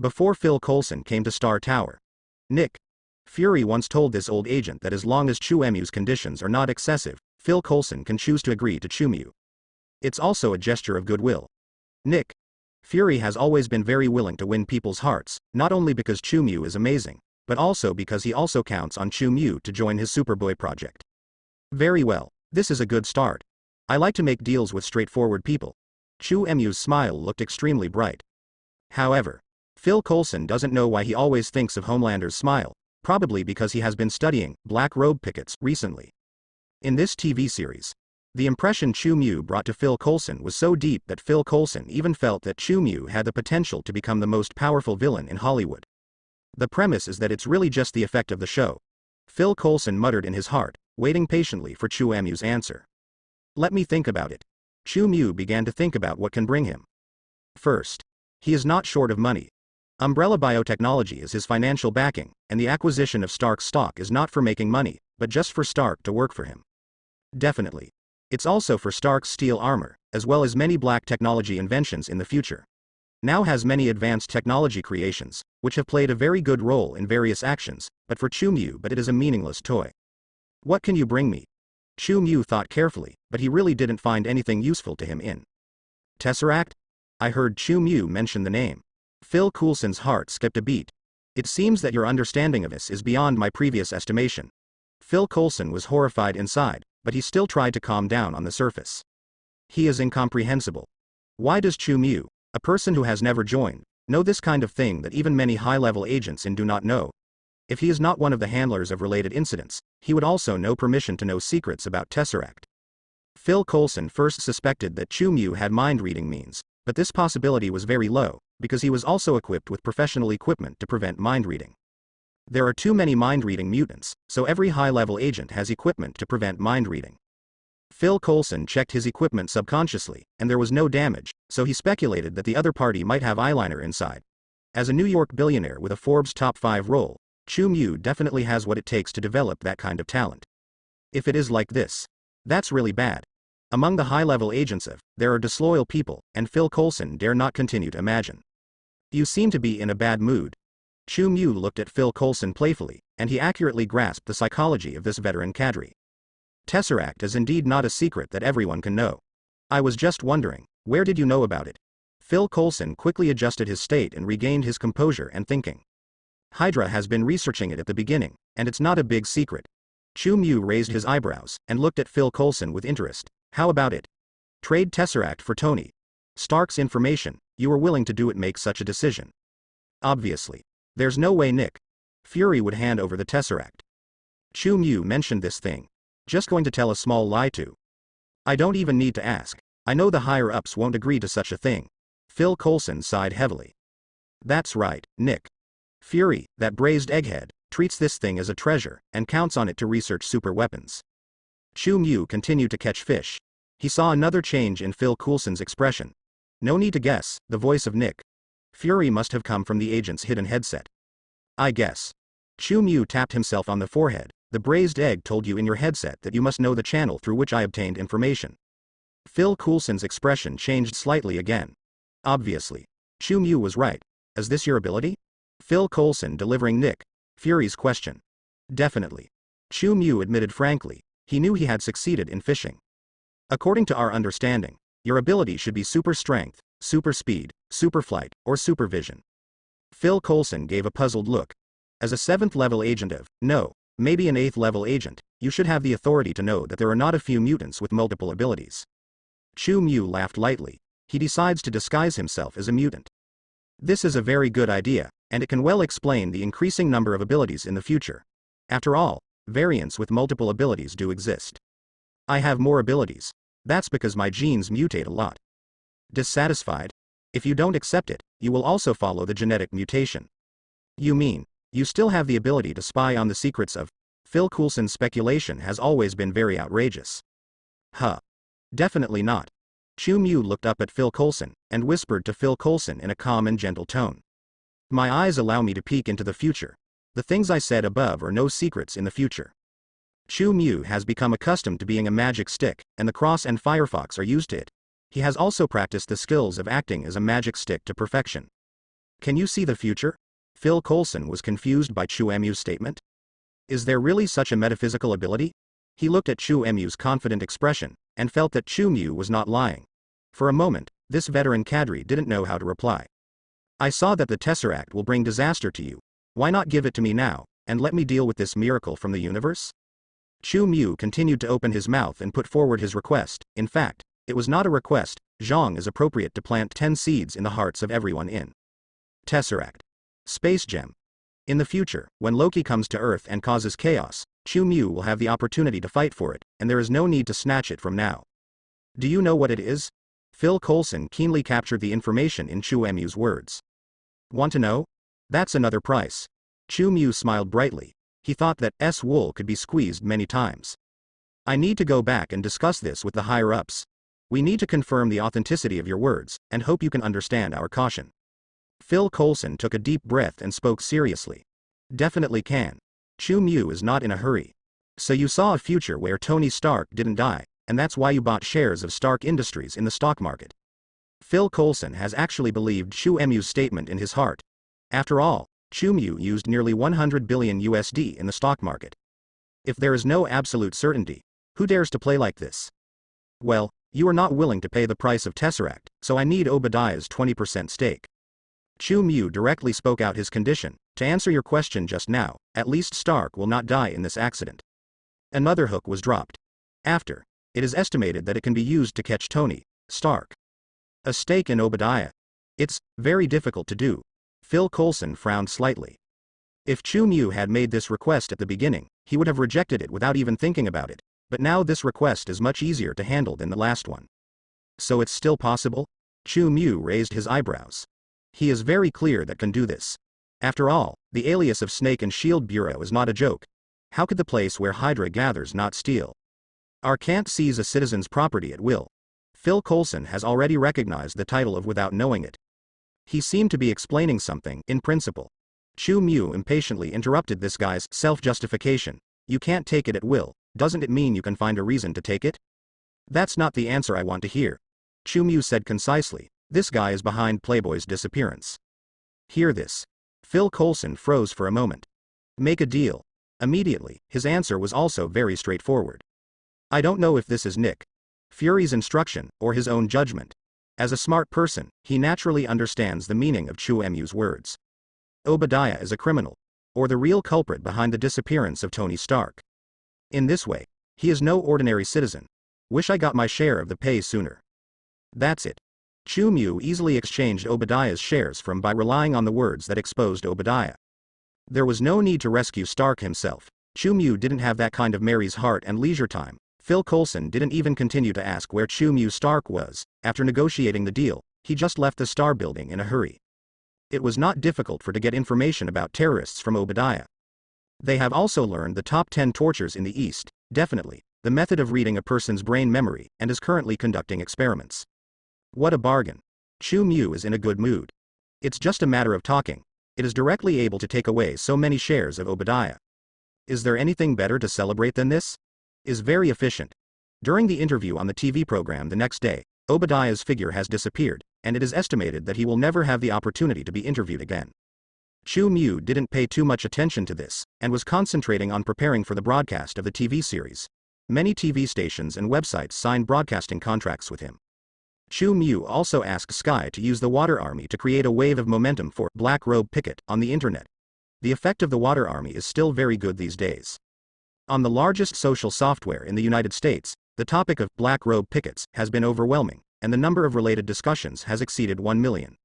Before Phil Coulson came to Star Tower, Nick Fury once told this old agent that as long as Chu-Emu's conditions are not excessive, Phil Coulson can choose to agree to Chu-Emu. It's also a gesture of goodwill. Nick Fury has always been very willing to win people's hearts, not only because Chu-Emu is amazing, but also because he also counts on Chu-Emu to join his Superboy project. Very well, this is a good start. I like to make deals with straightforward people. Chu-Emu's smile looked extremely bright. However, Phil Coulson doesn't know why he always thinks of Homelander's smile, probably because he has been studying black robe pickets recently. In this TV series, the impression Chu-Emu brought to Phil Coulson was so deep that Phil Coulson even felt that Chu-Emu had the potential to become the most powerful villain in Hollywood. The premise is that it's really just the effect of the show. Phil Coulson muttered in his heart, waiting patiently for Chu-Emu's answer. Let me think about it. Chu-Emu began to think about what can bring him. First, he is not short of money. Umbrella Biotechnology is his financial backing, and the acquisition of Stark's stock is not for making money, but just for Stark to work for him. Definitely. It's also for Stark's steel armor, as well as many black technology inventions in the future. Now has many advanced technology creations, which have played a very good role in various actions, but for Chu-Emu but it is a meaningless toy. What can you bring me? Chu-Emu thought carefully, but he really didn't find anything useful to him in Tesseract? I heard Chu-Emu mention the name. Phil Coulson's heart skipped a beat. It seems that your understanding of this is beyond my previous estimation. Phil Coulson was horrified inside, but he still tried to calm down on the surface. He is incomprehensible. Why does Chu-Emu, a person who has never joined, know this kind of thing that even many high-level agents in do not know? If he is not one of the handlers of related incidents, he would also know permission to know secrets about Tesseract. Phil Coulson first suspected that Chu-Emu had mind-reading means, but this possibility was very low, because he was also equipped with professional equipment to prevent mind-reading. There are too many mind-reading mutants, so every high-level agent has equipment to prevent mind-reading. Phil Coulson checked his equipment subconsciously, and there was no damage, so he speculated that the other party might have eyeliner inside. As a New York billionaire with a Forbes top 5 role, Chu-Emu definitely has what it takes to develop that kind of talent. If it is like this, that's really bad. Among the high-level agents there are disloyal people, and Phil Coulson dare not continue to imagine. You seem to be in a bad mood. Chu-Emu looked at Phil Coulson playfully, and he accurately grasped the psychology of this veteran cadre. Tesseract is indeed not a secret that everyone can know. I was just wondering, where did you know about it? Phil Coulson quickly adjusted his state and regained his composure and thinking. Hydra has been researching it at the beginning, and it's not a big secret. Chu-Emu raised his eyebrows and looked at Phil Coulson with interest. How about it? Trade Tesseract for Tony Stark's information. You were willing to do it, make such a decision. Obviously. There's no way Nick Fury would hand over the Tesseract. Chu-Emu mentioned this thing. Just going to tell a small lie to? I don't even need to ask. I know the higher-ups won't agree to such a thing. Phil Coulson sighed heavily. That's right, Nick Fury, that braised egghead, treats this thing as a treasure, and counts on it to research super weapons. Chu-Emu continued to catch fish. He saw another change in Phil Coulson's expression. No need to guess, the voice of Nick Fury must have come from the agent's hidden headset. I guess. Chu-Emu tapped himself on the forehead. The braised egg told you in your headset that you must know the channel through which I obtained information. Phil Coulson's expression changed slightly again. Obviously. Chu-Emu was right. Is this your ability? Phil Coulson delivering Nick Fury's question. Definitely. Chu-Emu admitted frankly. He knew he had succeeded in fishing. According to our understanding, your ability should be super strength, super speed, super flight, or supervision. Phil Coulson gave a puzzled look. As a 7th level agent maybe an 8th level agent, you should have the authority to know that there are not a few mutants with multiple abilities. Chu-Emu laughed lightly. He decides to disguise himself as a mutant. This is a very good idea, and it can well explain the increasing number of abilities in the future. After all, variants with multiple abilities do exist. I have more abilities. That's because my genes mutate a lot. Dissatisfied? If you don't accept it, you will also follow the genetic mutation. You mean, you still have the ability to spy on the secrets of? Phil Coulson's speculation has always been very outrageous. Huh. Definitely not. Chu-Emu looked up at Phil Coulson, and whispered to Phil Coulson in a calm and gentle tone. My eyes allow me to peek into the future. The things I said above are no secrets in the future. Chu-Emu has become accustomed to being a magic stick, and the Cross and Firefox are used to it. He has also practiced the skills of acting as a magic stick to perfection. Can you see the future? Phil Coulson was confused by Chu Emu's statement. Is there really such a metaphysical ability? He looked at Chu Emu's confident expression, and felt that Chu Mu was not lying. For a moment, this veteran cadre didn't know how to reply. I saw that the Tesseract will bring disaster to you. Why not give it to me now, and let me deal with this miracle from the universe? Chu Mu continued to open his mouth and put forward his request. In fact, it was not a request. Zhang is appropriate to plant 10 seeds in the hearts of everyone in Tesseract. Space Gem. In the future, when Loki comes to Earth and causes chaos, Chu Mu will have the opportunity to fight for it, and there is no need to snatch it from now. Do you know what it is? Phil Coulson keenly captured the information in Chu Emu's words. Want to know? That's another price. Chu Mu smiled brightly. He thought that wool could be squeezed many times. I need to go back and discuss this with the higher-ups. We need to confirm the authenticity of your words, and hope you can understand our caution. Phil Coulson took a deep breath and spoke seriously. Definitely can. Chu Mu is not in a hurry. So you saw a future where Tony Stark didn't die, and that's why you bought shares of Stark Industries in the stock market. Phil Coulson has actually believed Chu Emu's statement in his heart. After all, Chu Mu used nearly $100 billion in the stock market. If there is no absolute certainty, who dares to play like this? Well, you are not willing to pay the price of Tesseract, so I need Obadiah's 20% stake. Chu Mu directly spoke out his condition. To answer your question just now, at least Stark will not die in this accident. Another hook was dropped. After, it is estimated that it can be used to catch Tony Stark. A stake in Obadiah. It's very difficult to do. Phil Coulson frowned slightly. If Chu Mu had made this request at the beginning, he would have rejected it without even thinking about it, but now this request is much easier to handle than the last one. So it's still possible? Chu Mu raised his eyebrows. He is very clear that can do this. After all, the alias of Snake and Shield Bureau is not a joke. How could the place where Hydra gathers not steal? Our can't seize a citizen's property at will. Phil Coulson has already recognized the title of without knowing it. He seemed to be explaining something, in principle. Chu Mu impatiently interrupted this guy's self-justification. You can't take it at will, doesn't it mean you can find a reason to take it? That's not the answer I want to hear. Chu Mu said concisely. This guy is behind Playboy's disappearance. Hear this. Phil Coulson froze for a moment. Make a deal. Immediately, his answer was also very straightforward. I don't know if this is Nick Fury's instruction, or his own judgment. As a smart person, he naturally understands the meaning of Chu Emu's words. Obadiah is a criminal, or the real culprit behind the disappearance of Tony Stark. In this way, he is no ordinary citizen. Wish I got my share of the pay sooner. That's it. Chu Mu easily exchanged Obadiah's shares by relying on the words that exposed Obadiah. There was no need to rescue Stark himself. Chu Mu didn't have that kind of Mary's heart and leisure time. Phil Coulson didn't even continue to ask where Chu Mu Stark was. After negotiating the deal, he just left the Star Building in a hurry. It was not difficult to get information about terrorists from Obadiah. They have also learned the top 10 tortures in the East, definitely, the method of reading a person's brain memory, and is currently conducting experiments. What a bargain. Chu Mu is in a good mood. It's just a matter of talking. It is directly able to take away so many shares of Obadiah. Is there anything better to celebrate than this? Is very efficient. During the interview on the TV program the next day, Obadiah's figure has disappeared, and it is estimated that he will never have the opportunity to be interviewed again. Chu Mu didn't pay too much attention to this, and was concentrating on preparing for the broadcast of the TV series. Many TV stations and websites signed broadcasting contracts with him. Chu Mu also asked Sky to use the Water Army to create a wave of momentum for Black Robe Picket on the internet. The effect of the Water Army is still very good these days. On the largest social software in the United States, the topic of Black Robe Pickets has been overwhelming, and the number of related discussions has exceeded 1 million.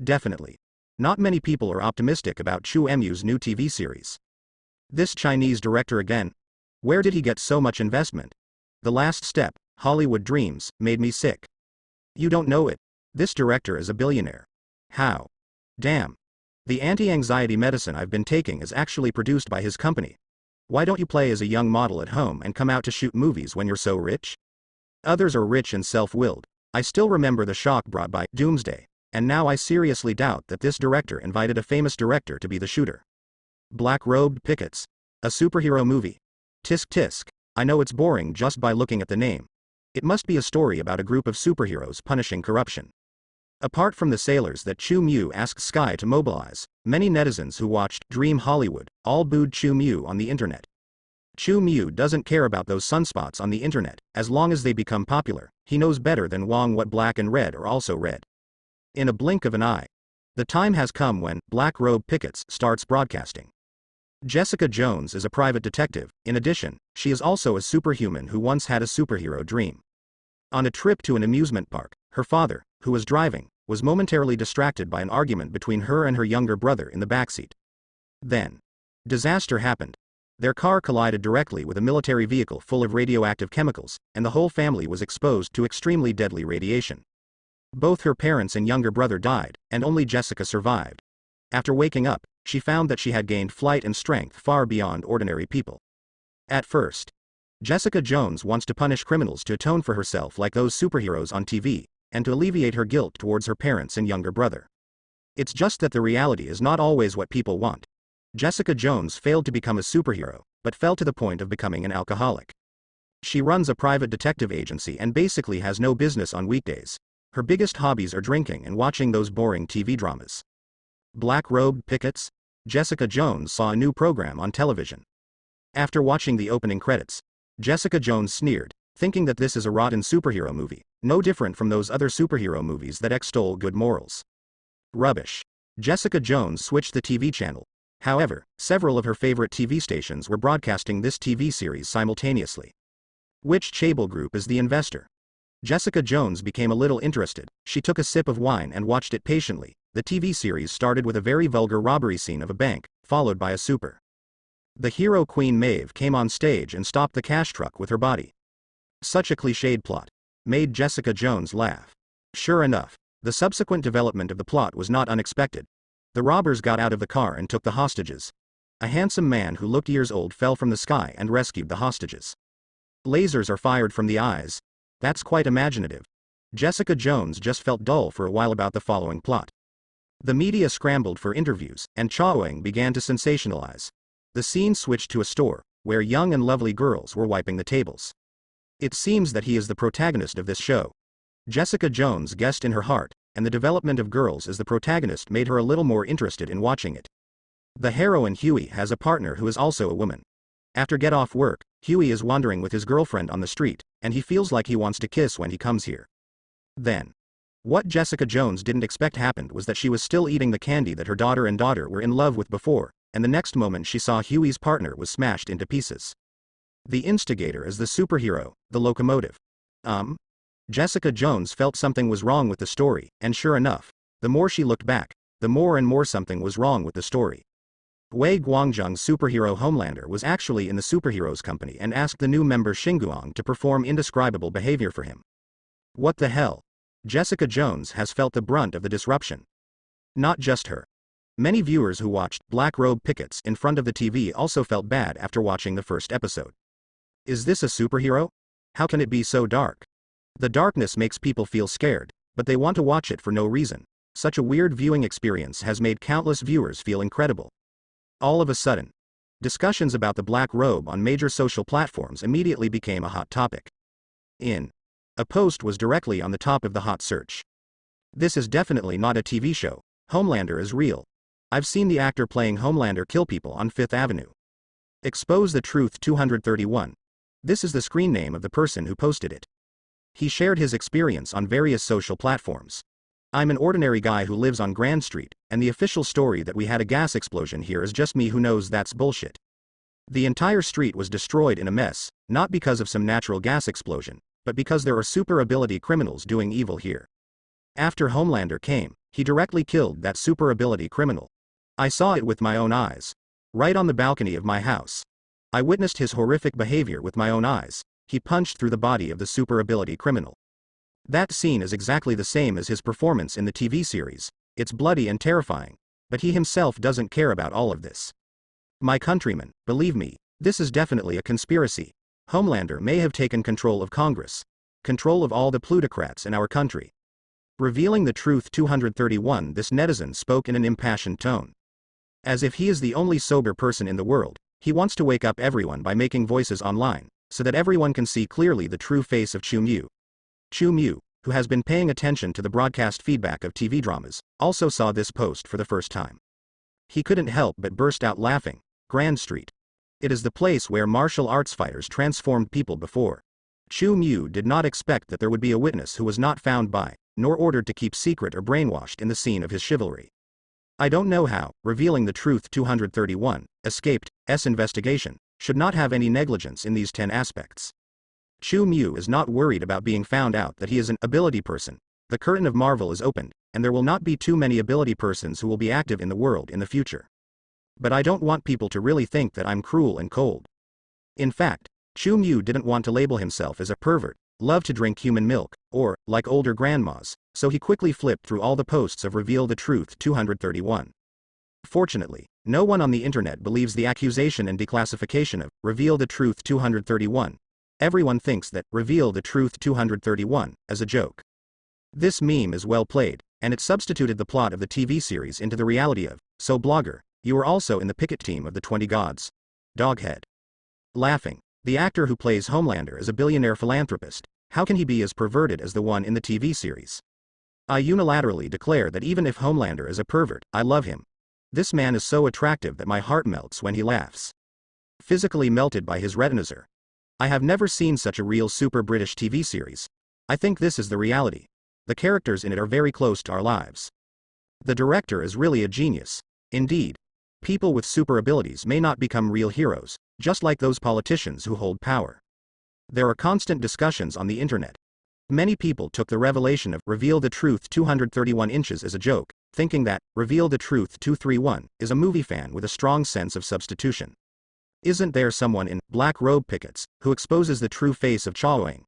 Definitely. Not many people are optimistic about Chu Emu's new TV series. This Chinese director again? Where did he get so much investment? The last step, Hollywood Dreams, made me sick. You don't know it. This director is a billionaire. How? Damn. The anti-anxiety medicine I've been taking is actually produced by his company. Why don't you play as a young model at home and come out to shoot movies when you're so rich? Others are rich and self-willed. I still remember the shock brought by Doomsday, and now I seriously doubt that this director invited a famous director to be the shooter. Black-robed pickets. A superhero movie. Tisk tisk. I know it's boring just by looking at the name. It must be a story about a group of superheroes punishing corruption. Apart from the sailors that Chu Mu asked Sky to mobilize, many netizens who watched Dream Hollywood all booed Chu Mu on the internet. Chu Mu doesn't care about those sunspots on the internet, as long as they become popular. He knows better than Wong what black and red are also red. In a blink of an eye, the time has come when Black Robe Pickets starts broadcasting. Jessica Jones is a private detective. In addition, she is also a superhuman who once had a superhero dream. On a trip to an amusement park, her father, who was driving, was momentarily distracted by an argument between her and her younger brother in the backseat. Then, disaster happened. Their car collided directly with a military vehicle full of radioactive chemicals, and the whole family was exposed to extremely deadly radiation. Both her parents and younger brother died, and only Jessica survived. After waking up, she found that she had gained flight and strength far beyond ordinary people. At first, Jessica Jones wants to punish criminals to atone for herself like those superheroes on TV, and to alleviate her guilt towards her parents and younger brother. It's just that the reality is not always what people want. Jessica Jones failed to become a superhero, but fell to the point of becoming an alcoholic. She runs a private detective agency and basically has no business on weekdays. Her biggest hobbies are drinking and watching those boring TV dramas. Black Robe Pickets? Jessica Jones saw a new program on television. After watching the opening credits, Jessica Jones sneered, thinking that this is a rotten superhero movie, no different from those other superhero movies that extol good morals. Rubbish. Jessica Jones switched the TV channel. However, several of her favorite TV stations were broadcasting this TV series simultaneously. Which Chable Group is the investor? Jessica Jones became a little interested. She took a sip of wine and watched it patiently. The TV series started with a very vulgar robbery scene of a bank, followed by a super. The hero Queen Maeve came on stage and stopped the cash truck with her body. Such a cliched plot made Jessica Jones laugh. Sure enough, the subsequent development of the plot was not unexpected. The robbers got out of the car and took the hostages. A handsome man who looked years old fell from the sky and rescued the hostages. Lasers are fired from the eyes. That's quite imaginative. Jessica Jones just felt dull for a while about the following plot. The media scrambled for interviews, and Chaoing began to sensationalize. The scene switched to a store, where young and lovely girls were wiping the tables. It seems that he is the protagonist of this show. Jessica Jones guessed in her heart, and the development of girls as the protagonist made her a little more interested in watching it. The heroine Huey has a partner who is also a woman. After get off work, Huey is wandering with his girlfriend on the street, and he feels like he wants to kiss when he comes here. Then, what Jessica Jones didn't expect happened was that she was still eating the candy that her daughter were in love with before, and the next moment she saw Huey's partner was smashed into pieces. The instigator is the superhero, the locomotive. Jessica Jones felt something was wrong with the story, and sure enough, the more she looked back, the more and more something was wrong with the story. Wei Guangzheng's superhero Homelander was actually in the superheroes company and asked the new member Xinguang to perform indescribable behavior for him. What the hell? Jessica Jones has felt the brunt of the disruption. Not just her. Many viewers who watched Black Robe Pickets in front of the TV also felt bad after watching the first episode. Is this a superhero? How can it be so dark? The darkness makes people feel scared, but they want to watch it for no reason. Such a weird viewing experience has made countless viewers feel incredible. All of a sudden, discussions about the Black Robe on major social platforms immediately became a hot topic. A post was directly on the top of the hot search. This is definitely not a TV show. Homelander is real. I've seen the actor playing Homelander kill people on 5th Avenue. Expose the Truth 231. This is the screen name of the person who posted it. He shared his experience on various social platforms. I'm an ordinary guy who lives on Grand Street, and the official story that we had a gas explosion here is just me who knows that's bullshit. The entire street was destroyed in a mess, not because of some natural gas explosion, but because there are super ability criminals doing evil here. After Homelander came, he directly killed that super ability criminal. I saw it with my own eyes. Right on the balcony of my house. I witnessed his horrific behavior with my own eyes. He punched through the body of the super ability criminal. That scene is exactly the same as his performance in the TV series. It's bloody and terrifying, but he himself doesn't care about all of this. My countrymen, believe me, this is definitely a conspiracy. Homelander may have taken control of Congress, control of all the plutocrats in our country. Revealing the Truth 231, this netizen spoke in an impassioned tone. As if he is the only sober person in the world, he wants to wake up everyone by making voices online, so that everyone can see clearly the true face of Chu Mu. Chu Mu, who has been paying attention to the broadcast feedback of TV dramas, also saw this post for the first time. He couldn't help but burst out laughing. Grand Street. It is the place where martial arts fighters transformed people before. Chu Mu did not expect that there would be a witness who was not found by, nor ordered to keep secret or brainwashed in the scene of his chivalry. I don't know how, revealing the truth 231, escaped, investigation, should not have any negligence in these 10 aspects. Chu Mu is not worried about being found out that he is an ability person. The curtain of Marvel is opened, and there will not be too many ability persons who will be active in the world in the future. But I don't want people to really think that I'm cruel and cold. In fact, Chu Mu didn't want to label himself as a pervert, love to drink human milk, or, like older grandmas, so he quickly flipped through all the posts of Reveal the Truth 231. Fortunately, no one on the internet believes the accusation and declassification of Reveal the Truth 231. Everyone thinks that Reveal the Truth 231 as a joke. This meme is well played, and it substituted the plot of the TV series into the reality of, so blogger, you were also in the picket team of the 20 gods. Doghead. Laughing. The actor who plays Homelander is a billionaire philanthropist. How can he be as perverted as the one in the TV series? I unilaterally declare that even if Homelander is a pervert, I love him. This man is so attractive that my heart melts when he laughs. Physically melted by his retinozer. I have never seen such a real super British TV series. I think this is the reality. The characters in it are very close to our lives. The director is really a genius. Indeed. People with super abilities may not become real heroes, just like those politicians who hold power. There are constant discussions on the internet. Many people took the revelation of Reveal the Truth 231 inches as a joke, thinking that Reveal the Truth 231 is a movie fan with a strong sense of substitution. Isn't there someone in black robe pickets who exposes the true face of Chawang?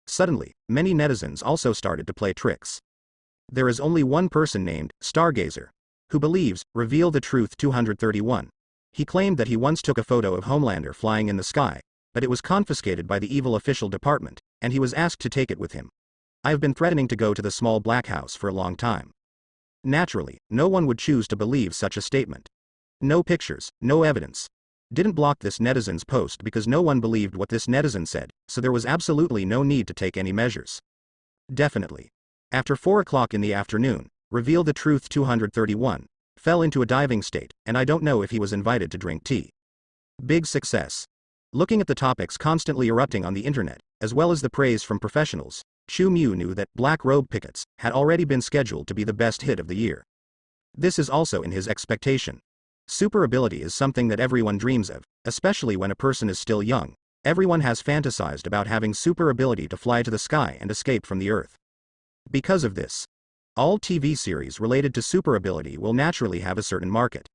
Suddenly, many netizens also started to play tricks. There is only one person named Stargazer who believes Reveal the Truth 231. He claimed that he once took a photo of Homelander flying in the sky, but it was confiscated by the evil official department, and he was asked to take it with him. I have been threatening to go to the small black house for a long time. Naturally, no one would choose to believe such a statement. No pictures, no evidence. Didn't block this netizen's post because no one believed what this netizen said, so there was absolutely no need to take any measures. Definitely. After 4 o'clock in the afternoon, Reveal the Truth 231 fell into a diving state, and I don't know if he was invited to drink tea. Big success. Looking at the topics constantly erupting on the internet, as well as the praise from professionals, Chu Mu knew that Black Robe Pickets had already been scheduled to be the best hit of the year. This is also in his expectation. Super ability is something that everyone dreams of, especially when a person is still young. Everyone has fantasized about having super ability to fly to the sky and escape from the earth. Because of this, all TV series related to super ability will naturally have a certain market.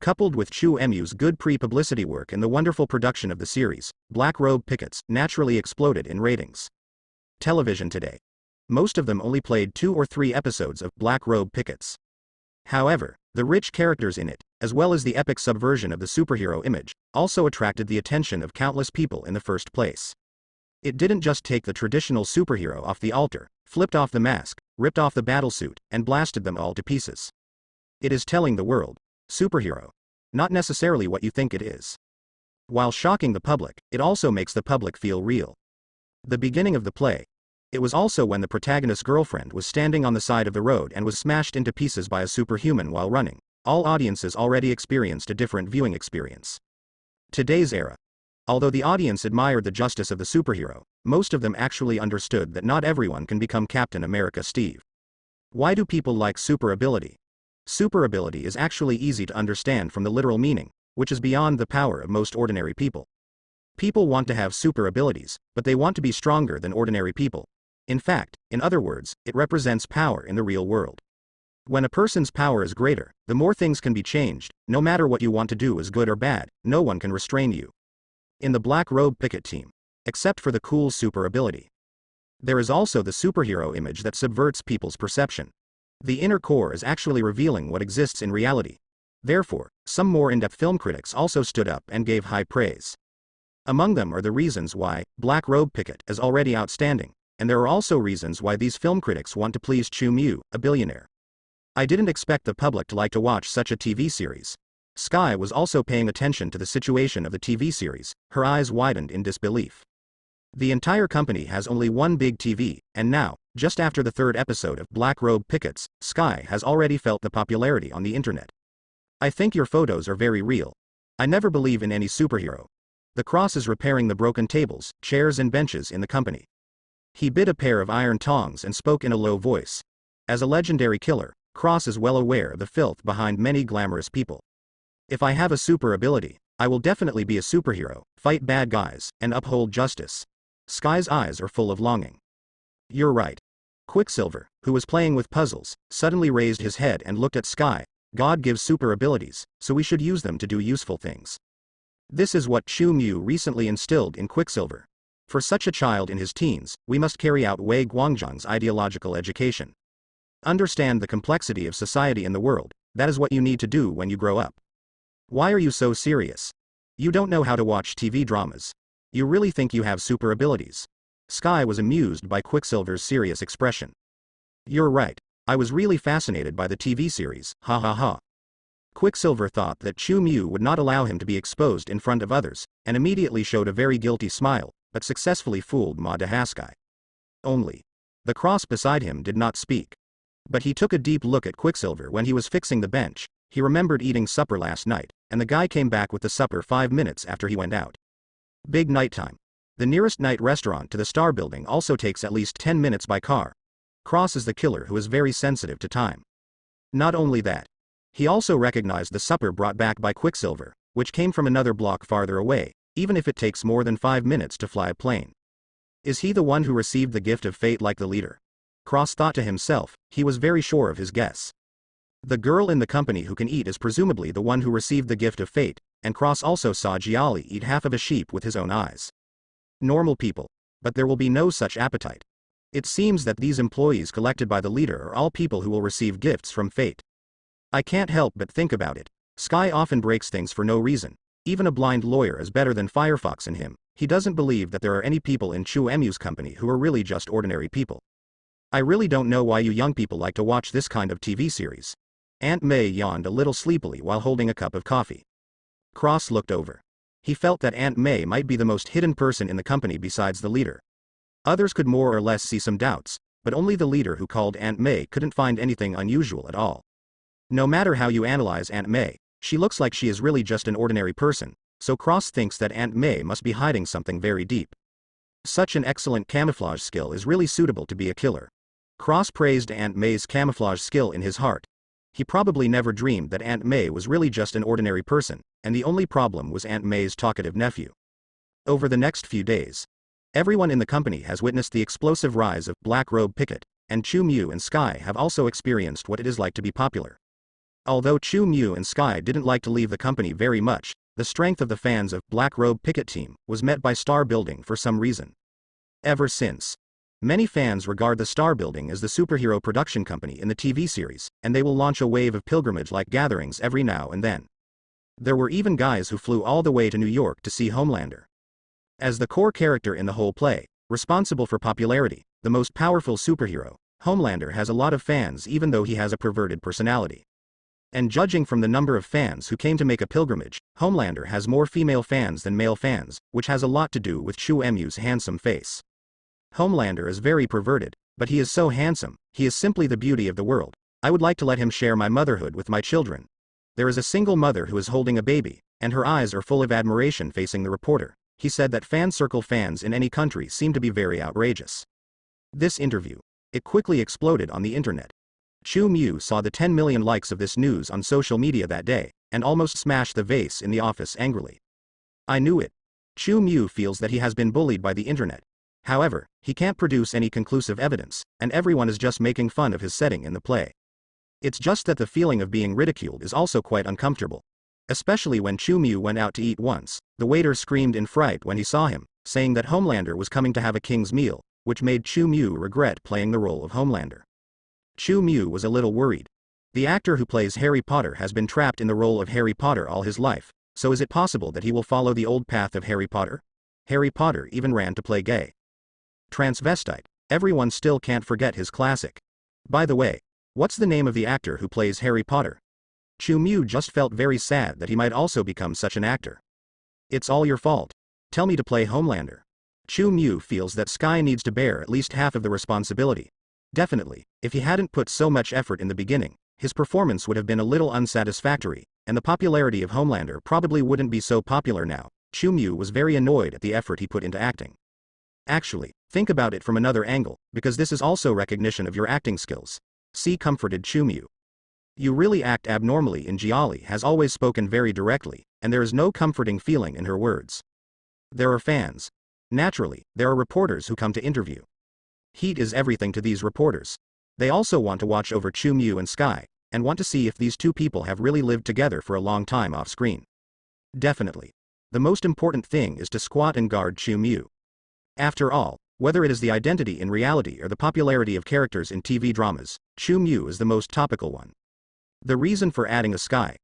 Coupled with Chu Mu's good pre-publicity work and the wonderful production of the series, Black Robe Pickets naturally exploded in ratings. Television today. Most of them only played 2 or 3 episodes of Black Robe Pickets. However, the rich characters in it, as well as the epic subversion of the superhero image, also attracted the attention of countless people in the first place. It didn't just take the traditional superhero off the altar, flipped off the mask, ripped off the battlesuit, and blasted them all to pieces. It is telling the world, superhero. Not necessarily what you think it is. While shocking the public, it also makes the public feel real. The beginning of the play. It was also when the protagonist's girlfriend was standing on the side of the road and was smashed into pieces by a superhuman while running. All audiences already experienced a different viewing experience. Today's era. Although the audience admired the justice of the superhero, most of them actually understood that not everyone can become Captain America Steve. Why do people like super ability? Super ability is actually easy to understand from the literal meaning, which is beyond the power of most ordinary people. People want to have super abilities, but they want to be stronger than ordinary people. In fact, in other words, it represents power in the real world. When a person's power is greater, the more things can be changed. No matter what you want to do is good or bad, no one can restrain you. In the Black Robe Picket team, except for the cool super ability, there is also the superhero image that subverts people's perception. The inner core is actually revealing what exists in reality. Therefore, some more in-depth film critics also stood up and gave high praise. Among them are the reasons why Black Robe Picket is already outstanding, and there are also reasons why these film critics want to please Chu Mu, a billionaire. I didn't expect the public to like to watch such a TV series. Sky was also paying attention to the situation of the TV series, her eyes widened in disbelief. The entire company has only one big TV, and now, just after the third episode of Black Robe Pickets, Sky has already felt the popularity on the internet. I think your photos are very real. I never believe in any superhero. The Cross is repairing the broken tables, chairs and benches in the company. He bit a pair of iron tongs and spoke in a low voice. As a legendary killer, Cross is well aware of the filth behind many glamorous people. If I have a super ability, I will definitely be a superhero, fight bad guys, and uphold justice. Sky's eyes are full of longing. You're right. Quicksilver, who was playing with puzzles, suddenly raised his head and looked at Sky. God gives super abilities, so we should use them to do useful things. This is what Chu Mu recently instilled in Quicksilver. For such a child in his teens, we must carry out Wei Guangzhang's ideological education. Understand the complexity of society and the world, that is what you need to do when you grow up. Why are you so serious? You don't know how to watch TV dramas. You really think you have super abilities? Sky was amused by Quicksilver's serious expression. You're right, I was really fascinated by the TV series, ha ha ha. Quicksilver thought that Chu Mu would not allow him to be exposed in front of others, and immediately showed a very guilty smile, but successfully fooled Ma Dahaskai. Only. The Cross beside him did not speak. But he took a deep look at Quicksilver when he was fixing the bench. He remembered eating supper last night, and the guy came back with the supper 5 minutes after he went out. Big nighttime. The nearest night restaurant to the Star Building also takes at least 10 minutes by car. Cross is the killer who is very sensitive to time. Not only that. He also recognized the supper brought back by Quicksilver, which came from another block farther away, even if it takes more than 5 minutes to fly a plane. Is he the one who received the gift of fate like the leader? Cross thought to himself. He was very sure of his guess. The girl in the company who can eat is presumably the one who received the gift of fate, and Cross also saw Jiali eat half of a sheep with his own eyes. Normal people. But there will be no such appetite. It seems that these employees collected by the leader are all people who will receive gifts from fate. I can't help but think about it. Sky often breaks things for no reason. Even a blind lawyer is better than Firefox in him. He doesn't believe that there are any people in Chu Mu's company who are really just ordinary people. I really don't know why you young people like to watch this kind of TV series. Aunt May yawned a little sleepily while holding a cup of coffee. Cross looked over. He felt that Aunt May might be the most hidden person in the company besides the leader. Others could more or less see some doubts, but only the leader who called Aunt May couldn't find anything unusual at all. No matter how you analyze Aunt May, she looks like she is really just an ordinary person, so Cross thinks that Aunt May must be hiding something very deep. Such an excellent camouflage skill is really suitable to be a killer. Cross praised Aunt May's camouflage skill in his heart. He probably never dreamed that Aunt May was really just an ordinary person, and the only problem was Aunt May's talkative nephew. Over the next few days, everyone in the company has witnessed the explosive rise of Black Robe Picket, and Chu Mu and Sky have also experienced what it is like to be popular. Although Chu Mu and Sky didn't like to leave the company very much, the strength of the fans of Black Robe Picket team was met by Star Building for some reason. Ever since, many fans regard the Star Building as the superhero production company in the TV series, and they will launch a wave of pilgrimage-like gatherings every now and then. There were even guys who flew all the way to New York to see Homelander. As the core character in the whole play, responsible for popularity, the most powerful superhero, Homelander has a lot of fans even though he has a perverted personality. And judging from the number of fans who came to make a pilgrimage, Homelander has more female fans than male fans, which has a lot to do with Chu Mu's handsome face. Homelander is very perverted, but he is so handsome. He is simply the beauty of the world. I would like to let him share my motherhood with my children. There is a single mother who is holding a baby, and her eyes are full of admiration facing the reporter. He said that fan circle fans in any country seem to be very outrageous. This interview. It quickly exploded on the internet. Chu Mu saw the 10 million likes of this news on social media that day, and almost smashed the vase in the office angrily. I knew it. Chu Mu feels that he has been bullied by the internet. However, he can't produce any conclusive evidence, and everyone is just making fun of his setting in the play. It's just that the feeling of being ridiculed is also quite uncomfortable. Especially when Chu Mu went out to eat once, the waiter screamed in fright when he saw him, saying that Homelander was coming to have a king's meal, which made Chu Mu regret playing the role of Homelander. Chu Mu was a little worried. The actor who plays Harry Potter has been trapped in the role of Harry Potter all his life, so is it possible that he will follow the old path of Harry Potter? Harry Potter even ran to play gay transvestite. Everyone still can't forget his classic. By the way, what's the name of the actor who plays Harry Potter? Chu Mu just felt very sad that he might also become such an actor. It's all your fault. Tell me to play Homelander. Chu Mu feels that Sky needs to bear at least half of the responsibility. Definitely, if he hadn't put so much effort in the beginning, his performance would have been a little unsatisfactory, and the popularity of Homelander probably wouldn't be so popular now. Chu Mu was very annoyed at the effort he put into acting. Actually, think about it from another angle, because this is also recognition of your acting skills. C comforted Chu Mu. You really act abnormally. In Jiali has always spoken very directly, and there is no comforting feeling in her words. There are fans. Naturally, there are reporters who come to interview. Heat is everything to these reporters. They also want to watch over Chu Mu and Sky, and want to see if these two people have really lived together for a long time off screen. Definitely. The most important thing is to squat and guard Chu Mu. After all, whether it is the identity in reality or the popularity of characters in TV dramas, Chu Mu is the most topical one. The reason for adding a Sky.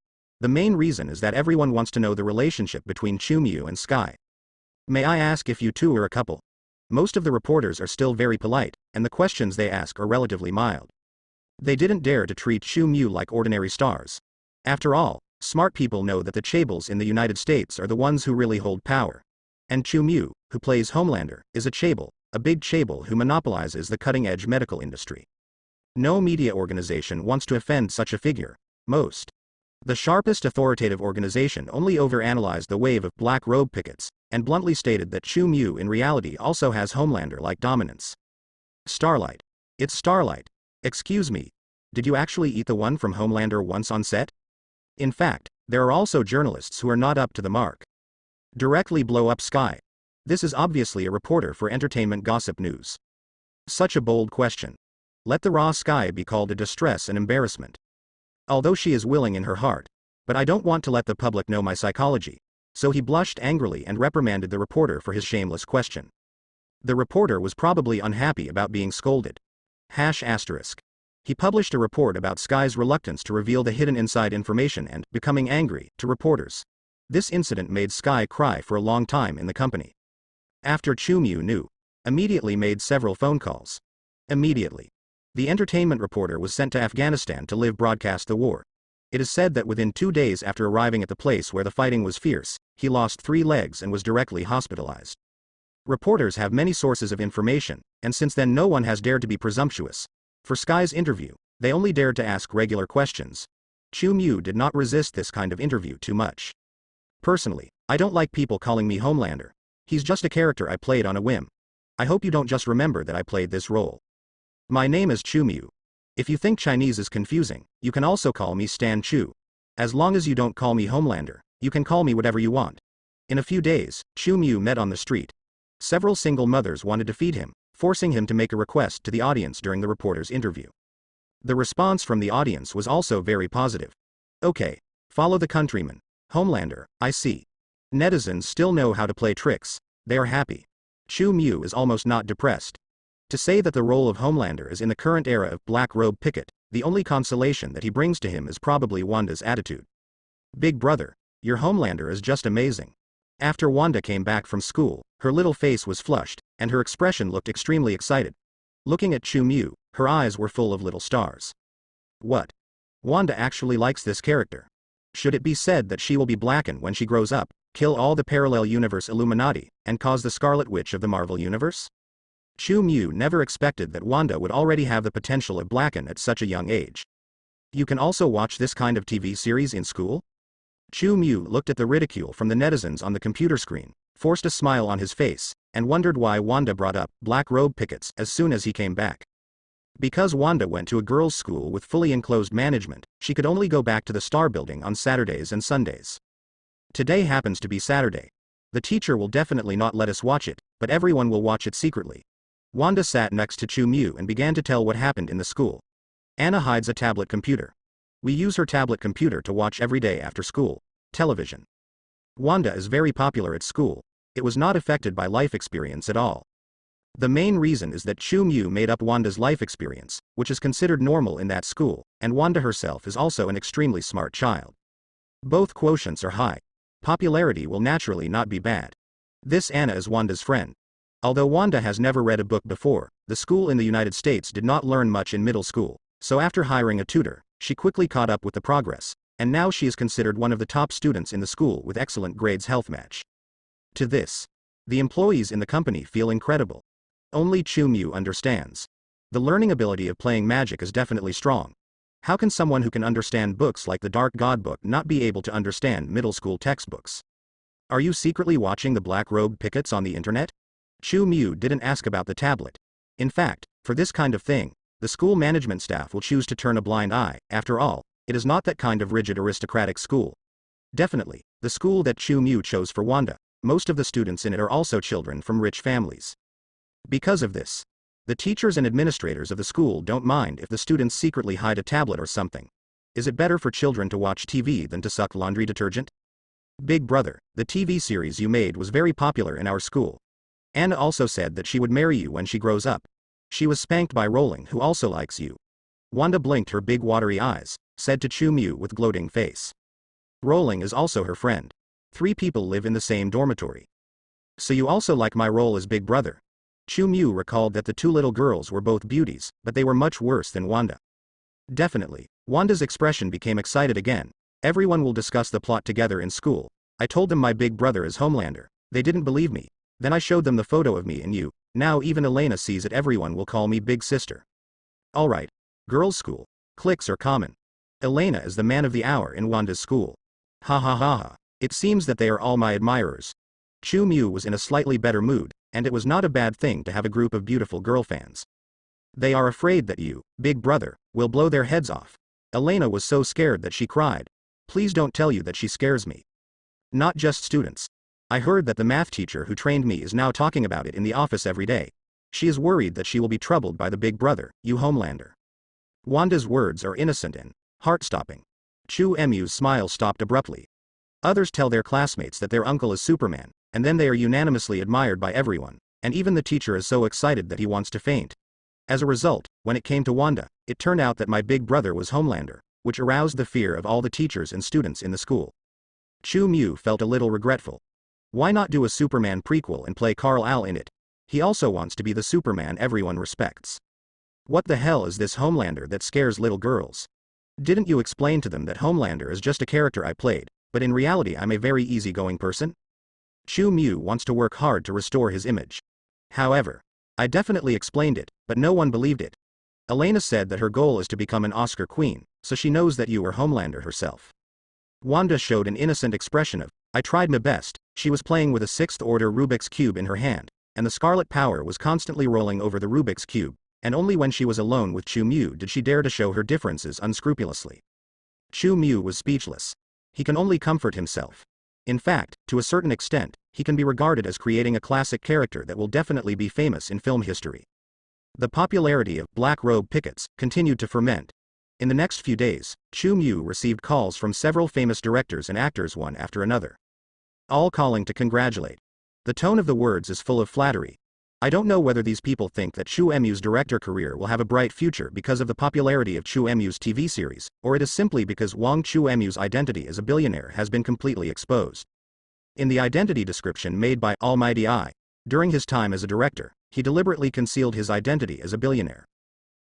The main reason is that everyone wants to know the relationship between Chu Mu and Sky. May I ask if you two are a couple? Most of the reporters are still very polite, and the questions they ask are relatively mild. They didn't dare to treat Chu Mu like ordinary stars. After all, smart people know that the chaebols in the United States are the ones who really hold power. And Chu Mu, who plays Homelander, is a chaebol, a big chaebol who monopolizes the cutting-edge medical industry. No media organization wants to offend such a figure. Most. The sharpest authoritative organization only overanalyzed the wave of black robe pickets, and bluntly stated that Chu Mu in reality also has Homelander-like dominance. Starlight. It's Starlight. Excuse me. Did you actually eat the one from Homelander once on set? In fact, there are also journalists who are not up to the mark. Directly blow up Sky. This is obviously a reporter for entertainment gossip news. Such a bold question. Let the raw Sky be called a distress and embarrassment. Although she is willing in her heart. But I don't want to let the public know my psychology. So he blushed angrily and reprimanded the reporter for his shameless question. The reporter was probably unhappy about being scolded. He published a report about Sky's reluctance to reveal the hidden inside information and becoming angry to reporters. This incident made Sky cry for a long time in the company. After Chu Mu knew, immediately made several phone calls. Immediately. The entertainment reporter was sent to Afghanistan to live broadcast the war. It is said that within 2 days after arriving at the place where the fighting was fierce, he lost 3 legs and was directly hospitalized. Reporters have many sources of information, and since then no one has dared to be presumptuous. For Sky's interview, they only dared to ask regular questions. Chu Mu did not resist this kind of interview too much. Personally, I don't like people calling me Homelander. He's just a character I played on a whim. I hope you don't just remember that I played this role. My name is Chu Mu. If you think Chinese is confusing, you can also call me Stan Chu. As long as you don't call me Homelander, you can call me whatever you want. In a few days, Chu Mu met on the street. Several single mothers wanted to feed him, forcing him to make a request to the audience during the reporter's interview. The response from the audience was also very positive. Okay, follow the countryman. Homelander, I see. Netizens still know how to play tricks. They are happy. Chu Mu is almost not depressed. To say that the role of Homelander is in the current era of Black Robe Picket, the only consolation that he brings to him is probably Wanda's attitude. Big brother, your Homelander is just amazing. After Wanda came back from school, her little face was flushed, and her expression looked extremely excited. Looking at Chu Mu, her eyes were full of little stars. What? Wanda actually likes this character. Should it be said that she will be Blackened when she grows up, kill all the parallel universe Illuminati, and cause the Scarlet Witch of the Marvel Universe? Chu Mu never expected that Wanda would already have the potential of Blackened at such a young age. You can also watch this kind of TV series in school? Chu Mu looked at the ridicule from the netizens on the computer screen, forced a smile on his face, and wondered why Wanda brought up Black Robe Pickets as soon as he came back. Because Wanda went to a girls' school with fully enclosed management, she could only go back to the Star Building on Saturdays and Sundays. Today happens to be Saturday. The teacher will definitely not let us watch it, but everyone will watch it secretly. Wanda sat next to Chu Mu and began to tell what happened in the school. Anna hides a tablet computer. We use her tablet computer to watch every day after school. Television. Wanda is very popular at school. It was not affected by life experience at all. The main reason is that Chu Mu made up Wanda's life experience, which is considered normal in that school, and Wanda herself is also an extremely smart child. Both quotients are high. Popularity will naturally not be bad. This Anna is Wanda's friend. Although Wanda has never read a book before, the school in the United States did not learn much in middle school, so after hiring a tutor, she quickly caught up with the progress, and now she is considered one of the top students in the school with excellent grades health match. To this The employees in the company feel incredible. Only Chu understands. The learning ability of playing magic is definitely strong. How can someone who can understand books like the Dark God book not be able to understand middle school textbooks? Are you secretly watching the black robe pickets on the internet? Chu didn't ask about the tablet. In fact, for this kind of thing, the school management staff will choose to turn a blind eye. After all, it is not that kind of rigid aristocratic school. Definitely, the school that Chu chose for Wanda, most of the students in it are also children from rich families. Because of this, the teachers and administrators of the school don't mind if the students secretly hide a tablet or something. Is it better for children to watch TV than to suck laundry detergent? Big Brother, the TV series you made was very popular in our school. Anna also said that she would marry you when she grows up. She was spanked by Rowling, who also likes you. Wanda blinked her big watery eyes, said to Chu with gloating face. Rowling is also her friend. 3 people live in the same dormitory. So you also like my role as Big Brother? Chu recalled that the 2 little girls were both beauties, but they were much worse than Wanda. Definitely. Wanda's expression became excited again. Everyone will discuss the plot together in school. I told them my big brother is Homelander. They didn't believe me. Then I showed them the photo of me and you. Now even Elena sees it. Everyone will call me Big Sister. Alright. Girls' school. Cliques are common. Elena is the man of the hour in Wanda's school. Ha ha ha ha. It seems that they are all my admirers. Chu was in a slightly better mood, and it was not a bad thing to have a group of beautiful girl fans. They are afraid that you, Big Brother, will blow their heads off. Elena was so scared that she cried. Please don't tell you that she scares me. Not just students. I heard that the math teacher who trained me is now talking about it in the office every day. She is worried that she will be troubled by the Big Brother, you Homelander. Wanda's words are innocent and heart-stopping. Chu Mu's smile stopped abruptly. Others tell their classmates that their uncle is Superman, and then they are unanimously admired by everyone, and even the teacher is so excited that he wants to faint. As a result, when it came to Wanda, it turned out that my big brother was Homelander, which aroused the fear of all the teachers and students in the school. Chu felt a little regretful. Why not do a Superman prequel and play Kal-El in it? He also wants to be the Superman everyone respects. What the hell is this Homelander that scares little girls? Didn't you explain to them that Homelander is just a character I played, but in reality I'm a very easygoing person? Chu wants to work hard to restore his image. However, I definitely explained it, but no one believed it. Elena said that her goal is to become an Oscar queen, so she knows that you are Homelander herself. Wanda showed an innocent expression of, I tried my best. She was playing with a 6th order Rubik's Cube in her hand, and the Scarlet Power was constantly rolling over the Rubik's Cube, and only when she was alone with Chu did she dare to show her differences unscrupulously. Chu was speechless. He can only comfort himself. In fact, to a certain extent, he can be regarded as creating a classic character that will definitely be famous in film history. The popularity of Black Robe Pickets continued to ferment. In the next few days, Chu received calls from several famous directors and actors one after another, all calling to congratulate. The tone of the words is full of flattery. I don't know whether these people think that Chu Mu's director career will have a bright future because of the popularity of Chu Mu's TV series, or it is simply because Wang Chu Mu's identity as a billionaire has been completely exposed. In the identity description made by Almighty I, during his time as a director, he deliberately concealed his identity as a billionaire.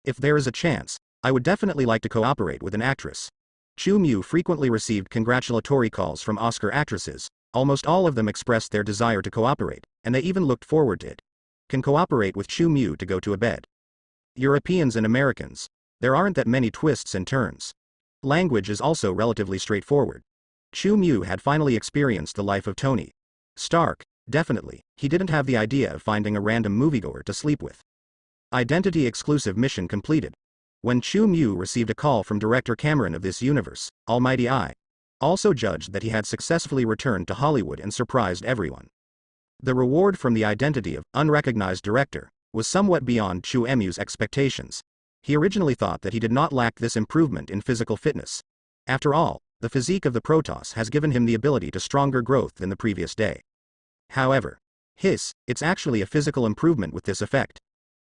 If there is a chance, I would definitely like to cooperate with an actress. Chu frequently received congratulatory calls from Oscar actresses. Almost all of them expressed their desire to cooperate, and they even looked forward to it. Can cooperate with Chu to go to a bed. Europeans and Americans. There aren't that many twists and turns. Language is also relatively straightforward. Chu had finally experienced the life of Tony Stark. Definitely, he didn't have the idea of finding a random moviegoer to sleep with. Identity exclusive mission completed. When Chu received a call from director Cameron of this universe, Almighty I also judged that he had successfully returned to Hollywood and surprised everyone. The reward from the identity of unrecognized director was somewhat beyond Chu Mu's expectations. He originally thought that he did not lack this improvement in physical fitness. After all, the physique of the Protoss has given him the ability to stronger growth than the previous day. However, it's actually a physical improvement with this effect.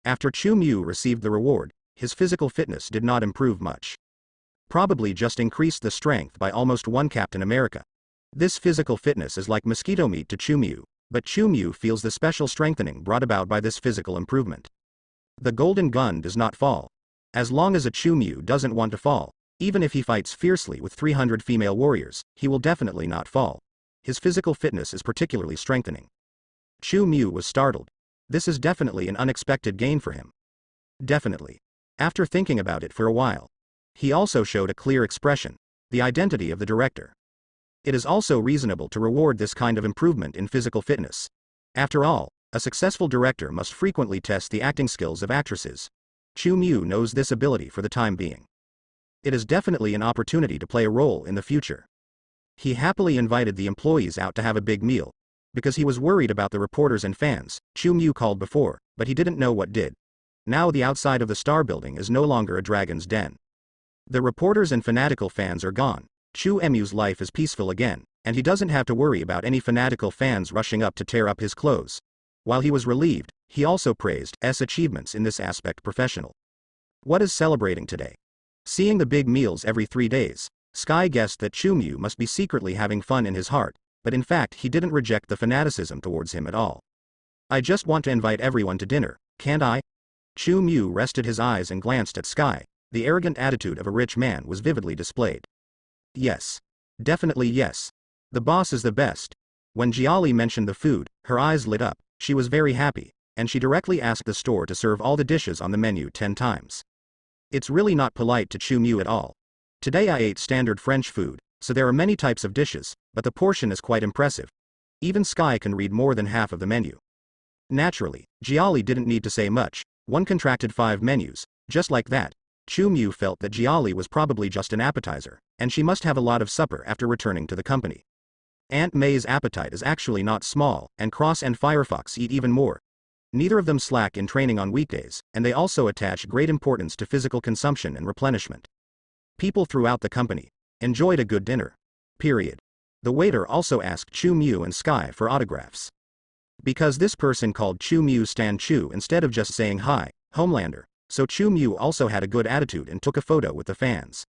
After Chu received the reward, his physical fitness did not improve much. Probably just increased the strength by almost 1 Captain America. This physical fitness is like mosquito meat to Chu but Chu feels the special strengthening brought about by this physical improvement. The golden gun does not fall. As long as a Chu doesn't want to fall, even if he fights fiercely with 300 female warriors, he will definitely not fall. His physical fitness is particularly strengthening. Chu Mu was startled. This is definitely an unexpected gain for him. Definitely. After thinking about it for a while, he also showed a clear expression, the identity of the director. It is also reasonable to reward this kind of improvement in physical fitness. After all, a successful director must frequently test the acting skills of actresses. Chu Mu knows this ability for the time being. It is definitely an opportunity to play a role in the future. He happily invited the employees out to have a big meal. Because he was worried about the reporters and fans, Chu Mu called before, but he didn't know what did. Now the outside of the Star Building is no longer a dragon's den. The reporters and fanatical fans are gone. Chu Mu's life is peaceful again, and he doesn't have to worry about any fanatical fans rushing up to tear up his clothes. While he was relieved, he also praised S achievements in this aspect professional. What is celebrating today? Seeing the big meals every 3 days, Sky guessed that Chu Mu must be secretly having fun in his heart, but in fact he didn't reject the fanaticism towards him at all. I just want to invite everyone to dinner, can't I? Chu Mu rested his eyes and glanced at Sky. The arrogant attitude of a rich man was vividly displayed. Yes. Definitely yes. The boss is the best. When Jiali mentioned the food, her eyes lit up, she was very happy, and she directly asked the store to serve all the dishes on the menu 10 times. It's really not polite to Chu Mu at all. Today I ate standard French food, so there are many types of dishes, but the portion is quite impressive. Even Sky can read more than half of the menu. Naturally, Jiali didn't need to say much. One contracted 5 menus, just like that. Chu Mu felt that Jiali was probably just an appetizer, and she must have a lot of supper after returning to the company. Aunt May's appetite is actually not small, and Cross and Firefox eat even more. Neither of them slack in training on weekdays, and they also attach great importance to physical consumption and replenishment. People throughout the company enjoyed a good dinner. Period. The waiter also asked Chu Mu and Sky for autographs. Because this person called Chu Mu Stan Chu instead of just saying hi, Homelander, so Chu Mu also had a good attitude and took a photo with the fans.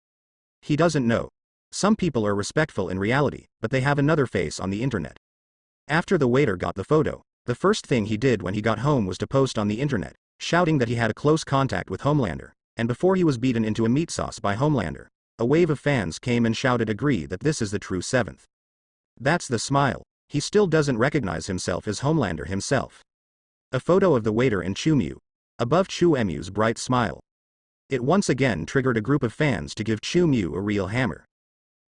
He doesn't know. Some people are respectful in reality, but they have another face on the internet. After the waiter got the photo, the first thing he did when he got home was to post on the internet, shouting that he had a close contact with Homelander, and before he was beaten into a meat sauce by Homelander, a wave of fans came and shouted agree that this is the true 7th. That's the smile. He still doesn't recognize himself as Homelander himself. A photo of the waiter and Chu Mu. Above Chu Mu's bright smile. It once again triggered a group of fans to give Chu Mu a real hammer.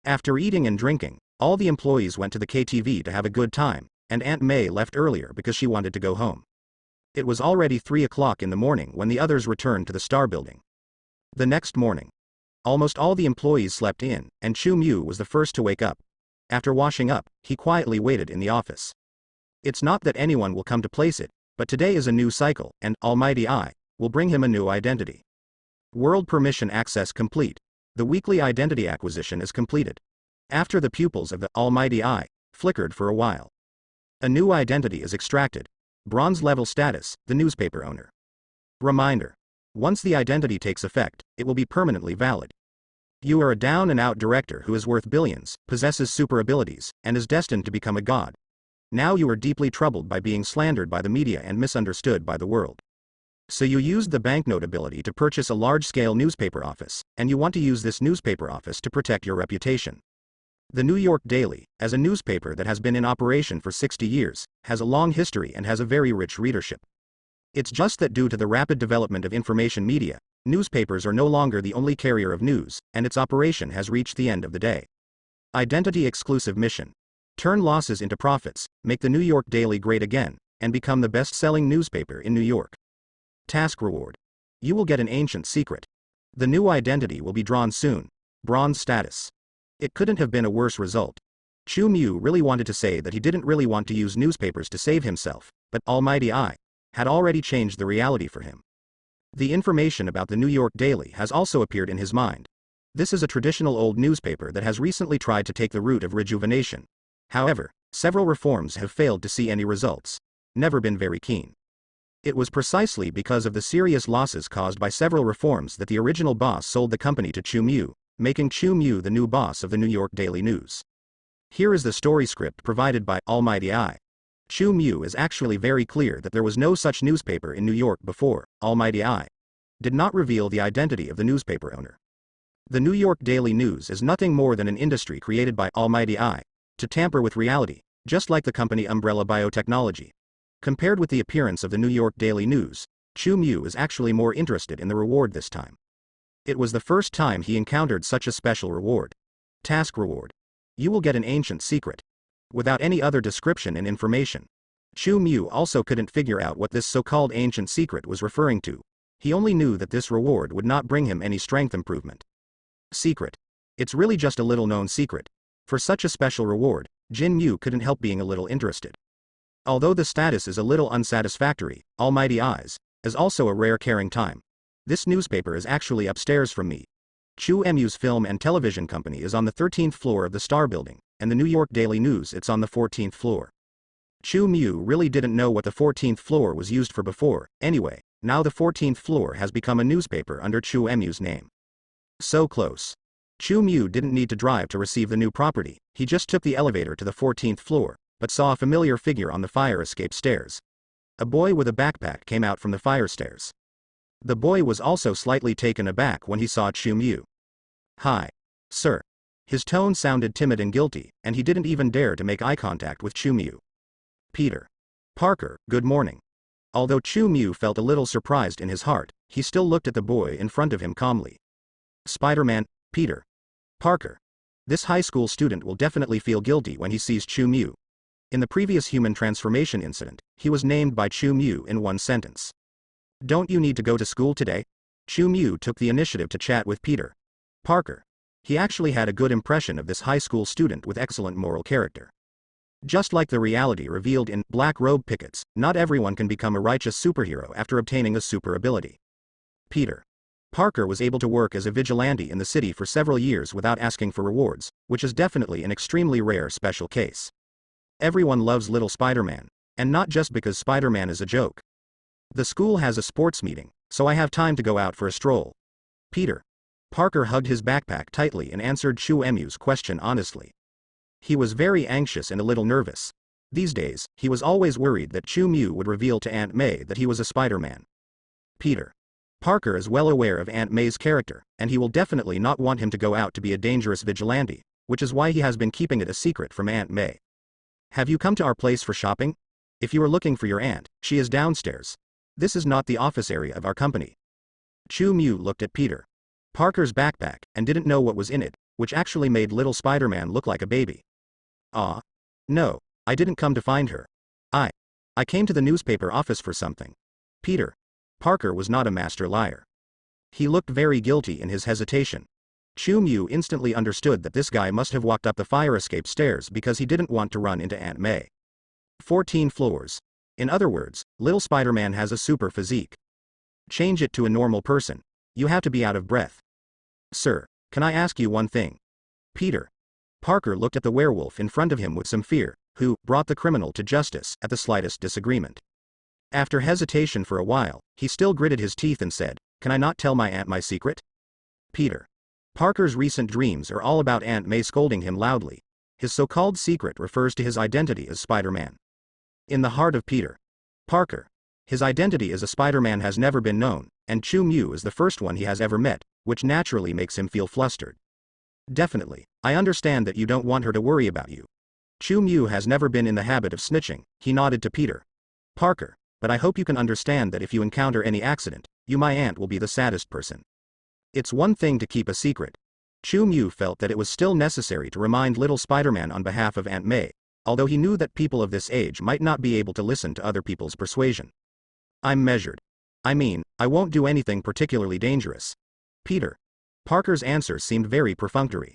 After eating and drinking, all the employees went to the KTV to have a good time, and Aunt May left earlier because she wanted to go home. It was already 3 o'clock in the morning when the others returned to the Star Building. The next morning, almost all the employees slept in, and Chu Mu was the first to wake up. After washing up, he quietly waited in the office. It's not that anyone will come to place it, but today is a new cycle, and Almighty I will bring him a new identity. World permission access complete. The weekly identity acquisition is completed. After the pupils of the Almighty I flickered for a while, a new identity is extracted. Bronze level status, the newspaper owner. Reminder. Once the identity takes effect, it will be permanently valid. You are a down-and-out director who is worth billions, possesses super abilities, and is destined to become a god. Now you are deeply troubled by being slandered by the media and misunderstood by the world. So you used the banknote ability to purchase a large-scale newspaper office, and you want to use this newspaper office to protect your reputation. The New York Daily, as a newspaper that has been in operation for 60 years, has a long history and has a very rich readership. It's just that due to the rapid development of information media, newspapers are no longer the only carrier of news, and its operation has reached the end of the day. Identity exclusive mission. Turn losses into profits, make the New York Daily great again, and become the best-selling newspaper in New York. Task reward. You will get an ancient secret. The new identity will be drawn soon. Bronze status. It couldn't have been a worse result. Chu Mu really wanted to say that he didn't really want to use newspapers to save himself, but Almighty I had already changed the reality for him. The information about the New York Daily has also appeared in his mind. This is a traditional old newspaper that has recently tried to take the route of rejuvenation. However, several reforms have failed to see any results. Never been very keen. It was precisely because of the serious losses caused by several reforms that the original boss sold the company to Chu Mu, making Chu Mu the new boss of the New York Daily News. Here is the story script provided by Almighty I. Chu Mu is actually very clear that there was no such newspaper in New York before. Almighty I did not reveal the identity of the newspaper owner. The New York Daily News is nothing more than an industry created by Almighty I to tamper with reality, just like the company Umbrella Biotechnology. Compared with the appearance of the New York Daily News, Chu Mu is actually more interested in the reward this time. It was the first time he encountered such a special reward. Task reward. You will get an ancient secret. Without any other description and information. Chu Mu also couldn't figure out what this so-called ancient secret was referring to. He only knew that this reward would not bring him any strength improvement. Secret. It's really just a little-known secret. For such a special reward, Jin Mu couldn't help being a little interested. Although the status is a little unsatisfactory, Almighty Eyes is also a rare caring time. This newspaper is actually upstairs from me. Chu Mu's film and television company is on the 13th floor of the Star Building, and the New York Daily News it's on the 14th floor. Chu Mu really didn't know what the 14th floor was used for before. Anyway, now the 14th floor has become a newspaper under Chu Mu's name. So close. Chu Mu didn't need to drive to receive the new property, he just took the elevator to the 14th floor, but saw a familiar figure on the fire escape stairs. A boy with a backpack came out from the fire stairs. The boy was also slightly taken aback when he saw Chu Mu. Hi. Sir. His tone sounded timid and guilty, and he didn't even dare to make eye contact with Chu Mu. Peter. Parker, good morning. Although Chu Mu felt a little surprised in his heart, he still looked at the boy in front of him calmly. Spider-Man, Peter. Parker. This high school student will definitely feel guilty when he sees Chu Mu. In the previous human transformation incident, he was named by Chu Mu in one sentence. Don't you need to go to school today? Chu Mu took the initiative to chat with Peter. Parker. He actually had a good impression of this high school student with excellent moral character. Just like the reality revealed in Black Robe Pickets, not everyone can become a righteous superhero after obtaining a super ability. Peter. Parker was able to work as a vigilante in the city for several years without asking for rewards, which is definitely an extremely rare special case. Everyone loves little Spider-Man, and not just because Spider-Man is a joke. The school has a sports meeting, so I have time to go out for a stroll. Peter. Parker hugged his backpack tightly and answered Chu Mu's question honestly. He was very anxious and a little nervous. These days, he was always worried that Chu Mu would reveal to Aunt May that he was a Spider-Man. Peter. Parker is well aware of Aunt May's character, and he will definitely not want him to go out to be a dangerous vigilante, which is why he has been keeping it a secret from Aunt May. Have you come to our place for shopping? If you are looking for your aunt, she is downstairs. This is not the office area of our company. Chu Mu looked at Peter Parker's backpack and didn't know what was in it, which actually made little Spider-Man look like a baby. No, I didn't come to find her. I came to the newspaper office for something. Peter Parker was not a master liar. He looked very guilty in his hesitation. Chu Mu instantly understood that this guy must have walked up the fire escape stairs because he didn't want to run into Aunt May. 14 floors. In other words, little Spider-Man has a super physique. Change it to a normal person. You have to be out of breath. Sir, can I ask you one thing? Peter Parker looked at the werewolf in front of him with some fear, who brought the criminal to justice at the slightest disagreement. After hesitation for a while, he still gritted his teeth and said, Can I not tell my aunt my secret? Peter Parker's recent dreams are all about Aunt May scolding him loudly. His so-called secret refers to his identity as Spider-Man. In the heart of Peter Parker, his identity as a Spider-Man has never been known, and Chu Mu is the first one he has ever met, which naturally makes him feel flustered. Definitely, I understand that you don't want her to worry about you. Chu Mu has never been in the habit of snitching, he nodded to Peter Parker, but I hope you can understand that if you encounter any accident, you my aunt will be the saddest person. It's one thing to keep a secret. Chu Mu felt that it was still necessary to remind little Spider-Man on behalf of Aunt May, although he knew that people of this age might not be able to listen to other people's persuasion. I'm measured. I mean, I won't do anything particularly dangerous. Peter Parker's answer seemed very perfunctory.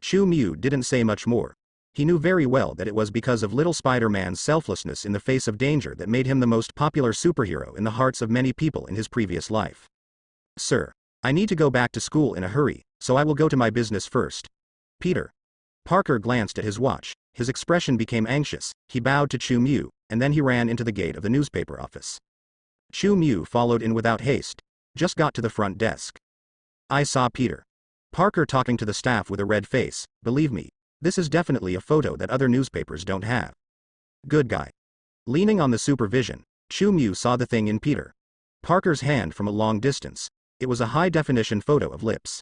Chu Mu didn't say much more. He knew very well that it was because of little Spider-Man's selflessness in the face of danger that made him the most popular superhero in the hearts of many people in his previous life. Sir, I need to go back to school in a hurry, so I will go to my business first. Peter Parker glanced at his watch, his expression became anxious, he bowed to Chu Mu, and then he ran into the gate of the newspaper office. Chu Mu followed in without haste, just got to the front desk. I saw Peter Parker talking to the staff with a red face. Believe me, this is definitely a photo that other newspapers don't have. Good guy. Leaning on the supervision, Chu Mu saw the thing in Peter Parker's hand from a long distance. It was a high-definition photo of lips.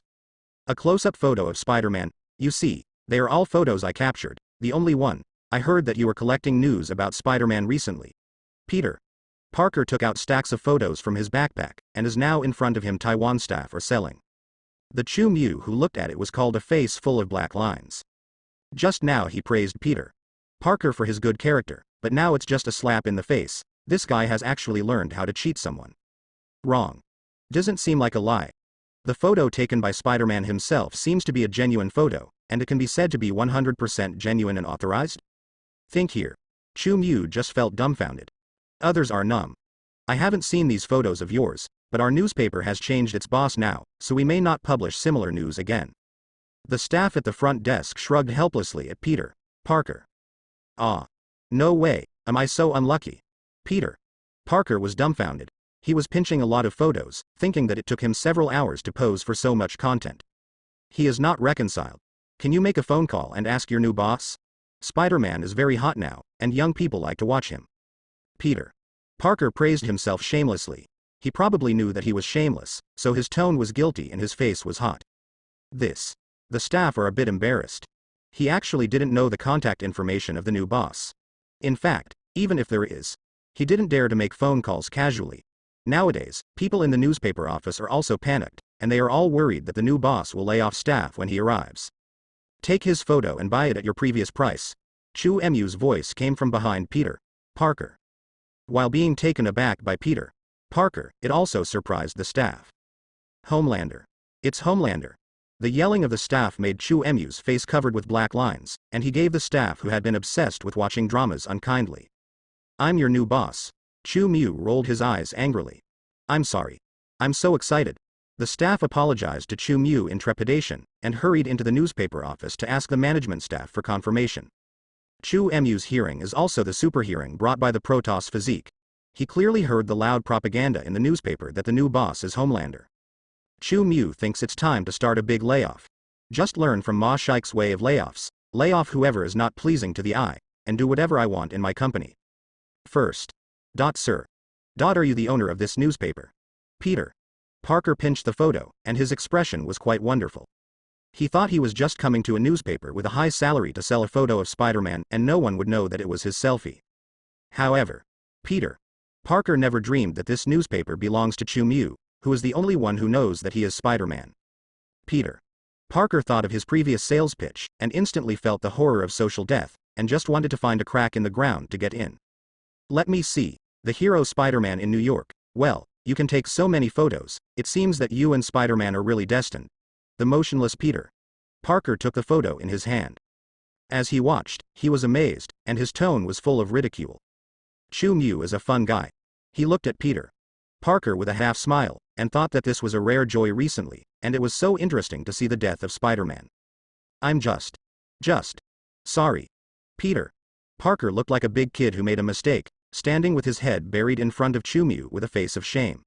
A close-up photo of Spider-Man. You see, they are all photos I captured. The only one. I heard that you were collecting news about Spider-Man recently. Peter. Parker took out stacks of photos from his backpack, and is now in front of him. Taiwan staff are selling. The Chu Mu who looked at it was called a face full of black lines. Just now he praised Peter Parker for his good character, but now it's just a slap in the face. This guy has actually learned how to cheat someone. Wrong. Doesn't seem like a lie. The photo taken by Spider-Man himself seems to be a genuine photo, and it can be said to be 100% genuine and authorized? Think here. Chu Mu just felt dumbfounded. Others are numb. I haven't seen these photos of yours, but our newspaper has changed its boss now, so we may not publish similar news again. The staff at the front desk shrugged helplessly at Peter Parker. Ah. No way, am I so unlucky? Peter Parker was dumbfounded. He was pinching a lot of photos, thinking that it took him several hours to pose for so much content. He is not reconciled. Can you make a phone call and ask your new boss? Spider-Man is very hot now, and young people like to watch him. Peter Parker praised himself shamelessly. He probably knew that he was shameless, so his tone was guilty and his face was hot. The staff are a bit embarrassed. He actually didn't know the contact information of the new boss. In fact, even if there is, he didn't dare to make phone calls casually. Nowadays, people in the newspaper office are also panicked, and they are all worried that the new boss will lay off staff when he arrives. Take his photo and buy it at your previous price. Chu Mu's voice came from behind Peter Parker. While being taken aback by Peter Parker, it also surprised the staff. Homelander. It's Homelander. The yelling of the staff made Chu Mu's face covered with black lines, and he gave the staff who had been obsessed with watching dramas unkindly. I'm your new boss. Chu Mu rolled his eyes angrily. I'm sorry. I'm so excited. The staff apologized to Chu Mu in trepidation, and hurried into the newspaper office to ask the management staff for confirmation. Chu Mu's hearing is also the super hearing brought by the Protoss physique. He clearly heard the loud propaganda in the newspaper that the new boss is Homelander. Chu Mu thinks it's time to start a big layoff. Just learn from Ma Shike's way of layoffs. Lay off whoever is not pleasing to the eye, and do whatever I want in my company. First. Sir. Are you the owner of this newspaper? Peter Parker pinched the photo, and his expression was quite wonderful. He thought he was just coming to a newspaper with a high salary to sell a photo of Spider-Man and no one would know that it was his selfie. However, Peter Parker never dreamed that this newspaper belongs to Chu Mu, who is the only one who knows that he is Spider-Man. Peter Parker thought of his previous sales pitch, and instantly felt the horror of social death, and just wanted to find a crack in the ground to get in. Let me see. The hero Spider-Man in New York. Well, you can take so many photos, it seems that you and Spider-Man are really destined. The motionless Peter Parker took the photo in his hand. As he watched, he was amazed, and his tone was full of ridicule. Chu Mu is a fun guy. He looked at Peter Parker with a half smile, and thought that this was a rare joy recently, and it was so interesting to see the death of Spider-Man. I'm just sorry. Peter Parker looked like a big kid who made a mistake, standing with his head buried in front of Chu Mu with a face of shame.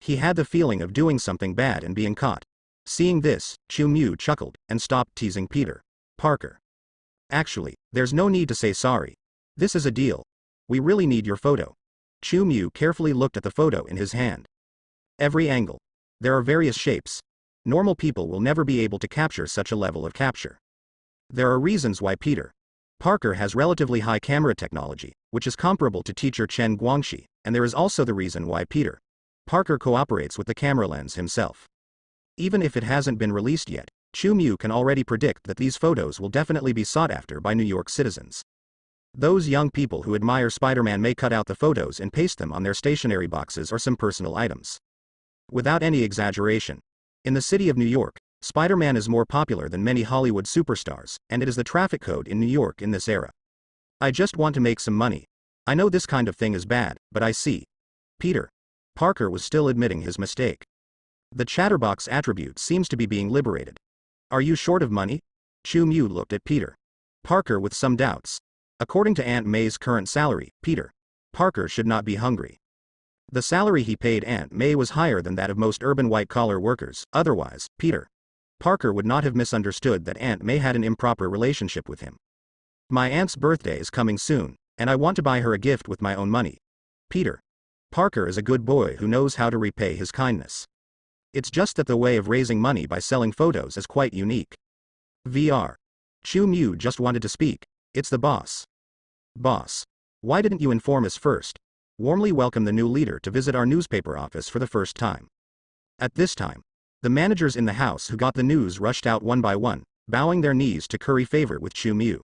He had the feeling of doing something bad and being caught. Seeing this, Chu Mu chuckled, and stopped teasing Peter Parker. Actually, there's no need to say sorry. This is a deal. We really need your photo. Chu Mu carefully looked at the photo in his hand. Every angle. There are various shapes. Normal people will never be able to capture such a level of capture. There are reasons why Peter Parker has relatively high camera technology, which is comparable to teacher Chen Guangxi, and there is also the reason why Peter Parker cooperates with the camera lens himself. Even if it hasn't been released yet, Chu Mu can already predict that these photos will definitely be sought after by New York citizens. Those young people who admire Spider-Man may cut out the photos and paste them on their stationery boxes or some personal items. Without any exaggeration, in the city of New York, Spider-Man is more popular than many Hollywood superstars, and it is the traffic code in New York in this era. I just want to make some money. I know this kind of thing is bad, but I see. Peter Parker was still admitting his mistake. The chatterbox attribute seems to be being liberated. Are you short of money? Chu Mu looked at Peter Parker with some doubts. According to Aunt May's current salary, Peter Parker should not be hungry. The salary he paid Aunt May was higher than that of most urban white-collar workers, otherwise, Peter Parker would not have misunderstood that Aunt May had an improper relationship with him. My aunt's birthday is coming soon, and I want to buy her a gift with my own money. Peter Parker is a good boy who knows how to repay his kindness. It's just that the way of raising money by selling photos is quite unique. VR. Chu Mu just wanted to speak. It's the boss. Boss. Why didn't you inform us first? warmly welcome the new leader to visit our newspaper office for the first time. At this time, the managers in the house who got the news rushed out one by one, bowing their knees to curry favor with Chu Mu.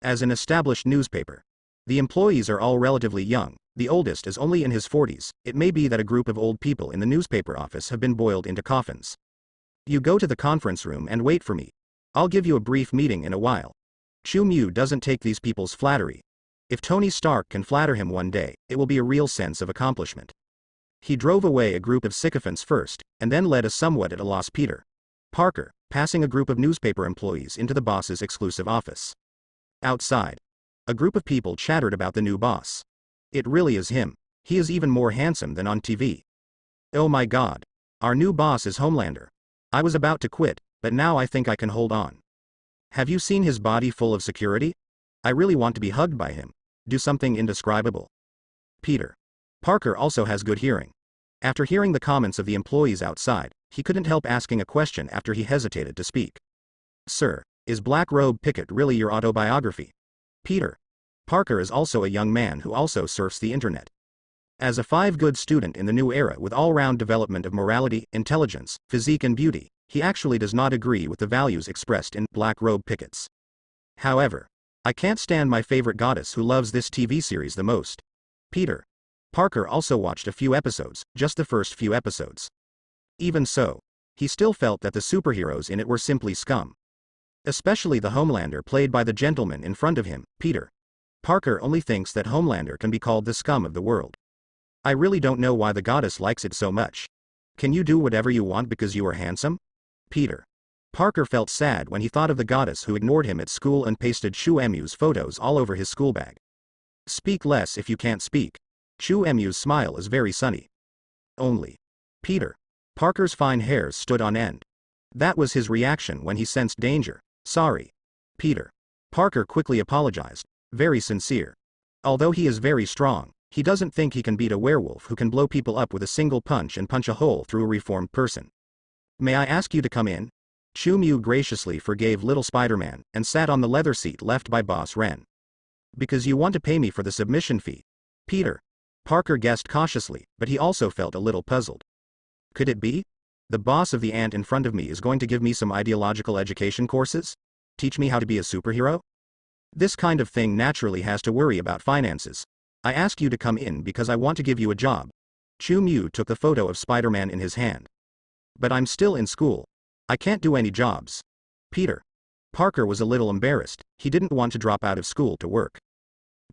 As an established newspaper, the employees are all relatively young. The oldest is only in his 40s. It may be that a group of old people in the newspaper office have been boiled into coffins. You go to the conference room and wait for me. I'll give you a brief meeting in a while. Chu Mu doesn't take these people's flattery. If Tony Stark can flatter him one day, it will be a real sense of accomplishment. He drove away a group of sycophants first, and then led a somewhat at a loss Peter Parker, passing a group of newspaper employees into the boss's exclusive office. Outside, a group of people chattered about the new boss. It really is him. He is even more handsome than on TV. Oh my god. Our new boss is Homelander. I was about to quit, but now I think I can hold on. Have you seen his body full of security? I really want to be hugged by him. Do something indescribable. Peter Parker also has good hearing. After hearing the comments of the employees outside, he couldn't help asking a question after he hesitated to speak. Sir, is Black Robe Picket really your autobiography? Peter Parker is also a young man who also surfs the internet. As a 5-good student in the new era with all-round development of morality, intelligence, physique and beauty, he actually does not agree with the values expressed in Black Robe Pickets. However, I can't stand my favorite goddess who loves this TV series the most. Peter Parker also watched a few episodes, just the first few episodes. Even so, he still felt that the superheroes in it were simply scum. Especially the Homelander played by the gentleman in front of him. Peter Parker only thinks that Homelander can be called the scum of the world. I really don't know why the goddess likes it so much. Can you do whatever you want because you are handsome? Peter Parker felt sad when he thought of the goddess who ignored him at school and pasted Chu Mu's photos all over his school bag. Speak less if you can't speak. Chu Mu's smile is very sunny. Only. Peter Parker's fine hairs stood on end. That was his reaction when he sensed danger. Sorry. Peter Parker quickly apologized. Very sincere. Although he is very strong, he doesn't think he can beat a werewolf who can blow people up with a single punch and punch a hole through a reformed person. May I ask you to come in? Chu Mu graciously forgave little Spider-Man and sat on the leather seat left by Boss Ren. Because you want to pay me for the submission fee. Peter Parker guessed cautiously, but he also felt a little puzzled. Could it be? The boss of the ant in front of me is going to give me some ideological education courses? Teach me how to be a superhero? This kind of thing naturally has to worry about finances. I ask you to come in because I want to give you a job. Chu Mu took the photo of Spider-Man in his hand. But I'm still in school. I can't do any jobs. Peter Parker was a little embarrassed. He didn't want to drop out of school to work.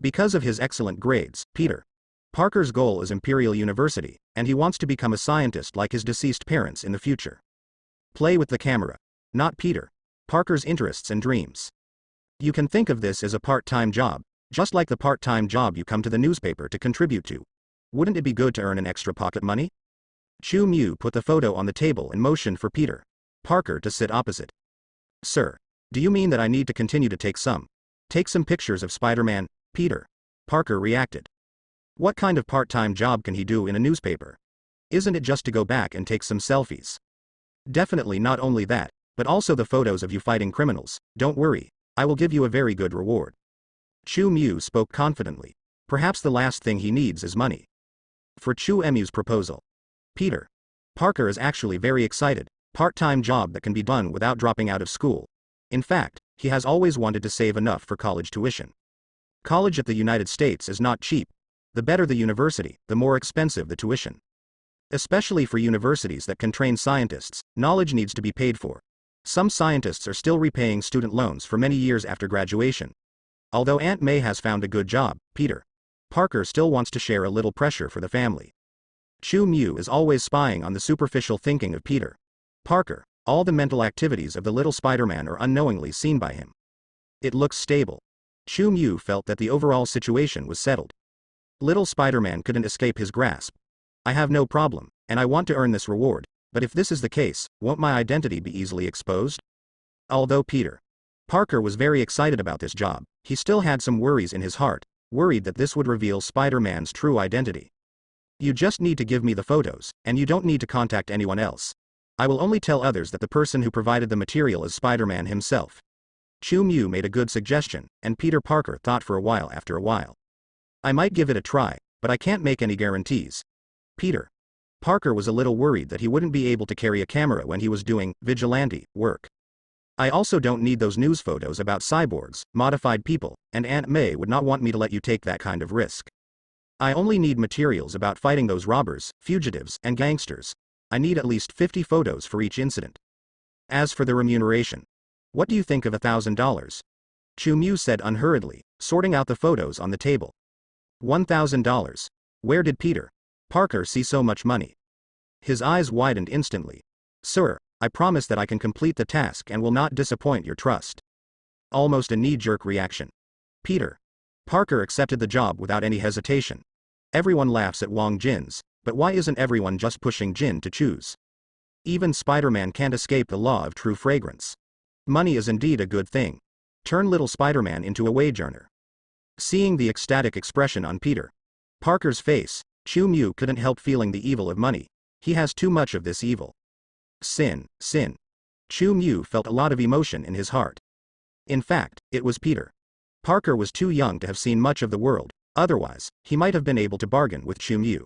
Because of his excellent grades, Peter Parker's goal is Imperial University, and he wants to become a scientist like his deceased parents in the future. Play with the camera. Not Peter Parker's interests and dreams. You can think of this as a part-time job, just like the part-time job you come to the newspaper to contribute to. Wouldn't it be good to earn an extra pocket money? Chu Mu put the photo on the table and motioned for Peter Parker to sit opposite. Sir, do you mean that I need to continue to take some pictures of Spider-Man? Peter Parker reacted. What kind of part-time job can he do in a newspaper? Isn't it just to go back and take some selfies? Definitely not only that, but also the photos of you fighting criminals. Don't worry, I will give you a very good reward. Chu Mu spoke confidently. Perhaps the last thing he needs is money. For Chu Mu's proposal, Peter Parker is actually very excited. Part-time job that can be done without dropping out of school. In fact, he has always wanted to save enough for college tuition. College at the United States is not cheap. The better the university, the more expensive the tuition. Especially for universities that can train scientists, knowledge needs to be paid for. Some scientists are still repaying student loans for many years after graduation. Although Aunt May has found a good job, Peter Parker still wants to share a little pressure for the family. Chu Mu is always spying on the superficial thinking of Peter Parker. All the mental activities of the little Spider-Man are unknowingly seen by him. It looks stable. Chu Mu felt that the overall situation was settled. Little Spider-Man couldn't escape his grasp. I have no problem, and I want to earn this reward, but if this is the case, won't my identity be easily exposed? Although Peter Parker was very excited about this job, he still had some worries in his heart, worried that this would reveal Spider-Man's true identity. You just need to give me the photos, and you don't need to contact anyone else. I will only tell others that the person who provided the material is Spider-Man himself. Chu Mu made a good suggestion, and Peter Parker thought for a while after a while. I might give it a try, but I can't make any guarantees. Peter. Parker was a little worried that he wouldn't be able to carry a camera when he was doing vigilante work. I also don't need those news photos about cyborgs, modified people, and Aunt May would not want me to let you take that kind of risk. I only need materials about fighting those robbers, fugitives, and gangsters. I need at least 50 photos for each incident. As for the remuneration, what do you think of $1,000? Chu Mu said unhurriedly, sorting out the photos on the table. $1,000. Where did Peter Parker see so much money? His eyes widened instantly. Sir, I promise that I can complete the task and will not disappoint your trust. Almost a knee-jerk reaction. Peter Parker accepted the job without any hesitation. Everyone laughs at Wang Jin's, but why isn't everyone just pushing Jin to choose? Even Spider-Man can't escape the law of true fragrance. Money is indeed a good thing. Turn little Spider-Man into a wage earner. Seeing the ecstatic expression on Peter Parker's face, Chu Mu couldn't help feeling the evil of money. He has too much of this evil. Sin. Chu Mu felt a lot of emotion in his heart. In fact, it was Peter Parker was too young to have seen much of the world, otherwise, he might have been able to bargain with Chu Mu.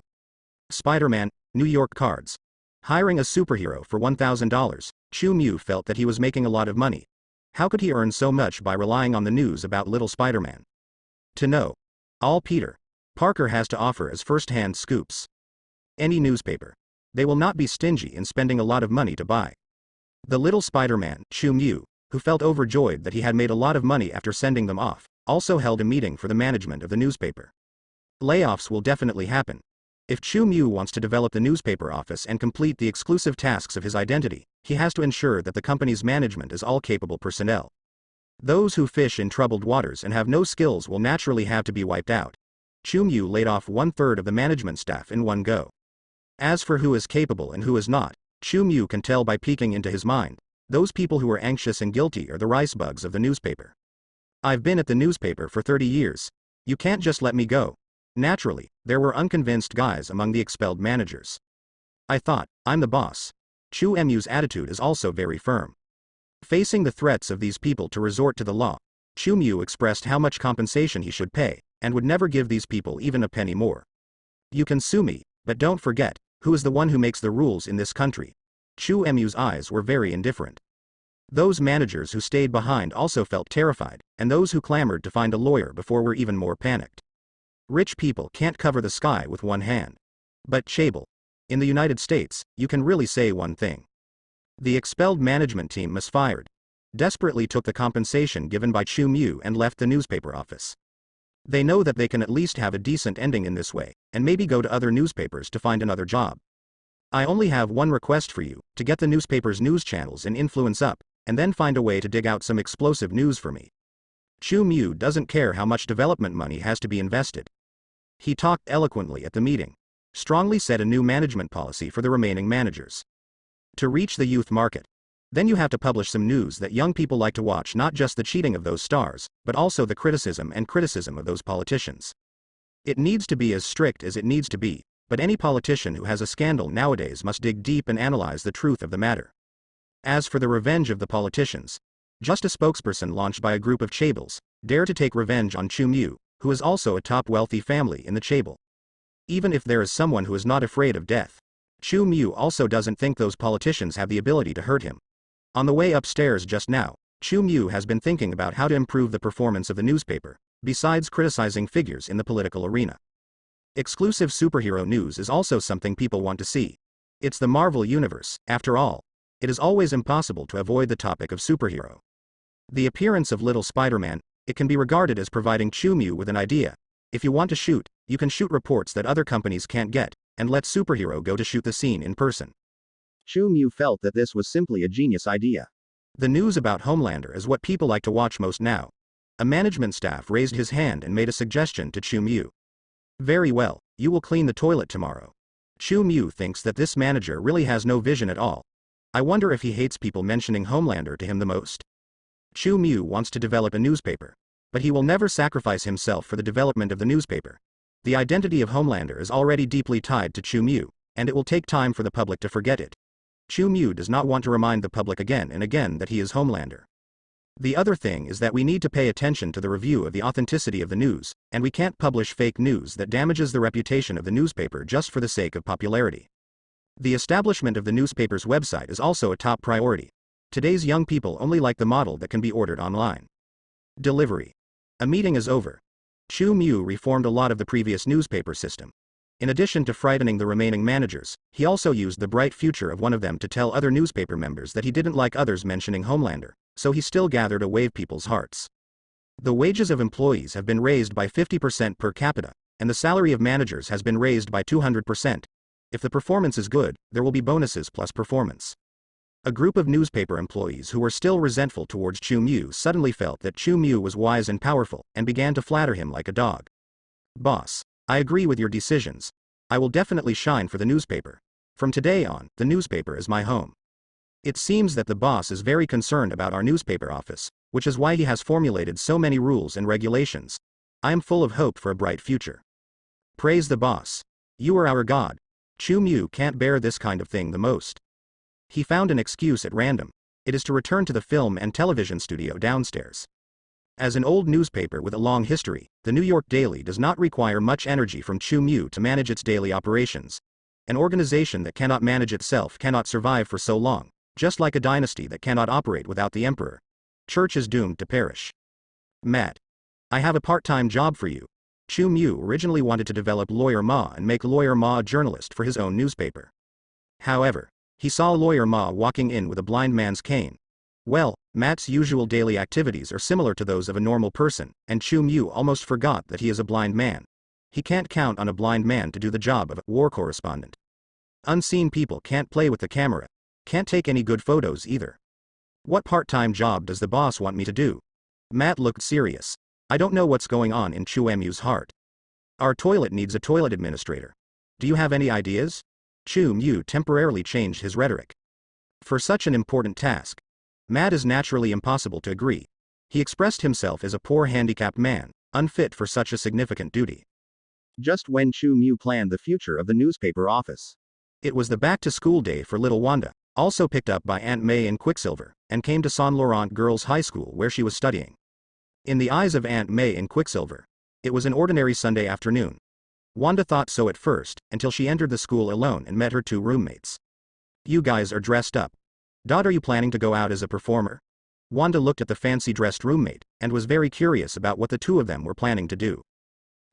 Spider-Man, New York cards. Hiring a superhero for $1,000, Chu Mu felt that he was making a lot of money. How could he earn so much by relying on the news about little Spider-Man? To know all Peter Parker has to offer is first-hand scoops. Any newspaper. They will not be stingy in spending a lot of money to buy. The little Spider-Man, Chu Mu, who felt overjoyed that he had made a lot of money after sending them off, also held a meeting for the management of the newspaper. Layoffs will definitely happen. If Chu Mu wants to develop the newspaper office and complete the exclusive tasks of his identity, he has to ensure that the company's management is all capable personnel. Those who fish in troubled waters and have no skills will naturally have to be wiped out. Chu Mu laid off 1/3 of the management staff in one go. As for who is capable and who is not, Chu Mu can tell by peeking into his mind. Those people who are anxious and guilty are the rice bugs of the newspaper. I've been at the newspaper for 30 years. You can't just let me go. Naturally, there were unconvinced guys among the expelled managers. I thought, I'm the boss. Chu Mu's attitude is also very firm. Facing the threats of these people to resort to the law, Chu Mu expressed how much compensation he should pay, and would never give these people even a penny more. You can sue me, but don't forget, who is the one who makes the rules in this country? Chu Mu's eyes were very indifferent. Those managers who stayed behind also felt terrified, and those who clamored to find a lawyer before were even more panicked. Rich people can't cover the sky with one hand. But Chable. In the United States, you can really say one thing. The expelled management team misfired. Desperately took the compensation given by Chu Mu and left the newspaper office. They know that they can at least have a decent ending in this way, and maybe go to other newspapers to find another job. I only have one request for you, to get the newspaper's news channels and influence up, and then find a way to dig out some explosive news for me. Chu Mu doesn't care how much development money has to be invested. He talked eloquently at the meeting. Strongly set a new management policy for the remaining managers. To reach the youth market. Then you have to publish some news that young people like to watch, not just the cheating of those stars, but also the criticism of those politicians. It needs to be as strict as it needs to be, but any politician who has a scandal nowadays must dig deep and analyze the truth of the matter. As for the revenge of the politicians, just a spokesperson launched by a group of Chables, dare to take revenge on Chu Mu, who is also a top wealthy family in the Chable. Even if there is someone who is not afraid of death, Chu Mu also doesn't think those politicians have the ability to hurt him. On the way upstairs just now, Chu Mu has been thinking about how to improve the performance of the newspaper, besides criticizing figures in the political arena. Exclusive superhero news is also something people want to see. It's the Marvel Universe, after all. It is always impossible to avoid the topic of superhero. The appearance of little Spider-Man, it can be regarded as providing Chu Mu with an idea. If you want to shoot, you can shoot reports that other companies can't get, and let superhero go to shoot the scene in person. Chu Mu felt that this was simply a genius idea. The news about Homelander is what people like to watch most now. A management staff raised his hand and made a suggestion to Chu Mu. Very well, you will clean the toilet tomorrow. Chu Mu thinks that this manager really has no vision at all. I wonder if he hates people mentioning Homelander to him the most. Chu Mu wants to develop a newspaper. But he will never sacrifice himself for the development of the newspaper. The identity of Homelander is already deeply tied to Chu Mu, and it will take time for the public to forget it. Chu Mu does not want to remind the public again and again that he is Homelander. The other thing is that we need to pay attention to the review of the authenticity of the news, and we can't publish fake news that damages the reputation of the newspaper just for the sake of popularity. The establishment of the newspaper's website is also a top priority. Today's young people only like the model that can be ordered online. Delivery. A meeting is over. Chu Mu reformed a lot of the previous newspaper system. In addition to frightening the remaining managers, he also used the bright future of one of them to tell other newspaper members that he didn't like others mentioning Homelander, so he still gathered a wave people's hearts. The wages of employees have been raised by 50% per capita, and the salary of managers has been raised by 200%. If the performance is good, there will be bonuses plus performance. A group of newspaper employees who were still resentful towards Chu Mu suddenly felt that Chu Mu was wise and powerful, and began to flatter him like a dog. Boss, I agree with your decisions. I will definitely shine for the newspaper. From today on, the newspaper is my home. It seems that the boss is very concerned about our newspaper office, which is why he has formulated so many rules and regulations. I am full of hope for a bright future. Praise the boss. You are our god. Chu Mu can't bear this kind of thing the most. He found an excuse at random. It is to return to the film and television studio downstairs. As an old newspaper with a long history, the New York Daily does not require much energy from Chu Mu to manage its daily operations. An organization that cannot manage itself cannot survive for so long, just like a dynasty that cannot operate without the emperor. Church is doomed to perish. Matt. I have a part-time job for you. Chu Mu originally wanted to develop Lawyer Ma and make Lawyer Ma a journalist for his own newspaper. However, he saw Lawyer Ma walking in with a blind man's cane. Well, Matt's usual daily activities are similar to those of a normal person, and Chu Mu almost forgot that he is a blind man. He can't count on a blind man to do the job of a war correspondent. Unseen people can't play with the camera, can't take any good photos either. What part-time job does the boss want me to do? Matt looked serious. I don't know what's going on in Chu Mu's heart. Our toilet needs a toilet administrator. Do you have any ideas? Chu Mu temporarily changed his rhetoric. For such an important task, Matt is naturally impossible to agree. He expressed himself as a poor handicapped man, unfit for such a significant duty. Just when Chu Mu planned the future of the newspaper office. It was the back-to-school day for little Wanda, also picked up by Aunt May and Quicksilver, and came to Saint Laurent Girls' High School where she was studying. In the eyes of Aunt May and Quicksilver, it was an ordinary Sunday afternoon. Wanda thought so at first, until she entered the school alone and met her two roommates. You guys are dressed up. Dot, are you planning to go out as a performer? Wanda looked at the fancy-dressed roommate, and was very curious about what the two of them were planning to do.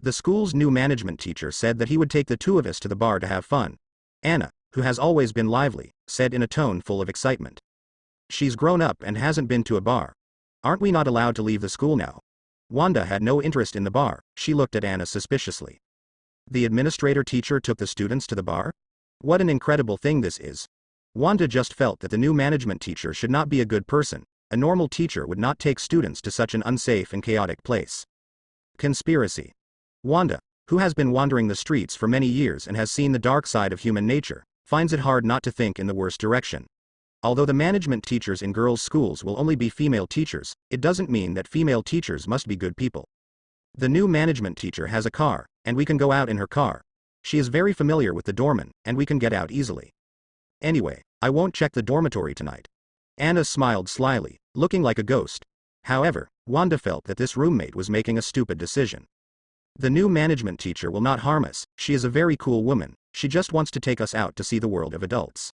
The school's new management teacher said that he would take the two of us to the bar to have fun. Anna, who has always been lively, said in a tone full of excitement. She's grown up and hasn't been to a bar. Aren't we not allowed to leave the school now? Wanda had no interest in the bar. She looked at Anna suspiciously. The administrator teacher took the students to the bar? What an incredible thing this is. Wanda just felt that the new management teacher should not be a good person. A normal teacher would not take students to such an unsafe and chaotic place. Conspiracy. Wanda, who has been wandering the streets for many years and has seen the dark side of human nature, finds it hard not to think in the worst direction. Although the management teachers in girls' schools will only be female teachers, it doesn't mean that female teachers must be good people. The new management teacher has a car, and we can go out in her car. She is very familiar with the doorman, and we can get out easily. Anyway, I won't check the dormitory tonight. Anna smiled slyly, looking like a ghost. However, Wanda felt that this roommate was making a stupid decision. The new management teacher will not harm us. She is a very cool woman. She just wants to take us out to see the world of adults.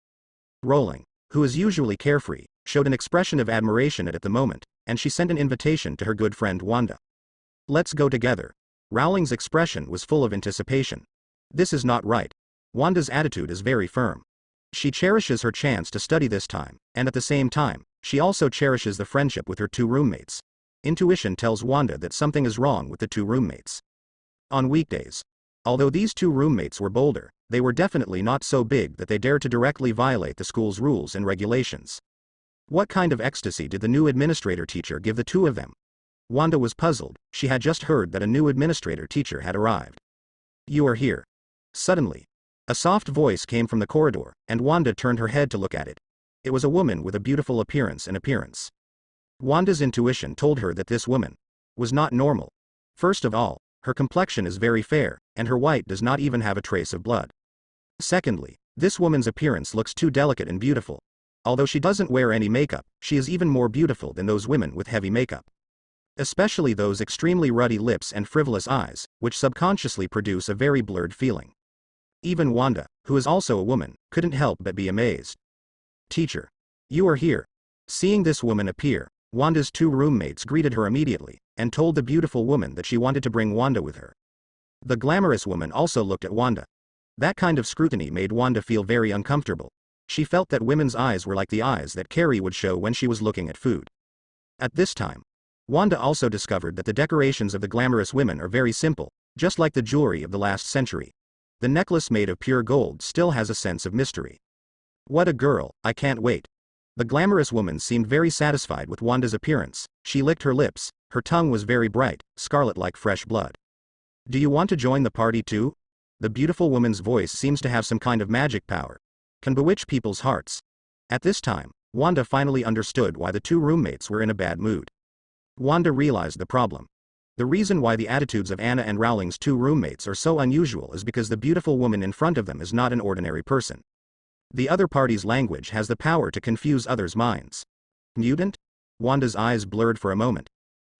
Rowling, who is usually carefree, showed an expression of admiration at the moment, and she sent an invitation to her good friend Wanda. Let's go together. Rowling's expression was full of anticipation. This is not right. Wanda's attitude is very firm. She cherishes her chance to study this time, and at the same time, she also cherishes the friendship with her two roommates. Intuition tells Wanda that something is wrong with the two roommates. On weekdays, although these two roommates were bolder, they were definitely not so big that they dared to directly violate the school's rules and regulations. What kind of ecstasy did the new administrator teacher give the two of them? Wanda was puzzled. She had just heard that a new administrator teacher had arrived. You are here. Suddenly, a soft voice came from the corridor, and Wanda turned her head to look at it. It was a woman with a beautiful appearance. Wanda's intuition told her that this woman was not normal. First of all, her complexion is very fair, and her white does not even have a trace of blood. Secondly, this woman's appearance looks too delicate and beautiful. Although she doesn't wear any makeup, she is even more beautiful than those women with heavy makeup. Especially those extremely ruddy lips and frivolous eyes, which subconsciously produce a very blurred feeling. Even Wanda, who is also a woman, couldn't help but be amazed. "Teacher. You are here." Seeing this woman appear, Wanda's two roommates greeted her immediately, and told the beautiful woman that she wanted to bring Wanda with her. The glamorous woman also looked at Wanda. That kind of scrutiny made Wanda feel very uncomfortable. She felt that women's eyes were like the eyes that Carrie would show when she was looking at food. At this time, Wanda also discovered that the decorations of the glamorous women are very simple, just like the jewelry of the last century. The necklace made of pure gold still has a sense of mystery. "What a girl, I can't wait." The glamorous woman seemed very satisfied with Wanda's appearance. She licked her lips, her tongue was very bright, scarlet like fresh blood. "Do you want to join the party too?" The beautiful woman's voice seems to have some kind of magic power. Can bewitch people's hearts. At this time, Wanda finally understood why the two roommates were in a bad mood. Wanda realized the problem. The reason why the attitudes of Anna and Rowling's two roommates are so unusual is because the beautiful woman in front of them is not an ordinary person. The other party's language has the power to confuse others' minds. Mutant? Wanda's eyes blurred for a moment.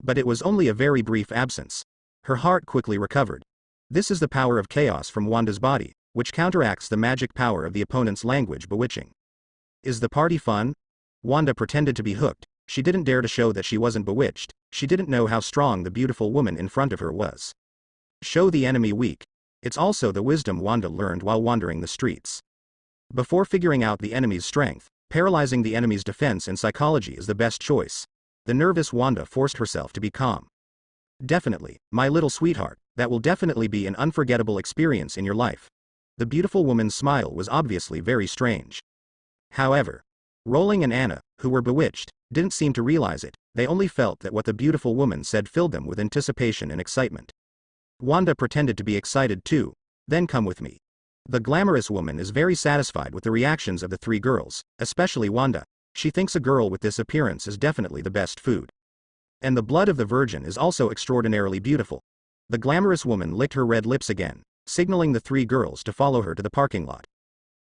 But it was only a very brief absence. Her heart quickly recovered. This is the power of chaos from Wanda's body, which counteracts the magic power of the opponent's language bewitching. Is the party fun? Wanda pretended to be hooked. She didn't dare to show that she wasn't bewitched. She didn't know how strong the beautiful woman in front of her was. Show the enemy weak. It's also the wisdom Wanda learned while wandering the streets. Before figuring out the enemy's strength, paralyzing the enemy's defense and psychology is the best choice. The nervous Wanda forced herself to be calm. "Definitely, my little sweetheart, that will definitely be an unforgettable experience in your life." The beautiful woman's smile was obviously very strange. However, Rowling and Anna, who were bewitched, didn't seem to realize it. They only felt that what the beautiful woman said filled them with anticipation and excitement. Wanda pretended to be excited too. "Then come with me." The glamorous woman is very satisfied with the reactions of the three girls, especially Wanda. She thinks a girl with this appearance is definitely the best food. And the blood of the virgin is also extraordinarily beautiful. The glamorous woman licked her red lips again, signaling the three girls to follow her to the parking lot.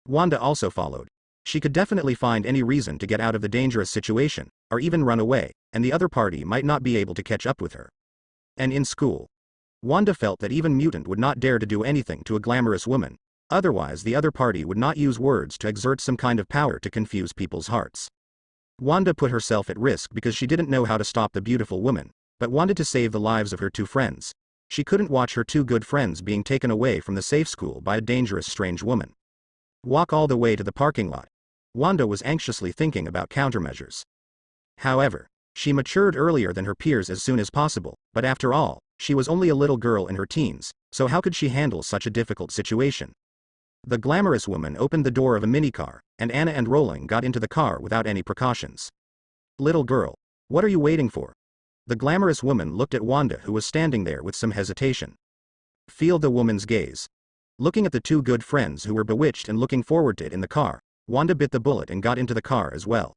Wanda also followed. She could definitely find any reason to get out of the dangerous situation, or even run away, and the other party might not be able to catch up with her. And in school, Wanda felt that even Mutant would not dare to do anything to a glamorous woman. Otherwise the other party would not use words to exert some kind of power to confuse people's hearts. Wanda put herself at risk because she didn't know how to stop the beautiful woman, but wanted to save the lives of her two friends. She couldn't watch her two good friends being taken away from the safe school by a dangerous strange woman. Walk all the way to the parking lot. Wanda was anxiously thinking about countermeasures. However, she matured earlier than her peers as soon as possible, but after all, she was only a little girl in her teens, so how could she handle such a difficult situation? The glamorous woman opened the door of a minicar, and Anna and Rowling got into the car without any precautions. "Little girl, what are you waiting for?" The glamorous woman looked at Wanda, who was standing there with some hesitation. Feel the woman's gaze. Looking at the two good friends who were bewitched and looking forward to it in the car, Wanda bit the bullet and got into the car as well.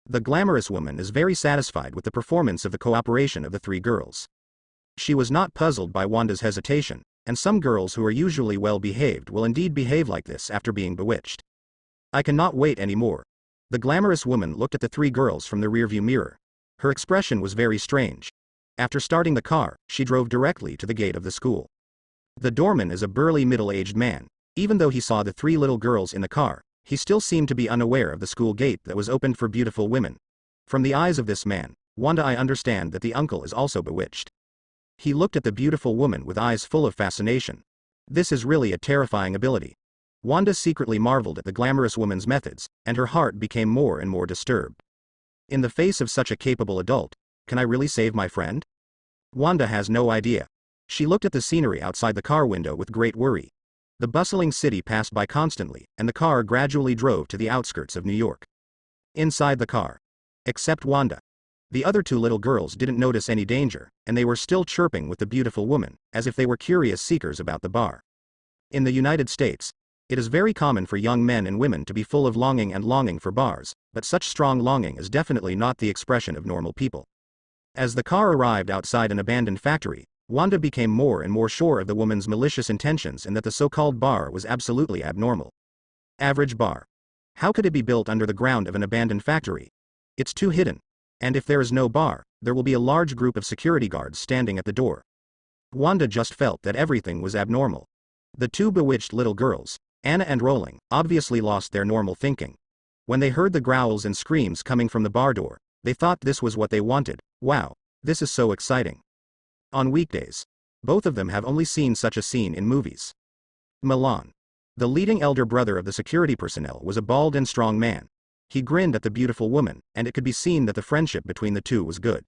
The glamorous woman is very satisfied with the performance of the cooperation of the three girls. She was not puzzled by Wanda's hesitation, and some girls who are usually well behaved will indeed behave like this after being bewitched. "I cannot wait anymore." The glamorous woman looked at the three girls from the rearview mirror. Her expression was very strange. After starting the car, she drove directly to the gate of the school. The doorman is a burly middle-aged man. Even though he saw the three little girls in the car, he still seemed to be unaware of the school gate that was opened for beautiful women. From the eyes of this man, Wanda, I understand that the uncle is also bewitched. He looked at the beautiful woman with eyes full of fascination. This is really a terrifying ability. Wanda secretly marveled at the glamorous woman's methods, and her heart became more and more disturbed. In the face of such a capable adult, can I really save my friend? Wanda has no idea. She looked at the scenery outside the car window with great worry. The bustling city passed by constantly, and the car gradually drove to the outskirts of New York. Inside the car, except Wanda, the other two little girls didn't notice any danger, and they were still chirping with the beautiful woman, as if they were curious seekers about the bar. In the United States, it is very common for young men and women to be full of longing for bars, but such strong longing is definitely not the expression of normal people. As the car arrived outside an abandoned factory, Wanda became more and more sure of the woman's malicious intentions and that the so-called bar was absolutely abnormal. Average bar. How could it be built under the ground of an abandoned factory? It's too hidden. And if there is no bar, there will be a large group of security guards standing at the door. Wanda just felt that everything was abnormal. The two bewitched little girls, Anna and Rowling, obviously lost their normal thinking. When they heard the growls and screams coming from the bar door, they thought this was what they wanted. Wow, this is so exciting. On weekdays, both of them have only seen such a scene in movies. Milan, the leading elder brother of the security personnel, was a bald and strong man. He grinned at the beautiful woman, and it could be seen that the friendship between the two was good.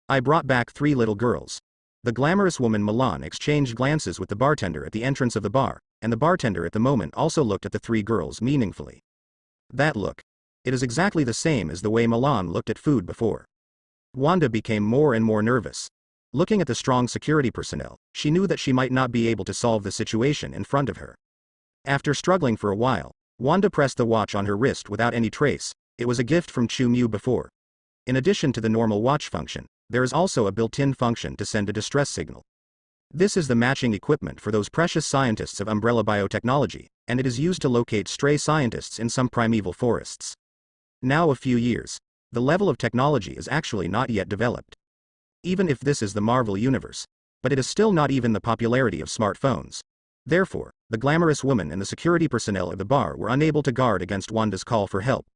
I brought back 3 little girls. The glamorous woman Milan exchanged glances with the bartender at the entrance of the bar, and the bartender at the moment also looked at the 3 girls meaningfully. That look. It is exactly the same as the way Milan looked at food before. Wanda became more and more nervous. Looking at the strong security personnel, she knew that she might not be able to solve the situation in front of her. After struggling for a while, Wanda pressed the watch on her wrist without any trace. It was a gift from Chu Mu before. In addition to the normal watch function, there is also a built-in function to send a distress signal. This is the matching equipment for those precious scientists of Umbrella Biotechnology, and it is used to locate stray scientists in some primeval forests. Now a few years, the level of technology is actually not yet developed. Even if this is the Marvel universe, but it is still not even the popularity of smartphones. Therefore, the glamorous woman and the security personnel of the bar were unable to guard against Wanda's call for help.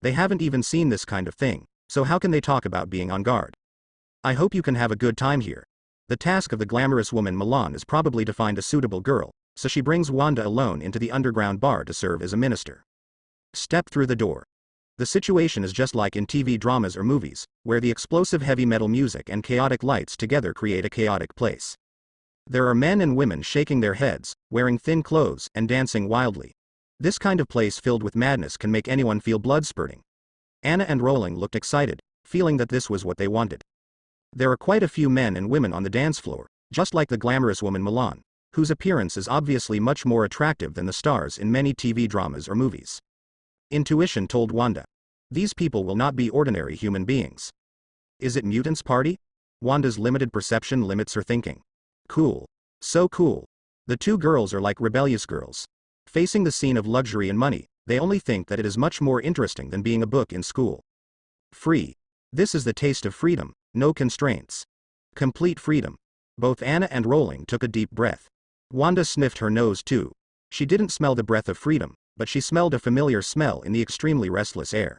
They haven't even seen this kind of thing, so how can they talk about being on guard? I hope you can have a good time here. The task of the glamorous woman Milan is probably to find a suitable girl, so she brings Wanda alone into the underground bar to serve as a minister. Step through the door. The situation is just like in TV dramas or movies, where the explosive heavy metal music and chaotic lights together create a chaotic place. There are men and women shaking their heads, wearing thin clothes, and dancing wildly. This kind of place filled with madness can make anyone feel blood spurting. Anna and Rowling looked excited, feeling that this was what they wanted. There are quite a few men and women on the dance floor, just like the glamorous woman Milan, whose appearance is obviously much more attractive than the stars in many TV dramas or movies. Intuition told Wanda. These people will not be ordinary human beings. Is it mutants' party? Wanda's limited perception limits her thinking. Cool. So cool. The 2 girls are like rebellious girls. Facing the scene of luxury and money, they only think that it is much more interesting than being a book in school. Free. This is the taste of freedom, no constraints. Complete freedom. Both Anna and Rowling took a deep breath. Wanda sniffed her nose too. She didn't smell the breath of freedom, but she smelled a familiar smell in the extremely restless air.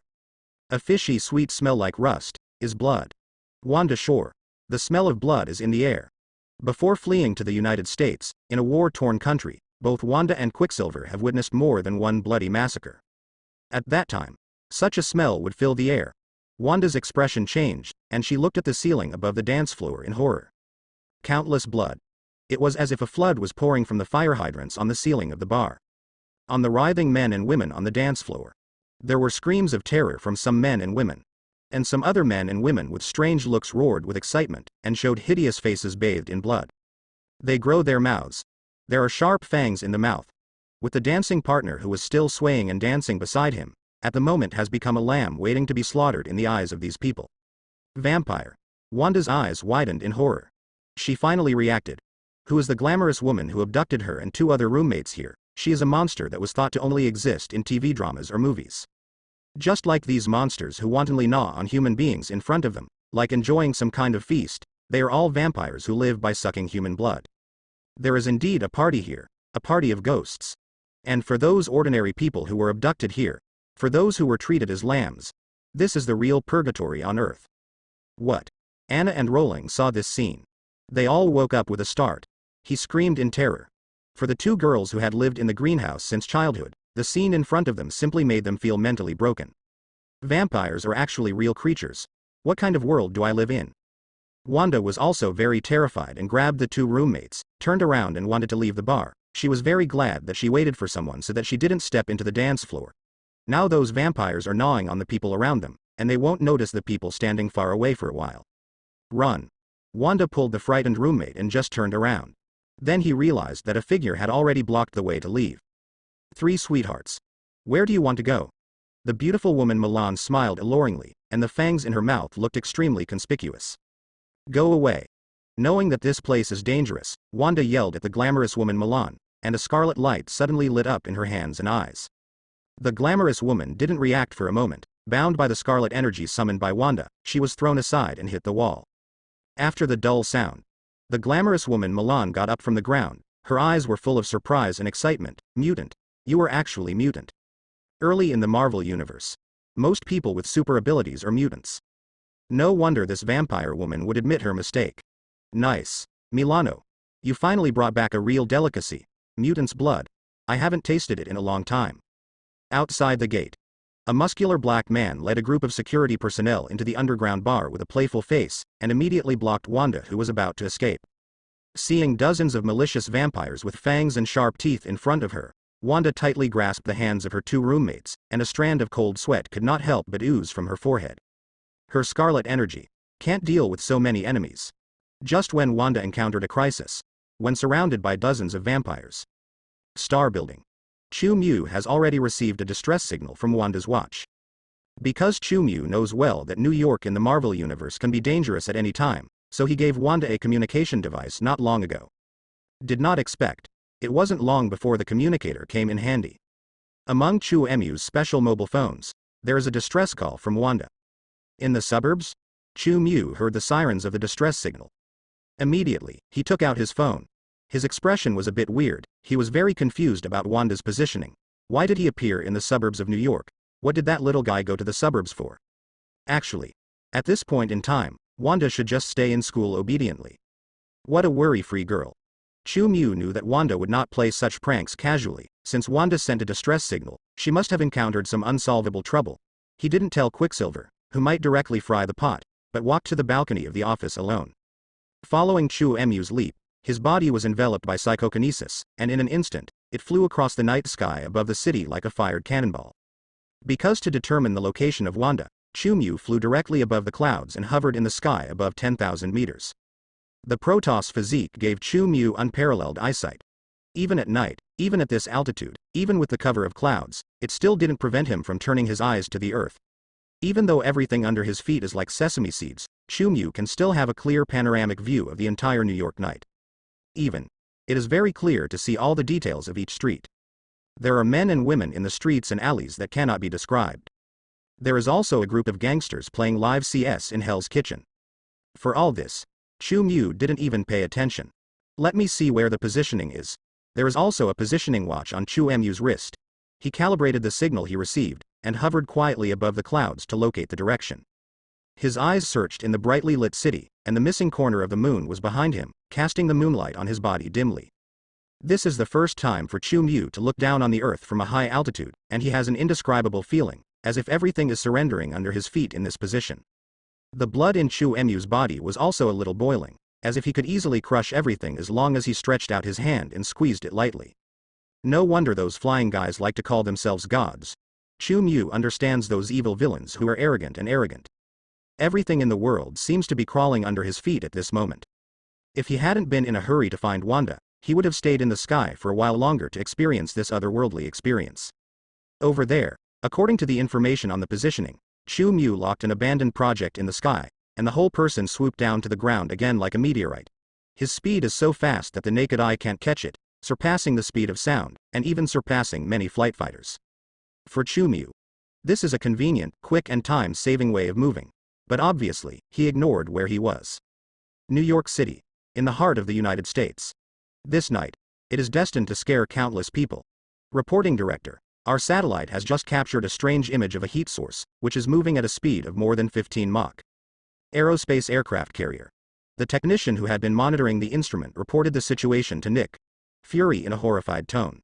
A fishy sweet smell like rust, is blood. Wanda sure. The smell of blood is in the air. Before fleeing to the United States, in a war-torn country, both Wanda and Quicksilver have witnessed more than one bloody massacre. At that time, such a smell would fill the air. Wanda's expression changed, and she looked at the ceiling above the dance floor in horror. Countless blood. It was as if a flood was pouring from the fire hydrants on the ceiling of the bar. On the writhing men and women on the dance floor. There were screams of terror from some men and women. And some other men and women with strange looks roared with excitement, and showed hideous faces bathed in blood. They grow their mouths. There are sharp fangs in the mouth. With the dancing partner who was still swaying and dancing beside him, at the moment has become a lamb waiting to be slaughtered in the eyes of these people. Vampire. Wanda's eyes widened in horror. She finally reacted. Who is the glamorous woman who abducted her and 2 other roommates here? She is a monster that was thought to only exist in TV dramas or movies. Just like these monsters who wantonly gnaw on human beings in front of them, like enjoying some kind of feast, they are all vampires who live by sucking human blood. There is indeed a party here, a party of ghosts. And for those ordinary people who were abducted here, for those who were treated as lambs, this is the real purgatory on Earth. What? Anna and Rowling saw this scene. They all woke up with a start. He screamed in terror. For the 2 girls who had lived in the greenhouse since childhood, the scene in front of them simply made them feel mentally broken. Vampires are actually real creatures. What kind of world do I live in? Wanda was also very terrified and grabbed the 2 roommates, turned around and wanted to leave the bar. She was very glad that she waited for someone so that she didn't step into the dance floor. Now those vampires are gnawing on the people around them, and they won't notice the people standing far away for a while. Run. Wanda pulled the frightened roommate and just turned around. Then he realized that a figure had already blocked the way to leave. 3 sweethearts. Where do you want to go? The beautiful woman Milan smiled alluringly, and the fangs in her mouth looked extremely conspicuous. Go away. Knowing that this place is dangerous, Wanda yelled at the glamorous woman Milan, and a scarlet light suddenly lit up in her hands and eyes. The glamorous woman didn't react for a moment. Bound by the scarlet energy summoned by Wanda, she was thrown aside and hit the wall. After the dull sound, the glamorous woman Milan got up from the ground. Her eyes were full of surprise and excitement. Mutant. You are actually mutant. Early in the Marvel universe, most people with super abilities are mutants. No wonder this vampire woman would admit her mistake. Nice. Milano. You finally brought back a real delicacy. Mutant's blood. I haven't tasted it in a long time. Outside the gate, a muscular black man led a group of security personnel into the underground bar with a playful face, and immediately blocked Wanda, who was about to escape. Seeing dozens of malicious vampires with fangs and sharp teeth in front of her, Wanda tightly grasped the hands of her two roommates, and a strand of cold sweat could not help but ooze from her forehead. Her scarlet energy can't deal with so many enemies. Just when Wanda encountered a crisis, when surrounded by dozens of vampires. Star building. Chu Mu has already received a distress signal from Wanda's watch. Because Chu Mu knows well that New York in the Marvel universe can be dangerous at any time, so he gave Wanda a communication device not long ago. Did not expect. It wasn't long before the communicator came in handy. Among Chu Mu's special mobile phones, there is a distress call from Wanda. In the suburbs, Chu Mu heard the sirens of the distress signal. Immediately, he took out his phone. His expression was a bit weird. He was very confused about Wanda's positioning. Why did he appear in the suburbs of New York? What did that little guy go to the suburbs for? Actually, at this point in time, Wanda should just stay in school obediently. What a worry-free girl. Chu Mu knew that Wanda would not play such pranks casually. Since Wanda sent a distress signal, she must have encountered some unsolvable trouble. He didn't tell Quicksilver, who might directly fry the pot, but walked to the balcony of the office alone. Following Chu Mu's leap, his body was enveloped by psychokinesis, and in an instant, it flew across the night sky above the city like a fired cannonball. Because to determine the location of Wanda, Chu Mu flew directly above the clouds and hovered in the sky above 10,000 meters. The Protoss physique gave Chu Mu unparalleled eyesight. Even at night, even at this altitude, even with the cover of clouds, it still didn't prevent him from turning his eyes to the earth. Even though everything under his feet is like sesame seeds, Chu Mu can still have a clear panoramic view of the entire New York night. It is very clear to see all the details of each street. There are men and women in the streets and alleys that cannot be described. There is also a group of gangsters playing live CS in Hell's Kitchen. For all this, Chu Mu didn't even pay attention. Let me see where the positioning is. There is also a positioning watch on Chu Mu's wrist. He calibrated the signal he received, and hovered quietly above the clouds to locate the direction. His eyes searched in the brightly lit city, and the missing corner of the moon was behind him, casting the moonlight on his body dimly. This is the first time for Chu Mu to look down on the earth from a high altitude, and he has an indescribable feeling, as if everything is surrendering under his feet in this position. The blood in Chu Mu's body was also a little boiling, as if he could easily crush everything as long as he stretched out his hand and squeezed it lightly. No wonder those flying guys like to call themselves gods. Chu Mu understands those evil villains who are arrogant and arrogant. Everything in the world seems to be crawling under his feet at this moment. If he hadn't been in a hurry to find Wanda, he would have stayed in the sky for a while longer to experience this otherworldly experience. Over there, according to the information on the positioning, Chu Mu locked an abandoned project in the sky, and the whole person swooped down to the ground again like a meteorite. His speed is so fast that the naked eye can't catch it, surpassing the speed of sound, and even surpassing many flight fighters. For Chu Mu, this is a convenient, quick and time-saving way of moving. But obviously, he ignored where he was. New York City, in the heart of the United States. This night, it is destined to scare countless people. Reporting director, our satellite has just captured a strange image of a heat source, which is moving at a speed of more than 15 Mach. Aerospace aircraft carrier. The technician who had been monitoring the instrument reported the situation to Nick Fury in a horrified tone.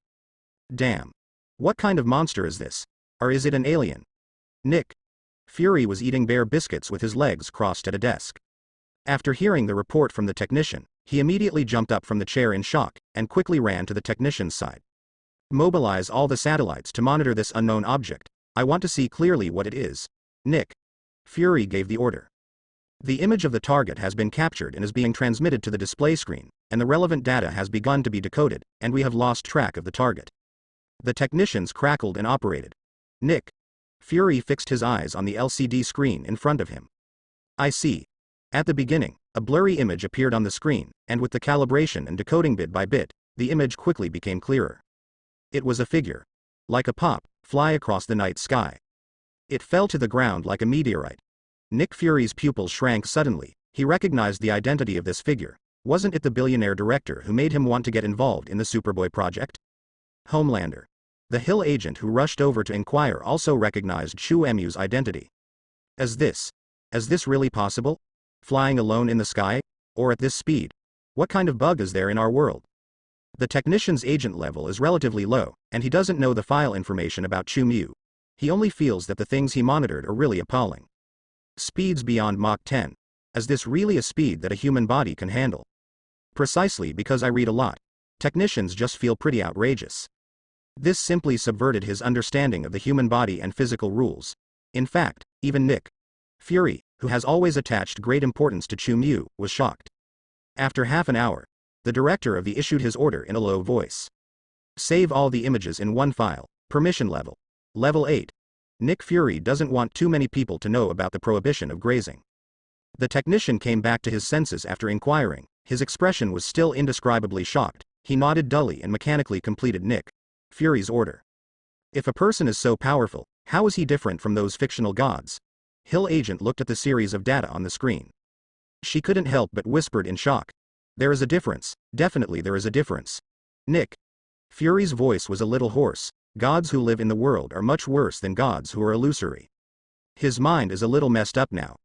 Damn. What kind of monster is this? Or is it an alien? Nick Fury was eating bare biscuits with his legs crossed at a desk. After hearing the report from the technician, he immediately jumped up from the chair in shock, and quickly ran to the technician's side. Mobilize all the satellites to monitor this unknown object. I want to see clearly what it is. Nick Fury gave the order. The image of the target has been captured and is being transmitted to the display screen, and the relevant data has begun to be decoded, and we have lost track of the target. The technicians crackled and operated. Nick Fury fixed his eyes on the LCD screen in front of him. I see. At the beginning, a blurry image appeared on the screen, and with the calibration and decoding bit by bit, the image quickly became clearer. It was a figure. Like a pop, fly across the night sky. It fell to the ground like a meteorite. Nick Fury's pupils shrank suddenly. He recognized the identity of this figure. Wasn't it the billionaire director who made him want to get involved in the Superboy project? Homelander. The Hill agent who rushed over to inquire also recognized Chu Emu's identity. Is this really possible? Flying alone in the sky? Or at this speed? What kind of bug is there in our world? The technician's agent level is relatively low, and he doesn't know the file information about Chu Mu. He only feels that the things he monitored are really appalling. Speeds beyond Mach 10. Is this really a speed that a human body can handle? Precisely because I read a lot. Technicians just feel pretty outrageous. This simply subverted his understanding of the human body and physical rules. In fact, even Nick Fury, who has always attached great importance to Chu Mu, was shocked. After half an hour, the director of the issued his order in a low voice. Save all the images in one file. Permission level. Level 8. Nick Fury doesn't want too many people to know about the prohibition of grazing. The technician came back to his senses after inquiring. His expression was still indescribably shocked. He nodded dully and mechanically completed Nick Fury's order. If a person is so powerful, how is he different from those fictional gods? Hill agent looked at the series of data on the screen. She couldn't help but whispered in shock. There is a difference. Definitely there is a difference. Nick Fury's voice was a little hoarse. Gods who live in the world are much worse than gods who are illusory. His mind is a little messed up now.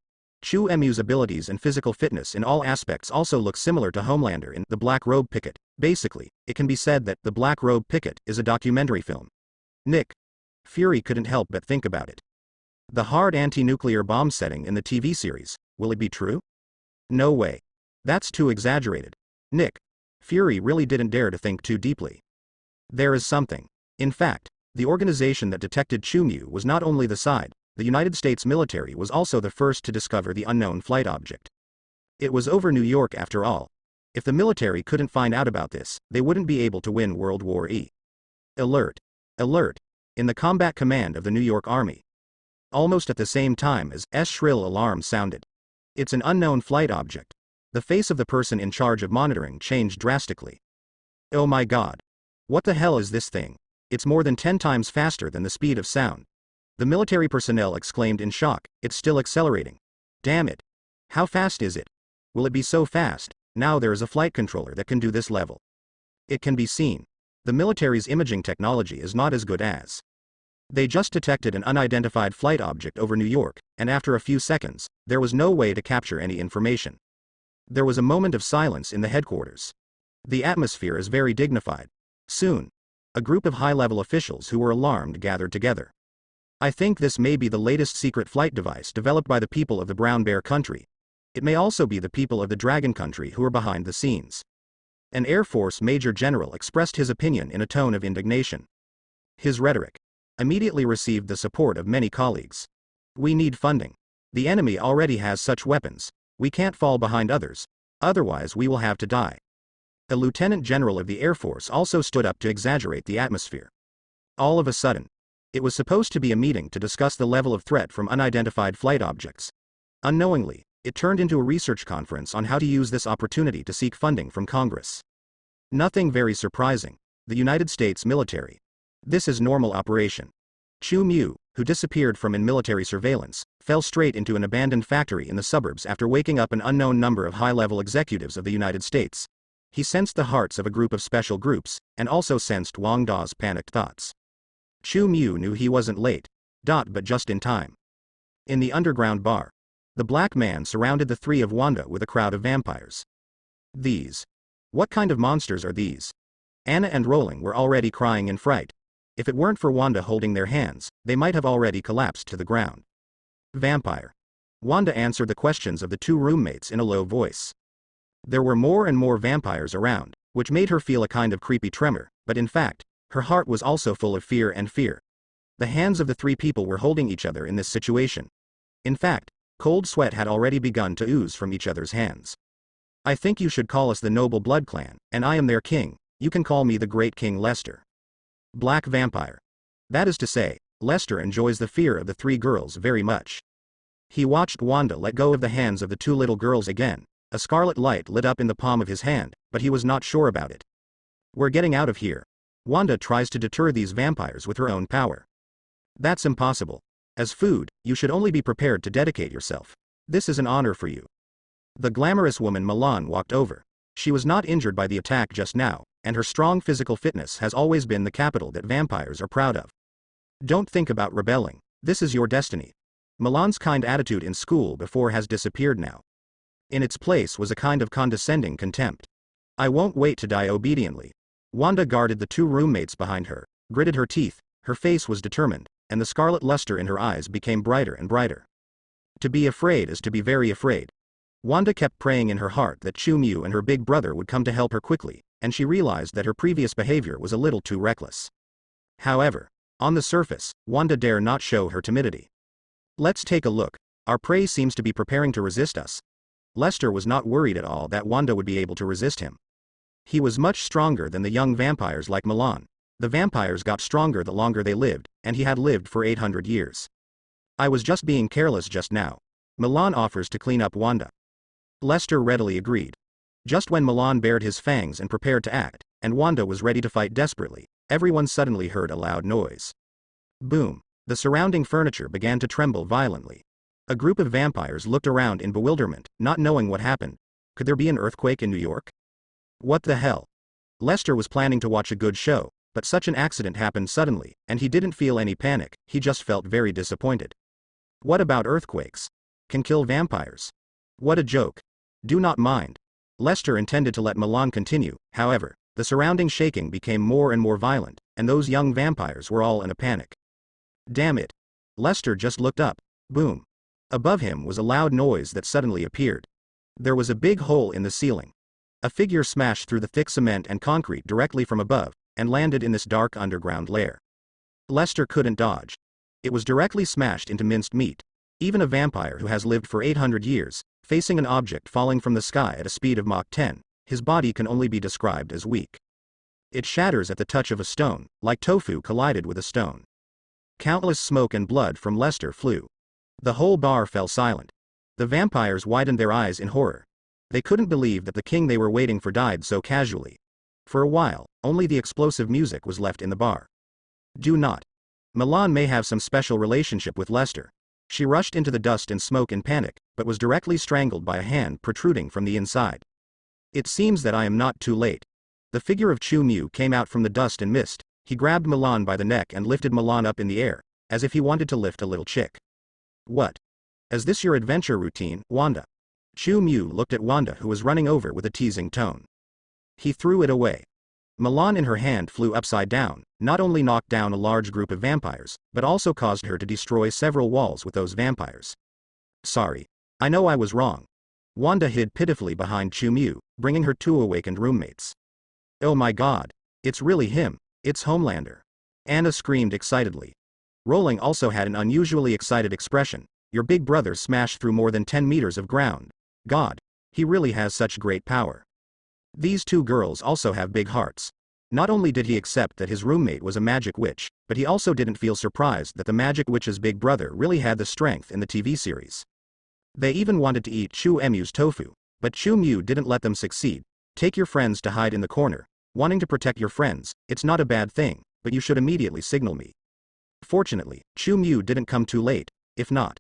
Chu Emu's abilities and physical fitness in all aspects also look similar to Homelander in The Black Robe Picket. Basically, it can be said that The Black Robe Picket is a documentary film. Nick Fury couldn't help but think about it. The hard anti-nuclear bomb setting in the TV series, will it be true? No way. That's too exaggerated. Nick Fury really didn't dare to think too deeply. There is something. In fact, the organization that detected Chu Mu was not only the side. The United States military was also the first to discover the unknown flight object. It was over New York after all. If the military couldn't find out about this, they wouldn't be able to win World War E. Alert! Alert! In the combat command of the New York Army. Almost at the same time as S shrill alarm sounded. It's an unknown flight object. The face of the person in charge of monitoring changed drastically. Oh my god. What the hell is this thing? It's more than 10 times faster than the speed of sound. The military personnel exclaimed in shock. It's still accelerating. Damn it. How fast is it? Will it be so fast? Now there is a flight controller that can do this level. It can be seen. The military's imaging technology is not as good as. They just detected an unidentified flight object over New York, and after a few seconds, there was no way to capture any information. There was a moment of silence in the headquarters. The atmosphere is very dignified. Soon, a group of high-level officials who were alarmed gathered together. I think this may be the latest secret flight device developed by the people of the Brown Bear Country. It may also be the people of the Dragon Country who are behind the scenes. An Air Force Major General expressed his opinion in a tone of indignation. His rhetoric immediately received the support of many colleagues. We need funding. The enemy already has such weapons. We can't fall behind others. Otherwise we will have to die. A Lieutenant General of the Air Force also stood up to exaggerate the atmosphere. All of a sudden, it was supposed to be a meeting to discuss the level of threat from unidentified flight objects. Unknowingly, it turned into a research conference on how to use this opportunity to seek funding from Congress. Nothing very surprising. The United States military. This is normal operation. Chu Mu, who disappeared from in military surveillance, fell straight into an abandoned factory in the suburbs after waking up an unknown number of high-level executives of the United States. He sensed the hearts of a group of special groups, and also sensed Wang Da's panicked thoughts. Chu Mu knew he wasn't late. But just in time. In the underground bar, the black man surrounded the three of Wanda with a crowd of vampires. These. What kind of monsters are these? Anna and Rowling were already crying in fright. If it weren't for Wanda holding their hands, they might have already collapsed to the ground. Vampire. Wanda answered the questions of the two roommates in a low voice. There were more and more vampires around, which made her feel a kind of creepy tremor, but in fact, her heart was also full of fear and fear. The hands of the three people were holding each other in this situation. In fact, cold sweat had already begun to ooze from each other's hands. I think you should call us the Noble Blood Clan, and I am their king. You can call me the Great King Lester. Black Vampire. That is to say, Lester enjoys the fear of the three girls very much. He watched Wanda let go of the hands of the two little girls again. A scarlet light lit up in the palm of his hand, but he was not sure about it. We're getting out of here. Wanda tries to deter these vampires with her own power. That's impossible. As food, you should only be prepared to dedicate yourself. This is an honor for you. The glamorous woman Milan walked over. She was not injured by the attack just now, and her strong physical fitness has always been the capital that vampires are proud of. Don't think about rebelling. This is your destiny. Milan's kind attitude in school before has disappeared now. In its place was a kind of condescending contempt. I won't wait to die obediently. Wanda guarded the two roommates behind her, gritted her teeth, her face was determined, and the scarlet luster in her eyes became brighter and brighter. To be afraid is to be very afraid. Wanda kept praying in her heart that Chu-Mu and her big brother would come to help her quickly, and she realized that her previous behavior was a little too reckless. However, on the surface, Wanda dare not show her timidity. Let's take a look. Our prey seems to be preparing to resist us. Lester was not worried at all that Wanda would be able to resist him. He was much stronger than the young vampires like Milan. The vampires got stronger the longer they lived, and he had lived for 800 years. I was just being careless just now. Milan offers to clean up Wanda. Lester readily agreed. Just when Milan bared his fangs and prepared to act, and Wanda was ready to fight desperately, everyone suddenly heard a loud noise. Boom! The surrounding furniture began to tremble violently. A group of vampires looked around in bewilderment, not knowing what happened. Could there be an earthquake in New York? What the hell? Lester was planning to watch a good show, but such an accident happened suddenly, and he didn't feel any panic, he just felt very disappointed. What about earthquakes? Can kill vampires? What a joke. Do not mind. Lester intended to let Milan continue, however, the surrounding shaking became more and more violent, and those young vampires were all in a panic. Damn it. Lester just looked up. Boom. Above him was a loud noise that suddenly appeared. There was a big hole in the ceiling. A figure smashed through the thick cement and concrete directly from above, and landed in this dark underground lair. Lester couldn't dodge. It was directly smashed into minced meat. Even a vampire who has lived for 800 years, facing an object falling from the sky at a speed of Mach 10, his body can only be described as weak. It shatters at the touch of a stone, like tofu collided with a stone. Countless smoke and blood from Lester flew. The whole bar fell silent. The vampires widened their eyes in horror. They couldn't believe that the king they were waiting for died so casually. For a while, only the explosive music was left in the bar. Do not. Milan may have some special relationship with Lester. She rushed into the dust and smoke in panic, but was directly strangled by a hand protruding from the inside. It seems that I am not too late. The figure of Chu-Mu came out from the dust and mist. He grabbed Milan by the neck and lifted Milan up in the air, as if he wanted to lift a little chick. What? Is this your adventure routine, Wanda? Chu-Mu looked at Wanda, who was running over with a teasing tone. He threw it away. Milan in her hand flew upside down, not only knocked down a large group of vampires, but also caused her to destroy several walls with those vampires. Sorry. I know I was wrong. Wanda hid pitifully behind Chu-Mu, bringing her two awakened roommates. Oh my god. It's really him. It's Homelander. Anna screamed excitedly. Rolling also had an unusually excited expression. Your big brother smashed through more than 10 meters of ground. God. He really has such great power. These two girls also have big hearts. Not only did he accept that his roommate was a magic witch, but he also didn't feel surprised that the magic witch's big brother really had the strength in the TV series. They even wanted to eat Chu-Mu's tofu, but Chu-Mu didn't let them succeed. Take your friends to hide in the corner. Wanting to protect your friends, it's not a bad thing, but you should immediately signal me. Fortunately, Chu-Mu didn't come too late. If not,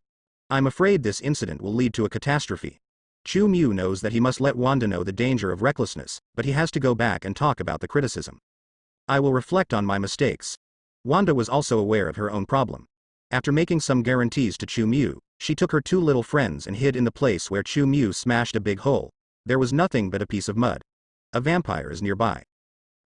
I'm afraid this incident will lead to a catastrophe. Chu-Mu knows that he must let Wanda know the danger of recklessness, but he has to go back and talk about the criticism. I will reflect on my mistakes. Wanda was also aware of her own problem. After making some guarantees to Chu-Mu, she took her two little friends and hid in the place where Chu-Mu smashed a big hole. There was nothing but a piece of mud. A vampire is nearby.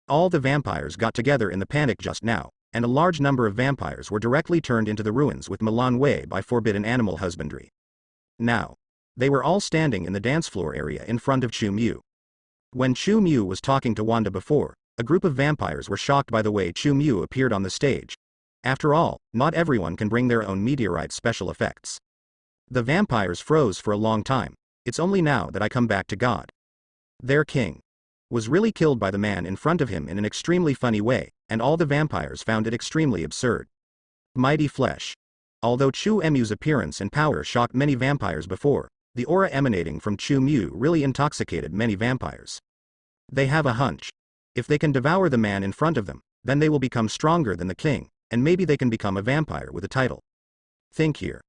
All the vampires got together in the panic just now, and a large number of vampires were directly turned into the ruins with Milan Wei by forbidden animal husbandry. Now, they were all standing in the dance floor area in front of Chu-Mu. When Chu-Mu was talking to Wanda before, a group of vampires were shocked by the way Chu-Mu appeared on the stage. After all, not everyone can bring their own meteorite special effects. The vampires froze for a long time. It's only now that I come back to God. Their king was really killed by the man in front of him in an extremely funny way, and all the vampires found it extremely absurd. Mighty flesh. Although Chu-Mu's appearance and power shocked many vampires before, the aura emanating from Chu-Mu really intoxicated many vampires. They have a hunch. If they can devour the man in front of them, then they will become stronger than the king, and maybe they can become a vampire with a title. Think here.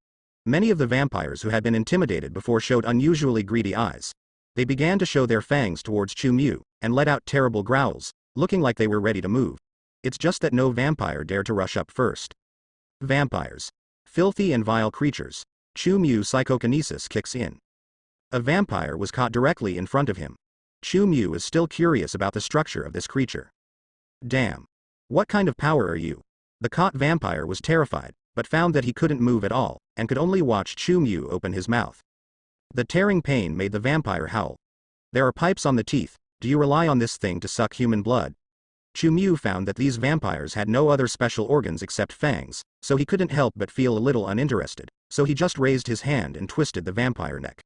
Many of the vampires who had been intimidated before showed unusually greedy eyes. They began to show their fangs towards Chu Mu, and let out terrible growls, looking like they were ready to move. It's just that no vampire dared to rush up first. Vampires. Filthy and vile creatures. Chu Mu's psychokinesis kicks in. A vampire was caught directly in front of him. Chu Mu is still curious about the structure of this creature. Damn. What kind of power are you? The caught vampire was terrified, but found that he couldn't move at all, and could only watch Chu Mu open his mouth. The tearing pain made the vampire howl. There are pipes on the teeth. Do you rely on this thing to suck human blood? Chu Mu found that these vampires had no other special organs except fangs, so he couldn't help but feel a little uninterested, so he just raised his hand and twisted the vampire neck.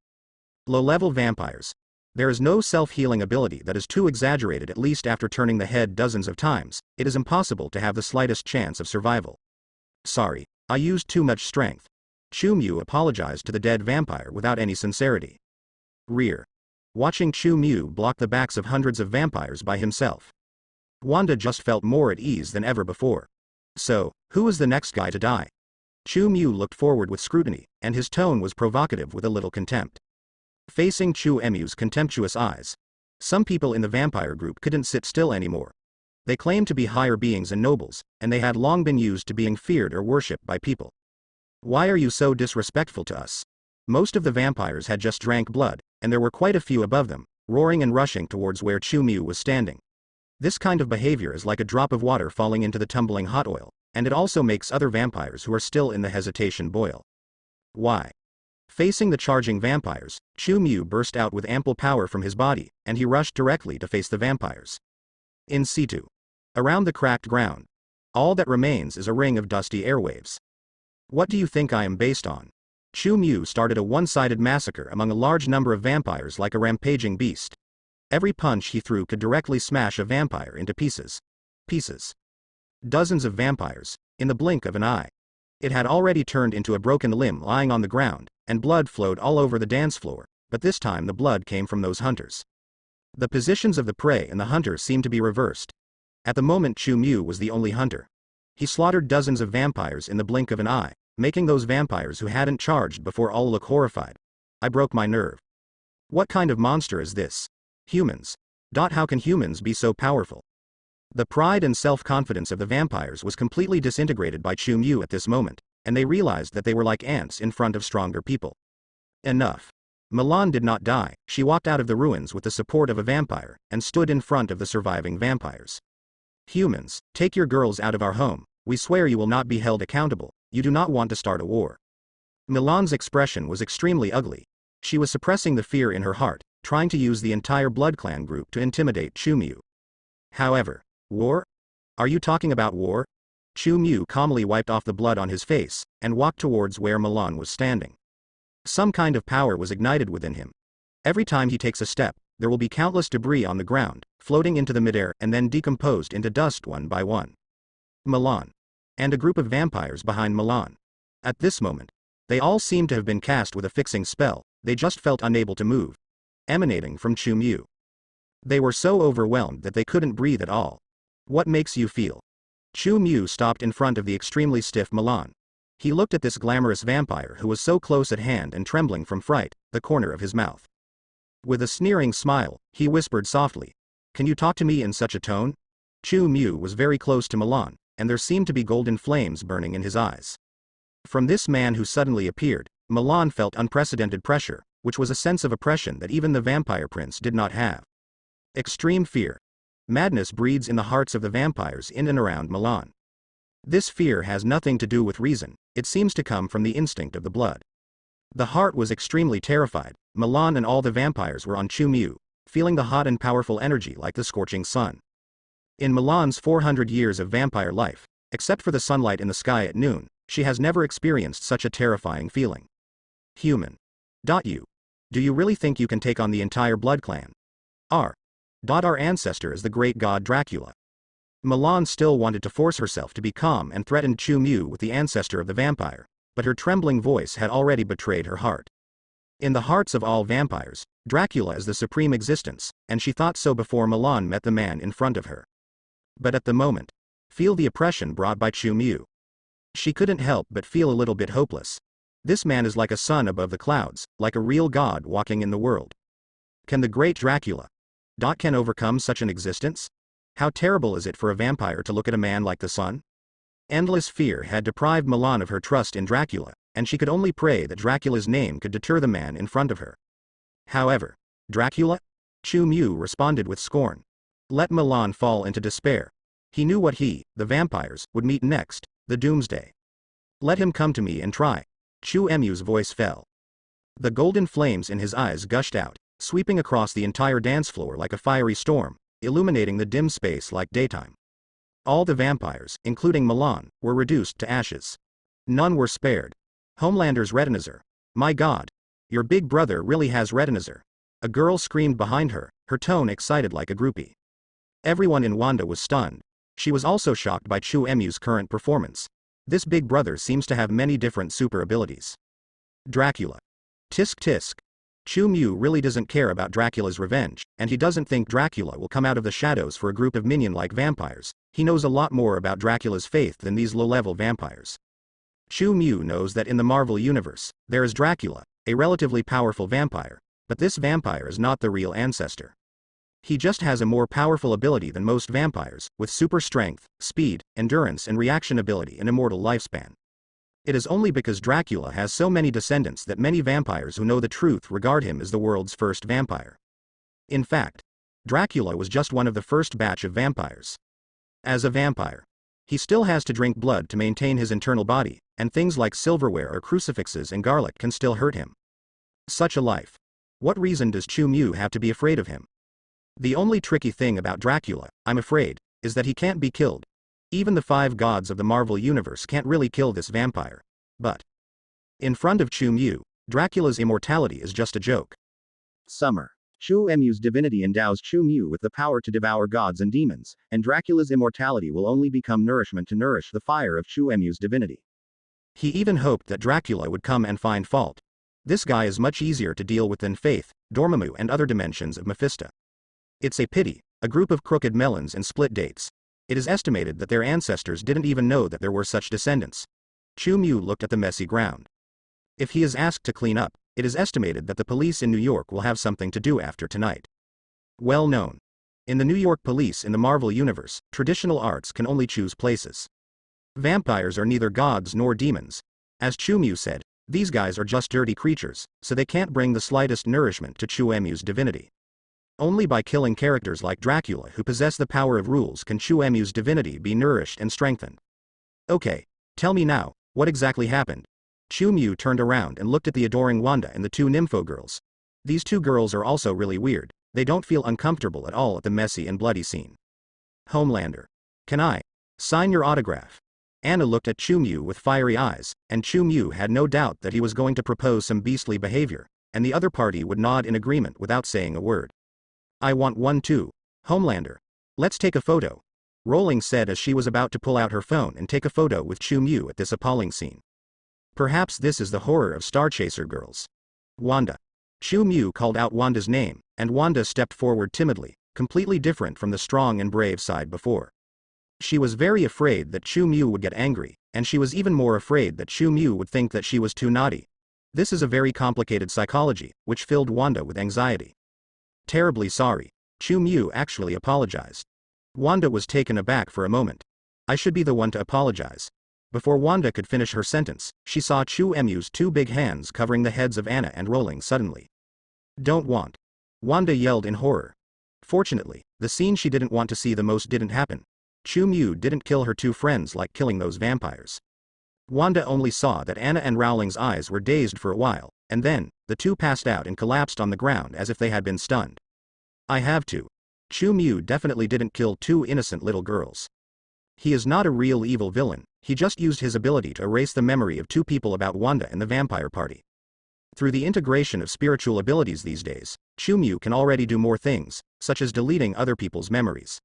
Low-level vampires. There is no self-healing ability that is too exaggerated. At least after turning the head dozens of times, it is impossible to have the slightest chance of survival. Sorry, I used too much strength. Chu Mu apologized to the dead vampire without any sincerity. Rear. Watching Chu Mu block the backs of hundreds of vampires by himself, Wanda just felt more at ease than ever before. So, who was the next guy to die? Chu Mu looked forward with scrutiny, and his tone was provocative with a little contempt. Facing Chu Mu's contemptuous eyes, some people in the vampire group couldn't sit still anymore. They claimed to be higher beings and nobles, and they had long been used to being feared or worshipped by people. Why are you so disrespectful to us? Most of the vampires had just drank blood, and there were quite a few above them, roaring and rushing towards where Chu Mu was standing. This kind of behavior is like a drop of water falling into the tumbling hot oil, and it also makes other vampires who are still in the hesitation boil. Why? Facing the charging vampires, Chu Mu burst out with ample power from his body, and he rushed directly to face the vampires. In situ. Around the cracked ground. All that remains is a ring of dusty airwaves. What do you think I am based on? Chu Mu started a one-sided massacre among a large number of vampires like a rampaging beast. Every punch he threw could directly smash a vampire into pieces. Dozens of vampires, in the blink of an eye. It had already turned into a broken limb lying on the ground, and blood flowed all over the dance floor, but this time the blood came from those hunters. The positions of the prey and the hunter seemed to be reversed. At the moment Chu Mu was the only hunter. He slaughtered dozens of vampires in the blink of an eye, making those vampires who hadn't charged before all look horrified. I broke my nerve. What kind of monster is this? Humans. How can humans be so powerful? The pride and self-confidence of the vampires was completely disintegrated by Chu Mu at this moment, and they realized that they were like ants in front of stronger people. Enough. Milan did not die. She walked out of the ruins with the support of a vampire, and stood in front of the surviving vampires. Humans, take your girls out of our home. We swear you will not be held accountable. You do not want to start a war. Milan's expression was extremely ugly. She was suppressing the fear in her heart, trying to use the entire Blood Clan group to intimidate Chu Mu. However, war? Are you talking about war? Chu Mu calmly wiped off the blood on his face, and walked towards where Milan was standing. Some kind of power was ignited within him. Every time he takes a step, there will be countless debris on the ground, floating into the midair and then decomposed into dust one by one. Milan. And a group of vampires behind Milan. At this moment, they all seemed to have been cast with a fixing spell. They just felt unable to move. Emanating from Chu Mu. They were so overwhelmed that they couldn't breathe at all. What makes you feel? Chu Mu stopped in front of the extremely stiff Milan. He looked at this glamorous vampire who was so close at hand and trembling from fright, the corner of his mouth. With a sneering smile, he whispered softly, "Can you talk to me in such a tone?" Chu Mu was very close to Milan, and there seemed to be golden flames burning in his eyes. From this man who suddenly appeared, Milan felt unprecedented pressure, which was a sense of oppression that even the vampire prince did not have. Extreme fear. Madness breeds in the hearts of the vampires in and around Milan. This fear has nothing to do with reason, it seems to come from the instinct of the blood. The heart was extremely terrified. Milan and all the vampires were on Chu Mu, feeling the hot and powerful energy like the scorching sun. In Milan's 400 years of vampire life, except for the sunlight in the sky at noon, she has never experienced such a terrifying feeling. Human. Do you really think you can take on the entire Blood Clan? Our ancestor is the great god Dracula. Milan still wanted to force herself to be calm and threatened Chu Mu with the ancestor of the vampire, but her trembling voice had already betrayed her heart. In the hearts of all vampires, Dracula is the supreme existence, and she thought so before Milan met the man in front of her. But at the moment, feel the oppression brought by Chu Mu. She couldn't help but feel a little bit hopeless. This man is like a sun above the clouds, like a real god walking in the world. Can the great Dracula can overcome such an existence? How terrible is it for a vampire to look at a man like the sun? Endless fear had deprived Milan of her trust in Dracula, and she could only pray that Dracula's name could deter the man in front of her. However, Dracula? Chu Mu responded with scorn. Let Milan fall into despair. He knew what he, the vampires, would meet next, the doomsday. Let him come to me and try. Chu Mu's voice fell. The golden flames in his eyes gushed out, sweeping across the entire dance floor like a fiery storm, illuminating the dim space like daytime. All the vampires, including Milan, were reduced to ashes. None were spared. Homelander's retinizer. My God. Your big brother really has retinizer. A girl screamed behind her, her tone excited like a groupie. Everyone in Wanda was stunned. She was also shocked by Chu Mu's current performance. This big brother seems to have many different super abilities. Dracula. Tisk tisk. Chu Mu really doesn't care about Dracula's revenge, and he doesn't think Dracula will come out of the shadows for a group of minion-like vampires. He knows a lot more about Dracula's faith than these low-level vampires. Chu Mu knows that in the Marvel Universe, there is Dracula, a relatively powerful vampire, but this vampire is not the real ancestor. He just has a more powerful ability than most vampires, with super strength, speed, endurance and reaction ability and immortal lifespan. It is only because Dracula has so many descendants that many vampires who know the truth regard him as the world's first vampire. In fact, Dracula was just one of the first batch of vampires. As a vampire, he still has to drink blood to maintain his internal body, and things like silverware or crucifixes and garlic can still hurt him. Such a life. What reason does Chu Mu have to be afraid of him? The only tricky thing about Dracula, I'm afraid, is that he can't be killed. Even the 5 gods of the Marvel Universe can't really kill this vampire. But in front of Chu Mu, Dracula's immortality is just a joke. Summer. Chu Mu's divinity endows Chu Mu with the power to devour gods and demons, and Dracula's immortality will only become nourishment to nourish the fire of Chu Mu's divinity. He even hoped that Dracula would come and find fault. This guy is much easier to deal with than Faith, Dormammu and other dimensions of Mephisto. It's a pity, a group of crooked melons and split dates. It is estimated that their ancestors didn't even know that there were such descendants. Chu Mu looked at the messy ground. If he is asked to clean up, it is estimated that the police in New York will have something to do after tonight. Well known. In the New York police in the Marvel Universe, traditional arts can only choose places. Vampires are neither gods nor demons. As Chu Mu said, these guys are just dirty creatures, so they can't bring the slightest nourishment to Chu Mu's divinity. Only by killing characters like Dracula who possess the power of rules can Chu Mu's divinity be nourished and strengthened. Okay, tell me now, what exactly happened? Chu Mu turned around and looked at the adoring Wanda and the 2 nympho girls. These 2 girls are also really weird, they don't feel uncomfortable at all at the messy and bloody scene. Homelander. Can I sign your autograph? Anna looked at Chu Mu with fiery eyes, and Chu Mu had no doubt that he was going to propose some beastly behavior, and the other party would nod in agreement without saying a word. I want one too. Homelander. Let's take a photo. Rowling said as she was about to pull out her phone and take a photo with Chu Mu at this appalling scene. Perhaps this is the horror of Star Chaser girls. Wanda. Chu Mu called out Wanda's name, and Wanda stepped forward timidly, completely different from the strong and brave side before. She was very afraid that Chu Mu would get angry, and she was even more afraid that Chu Mu would think that she was too naughty. This is a very complicated psychology, which filled Wanda with anxiety. Terribly sorry. Chu Mu actually apologized. Wanda was taken aback for a moment. I should be the one to apologize. Before Wanda could finish her sentence, she saw Chu Mu's 2 big hands covering the heads of Anna and Rowling suddenly. Don't want. Wanda yelled in horror. Fortunately, the scene she didn't want to see the most didn't happen. Chu Mu didn't kill her 2 friends like killing those vampires. Wanda only saw that Anna and Rowling's eyes were dazed for a while, and then, the 2 passed out and collapsed on the ground as if they had been stunned. I have to. Chu Mu definitely didn't kill 2 innocent little girls. He is not a real evil villain, he just used his ability to erase the memory of 2 people about Wanda and the vampire party. Through the integration of spiritual abilities these days, Chu Mu can already do more things, such as deleting other people's memories.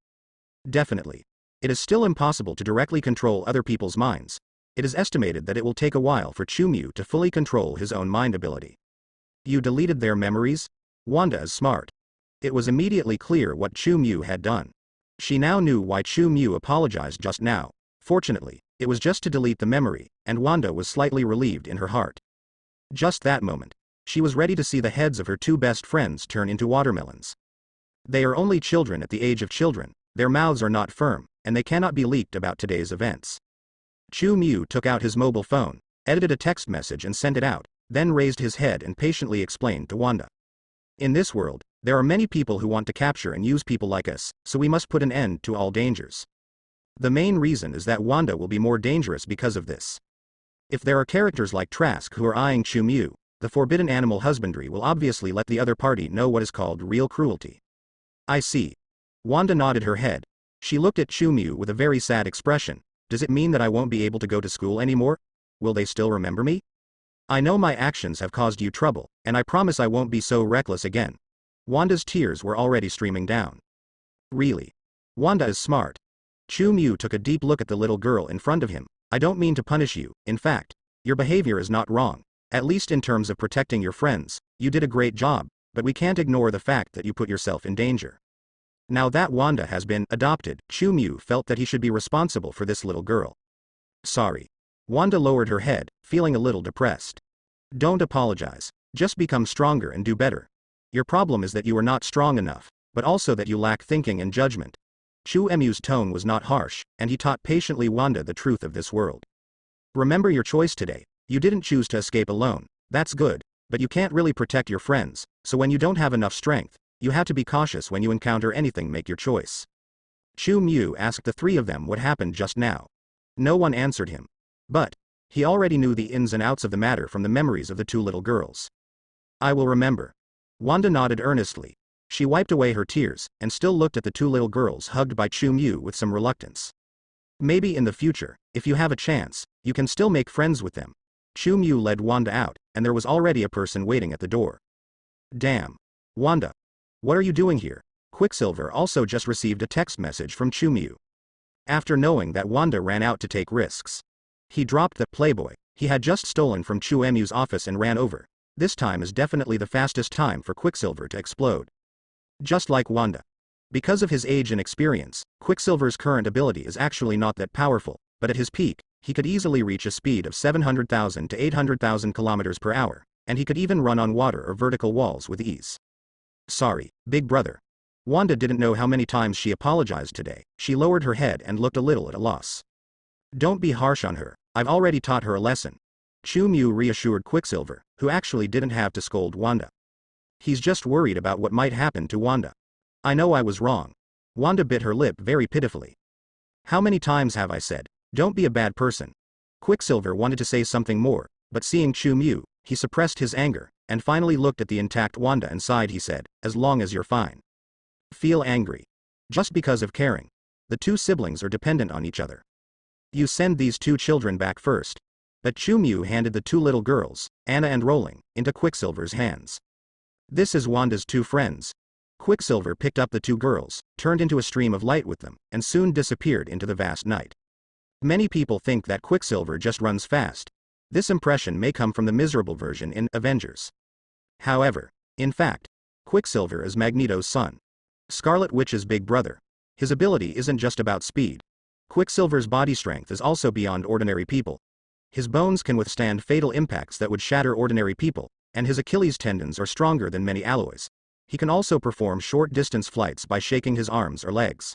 Definitely. It is still impossible to directly control other people's minds. It is estimated that it will take a while for Chu Mu to fully control his own mind ability. You deleted their memories? Wanda is smart. It was immediately clear what Chu Mu had done. She now knew why Chu Mu apologized just now. Fortunately, it was just to delete the memory, and Wanda was slightly relieved in her heart. Just that moment, she was ready to see the heads of her two best friends turn into watermelons. They are only children at the age of children, their mouths are not firm, and they cannot be leaked about today's events. Chu Mu took out his mobile phone, edited a text message and sent it out, then raised his head and patiently explained to Wanda. In this world, there are many people who want to capture and use people like us, so we must put an end to all dangers. The main reason is that Wanda will be more dangerous because of this. If there are characters like Trask who are eyeing Chu Mu, the forbidden animal husbandry will obviously let the other party know what is called real cruelty. I see. Wanda nodded her head. She looked at Chu Mu with a very sad expression. Does it mean that I won't be able to go to school anymore? Will they still remember me? I know my actions have caused you trouble, and I promise I won't be so reckless again. Wanda's tears were already streaming down. Really? Wanda is smart. Chu Mu took a deep look at the little girl in front of him. I don't mean to punish you, in fact, your behavior is not wrong. At least in terms of protecting your friends, you did a great job, but we can't ignore the fact that you put yourself in danger. Now that Wanda has been adopted, Chu Mu felt that he should be responsible for this little girl. Sorry. Wanda lowered her head, feeling a little depressed. Don't apologize. Just become stronger and do better. Your problem is that you are not strong enough, but also that you lack thinking and judgment. Chu Mu's tone was not harsh, and he taught patiently Wanda the truth of this world. Remember your choice today. You didn't choose to escape alone. That's good, but you can't really protect your friends, so when you don't have enough strength, you have to be cautious when you encounter anything. Make your choice. Chu Mu asked the three of them what happened just now. No one answered him. But he already knew the ins and outs of the matter from the memories of the two little girls. I will remember. Wanda nodded earnestly. She wiped away her tears, and still looked at the two little girls hugged by Chu Mu with some reluctance. Maybe in the future, if you have a chance, you can still make friends with them. Chu Mu led Wanda out, and there was already a person waiting at the door. Damn. Wanda. What are you doing here? Quicksilver also just received a text message from Chu Mu. After knowing that Wanda ran out to take risks, he dropped the playboy he had just stolen from Chu Mu's office and ran over. This time is definitely the fastest time for Quicksilver to explode. Just like Wanda. Because of his age and experience, Quicksilver's current ability is actually not that powerful, but at his peak, he could easily reach a speed of 700,000 to 800,000 kilometers per hour, and he could even run on water or vertical walls with ease. Sorry, big brother. Wanda didn't know how many times she apologized today. She lowered her head and looked a little at a loss. Don't be harsh on her. I've already taught her a lesson. Chu Mu reassured Quicksilver, who actually didn't have to scold Wanda. He's just worried about what might happen to Wanda. I know I was wrong. Wanda bit her lip very pitifully. How many times have I said, don't be a bad person? Quicksilver wanted to say something more, but seeing Chu Mu, he suppressed his anger, and finally looked at the intact Wanda and sighed. He said, as long as you're fine. Feel angry. Just because of caring. The two siblings are dependent on each other. You send these two children back first. But Chu Mu handed the two little girls, Anna and Rolling, into Quicksilver's hands. This is Wanda's two friends. Quicksilver picked up the two girls, turned into a stream of light with them, and soon disappeared into the vast night. Many people think that Quicksilver just runs fast. This impression may come from the miserable version in Avengers. However, in fact, Quicksilver is Magneto's son. Scarlet Witch's big brother. His ability isn't just about speed. Quicksilver's body strength is also beyond ordinary people. His bones can withstand fatal impacts that would shatter ordinary people, and his Achilles tendons are stronger than many alloys. He can also perform short-distance flights by shaking his arms or legs.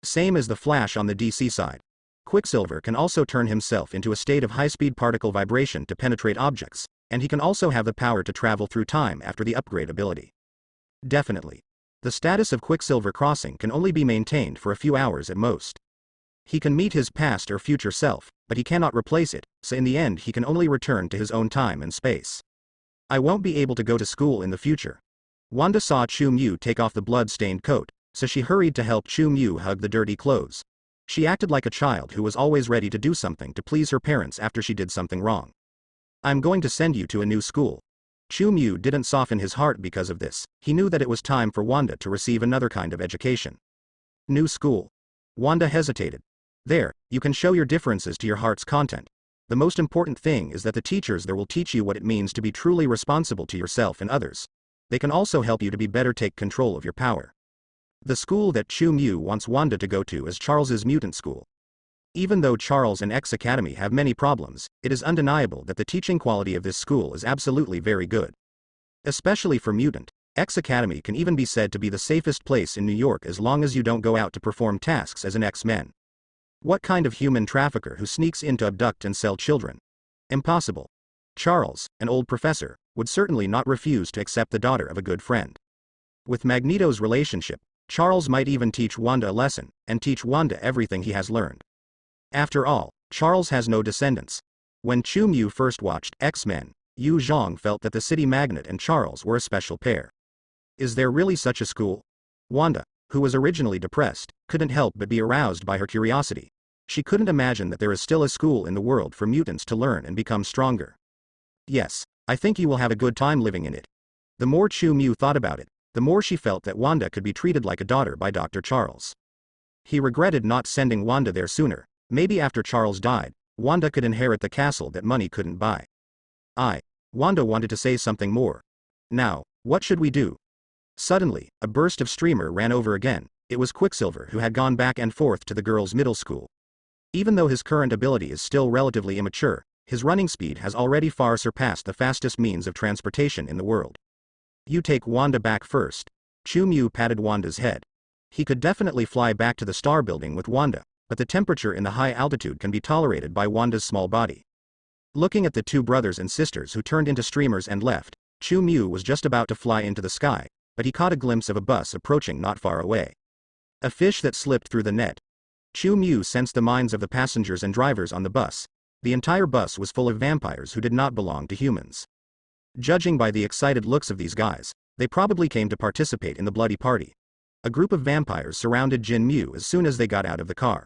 Same as the Flash on the DC side. Quicksilver can also turn himself into a state of high-speed particle vibration to penetrate objects, and he can also have the power to travel through time after the upgrade ability. Definitely. The status of Quicksilver Crossing can only be maintained for a few hours at most. He can meet his past or future self, but he cannot replace it, so in the end he can only return to his own time and space. I won't be able to go to school in the future. Wanda saw Chu Mu take off the blood-stained coat, so she hurried to help Chu Mu hug the dirty clothes. She acted like a child who was always ready to do something to please her parents after she did something wrong. I'm going to send you to a new school. Chu Mu didn't soften his heart because of this. He knew that it was time for Wanda to receive another kind of education. New school. Wanda hesitated. There, you can show your differences to your heart's content. The most important thing is that the teachers there will teach you what it means to be truly responsible to yourself and others. They can also help you to be better take control of your power. The school that Chu Mu wants Wanda to go to is Charles's mutant school. Even though Charles and X Academy have many problems, it is undeniable that the teaching quality of this school is absolutely very good. Especially for mutant, X Academy can even be said to be the safest place in New York as long as you don't go out to perform tasks as an X-Men. What kind of human trafficker who sneaks in to abduct and sell children? Impossible. Charles, an old professor, would certainly not refuse to accept the daughter of a good friend. With Magneto's relationship, Charles might even teach Wanda a lesson, and teach Wanda everything he has learned. After all, Charles has no descendants. When Chu Mu first watched X-Men, Yu Zhang felt that the city magnate and Charles were a special pair. Is there really such a school? Wanda, who was originally depressed, couldn't help but be aroused by her curiosity. She couldn't imagine that there is still a school in the world for mutants to learn and become stronger. Yes, I think you will have a good time living in it. The more Chu Mu thought about it, the more she felt that Wanda could be treated like a daughter by Dr. Charles. He regretted not sending Wanda there sooner. Maybe after Charles died, Wanda could inherit the castle that money couldn't buy. Wanda wanted to say something more. Now, what should we do? Suddenly, a burst of streamer ran over again. It was Quicksilver who had gone back and forth to the girls' middle school. Even though his current ability is still relatively immature, his running speed has already far surpassed the fastest means of transportation in the world. You take Wanda back first. Chu Mu patted Wanda's head. He could definitely fly back to the Star Building with Wanda, but the temperature in the high altitude can be tolerated by Wanda's small body. Looking at the two brothers and sisters who turned into streamers and left, Chu Mu was just about to fly into the sky, but he caught a glimpse of a bus approaching not far away. A fish that slipped through the net. Chu Mu sensed the minds of the passengers and drivers on the bus. The entire bus was full of vampires who did not belong to humans. Judging by the excited looks of these guys, they probably came to participate in the bloody party. A group of vampires surrounded Jin Mu as soon as they got out of the car.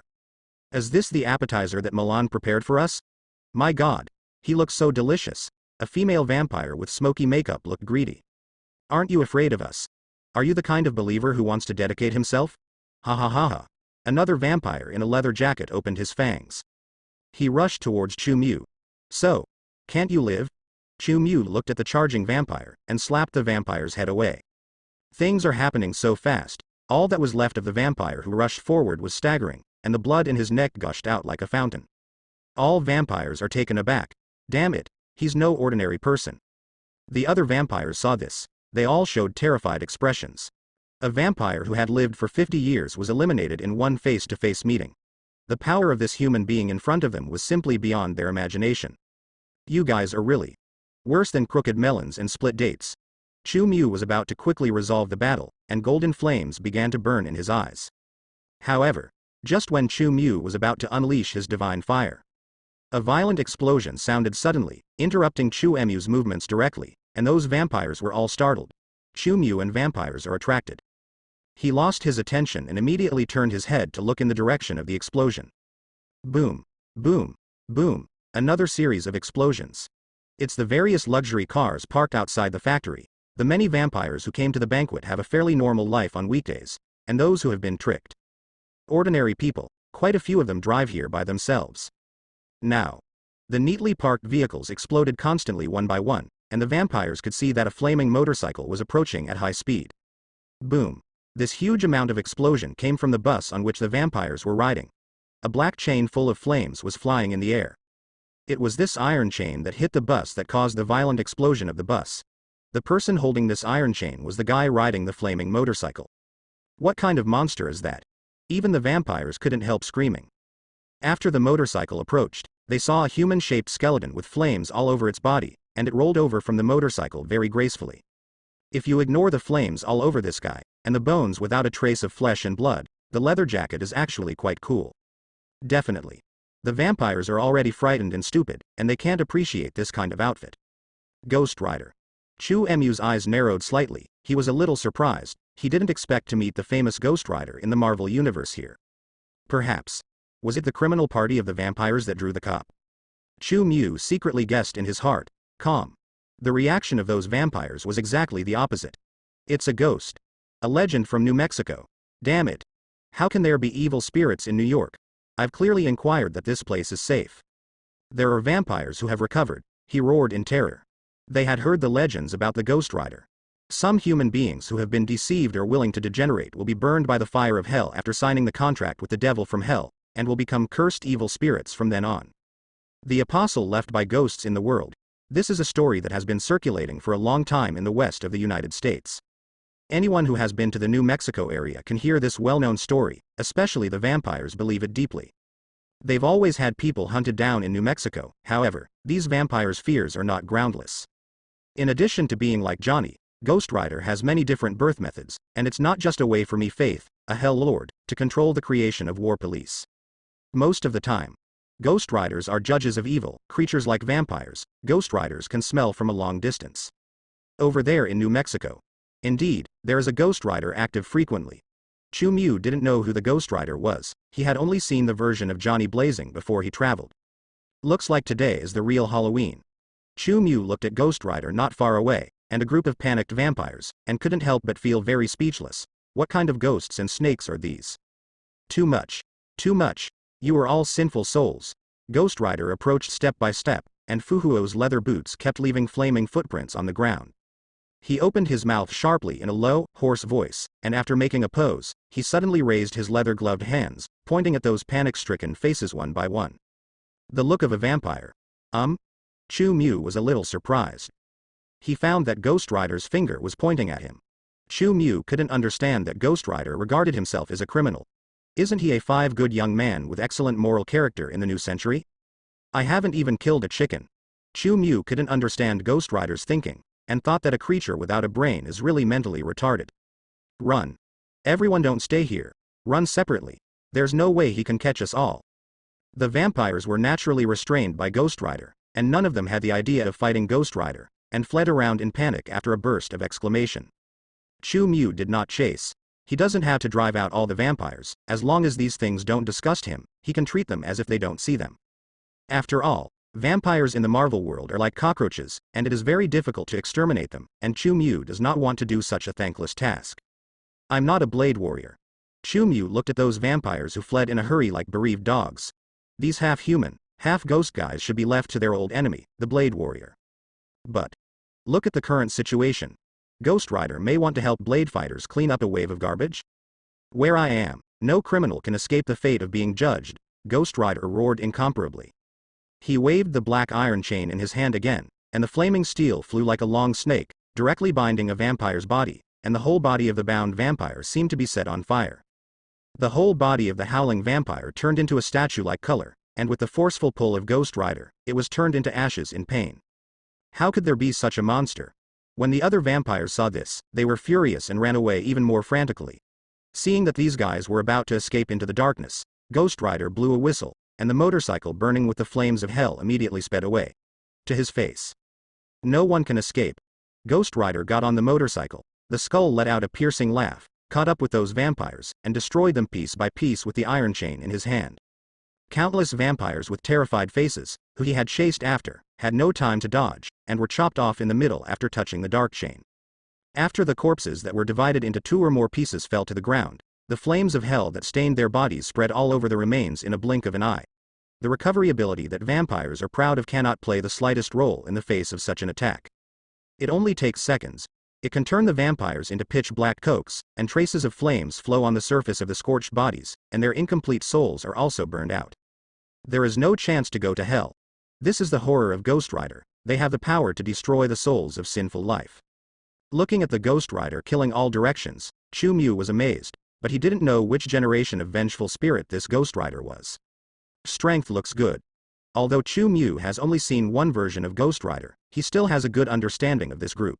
Is this the appetizer that Milan prepared for us? My god, he looks so delicious. A female vampire with smoky makeup looked greedy. Aren't you afraid of us? Are you the kind of believer who wants to dedicate himself? Ha ha ha ha. Another vampire in a leather jacket opened his fangs. He rushed towards Chu Mu. So, can't you live? Chu Mu looked at the charging vampire, and slapped the vampire's head away. Things are happening so fast. All that was left of the vampire who rushed forward was staggering, and the blood in his neck gushed out like a fountain. All vampires are taken aback. Damn it, he's no ordinary person. The other vampires saw this. They all showed terrified expressions. A vampire who had lived for 50 years was eliminated in one face-to-face meeting. The power of this human being in front of them was simply beyond their imagination. You guys are really worse than crooked melons and split dates. Chu Mu was about to quickly resolve the battle, and golden flames began to burn in his eyes. However, just when Chu Mu was about to unleash his divine fire, a violent explosion sounded suddenly, interrupting Chu Mu's movements directly, and those vampires were all startled. Chu Mu and vampires are attracted. He lost his attention and immediately turned his head to look in the direction of the explosion. Boom, boom, boom, another series of explosions. It's the various luxury cars parked outside the factory. The many vampires who came to the banquet have a fairly normal life on weekdays, and those who have been tricked. Ordinary people, quite a few of them drive here by themselves. Now, the neatly parked vehicles exploded constantly one by one, and the vampires could see that a flaming motorcycle was approaching at high speed. Boom. This huge amount of explosion came from the bus on which the vampires were riding. A black chain full of flames was flying in the air. It was this iron chain that hit the bus that caused the violent explosion of the bus. The person holding this iron chain was the guy riding the flaming motorcycle. What kind of monster is that? Even the vampires couldn't help screaming. After the motorcycle approached, they saw a human-shaped skeleton with flames all over its body, and it rolled over from the motorcycle very gracefully. If you ignore the flames all over this guy, and the bones without a trace of flesh and blood, the leather jacket is actually quite cool. Definitely. The vampires are already frightened and stupid, and they can't appreciate this kind of outfit. Ghost Rider. Chu Mu's eyes narrowed slightly. He was a little surprised. He didn't expect to meet the famous Ghost Rider in the Marvel Universe here. Perhaps. Was it the criminal party of the vampires that drew the cop? Chu Mu secretly guessed in his heart. Calm. The reaction of those vampires was exactly the opposite. It's a ghost. A legend from New Mexico. Damn it. How can there be evil spirits in New York? I've clearly inquired that this place is safe. There are vampires who have recovered, he roared in terror. They had heard the legends about the Ghost Rider. Some human beings who have been deceived or willing to degenerate will be burned by the fire of hell after signing the contract with the devil from hell, and will become cursed evil spirits from then on. The apostle left by ghosts in the world. This is a story that has been circulating for a long time in the west of the United States. Anyone who has been to the New Mexico area can hear this well-known story, especially the vampires believe it deeply. They've always had people hunted down in New Mexico, however, these vampires' fears are not groundless. In addition to being like Johnny, Ghost Rider has many different birth methods, and it's not just a way for me Faith, a Hell Lord, to control the creation of war police. Most of the time, Ghost Riders are judges of evil, creatures like vampires. Ghost Riders can smell from a long distance. Over there in New Mexico. Indeed, there is a Ghost Rider active frequently. Chu Mew didn't know who the Ghost Rider was, he had only seen the version of Johnny blazing before he traveled. Looks like today is the real Halloween. Chu Mew looked at Ghost Rider not far away, and a group of panicked vampires, and couldn't help but feel very speechless. What kind of ghosts and snakes are these? Too much. Too much. You are all sinful souls. Ghost Rider approached step by step, and Fuhuo's leather boots kept leaving flaming footprints on the ground. He opened his mouth sharply in a low, hoarse voice, and after making a pose, he suddenly raised his leather-gloved hands, pointing at those panic-stricken faces one by one. The look of a vampire. Chu Mew was a little surprised. He found that Ghost Rider's finger was pointing at him. Chu Mew couldn't understand that Ghost Rider regarded himself as a criminal. Isn't he a good young man with excellent moral character in the new century? I haven't even killed a chicken. Chu Mew couldn't understand Ghost Rider's thinking, and thought that a creature without a brain is really mentally retarded. Run. Everyone don't stay here. Run separately. There's no way he can catch us all. The vampires were naturally restrained by Ghost Rider, and none of them had the idea of fighting Ghost Rider, and fled around in panic after a burst of exclamation. Chu Mew did not chase. He doesn't have to drive out all the vampires, as long as these things don't disgust him, he can treat them as if they don't see them. After all, vampires in the Marvel world are like cockroaches, and it is very difficult to exterminate them, and Chu Mew does not want to do such a thankless task. I'm not a blade warrior. Chu Mew looked at those vampires who fled in a hurry like bereaved dogs. These half-human, half-ghost guys should be left to their old enemy, the blade warrior. But look at the current situation. Ghost Rider may want to help blade fighters clean up a wave of garbage? Where I am, no criminal can escape the fate of being judged, Ghost Rider roared incomparably. He waved the black iron chain in his hand again, and the flaming steel flew like a long snake, directly binding a vampire's body, and the whole body of the bound vampire seemed to be set on fire. The whole body of the howling vampire turned into a statue-like color, and with the forceful pull of Ghost Rider, it was turned into ashes in pain. How could there be such a monster? When the other vampires saw this, they were furious and ran away even more frantically. Seeing that these guys were about to escape into the darkness, Ghost Rider blew a whistle, and the motorcycle burning with the flames of hell immediately sped away. To his face. No one can escape. Ghost Rider got on the motorcycle, the skull let out a piercing laugh, caught up with those vampires, and destroyed them piece by piece with the iron chain in his hand. Countless vampires with terrified faces, who he had chased after, had no time to dodge, and were chopped off in the middle after touching the dark chain. After the corpses that were divided into 2 or more pieces fell to the ground, the flames of hell that stained their bodies spread all over the remains in a blink of an eye. The recovery ability that vampires are proud of cannot play the slightest role in the face of such an attack. It only takes seconds. It can turn the vampires into pitch black cokes, and traces of flames flow on the surface of the scorched bodies, and their incomplete souls are also burned out. There is no chance to go to hell. This is the horror of Ghost Rider, they have the power to destroy the souls of sinful life. Looking at the Ghost Rider killing all directions, Chu Mew was amazed, but he didn't know which generation of vengeful spirit this Ghost Rider was. Strength looks good. Although Chu Mew has only seen one version of Ghost Rider, he still has a good understanding of this group.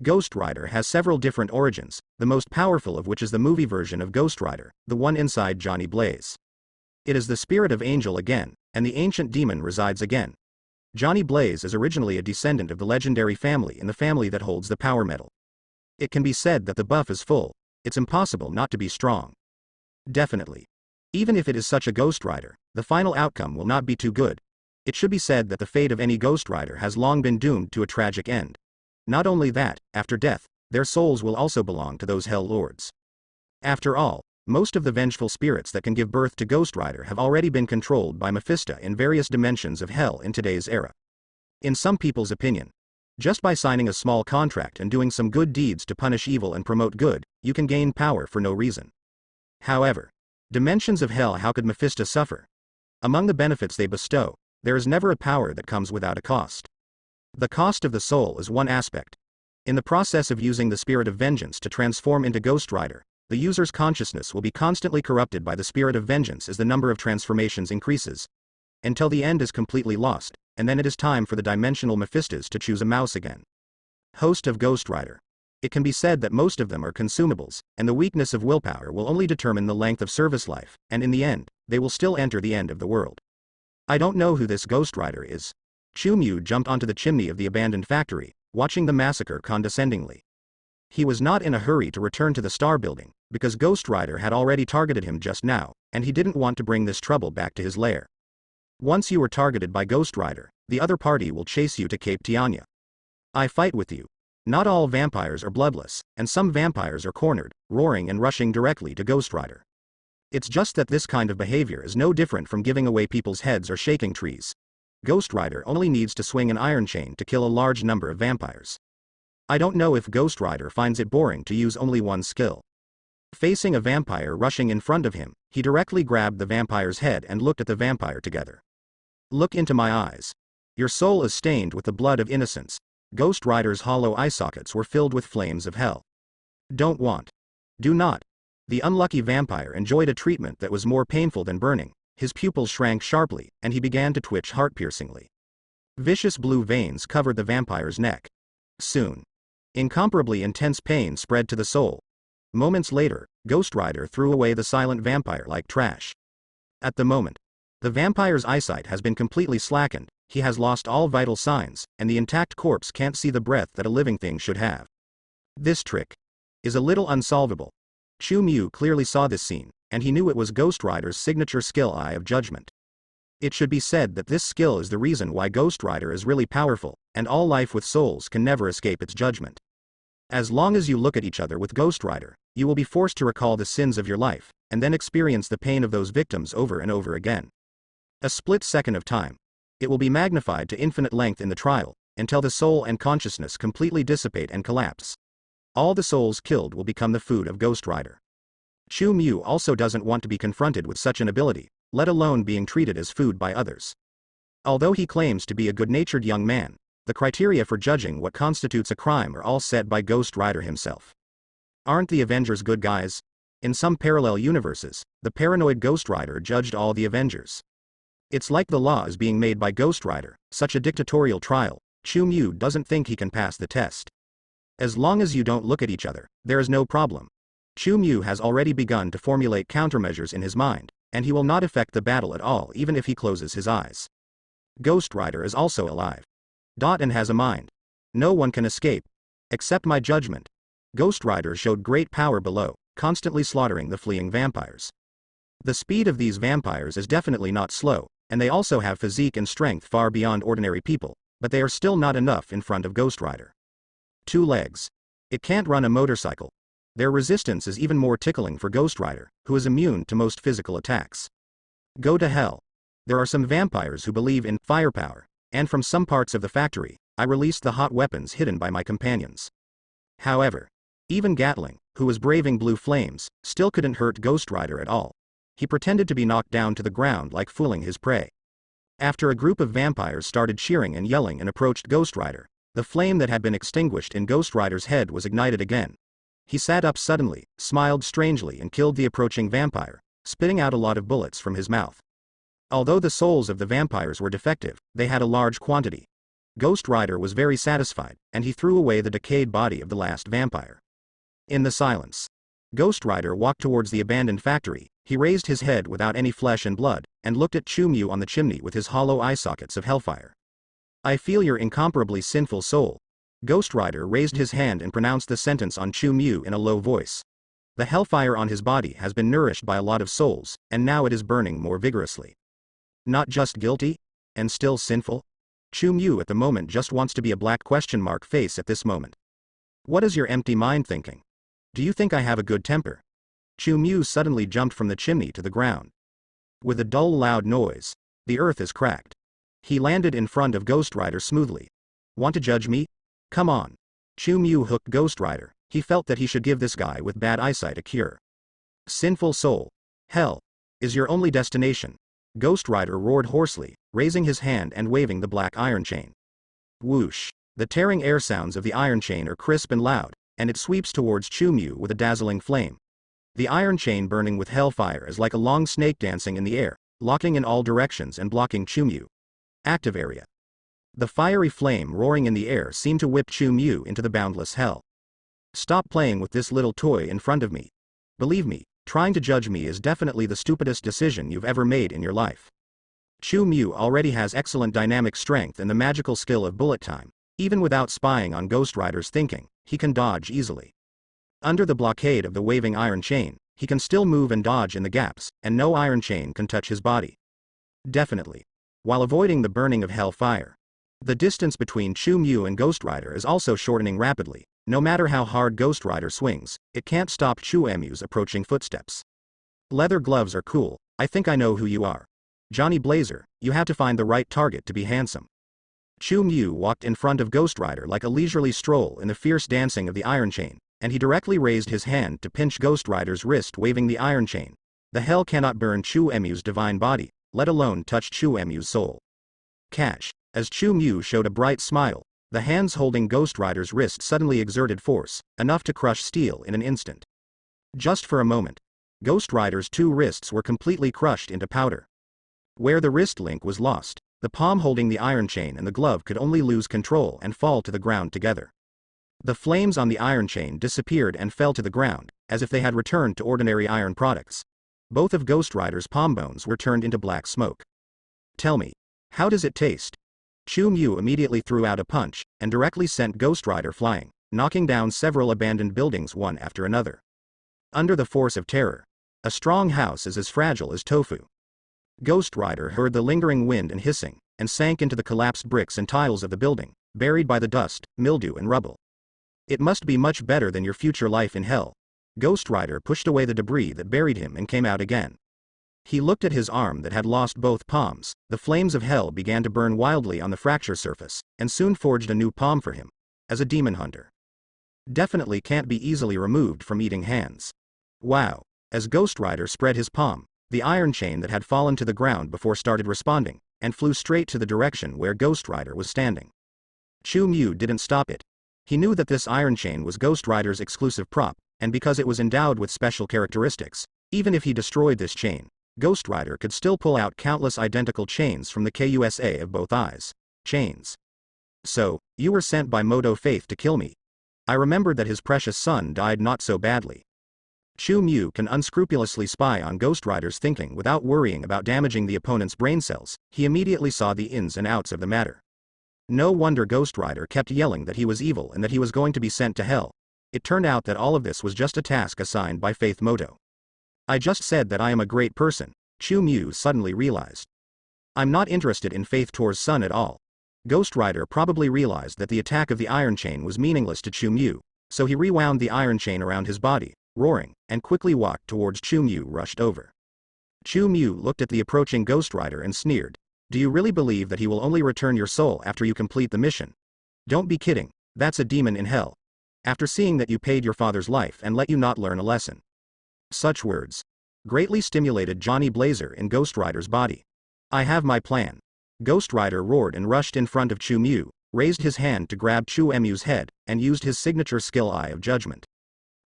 Ghost Rider has several different origins, the most powerful of which is the movie version of Ghost Rider, the one inside Johnny Blaze. It is the spirit of Angel again, and the ancient demon resides again. Johnny Blaze is originally a descendant of the legendary family in the family that holds the power metal. It can be said that the buff is full, it's impossible not to be strong. Definitely. Even if it is such a Ghost Rider, the final outcome will not be too good. It should be said that the fate of any Ghost Rider has long been doomed to a tragic end. Not only that, after death, their souls will also belong to those Hell Lords. After all, most of the vengeful spirits that can give birth to Ghost Rider have already been controlled by Mephisto in various dimensions of hell in today's era. In some people's opinion, Just by signing a small contract and doing some good deeds to punish evil and promote good, you can gain power for no reason. However, dimensions of hell, how could Mephisto suffer? Among the benefits they bestow, there is never a power that comes without a cost. The cost of the soul is one aspect. In the process of using the spirit of vengeance to transform into Ghost Rider, the user's consciousness will be constantly corrupted by the spirit of vengeance as the number of transformations increases, until the end is completely lost, and then it is time for the dimensional Mephistos to choose a mouse again. Host of Ghost Rider. It can be said that most of them are consumables, and the weakness of willpower will only determine the length of service life, and in the end, they will still enter the end of the world. I don't know who this Ghost Rider is. Chu-Mu jumped onto the chimney of the abandoned factory, watching the massacre condescendingly. He was not in a hurry to return to the Star Building, because Ghost Rider had already targeted him just now, and he didn't want to bring this trouble back to his lair. Once you are targeted by Ghost Rider, the other party will chase you to Cape Tiana. I fight with you. Not all vampires are bloodless, and some vampires are cornered, roaring and rushing directly to Ghost Rider. It's just that this kind of behavior is no different from giving away people's heads or shaking trees. Ghost Rider only needs to swing an iron chain to kill a large number of vampires. I don't know if Ghost Rider finds it boring to use only one skill. Facing a vampire rushing in front of him, he directly grabbed the vampire's head and looked at the vampire together. Look into my eyes. Your soul is stained with the blood of innocence. Ghost Rider's hollow eye sockets were filled with flames of hell. Don't want. Do not. The unlucky vampire enjoyed a treatment that was more painful than burning. His pupils shrank sharply, and he began to twitch heart-piercingly. Vicious blue veins covered the vampire's neck. Soon, incomparably intense pain spread to the soul. Moments later, Ghost Rider threw away the silent vampire like trash. At the moment, the vampire's eyesight has been completely slackened, he has lost all vital signs, and the intact corpse can't see the breath that a living thing should have. This trick is a little unsolvable. Chu-Mu clearly saw this scene, and he knew it was Ghost Rider's signature skill, Eye of Judgment. It should be said that this skill is the reason why Ghost Rider is really powerful, and all life with souls can never escape its judgment. As long as you look at each other with Ghost Rider, you will be forced to recall the sins of your life, and then experience the pain of those victims over and over again. A split second of time. It will be magnified to infinite length in the trial, until the soul and consciousness completely dissipate and collapse. All the souls killed will become the food of Ghost Rider. Chu-Mu also doesn't want to be confronted with such an ability, let alone being treated as food by others. Although he claims to be a good-natured young man, the criteria for judging what constitutes a crime are all set by Ghost Rider himself. Aren't the Avengers good guys? In some parallel universes, the paranoid Ghost Rider judged all the Avengers. It's like the law is being made by Ghost Rider, such a dictatorial trial. Chu-Mu doesn't think he can pass the test. As long as you don't look at each other, there is no problem. Chu-Mu has already begun to formulate countermeasures in his mind, and he will not affect the battle at all even if he closes his eyes. Ghost Rider is also alive. And has a mind. No one can escape. Except my judgment. Ghost Rider showed great power below, constantly slaughtering the fleeing vampires. The speed of these vampires is definitely not slow, and they also have physique and strength far beyond ordinary people, but they are still not enough in front of Ghost Rider. 2 legs. It can't run a motorcycle. Their resistance is even more tickling for Ghost Rider, who is immune to most physical attacks. Go to hell. There are some vampires who believe in firepower, and from some parts of the factory, I released the hot weapons hidden by my companions. However, even Gatling, who was braving blue flames, still couldn't hurt Ghost Rider at all. He pretended to be knocked down to the ground like fooling his prey. After a group of vampires started cheering and yelling and approached Ghost Rider, the flame that had been extinguished in Ghost Rider's head was ignited again. He sat up suddenly, smiled strangely and killed the approaching vampire, spitting out a lot of bullets from his mouth. Although the souls of the vampires were defective, they had a large quantity. Ghost Rider was very satisfied, and he threw away the decayed body of the last vampire. In the silence, Ghost Rider walked towards the abandoned factory. He raised his head without any flesh and blood, and looked at Chu-Mu on the chimney with his hollow eye sockets of hellfire. I feel your incomparably sinful soul. Ghost Rider raised his hand and pronounced the sentence on Chu-Mu in a low voice. The hellfire on his body has been nourished by a lot of souls, and now it is burning more vigorously. Not just guilty? And still sinful? Chu-Mu at the moment just wants to be a black question mark face at this moment. What is your empty mind thinking? Do you think I have a good temper? Chu-Mu suddenly jumped from the chimney to the ground. With a dull loud noise, the earth is cracked. He landed in front of Ghost Rider smoothly. Want to judge me? Come on. Chu Mu hooked Ghost Rider. He felt that he should give this guy with bad eyesight a cure. Sinful soul. Hell is your only destination. Ghost Rider roared hoarsely, raising his hand and waving the black iron chain. Whoosh. The tearing air sounds of the iron chain are crisp and loud, and it sweeps towards Chu Mu with a dazzling flame. The iron chain burning with hellfire is like a long snake dancing in the air, locking in all directions and blocking Chu Mu. Active area. The fiery flame roaring in the air seemed to whip Chu Mu into the boundless hell. Stop playing with this little toy in front of me. Believe me, trying to judge me is definitely the stupidest decision you've ever made in your life. Chu Mu already has excellent dynamic strength and the magical skill of bullet time. Even without spying on Ghost Rider's thinking, he can dodge easily. Under the blockade of the waving iron chain, he can still move and dodge in the gaps, and no iron chain can touch his body. Definitely. While avoiding the burning of hell fire. The distance between Chu Mu and Ghost Rider is also shortening rapidly. No matter how hard Ghost Rider swings, it can't stop Chu Mu's approaching footsteps. Leather gloves are cool. I think I know who you are. Johnny Blazer, you have to find the right target to be handsome. Chu Mu walked in front of Ghost Rider like a leisurely stroll in the fierce dancing of the iron chain, and he directly raised his hand to pinch Ghost Rider's wrist waving the iron chain. The hell cannot burn Chu Mu's divine body, let alone touch Chu Mu's soul. Catch. As Chu Mu showed a bright smile, the hands holding Ghost Rider's wrist suddenly exerted force, enough to crush steel in an instant. Just for a moment. Ghost Rider's two wrists were completely crushed into powder. Where the wrist link was lost, the palm holding the iron chain and the glove could only lose control and fall to the ground together. The flames on the iron chain disappeared and fell to the ground, as if they had returned to ordinary iron products. Both of Ghost Rider's palm bones were turned into black smoke. Tell me, how does it taste? Chu Mu immediately threw out a punch, and directly sent Ghost Rider flying, knocking down several abandoned buildings one after another. Under the force of terror, a strong house is as fragile as tofu. Ghost Rider heard the lingering wind and hissing, and sank into the collapsed bricks and tiles of the building, buried by the dust, mildew and rubble. It must be much better than your future life in hell. Ghost Rider pushed away the debris that buried him and came out again. He looked at his arm that had lost both palms. The flames of hell began to burn wildly on the fracture surface, and soon forged a new palm for him. As a demon hunter. Definitely can't be easily removed from eating hands. Wow. As Ghost Rider spread his palm, the iron chain that had fallen to the ground before started responding, and flew straight to the direction where Ghost Rider was standing. Chu Mu didn't stop it. He knew that this iron chain was Ghost Rider's exclusive prop, and because it was endowed with special characteristics, even if he destroyed this chain, Ghost Rider could still pull out countless identical chains from the KUSA of both eyes. Chains. So, you were sent by Modo Faith to kill me. I remembered that his precious son died not so badly. Chu Mu can unscrupulously spy on Ghost Rider's thinking without worrying about damaging the opponent's brain cells. He immediately saw the ins and outs of the matter. No wonder Ghost Rider kept yelling that he was evil and that he was going to be sent to hell. It turned out that all of this was just a task assigned by Faith Moto. I just said that I am a great person, Chu Mu suddenly realized. I'm not interested in Faith Tor's son at all. Ghost Rider probably realized that the attack of the iron chain was meaningless to Chu Mu, so he rewound the iron chain around his body, roaring, and quickly walked towards Chu Mu rushed over. Chu Mu looked at the approaching Ghost Rider and sneered. Do you really believe that he will only return your soul after you complete the mission? Don't be kidding, that's a demon in hell. After seeing that you paid your father's life and let you not learn a lesson. Such words greatly stimulated Johnny Blazer in Ghost Rider's body. I have my plan. Ghost Rider roared and rushed in front of Chu Mu, raised his hand to grab Chu Mu's head, and used his signature skill Eye of Judgment.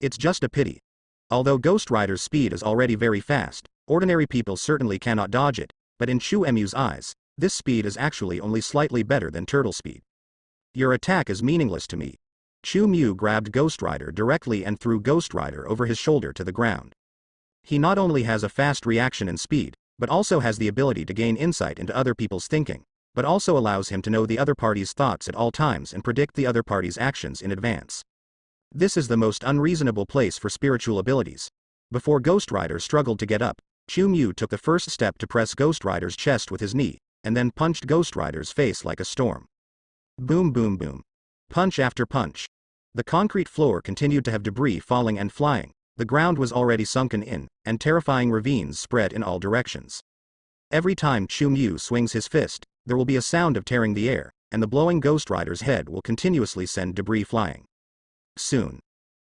It's just a pity. Although Ghost Rider's speed is already very fast, ordinary people certainly cannot dodge it, but in Chu Mu's eyes, this speed is actually only slightly better than turtle speed. Your attack is meaningless to me. Chu Mu grabbed Ghost Rider directly and threw Ghost Rider over his shoulder to the ground. He not only has a fast reaction and speed, but also has the ability to gain insight into other people's thinking, but also allows him to know the other party's thoughts at all times and predict the other party's actions in advance. This is the most unreasonable place for spiritual abilities. Before Ghost Rider struggled to get up, Chu Mu took the first step to press Ghost Rider's chest with his knee, and then punched Ghost Rider's face like a storm. Boom boom boom. Punch after punch. The concrete floor continued to have debris falling and flying, the ground was already sunken in, and terrifying ravines spread in all directions. Every time Chu Mu swings his fist, there will be a sound of tearing the air, and the blowing Ghost Rider's head will continuously send debris flying. Soon,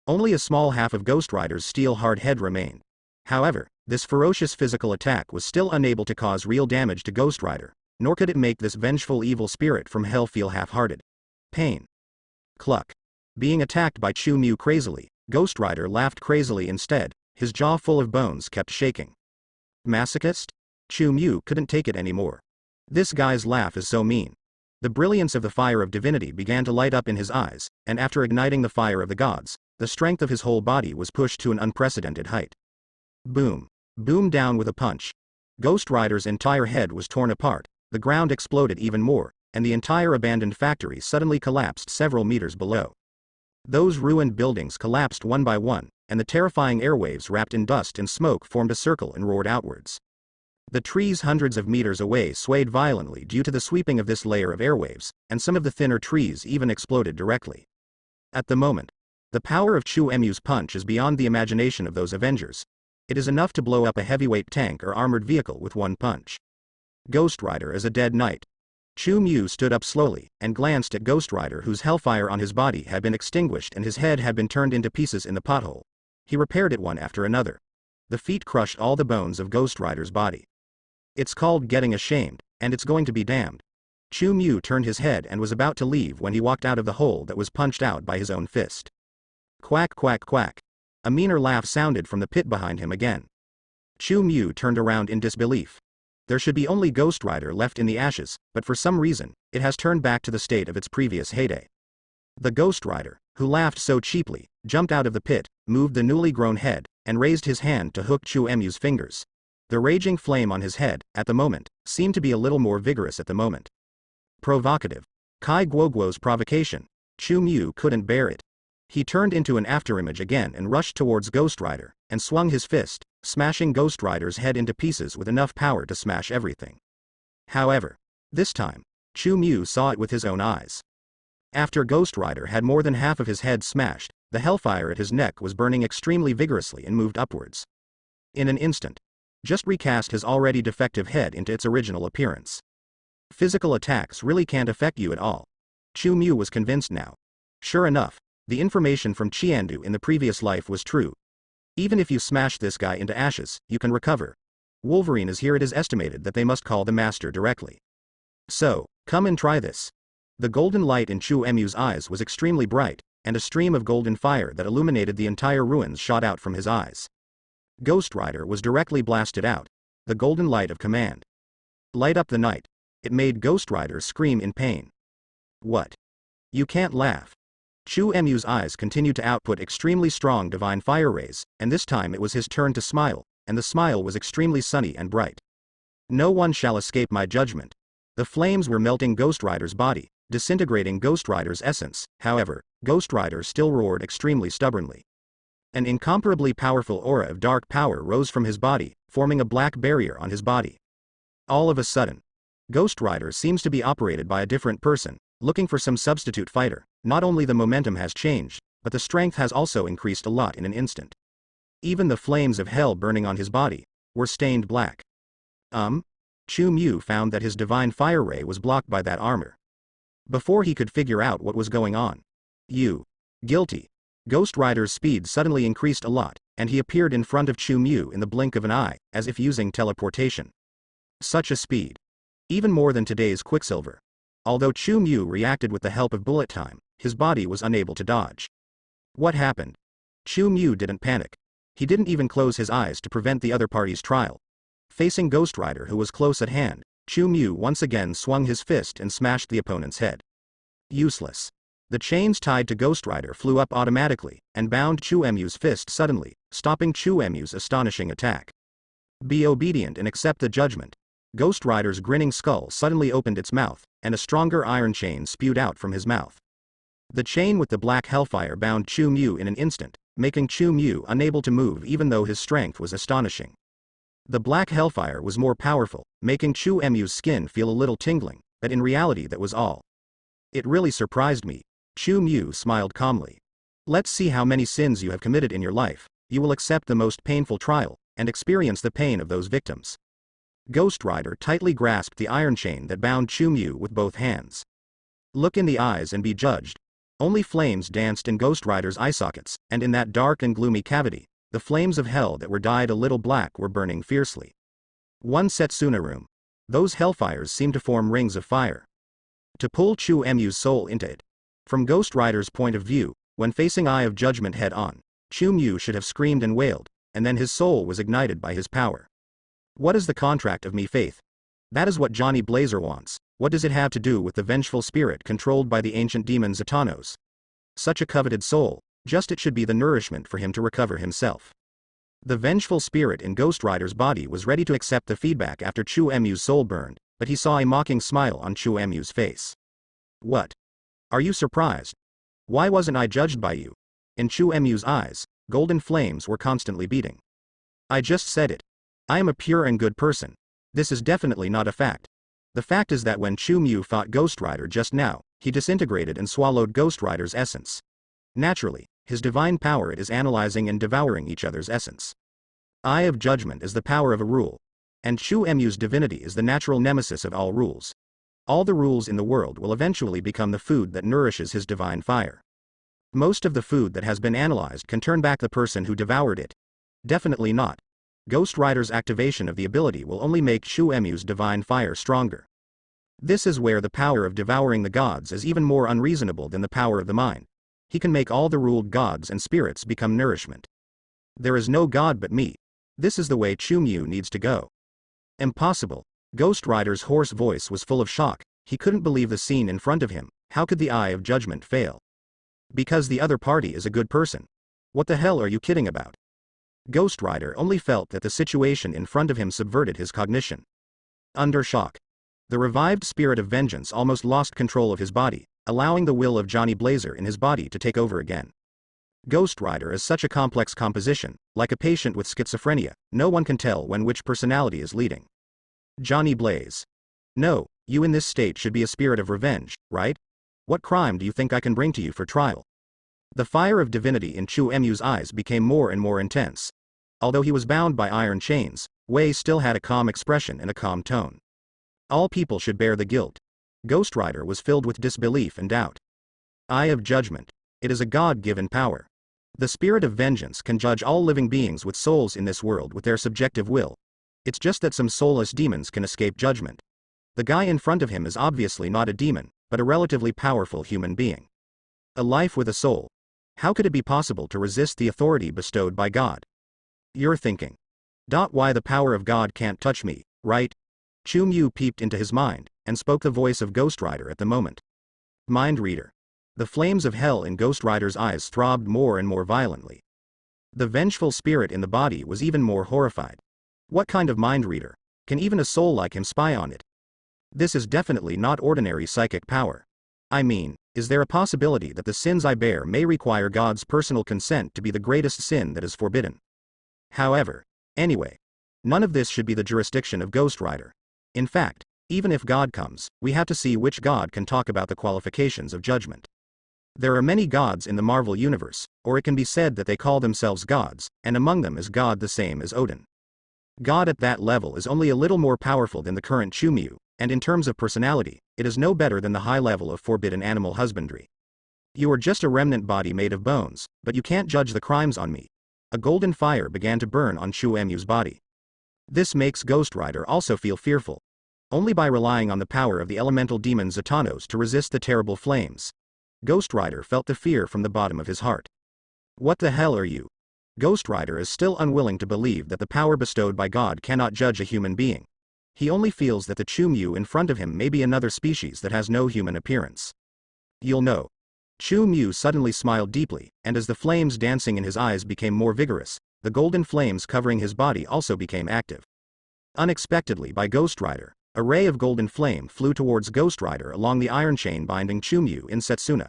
only a small half of Ghost Rider's steel hard head remained. However, this ferocious physical attack was still unable to cause real damage to Ghost Rider, nor could it make this vengeful evil spirit from hell feel half-hearted. Pain. Cluck. Being attacked by Chu Mu crazily, Ghost Rider laughed crazily instead, his jaw full of bones kept shaking. Masochist? Chu Mu couldn't take it anymore. This guy's laugh is so mean. The brilliance of the fire of divinity began to light up in his eyes, and after igniting the fire of the gods, the strength of his whole body was pushed to an unprecedented height. Boom. Boom down with a punch. Ghost Rider's entire head was torn apart, the ground exploded even more, and the entire abandoned factory suddenly collapsed several meters below. Those ruined buildings collapsed one by one, and the terrifying airwaves wrapped in dust and smoke formed a circle and roared outwards. The trees hundreds of meters away swayed violently due to the sweeping of this layer of airwaves, and some of the thinner trees even exploded directly. At the moment, the power of Chu Mu's punch is beyond the imagination of those Avengers. It is enough to blow up a heavyweight tank or armored vehicle with one punch. Ghost Rider is a dead knight. Chu Mu stood up slowly, and glanced at Ghost Rider, whose hellfire on his body had been extinguished and his head had been turned into pieces in the pothole. He repaired it one after another. The feat crushed all the bones of Ghost Rider's body. It's called getting ashamed, and it's going to be damned. Chu Mu turned his head and was about to leave when he walked out of the hole that was punched out by his own fist. Quack quack quack. A meaner laugh sounded from the pit behind him again. Chu Mu turned around in disbelief. There should be only Ghost Rider left in the ashes, but for some reason, it has turned back to the state of its previous heyday. The Ghost Rider, who laughed so cheaply, jumped out of the pit, moved the newly grown head, and raised his hand to hook Chu Mu's fingers. The raging flame on his head, at the moment, seemed to be a little more vigorous at the moment. Provocative. Kai Guoguo's provocation. Chu Mu couldn't bear it. He turned into an afterimage again and rushed towards Ghost Rider, and swung his fist, smashing Ghost Rider's head into pieces with enough power to smash everything. However, this time, Chu Mu saw it with his own eyes. After Ghost Rider had more than half of his head smashed, the hellfire at his neck was burning extremely vigorously and moved upwards. In an instant, just recast his already defective head into its original appearance. Physical attacks really can't affect you at all. Chu Mu was convinced now. Sure enough, the information from Qiandu in the previous life was true. Even if you smash this guy into ashes, you can recover. Wolverine is here. It is estimated that they must call the master directly. So, come and try this. The golden light in Chu Mu's eyes was extremely bright, and a stream of golden fire that illuminated the entire ruins shot out from his eyes. Ghost Rider was directly blasted out. The golden light of command. Light up the night. It made Ghost Rider scream in pain. What? You can't laugh. Chu Mu's eyes continued to output extremely strong divine fire rays, and this time it was his turn to smile, and the smile was extremely sunny and bright. No one shall escape my judgment. The flames were melting Ghost Rider's body, disintegrating Ghost Rider's essence. However, Ghost Rider still roared extremely stubbornly. An incomparably powerful aura of dark power rose from his body, forming a black barrier on his body. All of a sudden, Ghost Rider seems to be operated by a different person, looking for some substitute fighter. Not only the momentum has changed, but the strength has also increased a lot in an instant. Even the flames of hell burning on his body were stained black. Chu Mu found that his divine fire ray was blocked by that armor. Before he could figure out what was going on. Guilty. Ghost Rider's speed suddenly increased a lot, and he appeared in front of Chu Mu in the blink of an eye, as if using teleportation. Such a speed. Even more than today's Quicksilver. Although Chu Mu reacted with the help of bullet time, his body was unable to dodge. What happened? Chu Mu didn't panic. He didn't even close his eyes to prevent the other party's trial. Facing Ghost Rider, who was close at hand, Chu Mu once again swung his fist and smashed the opponent's head. Useless. The chains tied to Ghost Rider flew up automatically, and bound Chu Mu's fist suddenly, stopping Chu Mu's astonishing attack. Be obedient and accept the judgment. Ghost Rider's grinning skull suddenly opened its mouth, and a stronger iron chain spewed out from his mouth. The chain with the black hellfire bound Chu Mu in an instant, making Chu Mu unable to move even though his strength was astonishing. The black hellfire was more powerful, making Chu Mu's skin feel a little tingling, but in reality that was all. It really surprised me. Chu Mu smiled calmly. Let's see how many sins you have committed in your life. You will accept the most painful trial, and experience the pain of those victims. Ghost Rider tightly grasped the iron chain that bound Chu-Mu with both hands. Look in the eyes and be judged. Only flames danced in Ghost Rider's eye sockets, and in that dark and gloomy cavity, the flames of hell that were dyed a little black were burning fiercely. One Setsuna room. Those hellfires seemed to form rings of fire, to pull Chu-Mu's soul into it. From Ghost Rider's point of view, when facing Eye of Judgment head-on, Chu-Mu should have screamed and wailed, and then his soul was ignited by his power. What is the contract of me faith? That is what Johnny Blazer wants. What does it have to do with the vengeful spirit controlled by the ancient demon Zatanos? Such a coveted soul, just it should be the nourishment for him to recover himself. The vengeful spirit in Ghost Rider's body was ready to accept the feedback after Chu-Mu's soul burned, but he saw a mocking smile on Chu-Mu's face. What? Are you surprised? Why wasn't I judged by you? In Chu-Mu's eyes, golden flames were constantly beating. I just said it. I am a pure and good person. This is definitely not a fact. The fact is that when Chu-Mu fought Ghost Rider just now, he disintegrated and swallowed Ghost Rider's essence. Naturally, his divine power is analyzing and devouring each other's essence. Eye of Judgment is the power of a rule, and Chu-Mu's divinity is the natural nemesis of all rules. All the rules in the world will eventually become the food that nourishes his divine fire. Most of the food that has been analyzed can turn back the person who devoured it. Definitely not. Ghost Rider's activation of the ability will only make Chu-Mu's divine fire stronger. This is where the power of devouring the gods is even more unreasonable than the power of the mind. He can make all the ruled gods and spirits become nourishment. There is no god but me. This is the way Chu-Mu needs to go. Impossible. Ghost Rider's hoarse voice was full of shock. He couldn't believe the scene in front of him. How could the Eye of Judgment fail? Because the other party is a good person. What the hell are you kidding about? Ghost Rider only felt that the situation in front of him subverted his cognition. Under shock, the revived spirit of vengeance almost lost control of his body, allowing the will of Johnny Blazer in his body to take over again. Ghost Rider is such a complex composition, like a patient with schizophrenia, no one can tell when which personality is leading. Johnny Blaze. No, you in this state should be a spirit of revenge, right? What crime do you think I can bring to you for trial? The fire of divinity in Chu-Mu's eyes became more and more intense. Although he was bound by iron chains, Wei still had a calm expression and a calm tone. All people should bear the guilt. Ghost Rider was filled with disbelief and doubt. Eye of Judgment. It is a God-given power. The spirit of vengeance can judge all living beings with souls in this world with their subjective will. It's just that some soulless demons can escape judgment. The guy in front of him is obviously not a demon, but a relatively powerful human being. A life with a soul. How could it be possible to resist the authority bestowed by God? You're thinking. Why the power of God can't touch me, right? Chu-Mu peeped into his mind, and spoke the voice of Ghost Rider at the moment. Mind Reader. The flames of hell in Ghost Rider's eyes throbbed more and more violently. The vengeful spirit in the body was even more horrified. What kind of mind reader? Can even a soul like him spy on it? This is definitely not ordinary psychic power. I mean, is there a possibility that the sins I bear may require God's personal consent to be the greatest sin that is forbidden? However, anyway, none of this should be the jurisdiction of Ghost Rider. In fact, even if God comes, we have to see which God can talk about the qualifications of judgment. There are many gods in the Marvel Universe, or it can be said that they call themselves gods, and among them is God the same as Odin. God at that level is only a little more powerful than the current Chu-Mu, and in terms of personality, it is no better than the high level of forbidden animal husbandry. You are just a remnant body made of bones, but you can't judge the crimes on me. A golden fire began to burn on Chu-Mu's body. This makes Ghost Rider also feel fearful. Only by relying on the power of the elemental demon Zatanos to resist the terrible flames. Ghost Rider felt the fear from the bottom of his heart. What the hell are you? Ghost Rider is still unwilling to believe that the power bestowed by God cannot judge a human being. He only feels that the Chu-Mu in front of him may be another species that has no human appearance. You'll know. Chu-Mu suddenly smiled deeply, and as the flames dancing in his eyes became more vigorous, the golden flames covering his body also became active. Unexpectedly by Ghost Rider, a ray of golden flame flew towards Ghost Rider along the iron chain binding Chu-Mu in Setsuna.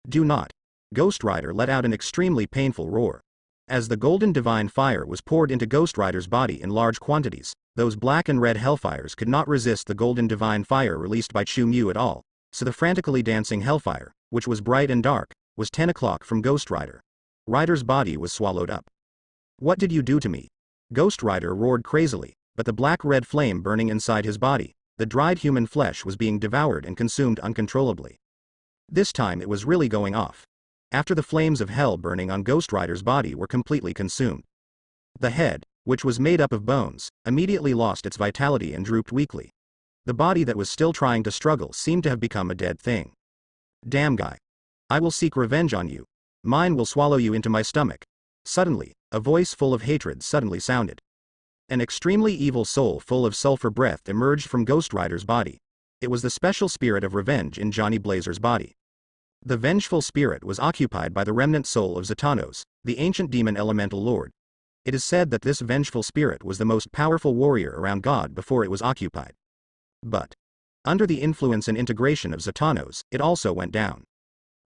Do not. Ghost Rider let out an extremely painful roar. As the golden divine fire was poured into Ghost Rider's body in large quantities, those black and red hellfires could not resist the golden divine fire released by Chu-Mu at all, so the frantically dancing hellfire, which was bright and dark, was 10 o'clock from Ghost Rider. Rider's body was swallowed up. What did you do to me? Ghost Rider roared crazily, but the black-red flame burning inside his body, the dried human flesh was being devoured and consumed uncontrollably. This time it was really going off. After the flames of hell burning on Ghost Rider's body were completely consumed. The head, which was made up of bones, immediately lost its vitality and drooped weakly. The body that was still trying to struggle seemed to have become a dead thing. Damn guy. I will seek revenge on you. Mine will swallow you into my stomach. Suddenly, a voice full of hatred suddenly sounded. An extremely evil soul full of sulfur breath emerged from Ghost Rider's body. It was the special spirit of revenge in Johnny Blazer's body. The vengeful spirit was occupied by the remnant soul of Zatannos, the ancient demon elemental lord. It is said that this vengeful spirit was the most powerful warrior around God before it was occupied. But, under the influence and integration of Zatannos, it also went down.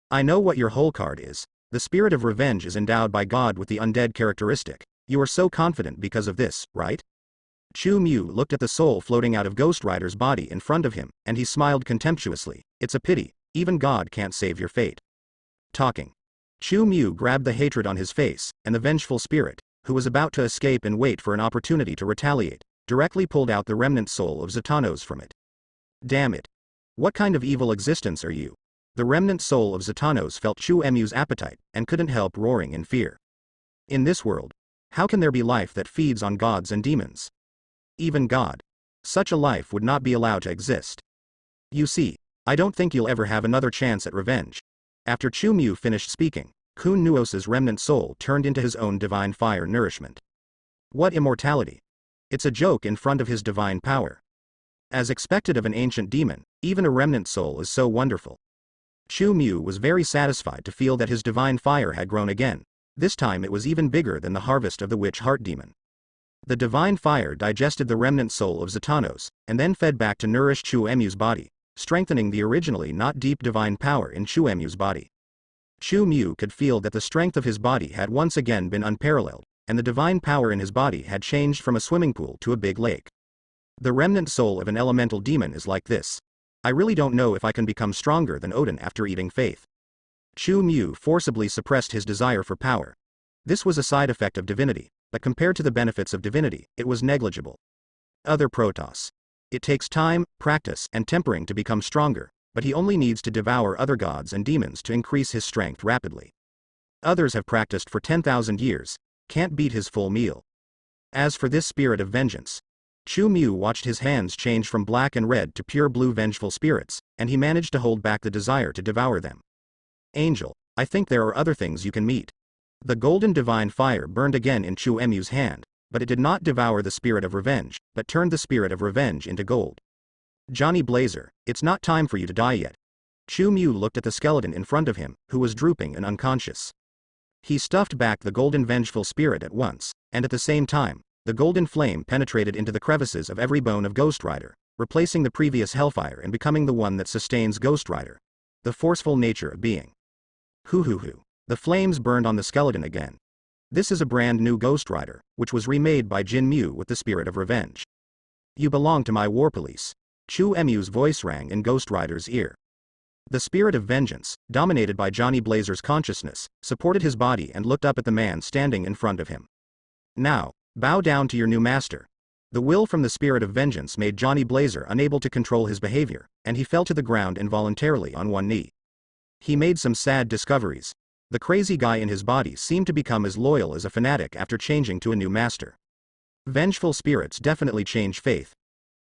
I know what your whole card is. The spirit of revenge is endowed by God with the undead characteristic. You are so confident because of this, right? Chu Mu looked at the soul floating out of Ghost Rider's body in front of him, and he smiled contemptuously. It's a pity, even God can't save your fate. Talking. Chu Mu grabbed the hatred on his face, and the vengeful spirit, who was about to escape and wait for an opportunity to retaliate, directly pulled out the remnant soul of Zatannos from it. Damn it. What kind of evil existence are you? The remnant soul of Zatannos felt Chu Mu's appetite, and couldn't help roaring in fear. In this world, how can there be life that feeds on gods and demons? Even God. Such a life would not be allowed to exist. You see, I don't think you'll ever have another chance at revenge. After Chu Mu finished speaking, Kun Nuos's remnant soul turned into his own divine fire nourishment. What immortality! It's a joke in front of his divine power. As expected of an ancient demon, even a remnant soul is so wonderful. Chu Mu was very satisfied to feel that his divine fire had grown again. This time it was even bigger than the harvest of the witch heart demon. The divine fire digested the remnant soul of Zatannos, and then fed back to nourish Chu Mu's body, strengthening the originally not deep divine power in Chu Mu's body. Chu Mu could feel that the strength of his body had once again been unparalleled, and the divine power in his body had changed from a swimming pool to a big lake. The remnant soul of an elemental demon is like this. I really don't know if I can become stronger than Odin after eating faith. Chu Mu forcibly suppressed his desire for power. This was a side effect of divinity, but compared to the benefits of divinity, it was negligible. Other Protoss. It takes time, practice, and tempering to become stronger, but he only needs to devour other gods and demons to increase his strength rapidly. Others have practiced for 10,000 years, can't beat his full meal. As for this spirit of vengeance, Chu Mu watched his hands change from black and red to pure blue vengeful spirits, and he managed to hold back the desire to devour them. Angel, I think there are other things you can meet. The golden divine fire burned again in Chu Mu's hand, but it did not devour the spirit of revenge, but turned the spirit of revenge into gold. Johnny Blazer, it's not time for you to die yet. Chu Mu looked at the skeleton in front of him, who was drooping and unconscious. He stuffed back the golden vengeful spirit at once, and at the same time, the golden flame penetrated into the crevices of every bone of Ghost Rider, replacing the previous hellfire and becoming the one that sustains Ghost Rider. The forceful nature of being. Hoo. The flames burned on the skeleton again. This is a brand new Ghost Rider, which was remade by Jin Mu with the spirit of revenge. You belong to my war police. Chu Mu's voice rang in Ghost Rider's ear. The spirit of vengeance, dominated by Johnny Blazer's consciousness, supported his body and looked up at the man standing in front of him. Now, bow down to your new master. The will from the spirit of vengeance made Johnny Blazer unable to control his behavior, and he fell to the ground involuntarily on one knee. He made some sad discoveries. The crazy guy in his body seemed to become as loyal as a fanatic after changing to a new master. Vengeful spirits definitely change faith.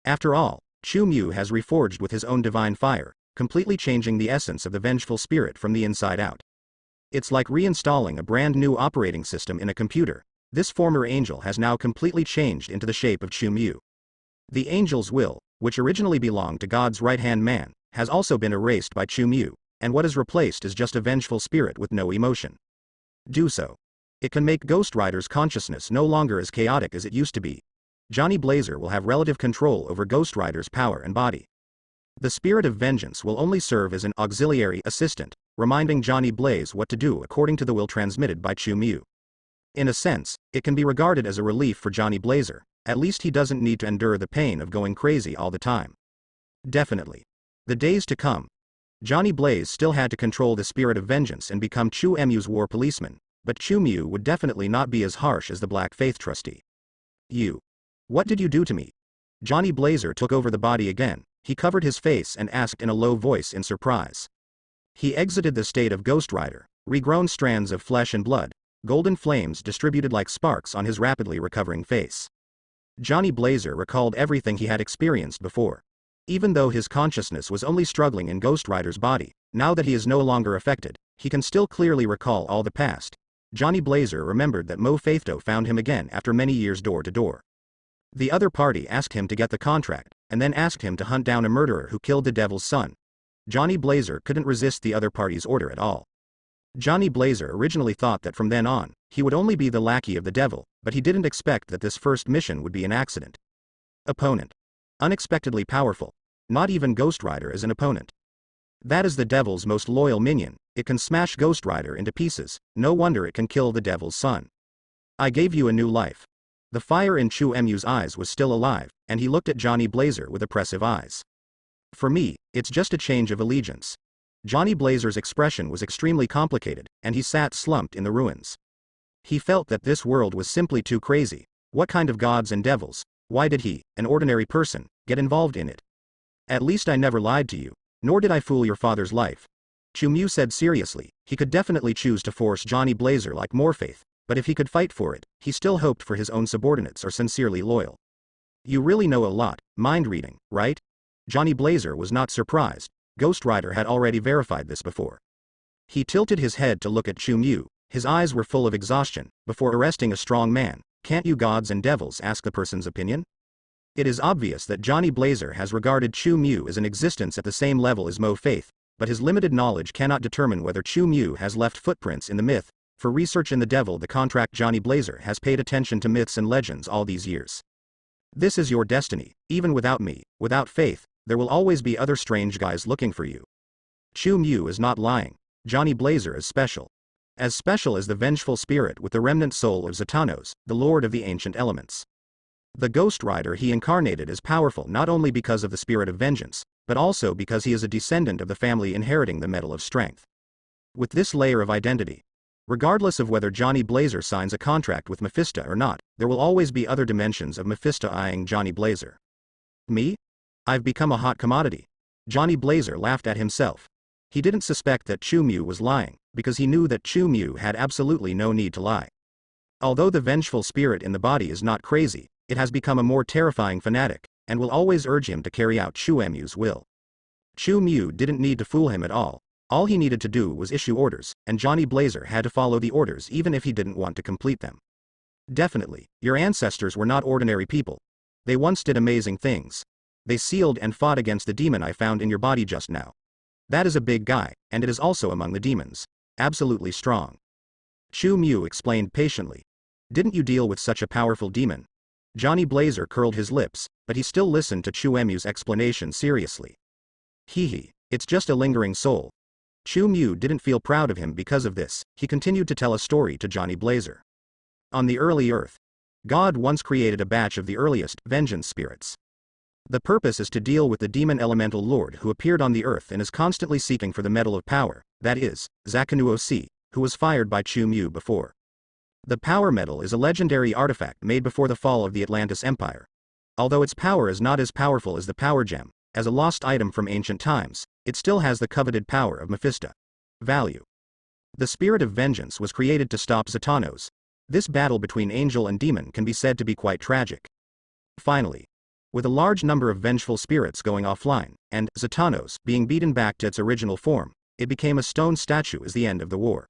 After all, Chu Mu has reforged with his own divine fire, completely changing the essence of the vengeful spirit from the inside out. It's like reinstalling a brand new operating system in a computer. This former angel has now completely changed into the shape of Chu Mu. The angel's will, which originally belonged to God's right-hand man, has also been erased by Chu Mu, and what is replaced is just a vengeful spirit with no emotion. Do so. It can make Ghost Rider's consciousness no longer as chaotic as it used to be. Johnny Blazer will have relative control over Ghost Rider's power and body. The spirit of vengeance will only serve as an auxiliary assistant, reminding Johnny Blaze what to do according to the will transmitted by Chu Mu. In a sense, it can be regarded as a relief for Johnny Blazer. At least he doesn't need to endure the pain of going crazy all the time. Definitely. The days to come. Johnny Blaze still had to control the spirit of vengeance and become Chu Mu's war policeman, but Chu Mu would definitely not be as harsh as the Black Faith trustee. What did you do to me? Johnny Blazer took over the body again. He covered his face and asked in a low voice in surprise. He exited the state of Ghost Rider, regrown strands of flesh and blood, golden flames distributed like sparks on his rapidly recovering face. Johnny Blazer recalled everything he had experienced before. Even though his consciousness was only struggling in Ghost Rider's body, now that he is no longer affected, he can still clearly recall all the past. Johnny Blazer remembered that Mo Faithdo found him again after many years door to door. The other party asked him to get the contract, and then asked him to hunt down a murderer who killed the devil's son. Johnny Blazer couldn't resist the other party's order at all. Johnny Blazer originally thought that from then on, he would only be the lackey of the devil, but he didn't expect that this first mission would be an accident. Opponent. Unexpectedly powerful. Not even Ghost Rider is an opponent. That is the devil's most loyal minion. It can smash Ghost Rider into pieces. No wonder it can kill the devil's son. I gave you a new life. The fire in Chu Emu's eyes was still alive, and he looked at Johnny Blazer with oppressive eyes. For me, it's just a change of allegiance. Johnny Blazer's expression was extremely complicated, and he sat slumped in the ruins. He felt that this world was simply too crazy. What kind of gods and devils? Why did he, an ordinary person, get involved in it? At least I never lied to you, nor did I fool your father's life. Chu Mu said seriously. He could definitely choose to force Johnny Blazer like Morfaith, but if he could fight for it, he still hoped for his own subordinates are sincerely loyal. You really know a lot, mind reading, right? Johnny Blazer was not surprised. Ghost Rider had already verified this before. He tilted his head to look at Chu Mu. His eyes were full of exhaustion. Before arresting a strong man, can't you gods and devils ask the person's opinion? It is obvious that Johnny Blazer has regarded Chu Mu as an existence at the same level as Mo Faith, but his limited knowledge cannot determine whether Chu Mu has left footprints in the myth. For research in the devil, the contract, Johnny Blazer has paid attention to myths and legends all these years. This is your destiny. Even without me, without Faith, there will always be other strange guys looking for you. Chu Mu is not lying. Johnny Blazer is special. As special as the vengeful spirit with the remnant soul of Zatanos, the lord of the ancient elements. The Ghost Rider he incarnated is powerful not only because of the spirit of vengeance, but also because he is a descendant of the family inheriting the metal of strength. With this layer of identity, regardless of whether Johnny Blazer signs a contract with Mephisto or not, there will always be other dimensions of Mephisto eyeing Johnny Blazer. Me? I've become a hot commodity. Johnny Blazer laughed at himself. He didn't suspect that Chu Mu was lying, because he knew that Chu Mu had absolutely no need to lie. Although the vengeful spirit in the body is not crazy, it has become a more terrifying fanatic, and will always urge him to carry out Chu Emu's will. Chu Mu didn't need to fool him at all. All he needed to do was issue orders, and Johnny Blazer had to follow the orders even if he didn't want to complete them. Definitely, your ancestors were not ordinary people. They once did amazing things. They sealed and fought against the demon I found in your body just now. That is a big guy, and it is also among the demons. Absolutely strong. Chu Mu explained patiently. Didn't you deal with such a powerful demon? Johnny Blazer curled his lips, but he still listened to Chu Emu's explanation seriously. It's just a lingering soul. Chu Mu didn't feel proud of him because of this. He continued to tell a story to Johnny Blazer. On the early Earth, God once created a batch of the earliest vengeance spirits. The purpose is to deal with the demon elemental lord who appeared on the earth and is constantly seeking for the metal of power, that is, Zakanuo-C, who was fired by Chu Mu before. The power metal is a legendary artifact made before the fall of the Atlantis Empire. Although its power is not as powerful as the power gem, as a lost item from ancient times, it still has the coveted power of Mephisto. Value. The spirit of vengeance was created to stop Zatanos. This battle between angel and demon can be said to be quite tragic. Finally, with a large number of vengeful spirits going offline, and Zatanos being beaten back to its original form, it became a stone statue as the end of the war.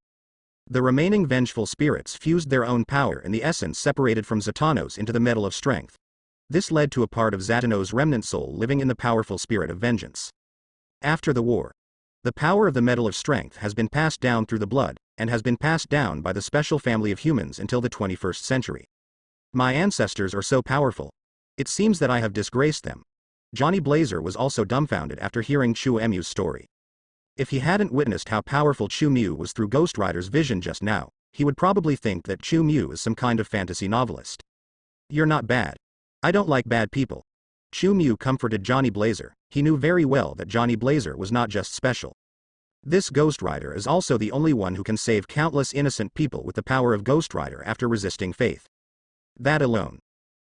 The remaining vengeful spirits fused their own power and the essence separated from Zatanos into the metal of strength. This led to a part of Zatanos' remnant soul living in the powerful spirit of vengeance. After the war, the power of the metal of strength has been passed down through the blood, and has been passed down by the special family of humans until the 21st century. My ancestors are so powerful. It seems that I have disgraced them. Johnny Blazer was also dumbfounded after hearing Chu Emu's story. If he hadn't witnessed how powerful Chu Mu was through Ghost Rider's vision just now, he would probably think that Chu Mu is some kind of fantasy novelist. You're not bad. I don't like bad people. Chu Mu comforted Johnny Blazer. He knew very well that Johnny Blazer was not just special. This Ghost Rider is also the only one who can save countless innocent people with the power of Ghost Rider after resisting faith. That alone.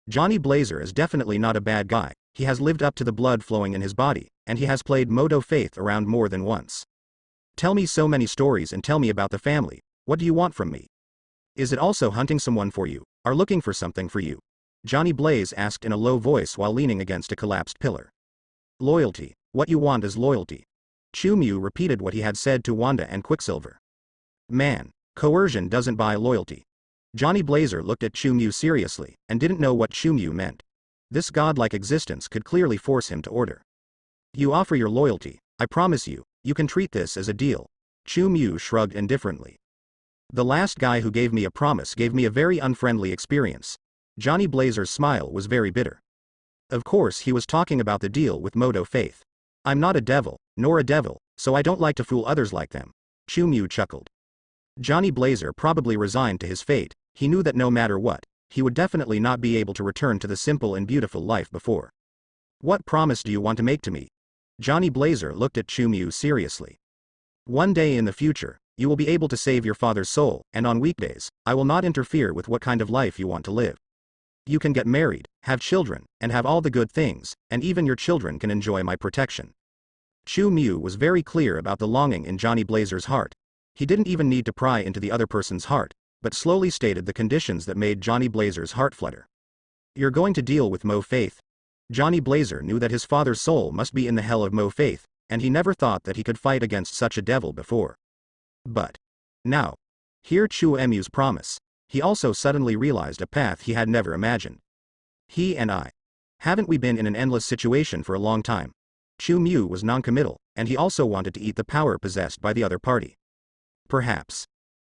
Johnny Blazer is definitely not a bad guy. He has lived up to the blood flowing in his body, and he has played Moto Faith around more than once. Tell me so many stories and tell me about the family. What do you want from me? Is it also hunting someone for you, or looking for something for you? Johnny Blaze asked in a low voice while leaning against a collapsed pillar. Loyalty. What you want is loyalty. Chu Mu repeated what he had said to Wanda and Quicksilver. Man, coercion doesn't buy loyalty. Johnny Blazer looked at Chu Mu seriously, and didn't know what Chu Mu meant. This godlike existence could clearly force him to order. You offer your loyalty, I promise you, you can treat this as a deal. Chu Mu shrugged indifferently. The last guy who gave me a promise gave me a very unfriendly experience. Johnny Blazer's smile was very bitter. Of course he was talking about the deal with Moto Faith. I'm not a devil, nor a devil, so I don't like to fool others like them. Chu Mu chuckled. Johnny Blazer probably resigned to his fate. He knew that no matter what, he would definitely not be able to return to the simple and beautiful life before. What promise do you want to make to me? Johnny Blazer looked at Chu Mu seriously. One day in the future, you will be able to save your father's soul, and on weekdays, I will not interfere with what kind of life you want to live. You can get married, have children, and have all the good things, and even your children can enjoy my protection. Chu Mu was very clear about the longing in Johnny Blazer's heart. He didn't even need to pry into the other person's heart, but slowly stated the conditions that made Johnny Blazer's heart flutter. You're going to deal with Mo Faith. Johnny Blazer knew that his father's soul must be in the hell of Mo Faith, and he never thought that he could fight against such a devil before. But now, hear Chu Mu's promise. He also suddenly realized a path he had never imagined. He and I. Haven't we been in an endless situation for a long time? Chu Mu was non-committal, and he also wanted to eat the power possessed by the other party. Perhaps.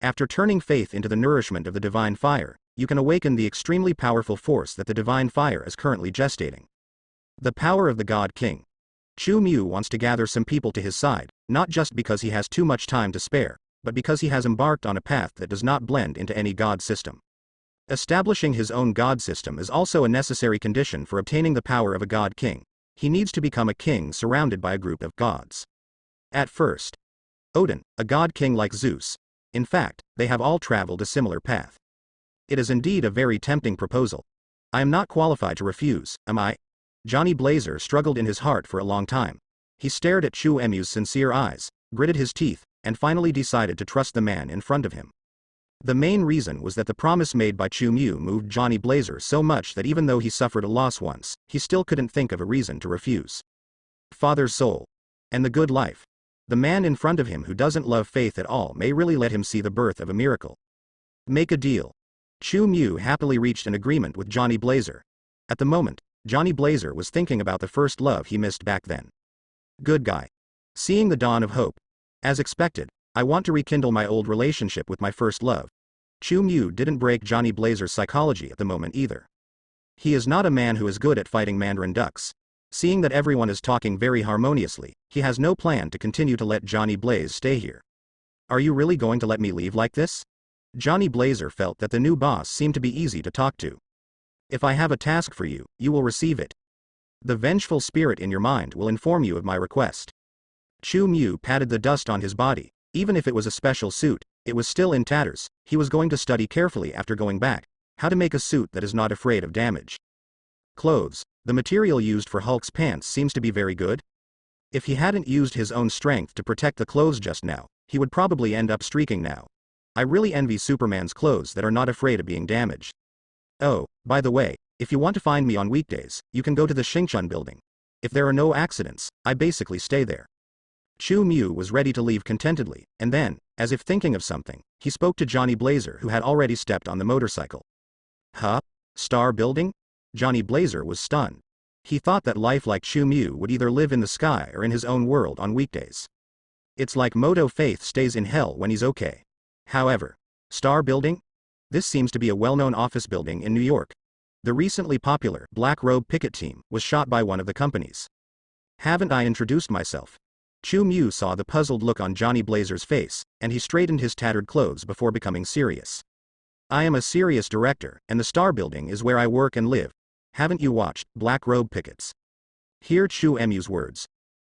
After turning faith into the nourishment of the divine fire, you can awaken the extremely powerful force that the divine fire is currently gestating. The power of the God King. Chu Mu wants to gather some people to his side, not just because he has too much time to spare, but because he has embarked on a path that does not blend into any god system. Establishing his own god system is also a necessary condition for obtaining the power of a god king. He needs to become a king surrounded by a group of gods. At first, Odin, a god king like Zeus. In fact, they have all traveled a similar path. It is indeed a very tempting proposal. I am not qualified to refuse, am I? Johnny Blazer struggled in his heart for a long time. He stared at Chu Mu's sincere eyes, gritted his teeth, and finally decided to trust the man in front of him. The main reason was that the promise made by Chu Mu moved Johnny Blazer so much that even though he suffered a loss once, he still couldn't think of a reason to refuse. Father's soul. And the good life. The man in front of him who doesn't love faith at all may really let him see the birth of a miracle. Make a deal. Chu Mu happily reached an agreement with Johnny Blazer. At the moment, Johnny Blazer was thinking about the first love he missed back then. Good guy. Seeing the dawn of hope. As expected, I want to rekindle my old relationship with my first love. Chu Mu didn't break Johnny Blazer's psychology at the moment either. He is not a man who is good at fighting Mandarin ducks. Seeing that everyone is talking very harmoniously, he has no plan to continue to let Johnny Blaze stay here. Are you really going to let me leave like this? Johnny Blazer felt that the new boss seemed to be easy to talk to. If I have a task for you, you will receive it. The vengeful spirit in your mind will inform you of my request. Chu Mu patted the dust on his body. Even if it was a special suit, it was still in tatters. He was going to study carefully after going back, how to make a suit that is not afraid of damage. Clothes. The material used for Hulk's pants seems to be very good. If he hadn't used his own strength to protect the clothes just now, he would probably end up streaking now. I really envy Superman's clothes that are not afraid of being damaged. Oh, by the way, if you want to find me on weekdays, you can go to the Xingchun building. If there are no accidents, I basically stay there. Chu Mu was ready to leave contentedly, and then, as if thinking of something, he spoke to Johnny Blazer who had already stepped on the motorcycle. Huh? Star building? Johnny Blazer was stunned. He thought that life like Chu Mu would either live in the sky or in his own world on weekdays. It's like Moto Faith stays in hell when he's okay. However, Star building? This seems to be a well-known office building in New York. The recently popular Black Robe Picket Team was shot by one of the companies. Haven't I introduced myself? Chu Mu saw the puzzled look on Johnny Blazer's face, and he straightened his tattered clothes before becoming serious. I am a serious director, and the Star Building is where I work and live. Haven't you watched Black Robe Pickets? Hear Chu Mu's words.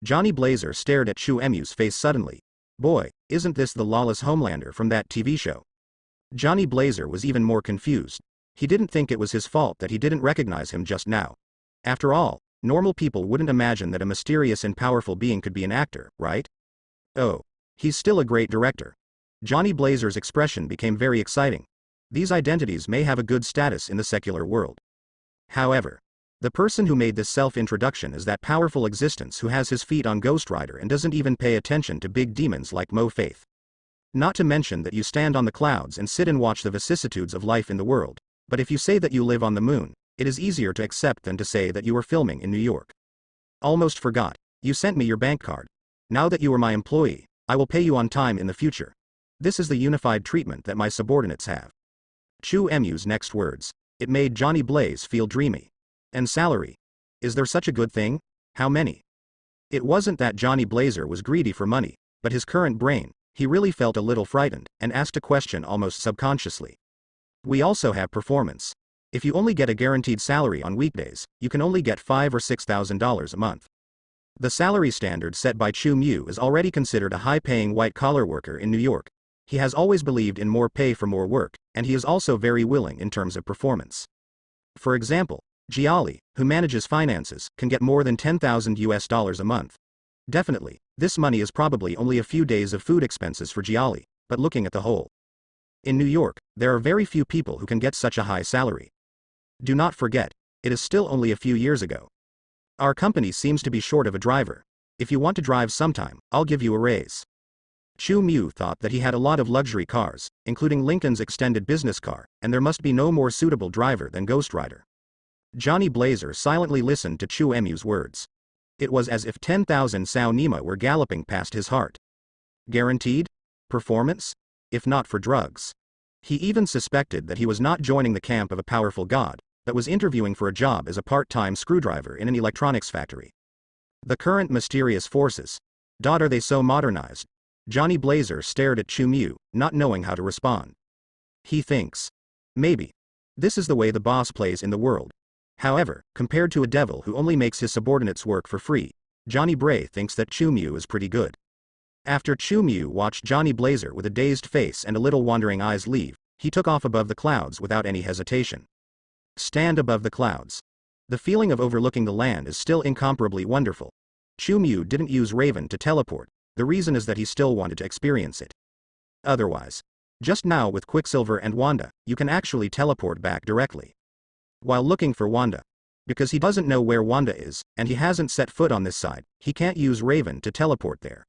Johnny Blazer stared at Chu Mu's face suddenly. Boy, isn't this the lawless Homelander from that TV show? Johnny Blazer was even more confused. He didn't think it was his fault that he didn't recognize him just now. After all, normal people wouldn't imagine that a mysterious and powerful being could be an actor, right? Oh, he's still a great director. Johnny Blazer's expression became very exciting. These identities may have a good status in the secular world. However, the person who made this self-introduction is that powerful existence who has his feet on Ghost Rider and doesn't even pay attention to big demons like Mo Faith. Not to mention that you stand on the clouds and sit and watch the vicissitudes of life in the world, but if you say that you live on the moon, it is easier to accept than to say that you are filming in New York. Almost forgot. You sent me your bank card. Now that you are my employee, I will pay you on time in the future. This is the unified treatment that my subordinates have. Chu Emu's next words. It made Johnny Blaze feel dreamy. And salary? Is there such a good thing? How many? It wasn't that Johnny Blazer was greedy for money, but his current brain, he really felt a little frightened, and asked a question almost subconsciously. We also have performance. If you only get a guaranteed salary on weekdays, you can only get $5,000 or $6,000 a month. The salary standard set by Chu Mu is already considered a high-paying white-collar worker in New York. He has always believed in more pay for more work, and he is also very willing in terms of performance. For example, Giali, who manages finances, can get more than $10,000 a month. Definitely, this money is probably only a few days of food expenses for Giali, but looking at the whole. In New York, there are very few people who can get such a high salary. Do not forget, it is still only a few years ago. Our company seems to be short of a driver. If you want to drive sometime, I'll give you a raise. Chu Mu thought that he had a lot of luxury cars, including Lincoln's extended business car, and there must be no more suitable driver than Ghost Rider. Johnny Blazer silently listened to Chu Emu's words. It was as if 10,000 Sao Nima were galloping past his heart. Guaranteed? Performance? If not for drugs. He even suspected that he was not joining the camp of a powerful god, but was interviewing for a job as a part-time screwdriver in an electronics factory. The current mysterious forces. Are they so modernized? Johnny Blazer stared at Chu Mu, not knowing how to respond. He thinks. Maybe. This is the way the boss plays in the world. However, compared to a devil who only makes his subordinates work for free, Johnny Bray thinks that Chu Mu is pretty good. After Chu Mu watched Johnny Blazer with a dazed face and a little wandering eyes leave, he took off above the clouds without any hesitation. Stand above the clouds. The feeling of overlooking the land is still incomparably wonderful. Chu Mu didn't use Raven to teleport, the reason is that he still wanted to experience it. Otherwise, just now with Quicksilver and Wanda, you can actually teleport back directly. While looking for Wanda. Because he doesn't know where Wanda is, and he hasn't set foot on this side, he can't use Raven to teleport there.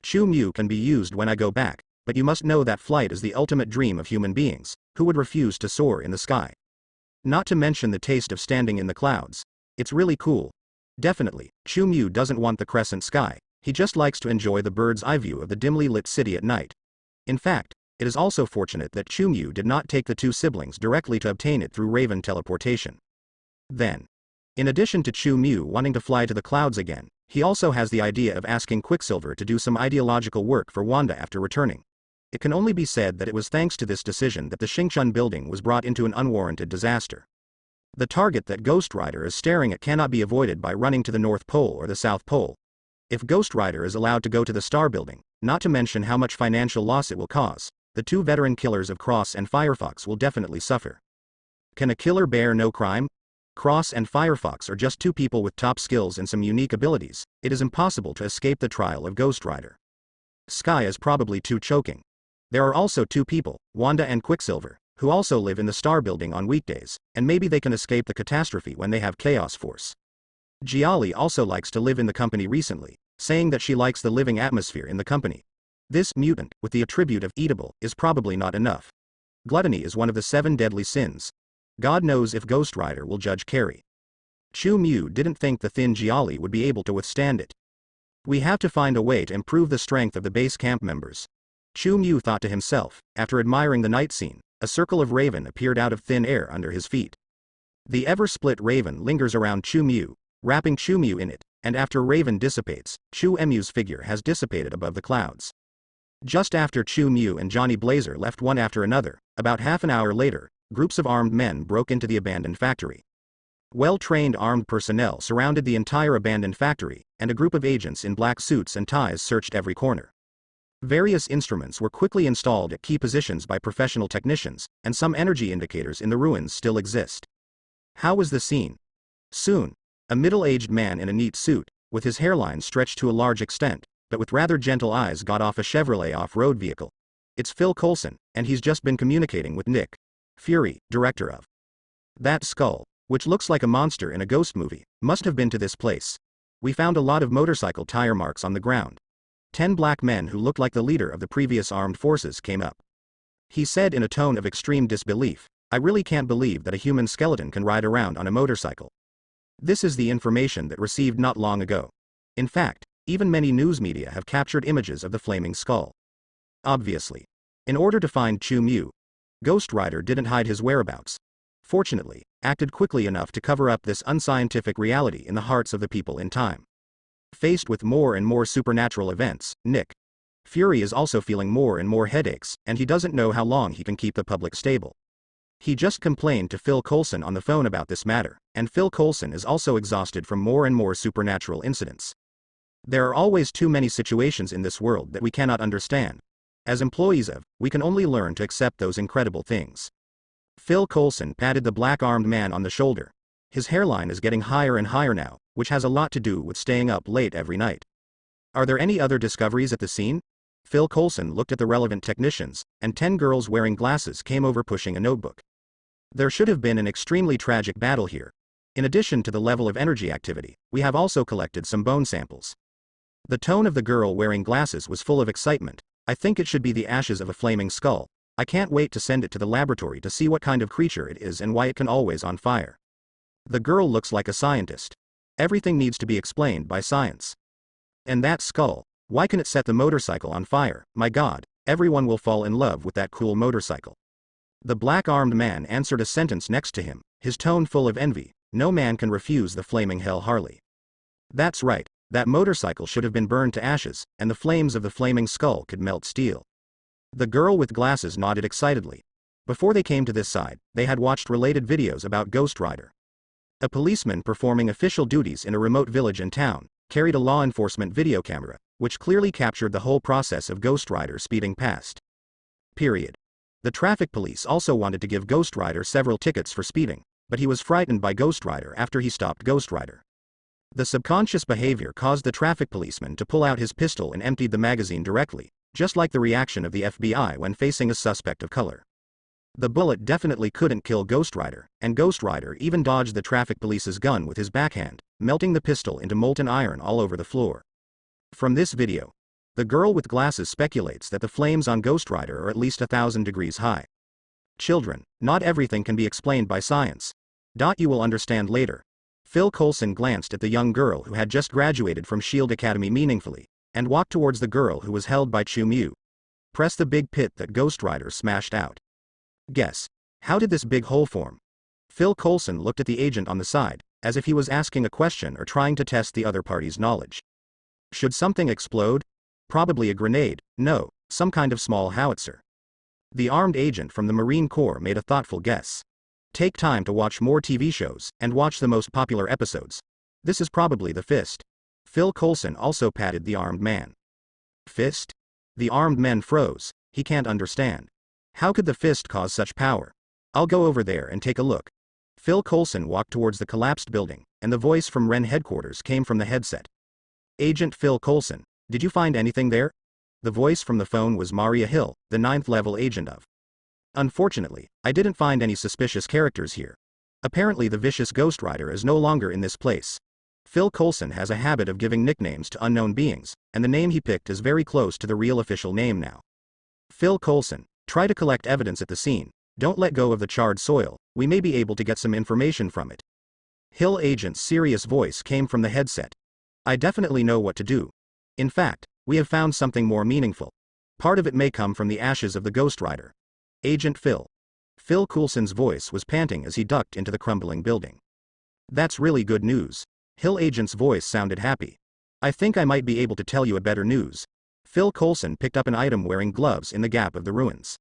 Chu Mu can be used when I go back, but you must know that flight is the ultimate dream of human beings, who would refuse to soar in the sky. Not to mention the taste of standing in the clouds. It's really cool. Definitely, Chu Mu doesn't want the crescent sky, he just likes to enjoy the bird's eye view of the dimly lit city at night. In fact, it is also fortunate that Chu Mu did not take the two siblings directly to obtain it through Raven teleportation. Then, in addition to Chu Mu wanting to fly to the clouds again, he also has the idea of asking Quicksilver to do some ideological work for Wanda after returning. It can only be said that it was thanks to this decision that the Xingchun building was brought into an unwarranted disaster. The target that Ghost Rider is staring at cannot be avoided by running to the North Pole or the South Pole. If Ghost Rider is allowed to go to the Star Building, not to mention how much financial loss it will cause, the two veteran killers of Cross and Firefox will definitely suffer. Can a killer bear no crime? Cross and Firefox are just two people with top skills and some unique abilities. It is impossible to escape the trial of Ghost Rider. Sky is probably too choking. There are also two people, Wanda and Quicksilver, who also live in the Star Building on weekdays, and maybe they can escape the catastrophe when they have Chaos Force. Giali also likes to live in the company recently, saying that she likes the living atmosphere in the company. This mutant, with the attribute of eatable, is probably not enough. Gluttony is one of the 7 deadly sins. God knows if Ghost Rider will judge Carrie. Chu Mu didn't think the thin Giali would be able to withstand it. We have to find a way to improve the strength of the base camp members. Chu Mu thought to himself, after admiring the night scene. A circle of raven appeared out of thin air under his feet. The ever-split raven lingers around Chu Mu, wrapping Chu Mu in it, and after raven dissipates, Chu Emu's figure has dissipated above the clouds. Just after Chu Mu and Johnny Blazer left one after another, about half an hour later, groups of armed men broke into the abandoned factory. Well-trained armed personnel surrounded the entire abandoned factory, and a group of agents in black suits and ties searched every corner. Various instruments were quickly installed at key positions by professional technicians, and some energy indicators in the ruins still exist. How was the scene? Soon, a middle-aged man in a neat suit, with his hairline stretched to a large extent, but with rather gentle eyes, got off a Chevrolet off-road vehicle. It's Phil Coulson, and he's just been communicating with Nick Fury, director of That Skull, which looks like a monster in a ghost movie, must have been to this place. We found a lot of motorcycle tire marks on the ground. 10 black men who looked like the leader of the previous armed forces came up. He said in a tone of extreme disbelief, I really can't believe that a human skeleton can ride around on a motorcycle. This is the information that received not long ago. In fact, even many news media have captured images of the flaming skull. Obviously, in order to find Chu Mu, Ghost Rider didn't hide his whereabouts. Fortunately, acted quickly enough to cover up this unscientific reality in the hearts of the people in time. Faced with more and more supernatural events, Nick Fury is also feeling more and more headaches, and he doesn't know how long he can keep the public stable. He just complained to Phil Coulson on the phone about this matter, and Phil Coulson is also exhausted from more and more supernatural incidents. There are always too many situations in this world that we cannot understand. As employees we can only learn to accept those incredible things. Phil Coulson patted the black-armed man on the shoulder. His hairline is getting higher and higher now, which has a lot to do with staying up late every night. Are there any other discoveries at the scene? Phil Coulson looked at the relevant technicians, and 10 girls wearing glasses came over pushing a notebook. There should have been an extremely tragic battle here. In addition to the level of energy activity, we have also collected some bone samples. The tone of the girl wearing glasses was full of excitement. I think it should be the ashes of a flaming skull. I can't wait to send it to the laboratory to see what kind of creature it is and why it can always on fire. The girl looks like a scientist. Everything needs to be explained by science. And that skull, why can it set the motorcycle on fire? My God, everyone will fall in love with that cool motorcycle. The black-armed man answered a sentence next to him, his tone full of envy. No man can refuse the flaming hell Harley. That's right, that motorcycle should have been burned to ashes, and the flames of the flaming skull could melt steel. The girl with glasses nodded excitedly. Before they came to this side, they had watched related videos about Ghost Rider. A policeman performing official duties in a remote village and town carried a law enforcement video camera, which clearly captured the whole process of Ghost Rider speeding past. Period. The traffic police also wanted to give Ghost Rider several tickets for speeding, but he was frightened by Ghost Rider after he stopped Ghost Rider. The subconscious behavior caused the traffic policeman to pull out his pistol and emptied the magazine directly, just like the reaction of the FBI when facing a suspect of color. The bullet definitely couldn't kill Ghost Rider, and Ghost Rider even dodged the traffic police's gun with his backhand, melting the pistol into molten iron all over the floor. From this video, the girl with glasses speculates that the flames on Ghost Rider are at least 1,000 degrees high. Children, not everything can be explained by science. You will understand later. Phil Coulson glanced at the young girl who had just graduated from Shield Academy meaningfully, and walked towards the girl who was held by Chu Mu. Press the big pit that Ghost Rider smashed out. Guess, how did this big hole form? Phil Coulson looked at the agent on the side, as if he was asking a question or trying to test the other party's knowledge. Should something explode? Probably a grenade. No, some kind of small howitzer. The armed agent from the Marine Corps made a thoughtful guess. Take time to watch more TV shows, and watch the most popular episodes. This is probably the fist. Phil Coulson also patted the armed man. Fist? The armed man froze. He can't understand. How could the fist cause such power? I'll go over there and take a look. Phil Coulson walked towards the collapsed building, and the voice from Ren headquarters came from the headset. Agent Phil Coulson, did you find anything there? The voice from the phone was Maria Hill, the 9th level agent of. Unfortunately, I didn't find any suspicious characters here. Apparently the vicious Ghost Rider is no longer in this place. Phil Coulson has a habit of giving nicknames to unknown beings, and the name he picked is very close to the real official name now. Phil Coulson, try to collect evidence at the scene. Don't let go of the charred soil, we may be able to get some information from it. Hill agent's serious voice came from the headset. I definitely know what to do. In fact, we have found something more meaningful. Part of it may come from the ashes of the Ghost Rider. Agent Phil. Phil Coulson's voice was panting as he ducked into the crumbling building. That's really good news. Hill agent's voice sounded happy. I think I might be able to tell you a better news. Phil Coulson picked up an item wearing gloves in the gap of the ruins.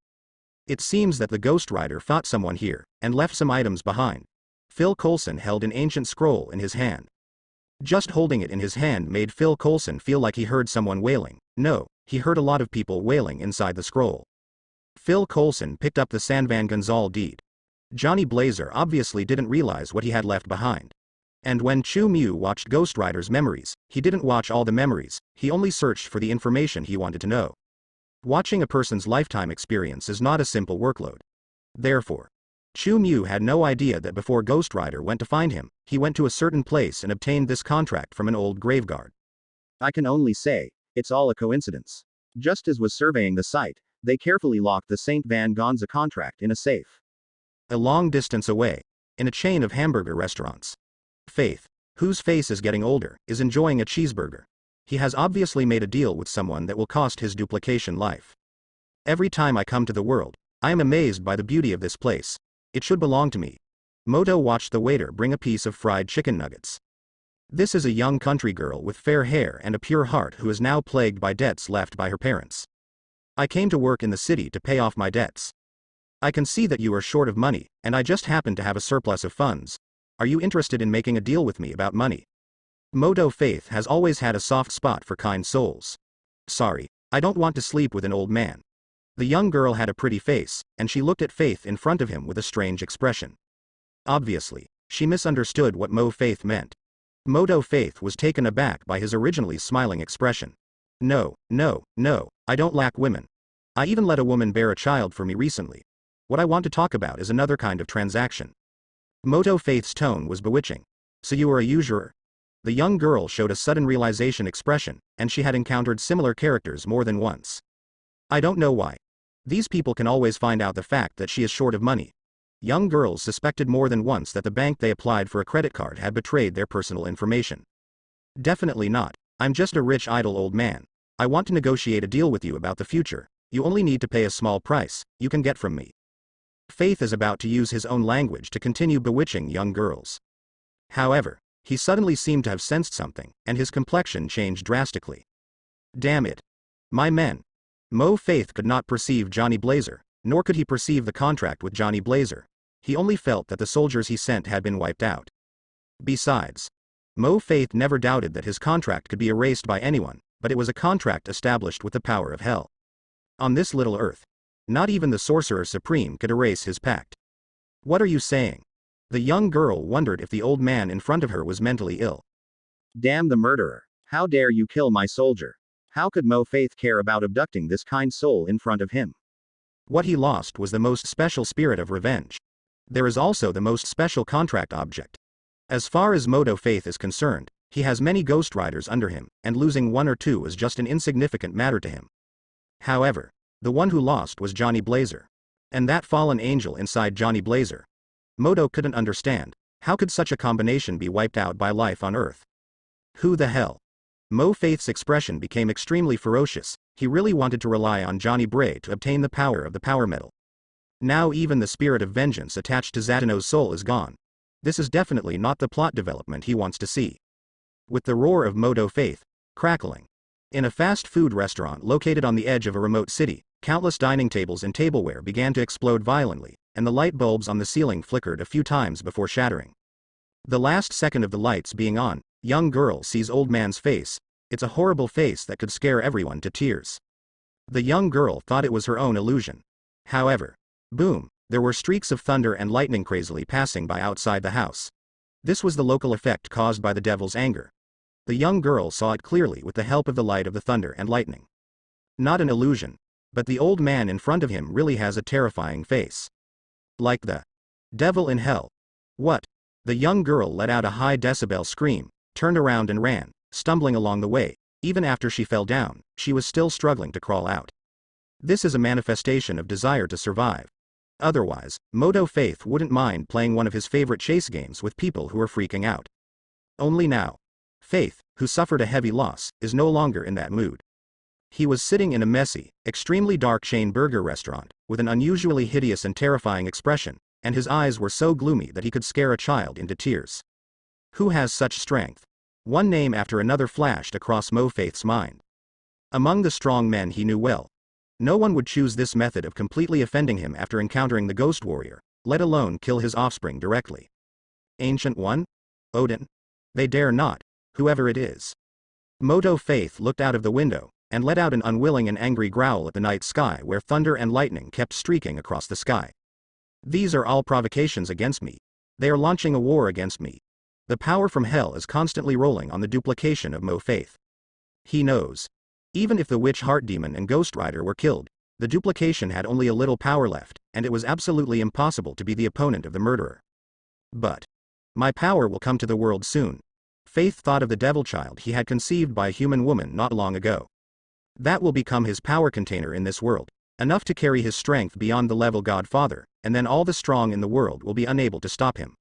It seems that the Ghost Rider fought someone here, and left some items behind. Phil Coulson held an ancient scroll in his hand. Just holding it in his hand made Phil Coulson feel like he heard someone wailing. No, he heard a lot of people wailing inside the scroll. Phil Coulson picked up the San Van Gonzal deed. Johnny Blazer obviously didn't realize what he had left behind. And when Chu Mew watched Ghost Rider's memories, he didn't watch all the memories, he only searched for the information he wanted to know. Watching a person's lifetime experience is not a simple workload. Therefore, Chu Mew had no idea that before Ghost Rider went to find him, he went to a certain place and obtained this contract from an old graveguard. I can only say, it's all a coincidence. Just as was surveying the site, they carefully locked the St. Van Gonza contract in a safe. A long distance away, in a chain of hamburger restaurants, Faith, whose face is getting older, is enjoying a cheeseburger. He has obviously made a deal with someone that will cost his duplication life. Every time I come to the world, I am amazed by the beauty of this place. It should belong to me. Moto watched the waiter bring a piece of fried chicken nuggets. This is a young country girl with fair hair and a pure heart who is now plagued by debts left by her parents. I came to work in the city to pay off my debts. I can see that you are short of money, and I just happen to have a surplus of funds. Are you interested in making a deal with me about money? Moto Faith has always had a soft spot for kind souls. Sorry, I don't want to sleep with an old man. The young girl had a pretty face, and she looked at Faith in front of him with a strange expression. Obviously, she misunderstood what Mo Faith meant. Moto Faith was taken aback by his originally smiling expression. No, I don't lack women. I even let a woman bear a child for me recently. What I want to talk about is another kind of transaction. Moto Faith's tone was bewitching. So you are a usurer? The young girl showed a sudden realization expression, and she had encountered similar characters more than once. I don't know why. These people can always find out the fact that she is short of money. Young girls suspected more than once that the bank they applied for a credit card had betrayed their personal information. Definitely not. I'm just a rich idle old man. I want to negotiate a deal with you about the future. You only need to pay a small price, you can get from me. Faith is about to use his own language to continue bewitching young girls. However, he suddenly seemed to have sensed something, and his complexion changed drastically. Damn it. My men. Mo Faith could not perceive Johnny Blazer, nor could he perceive the contract with Johnny Blazer. He only felt that the soldiers he sent had been wiped out. Besides, Mo Faith never doubted that his contract could be erased by anyone, but it was a contract established with the power of hell. On this little earth, not even the Sorcerer Supreme could erase his pact. What are you saying? The young girl wondered if the old man in front of her was mentally ill. Damn the murderer. How dare you kill my soldier? How could Mo Faith care about abducting this kind soul in front of him? What he lost was the most special spirit of revenge. There is also the most special contract object. As far as Moto Faith is concerned, he has many Ghost Riders under him, and losing one or two is just an insignificant matter to him. However, the one who lost was Johnny Blazer. And that fallen angel inside Johnny Blazer. Moto couldn't understand. How could such a combination be wiped out by life on Earth? Who the hell? Mo Faith's expression became extremely ferocious. He really wanted to rely on Johnny Bray to obtain the power of the power metal. Now even the spirit of vengeance attached to Zatano's soul is gone. This is definitely not the plot development he wants to see. With the roar of Moto Faith crackling. In a fast food restaurant located on the edge of a remote city, countless dining tables and tableware began to explode violently, and the light bulbs on the ceiling flickered a few times before shattering. The last second of the lights being on, young girl sees old man's face. It's a horrible face that could scare everyone to tears. The young girl thought it was her own illusion. However, boom, there were streaks of thunder and lightning crazily passing by outside the house. This was the local effect caused by the devil's anger. The young girl saw it clearly with the help of the light of the thunder and lightning. Not an illusion, but the old man in front of him really has a terrifying face. Like the devil in hell. What? The young girl let out a high decibel scream, turned around and ran, stumbling along the way. Even after she fell down, she was still struggling to crawl out. This is a manifestation of desire to survive. Otherwise, Moto Faith wouldn't mind playing one of his favorite chase games with people who are freaking out. Only now, Faith, who suffered a heavy loss, is no longer in that mood. He was sitting in a messy, extremely dark chain burger restaurant, with an unusually hideous and terrifying expression, and his eyes were so gloomy that he could scare a child into tears. Who has such strength? One name after another flashed across Mo Faith's mind. Among the strong men he knew well, no one would choose this method of completely offending him after encountering the Ghost Warrior, let alone kill his offspring directly. Ancient One? Odin? They dare not, whoever it is. Moto Faith looked out of the window, and let out an unwilling and angry growl at the night sky where thunder and lightning kept streaking across the sky. These are all provocations against me. They are launching a war against me. The power from hell is constantly rolling on the duplication of Mo Faith. He knows. Even if the witch heart demon and Ghost Rider were killed, the duplication had only a little power left, and it was absolutely impossible to be the opponent of the murderer. But my power will come to the world soon. Faith thought of the devil child he had conceived by a human woman not long ago. That will become his power container in this world, enough to carry his strength beyond the level Godfather, and then all the strong in the world will be unable to stop him.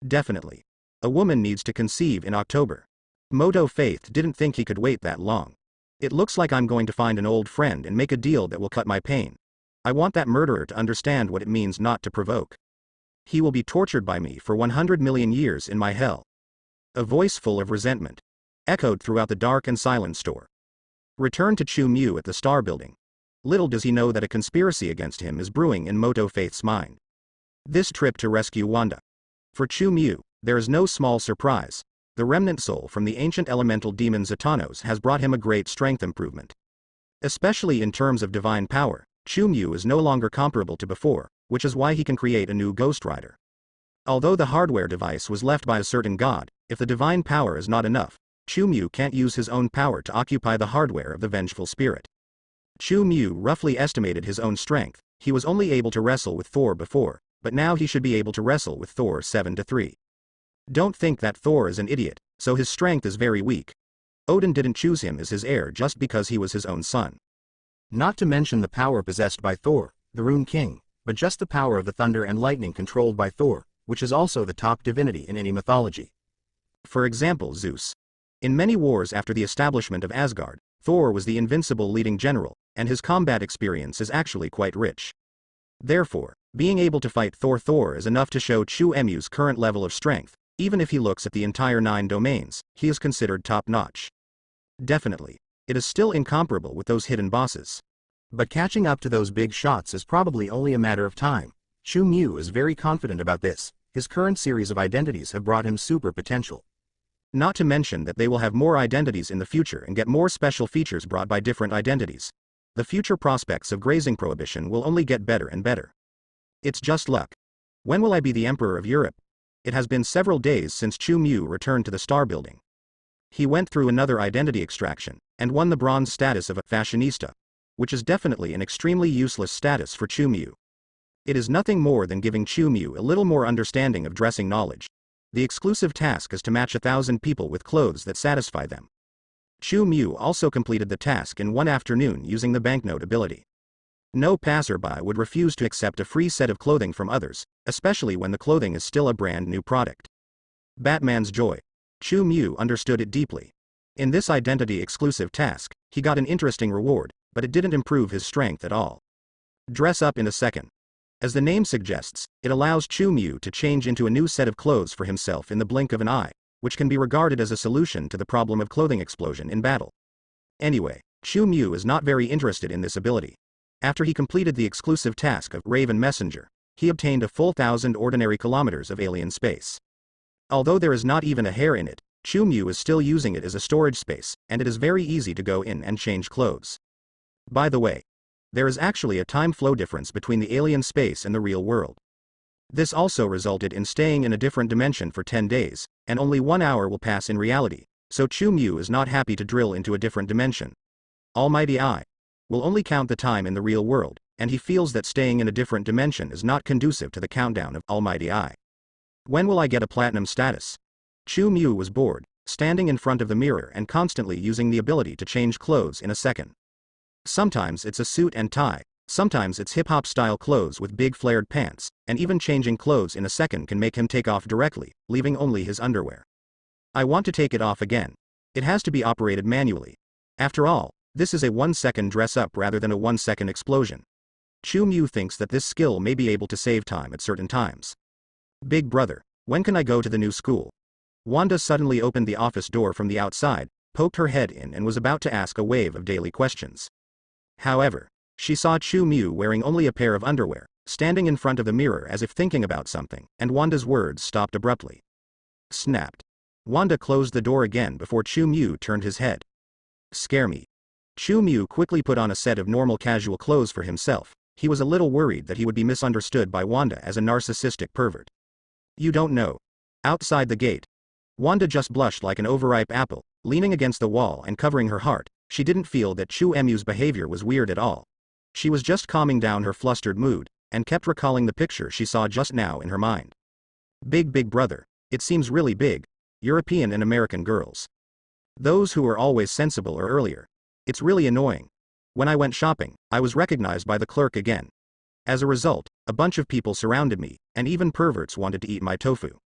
Definitely. A woman needs to conceive in October. Moto Faith didn't think he could wait that long. It looks like I'm going to find an old friend and make a deal that will cut my pain. I want that murderer to understand what it means not to provoke. He will be tortured by me for 100 million years in my hell. A voice full of resentment echoed throughout the dark and silent store. Return to Chu Mu at the Star Building. Little does he know that a conspiracy against him is brewing in Moto Faith's mind. This trip to rescue Wanda. For Chu Mu, there is no small surprise. The remnant soul from the ancient elemental demon Zatanos has brought him a great strength improvement. Especially in terms of divine power, Chu Mu is no longer comparable to before, which is why he can create a new Ghost Rider. Although the hardware device was left by a certain god, if the divine power is not enough, Chu Mu can't use his own power to occupy the hardware of the vengeful spirit. Chu Mu roughly estimated his own strength. He was only able to wrestle with Thor before, but now he should be able to wrestle with Thor 7-3. Don't think that Thor is an idiot, so his strength is very weak. Odin didn't choose him as his heir just because he was his own son. Not to mention the power possessed by Thor, the Rune King, but just the power of the thunder and lightning controlled by Thor, which is also the top divinity in any mythology. For example, Zeus. In many wars after the establishment of Asgard, Thor was the invincible leading general, and his combat experience is actually quite rich. Therefore, being able to fight Thor is enough to show Chu Mu's current level of strength. Even if he looks at the entire 9 domains, he is considered top-notch. Definitely, it is still incomparable with those hidden bosses. But catching up to those big shots is probably only a matter of time. Chu Mu is very confident about this. His current series of identities have brought him super potential. Not to mention that they will have more identities in the future and get more special features brought by different identities. The future prospects of grazing prohibition will only get better and better. It's just luck. When will I be the Emperor of Europe? It has been several days since Chu Mu returned to the Star Building. He went through another identity extraction, and won the bronze status of a fashionista, which is definitely an extremely useless status for Chu Mu. It is nothing more than giving Chu Mu a little more understanding of dressing knowledge. The exclusive task is to match 1,000 people with clothes that satisfy them. Chu Mu also completed the task in one afternoon using the banknote ability. No passerby would refuse to accept a free set of clothing from others, especially when the clothing is still a brand new product. Batman's joy. Chu Mu understood it deeply. In this identity-exclusive task, he got an interesting reward, but it didn't improve his strength at all. Dress up in a second. As the name suggests, it allows Chu Mu to change into a new set of clothes for himself in the blink of an eye, which can be regarded as a solution to the problem of clothing explosion in battle. Anyway, Chu Mu is not very interested in this ability. After he completed the exclusive task of Raven Messenger, he obtained a full 1,000 ordinary kilometers of alien space. Although there is not even a hair in it, Chu Mu is still using it as a storage space, and it is very easy to go in and change clothes. By the way, there is actually a time flow difference between the alien space and the real world. This also resulted in staying in a different dimension for 10 days, and only 1 hour will pass in reality, so Chu Mu is not happy to drill into a different dimension. Almighty I will only count the time in the real world, and he feels that staying in a different dimension is not conducive to the countdown of Almighty I. When will I get a platinum status? Chu Mu was bored, standing in front of the mirror and constantly using the ability to change clothes in a second. Sometimes it's a suit and tie, sometimes it's hip-hop style clothes with big flared pants, and even changing clothes in a second can make him take off directly, leaving only his underwear. I want to take it off again. It has to be operated manually. After all, this is a 1-second dress up rather than a 1-second explosion. Chu Mu thinks that this skill may be able to save time at certain times. Big brother, when can I go to the new school? Wanda suddenly opened the office door from the outside, poked her head in and was about to ask a wave of daily questions. However, she saw Chu Mu wearing only a pair of underwear, standing in front of the mirror as if thinking about something, and Wanda's words stopped abruptly. Snapped. Wanda closed the door again before Chu Mu turned his head. Scare me. Chu Mu quickly put on a set of normal casual clothes for himself. He was a little worried that he would be misunderstood by Wanda as a narcissistic pervert. You don't know. Outside the gate, Wanda just blushed like an overripe apple, leaning against the wall and covering her heart. She didn't feel that Chu Mu's behavior was weird at all. She was just calming down her flustered mood, and kept recalling the picture she saw just now in her mind. Big brother. It seems really big. European and American girls. Those who are always sensible or earlier. It's really annoying. When I went shopping, I was recognized by the clerk again. As a result, a bunch of people surrounded me, and even perverts wanted to eat my tofu.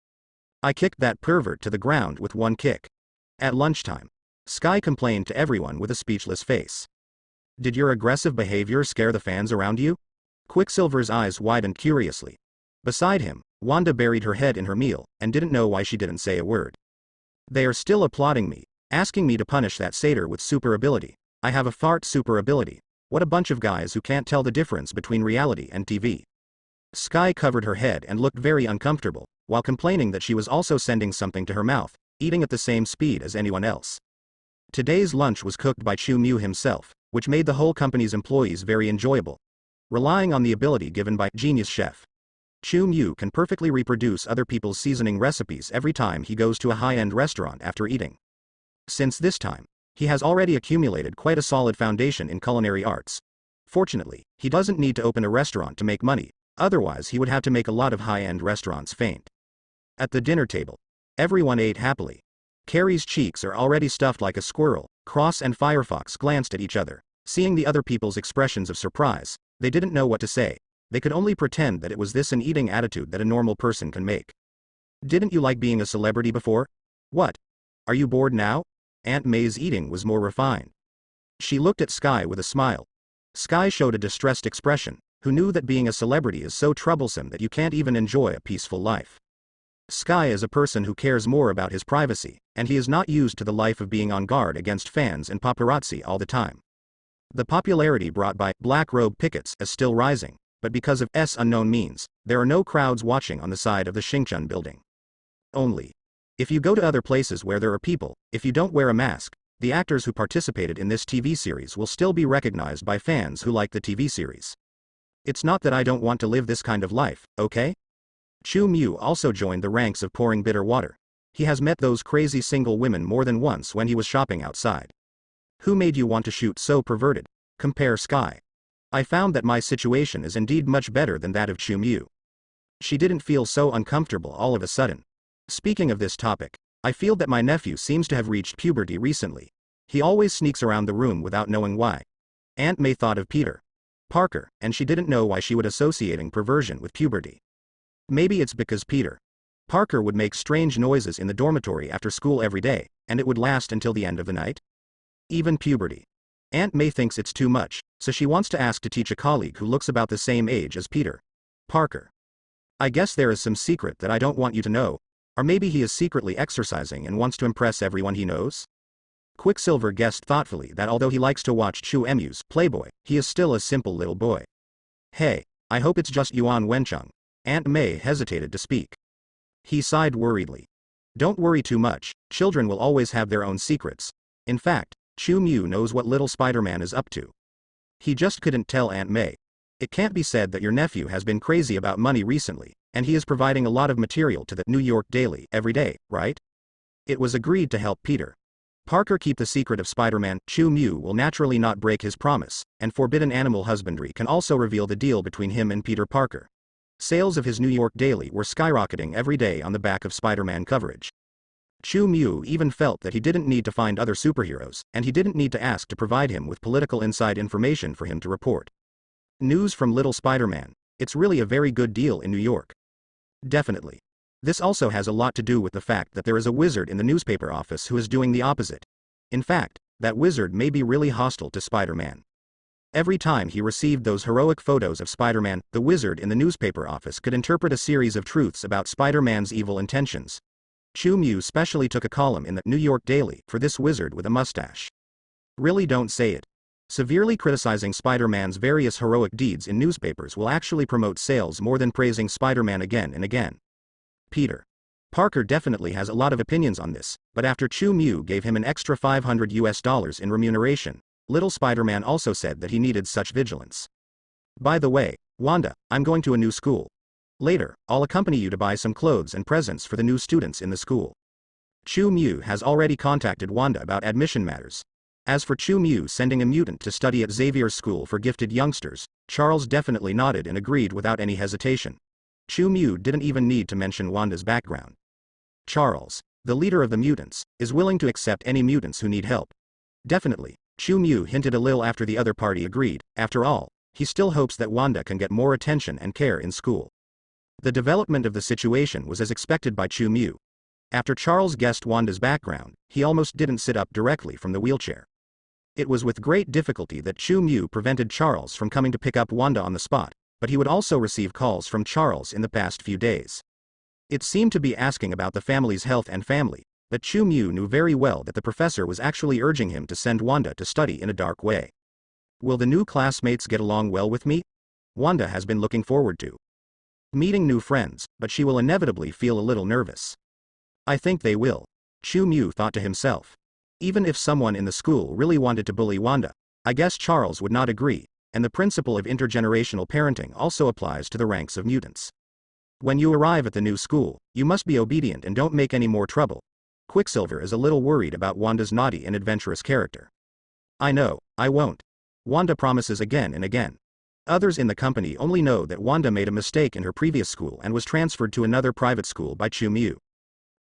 I kicked that pervert to the ground with one kick. At lunchtime, Sky complained to everyone with a speechless face. Did your aggressive behavior scare the fans around you? Quicksilver's eyes widened curiously. Beside him, Wanda buried her head in her meal, and didn't know why she didn't say a word. They are still applauding me, asking me to punish that satyr with super ability. I have a fart super ability. What a bunch of guys who can't tell the difference between reality and TV. Sky covered her head and looked very uncomfortable, while complaining that she was also sending something to her mouth, eating at the same speed as anyone else. Today's lunch was cooked by Chu Mu himself, which made the whole company's employees very enjoyable. Relying on the ability given by Genius Chef, Chu Mu can perfectly reproduce other people's seasoning recipes every time he goes to a high-end restaurant after eating. Since this time, he has already accumulated quite a solid foundation in culinary arts. Fortunately, he doesn't need to open a restaurant to make money, otherwise he would have to make a lot of high-end restaurants faint. At the dinner table, everyone ate happily. Carrie's cheeks are already stuffed like a squirrel. Cross and Firefox glanced at each other. Seeing the other people's expressions of surprise, they didn't know what to say. They could only pretend that it was this an eating attitude that a normal person can make. Didn't you like being a celebrity before? What? Are you bored now? Aunt May's eating was more refined. She looked at Sky with a smile. Sky showed a distressed expression, who knew that being a celebrity is so troublesome that you can't even enjoy a peaceful life. Sky is a person who cares more about his privacy, and he is not used to the life of being on guard against fans and paparazzi all the time. The popularity brought by black robe pickets is still rising, but because of unknown means, there are no crowds watching on the side of the Xingchun building. Only. If you go to other places where there are people, if you don't wear a mask, the actors who participated in this TV series will still be recognized by fans who like the TV series. It's not that I don't want to live this kind of life, okay? Chu Mu also joined the ranks of pouring bitter water. He has met those crazy single women more than once when he was shopping outside. Who made you want to shoot so perverted? Compare Sky. I found that my situation is indeed much better than that of Chu Mu. She didn't feel so uncomfortable all of a sudden. Speaking of this topic, I feel that my nephew seems to have reached puberty recently. He always sneaks around the room without knowing why. Aunt May thought of Peter Parker, and she didn't know why she would associating perversion with puberty. Maybe it's because Peter Parker would make strange noises in the dormitory after school every day, and it would last until the end of the night. Even puberty. Aunt May thinks it's too much, so she wants to ask to teach a colleague who looks about the same age as Peter Parker. I guess there is some secret that I don't want you to know. Or maybe he is secretly exercising and wants to impress everyone he knows? Quicksilver guessed thoughtfully that although he likes to watch Chu Mu's Playboy, he is still a simple little boy. Hey, I hope it's just Yuan Wencheng. Aunt May hesitated to speak. He sighed worriedly. Don't worry too much, children will always have their own secrets. In fact, Chu Mu knows what little Spider-Man is up to. He just couldn't tell Aunt May. It can't be said that your nephew has been crazy about money recently, and he is providing a lot of material to the New York Daily every day, right? It was agreed to help Peter Parker keep the secret of Spider-Man. Chu Mu will naturally not break his promise, and forbidden animal husbandry can also reveal the deal between him and Peter Parker. Sales of his New York Daily were skyrocketing every day on the back of Spider-Man coverage. Chu Mu even felt that he didn't need to find other superheroes, and he didn't need to ask to provide him with political inside information for him to report news from Little Spider-Man. It's really a very good deal in New York. Definitely. This also has a lot to do with the fact that there is a wizard in the newspaper office who is doing the opposite. In fact, that wizard may be really hostile to Spider-Man. Every time he received those heroic photos of Spider-Man, the wizard in the newspaper office could interpret a series of truths about Spider-Man's evil intentions. Chu Mu specially took a column in the New York Daily for this wizard with a mustache. Really don't say it. Severely criticizing Spider-Man's various heroic deeds in newspapers will actually promote sales more than praising Spider-Man again and again. Peter Parker definitely has a lot of opinions on this, but after Chu Mu gave him an extra $500 in remuneration, Little Spider-Man also said that he needed such vigilance. By the way, Wanda, I'm going to a new school. Later, I'll accompany you to buy some clothes and presents for the new students in the school. Chu Mu has already contacted Wanda about admission matters. As for Chu Mu sending a mutant to study at Xavier's School for Gifted Youngsters, Charles definitely nodded and agreed without any hesitation. Chu Mu didn't even need to mention Wanda's background. Charles, the leader of the mutants, is willing to accept any mutants who need help. Definitely, Chu Mu hinted a little after the other party agreed. After all, he still hopes that Wanda can get more attention and care in school. The development of the situation was as expected by Chu Mu. After Charles guessed Wanda's background, he almost didn't sit up directly from the wheelchair. It was with great difficulty that Chu Mu prevented Charles from coming to pick up Wanda on the spot, but he would also receive calls from Charles in the past few days. It seemed to be asking about the family's health and family, but Chu Mu knew very well that the professor was actually urging him to send Wanda to study in a dark way. Will the new classmates get along well with me? Wanda has been looking forward to meeting new friends, but she will inevitably feel a little nervous. I think they will, Chu Mu thought to himself. Even if someone in the school really wanted to bully Wanda, I guess Charles would not agree, and the principle of intergenerational parenting also applies to the ranks of mutants. When you arrive at the new school, you must be obedient and don't make any more trouble. Quicksilver is a little worried about Wanda's naughty and adventurous character. I know, I won't. Wanda promises again and again. Others in the company only know that Wanda made a mistake in her previous school and was transferred to another private school by Chu Mu.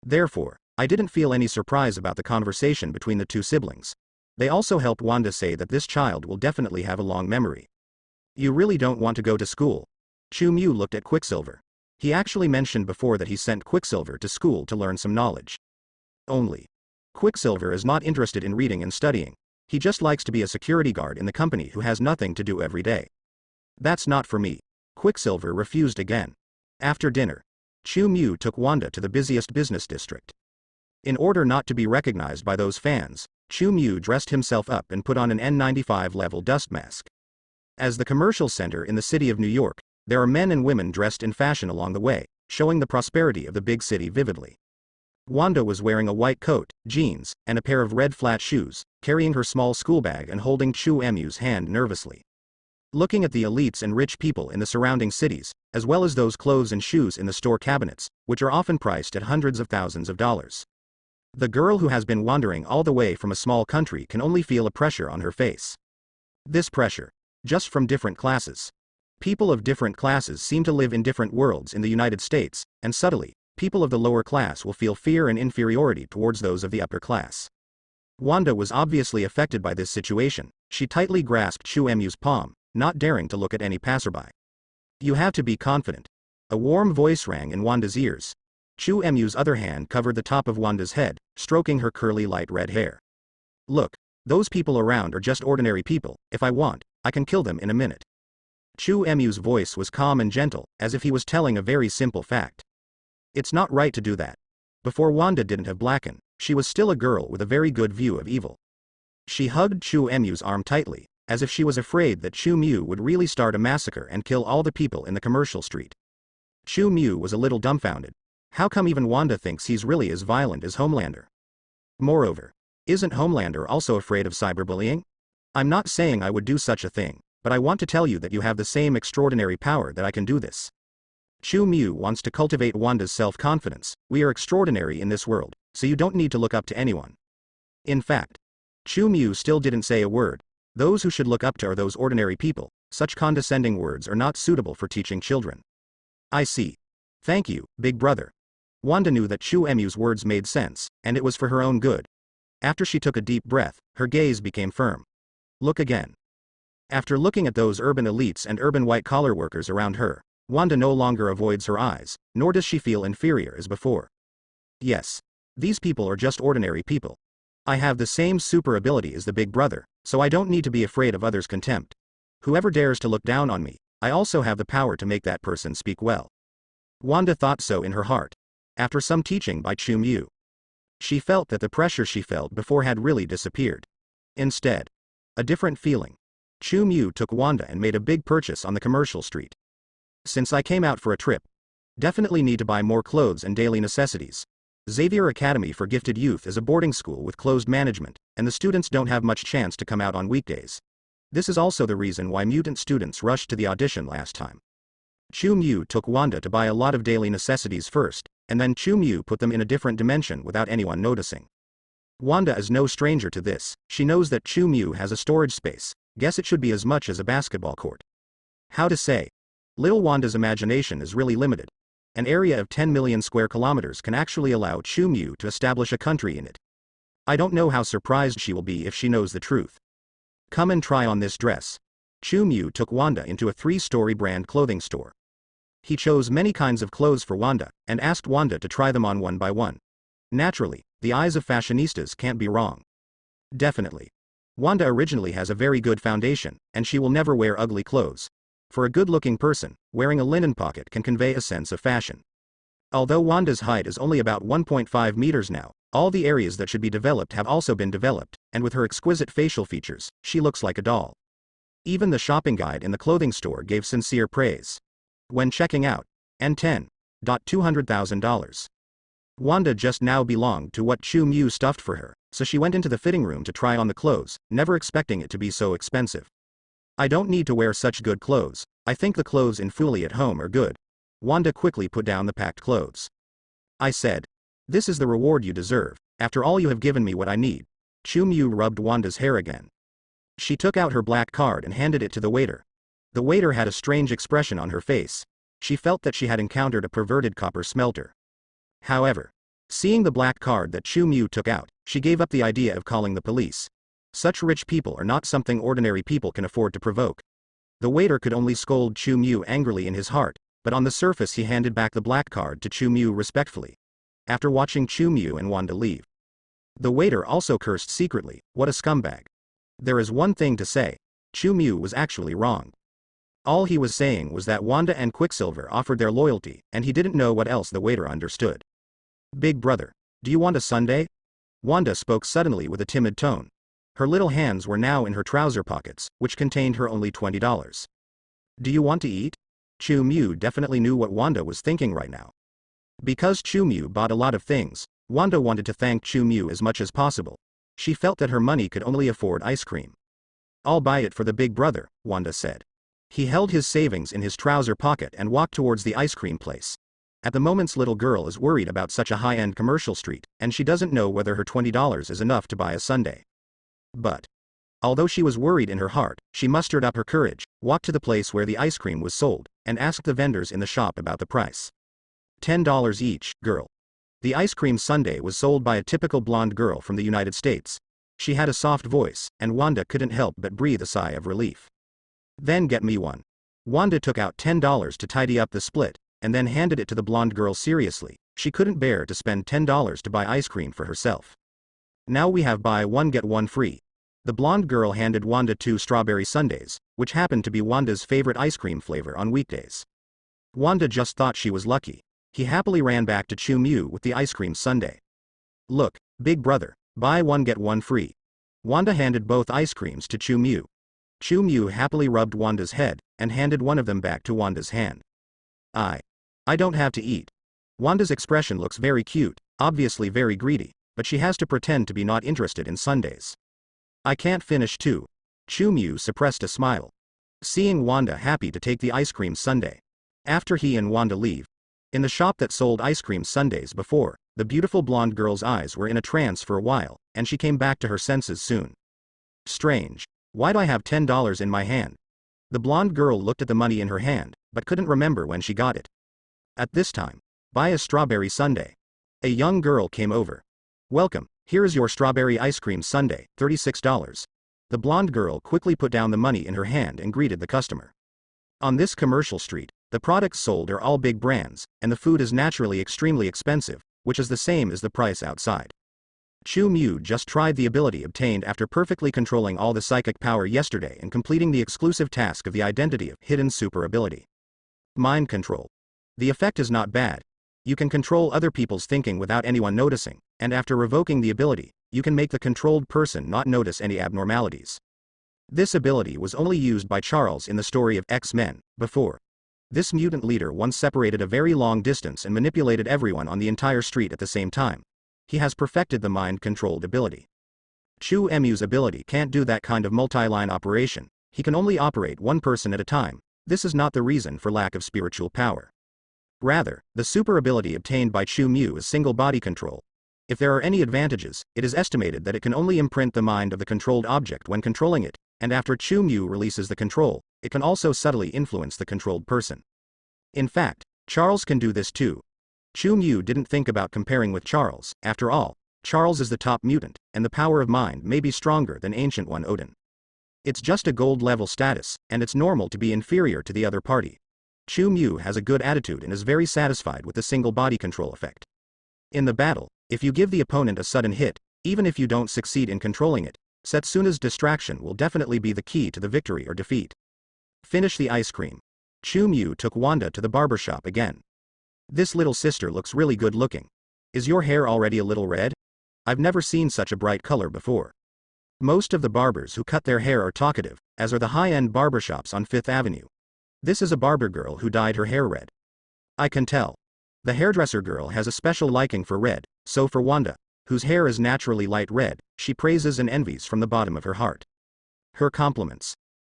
Therefore, I didn't feel any surprise about the conversation between the two siblings. They also helped Wanda say that this child will definitely have a long memory. You really don't want to go to school? Chu Mu looked at Quicksilver. He actually mentioned before that he sent Quicksilver to school to learn some knowledge. Only. Quicksilver is not interested in reading and studying. He just likes to be a security guard in the company who has nothing to do every day. That's not for me. Quicksilver refused again. After dinner, Chu Mu took Wanda to the busiest business district. In order not to be recognized by those fans, Chu Mu dressed himself up and put on an N95 level dust mask. As the commercial center in the city of New York, there are men and women dressed in fashion along the way, showing the prosperity of the big city vividly. Wanda was wearing a white coat, jeans, and a pair of red flat shoes, carrying her small school bag and holding Chu Mu's hand nervously. Looking at the elites and rich people in the surrounding cities, as well as those clothes and shoes in the store cabinets, which are often priced at hundreds of thousands of dollars. The girl who has been wandering all the way from a small country can only feel a pressure on her face. This pressure, just from different classes. People of different classes seem to live in different worlds in the United States, and subtly, people of the lower class will feel fear and inferiority towards those of the upper class. Wanda was obviously affected by this situation. She tightly grasped Chu Mu's palm, not daring to look at any passerby. You have to be confident. A warm voice rang in Wanda's ears. Chu Mu's other hand covered the top of Wanda's head, stroking her curly light red hair. Look, those people around are just ordinary people. If I want, I can kill them in a minute. Chu Mu's voice was calm and gentle, as if he was telling a very simple fact. It's not right to do that. Before Wanda didn't have blackened, she was still a girl with a very good view of evil. She hugged Chu Mu's arm tightly, as if she was afraid that Chu Mu would really start a massacre and kill all the people in the commercial street. Chu Mu was a little dumbfounded. How come even Wanda thinks he's really as violent as Homelander? Moreover, isn't Homelander also afraid of cyberbullying? I'm not saying I would do such a thing, but I want to tell you that you have the same extraordinary power that I can do this. Chu Mu wants to cultivate Wanda's self-confidence. We are extraordinary in this world, so you don't need to look up to anyone. In fact, Chu Mu still didn't say a word. Those who should look up to are those ordinary people. Such condescending words are not suitable for teaching children. I see. Thank you, big brother. Wanda knew that Chu Mu's words made sense, and it was for her own good. After she took a deep breath, her gaze became firm. Look again. After looking at those urban elites and urban white-collar workers around her, Wanda no longer avoids her eyes, nor does she feel inferior as before. Yes. These people are just ordinary people. I have the same super ability as the big brother, so I don't need to be afraid of others' contempt. Whoever dares to look down on me, I also have the power to make that person speak well. Wanda thought so in her heart. After some teaching by Chu Mu, she felt that the pressure she felt before had really disappeared. Instead, a different feeling. Chu Mu took Wanda and made a big purchase on the commercial street. Since I came out for a trip, definitely need to buy more clothes and daily necessities. Xavier Academy for Gifted Youth is a boarding school with closed management, and the students don't have much chance to come out on weekdays. This is also the reason why mutant students rushed to the audition last time. Chu Mu took Wanda to buy a lot of daily necessities first, and then Chu Mu put them in a different dimension without anyone noticing. Wanda is no stranger to this. She knows that Chu Mu has a storage space. Guess it should be as much as a basketball court. How to say? Little Wanda's imagination is really limited. An area of 10 million square kilometers can actually allow Chu Mu to establish a country in it. I don't know how surprised she will be if she knows the truth. Come and try on this dress. Chu Mu took Wanda into a 3-story brand clothing store. He chose many kinds of clothes for Wanda, and asked Wanda to try them on one by one. Naturally, the eyes of fashionistas can't be wrong. Definitely. Wanda originally has a very good foundation, and she will never wear ugly clothes. For a good-looking person, wearing a linen pocket can convey a sense of fashion. Although Wanda's height is only about 1.5 meters now, all the areas that should be developed have also been developed, and with her exquisite facial features, she looks like a doll. Even the shopping guide in the clothing store gave sincere praise. When checking out, and $10,200,000. Wanda just now belonged to what Chu Mu stuffed for her, so she went into the fitting room to try on the clothes, never expecting it to be so expensive. I don't need to wear such good clothes. I think the clothes in Fully at home are good. Wanda quickly put down the packed clothes. I said, this is the reward you deserve. After all, you have given me what I need. Chu Mu rubbed Wanda's hair again. She took out her black card and handed it to the waiter. The waiter had a strange expression on her face. She felt that she had encountered a perverted copper smelter. However, seeing the black card that Chu Mu took out, she gave up the idea of calling the police. Such rich people are not something ordinary people can afford to provoke. The waiter could only scold Chu Mu angrily in his heart, but on the surface he handed back the black card to Chu Mu respectfully. After watching Chu Mu and Wanda leave, the waiter also cursed secretly. What a scumbag. There is one thing to say. Chu Mu was actually wrong. All he was saying was that Wanda and Quicksilver offered their loyalty, and he didn't know what else the waiter understood. Big brother, do you want a sundae? Wanda spoke suddenly with a timid tone. Her little hands were now in her trouser pockets, which contained her only $20. Do you want to eat? Chu Mu definitely knew what Wanda was thinking right now. Because Chu Mu bought a lot of things, Wanda wanted to thank Chu Mu as much as possible. She felt that her money could only afford ice cream. I'll buy it for the big brother, Wanda said. He held his savings in his trouser pocket and walked towards the ice cream place. At the moment, little girl is worried about such a high-end commercial street, and she doesn't know whether her $20 is enough to buy a sundae. But, although she was worried in her heart, she mustered up her courage, walked to the place where the ice cream was sold, and asked the vendors in the shop about the price. $10 each, girl. The ice cream sundae was sold by a typical blonde girl from the United States. She had a soft voice, and Wanda couldn't help but breathe a sigh of relief. Then get me one. Wanda took out $10 to tidy up the split, and then handed it to the blonde girl seriously. She couldn't bear to spend $10 to buy ice cream for herself. Now we have buy one get one free. The blonde girl handed Wanda 2 strawberry sundaes, which happened to be Wanda's favorite ice cream flavor on weekdays. Wanda just thought she was lucky. He happily ran back to Chu Mu with the ice cream sundae. Look, big brother, buy one get one free. Wanda handed both ice creams to Chu Mu. Chu Mu happily rubbed Wanda's head, and handed one of them back to Wanda's hand. I don't have to eat. Wanda's expression looks very cute, obviously very greedy, but she has to pretend to be not interested in sundaes. I can't finish too. Chu Mu suppressed a smile. Seeing Wanda happy to take the ice cream sundae. After he and Wanda leave, in the shop that sold ice cream sundaes before, the beautiful blonde girl's eyes were in a trance for a while, and she came back to her senses soon. Strange. Why do I have $10 in my hand? The blonde girl looked at the money in her hand, but couldn't remember when she got it. At this time, buy a strawberry sundae. A young girl came over. Welcome, here is your strawberry ice cream sundae, $36. The blonde girl quickly put down the money in her hand and greeted the customer. On this commercial street, the products sold are all big brands, and the food is naturally extremely expensive, which is the same as the price outside. Chu Mu just tried the ability obtained after perfectly controlling all the psychic power yesterday and completing the exclusive task of the identity of hidden super ability. Mind control. The effect is not bad. You can control other people's thinking without anyone noticing, and after revoking the ability, you can make the controlled person not notice any abnormalities. This ability was only used by Charles in the story of X-Men, before. This mutant leader once separated a very long distance and manipulated everyone on the entire street at the same time. He has perfected the mind-controlled ability. Chu Emu's ability can't do that kind of multi-line operation. He can only operate one person at a time. This is not the reason for lack of spiritual power. Rather, the super ability obtained by Chu Mu is single body control. If there are any advantages, it is estimated that it can only imprint the mind of the controlled object when controlling it, and after Chu Mu releases the control, it can also subtly influence the controlled person. In fact, Charles can do this too. Chu Mu didn't think about comparing with Charles. After all, Charles is the top mutant, and the power of mind may be stronger than Ancient One Odin. It's just a gold level status, and it's normal to be inferior to the other party. Chu Mu has a good attitude and is very satisfied with the single body control effect. In the battle, if you give the opponent a sudden hit, even if you don't succeed in controlling it, Setsuna's distraction will definitely be the key to the victory or defeat. Finish the ice cream. Chu Mu took Wanda to the barbershop again. This little sister looks really good looking. Is your hair already a little red? I've never seen such a bright color before. Most of the barbers who cut their hair are talkative, as are the high-end barbershops on Fifth Avenue. This is a barber girl who dyed her hair red. I can tell. The hairdresser girl has a special liking for red, so for Wanda, whose hair is naturally light red, she praises and envies from the bottom of her heart. Her compliments.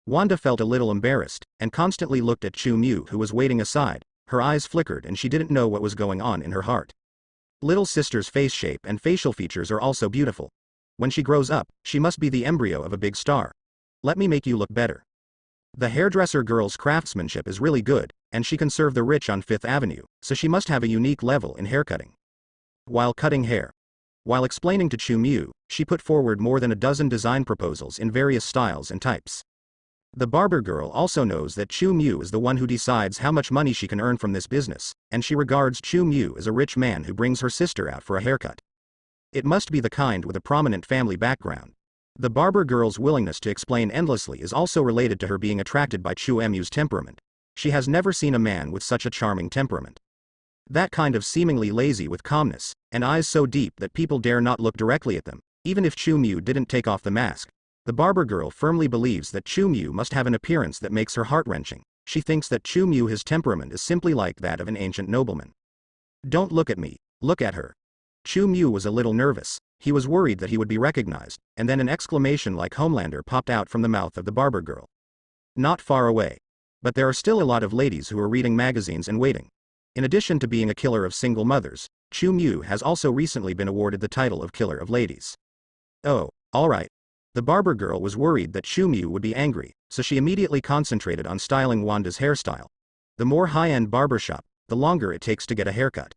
Wanda felt a little embarrassed, and constantly looked at Chu Mu who was waiting aside. Her eyes flickered and she didn't know what was going on in her heart. Little sister's face shape and facial features are also beautiful. When she grows up, she must be the embryo of a big star. Let me make you look better. The hairdresser girl's craftsmanship is really good, and she can serve the rich on Fifth Avenue, so she must have a unique level in haircutting. While cutting hair. While explaining to Chu Mu, she put forward more than a dozen design proposals in various styles and types. The barber girl also knows that Chu Mu is the one who decides how much money she can earn from this business, and she regards Chu Mu as a rich man who brings her sister out for a haircut. It must be the kind with a prominent family background. The barber girl's willingness to explain endlessly is also related to her being attracted by Chu Mu's temperament. She has never seen a man with such a charming temperament. That kind of seemingly lazy with calmness, and eyes so deep that people dare not look directly at them, even if Chu Mu didn't take off the mask. The barber girl firmly believes that Chu Mu must have an appearance that makes her heart-wrenching. She thinks that Chu Mu his temperament is simply like that of an ancient nobleman. Don't look at me, look at her. Chu Mu was a little nervous. He was worried that he would be recognized, and then an exclamation like Homelander popped out from the mouth of the barber girl. Not far away. But there are still a lot of ladies who are reading magazines and waiting. In addition to being a killer of single mothers, Chu Mu has also recently been awarded the title of Killer of Ladies. Oh, alright. The barber girl was worried that Chu Mu would be angry, so she immediately concentrated on styling Wanda's hairstyle. The more high-end barbershop, the longer it takes to get a haircut.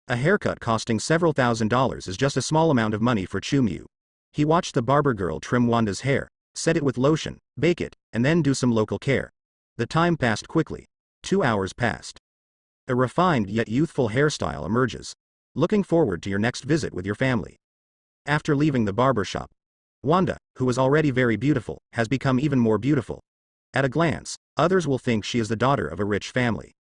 A haircut costing several $1,000s is just a small amount of money for Chu Mu. He watched the barber girl trim Wanda's hair, set it with lotion, bake it, and then do some local care. The time passed quickly. 2 hours passed. A refined yet youthful hairstyle emerges. Looking forward to your next visit with your family. After leaving the barber shop, Wanda, who was already very beautiful, has become even more beautiful. At a glance, others will think she is the daughter of a rich family.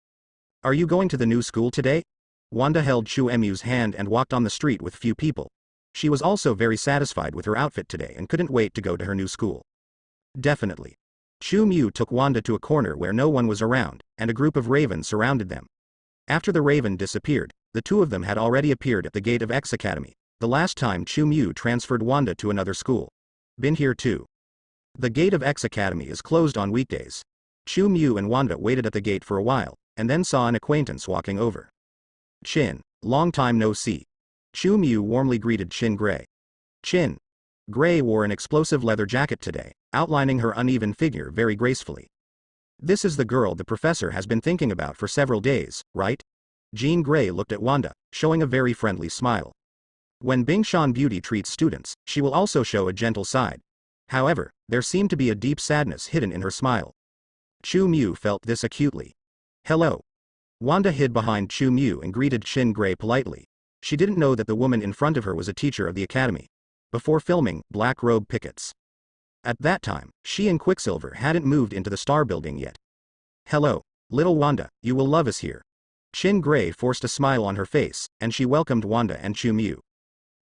Are you going to the new school today? Wanda held Chu Mu's hand and walked on the street with few people. She was also very satisfied with her outfit today and couldn't wait to go to her new school. Definitely. Chu Mu took Wanda to a corner where no one was around, and a group of ravens surrounded them. After the raven disappeared, the two of them had already appeared at the gate of X Academy, the last time Chu Mu transferred Wanda to another school. Been here too. The gate of X Academy is closed on weekdays. Chu Mu and Wanda waited at the gate for a while, and then saw an acquaintance walking over. Chin, long time no see. Chu Mu warmly greeted Chin Gray. Chin Gray wore an explosive leather jacket today, outlining her uneven figure very gracefully. This is the girl the professor has been thinking about for several days, right? Jean Grey looked at Wanda, showing a very friendly smile. When Bingshan Beauty treats students, she will also show a gentle side. However, there seemed to be a deep sadness hidden in her smile. Chu Mu felt this acutely. Hello. Wanda hid behind Chu Mu and greeted Chin Gray politely. She didn't know that the woman in front of her was a teacher of the academy. Before filming Black Robe Pickets. At that time, she and Quicksilver hadn't moved into the Star Building yet. Hello, little Wanda, you will love us here. Chin Gray forced a smile on her face, and she welcomed Wanda and Chu Mu.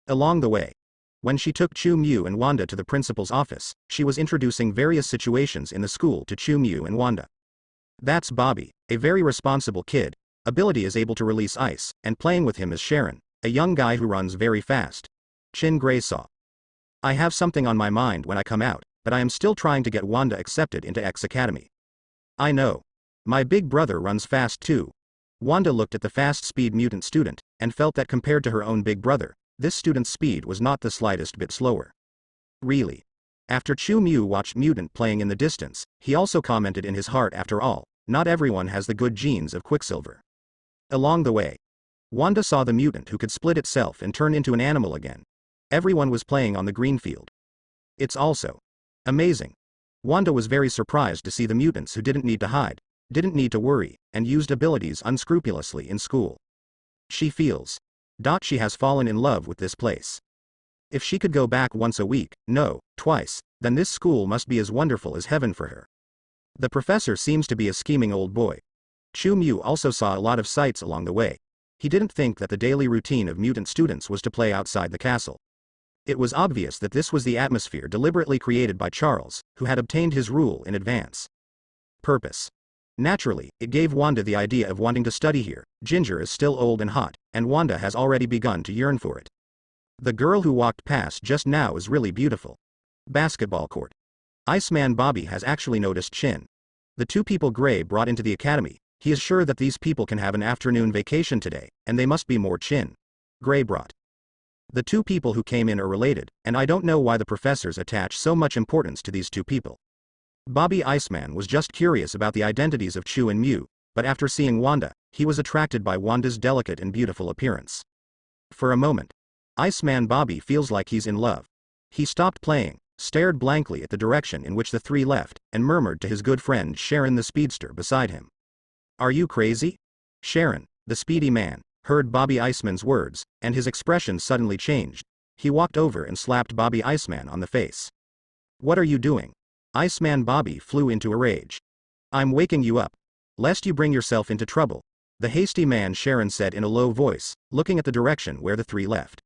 Along the way, when she took Chu Mu and Wanda to the principal's office, she was introducing various situations in the school to Chu Mu and Wanda. That's Bobby, a very responsible kid. Ability is able to release ice, and playing with him is Sharon, a young guy who runs very fast. Chin Gray saw. I have something on my mind when I come out, but I am still trying to get Wanda accepted into X Academy. I know. My big brother runs fast too. Wanda looked at the fast-speed mutant student, and felt that compared to her own big brother, this student's speed was not the slightest bit slower. Really. After Chu Mu watched Mutant playing in the distance, he also commented in his heart, after all, not everyone has the good genes of Quicksilver. Along the way, Wanda saw the mutant who could split itself and turn into an animal again. Everyone was playing on the green field. It's also amazing. Wanda was very surprised to see the mutants who didn't need to hide, didn't need to worry, and used abilities unscrupulously in school. She feels. She has fallen in love with this place. If she could go back once a week, no, twice, then this school must be as wonderful as heaven for her. The professor seems to be a scheming old boy. Chu Mu also saw a lot of sights along the way. He didn't think that the daily routine of mutant students was to play outside the castle. It was obvious that this was the atmosphere deliberately created by Charles, who had obtained his rule in advance. Purpose. Naturally, it gave Wanda the idea of wanting to study here. Ginger is still old and hot, and Wanda has already begun to yearn for it. The girl who walked past just now is really beautiful. Basketball court. Iceman Bobby has actually noticed Chin. The two people Gray brought into the academy, he is sure that these people can have an afternoon vacation today, and they must be more Chin. Gray brought. The two people who came in are related, and I don't know why the professors attach so much importance to these two people. Bobby Iceman was just curious about the identities of Chu and Mew, but after seeing Wanda, he was attracted by Wanda's delicate and beautiful appearance. For a moment, Iceman Bobby feels like he's in love. He stopped playing, stared blankly at the direction in which the three left, and murmured to his good friend Sharon the speedster beside him. Are you crazy? Sharon, the speedy man, heard Bobby Iceman's words, and his expression suddenly changed. He walked over and slapped Bobby Iceman on the face. What are you doing? Iceman Bobby flew into a rage. I'm waking you up. Lest you bring yourself into trouble. The hasty man, Sharon said in a low voice, looking at the direction where the three left.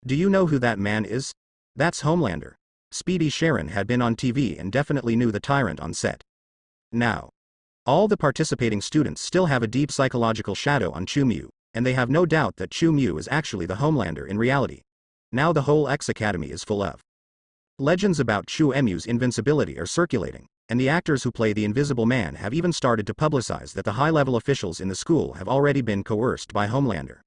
Do you know who that man is? That's Homelander. Speedy Sharon had been on TV and definitely knew the tyrant on set. Now, all the participating students still have a deep psychological shadow on Chu Mu, and they have no doubt that Chu Mu is actually the Homelander in reality. Now the whole X Academy is full of legends about Chu Mu's invincibility are circulating, and the actors who play the Invisible Man have even started to publicize that the high-level officials in the school have already been coerced by Homelander.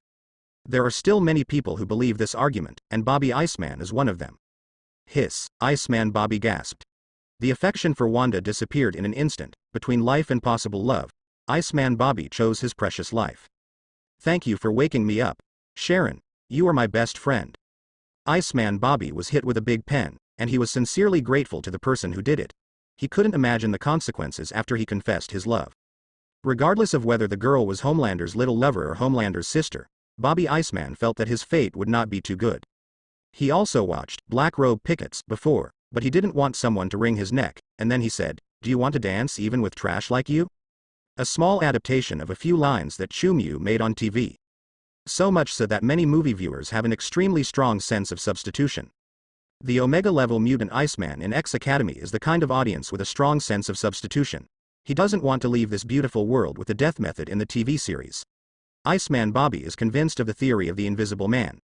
There are still many people who believe this argument, and Bobby Iceman is one of them. Hiss, Iceman Bobby gasped. The affection for Wanda disappeared in an instant. Between life and possible love, Iceman Bobby chose his precious life. Thank you for waking me up. Sharon, you are my best friend. Iceman Bobby was hit with a big pen, and he was sincerely grateful to the person who did it. He couldn't imagine the consequences after he confessed his love. Regardless of whether the girl was Homelander's little lover or Homelander's sister, Bobby Iceman felt that his fate would not be too good. He also watched Black Robe Pickets before, but he didn't want someone to wring his neck, and then he said, "Do you want to dance even with trash like you?" A small adaptation of a few lines that Chu Mu made on TV. So much so that many movie viewers have an extremely strong sense of substitution. The Omega-level mutant Iceman in X Academy is the kind of audience with a strong sense of substitution. He doesn't want to leave this beautiful world with the death method in the TV series. Iceman Bobby is convinced of the theory of the Invisible Man.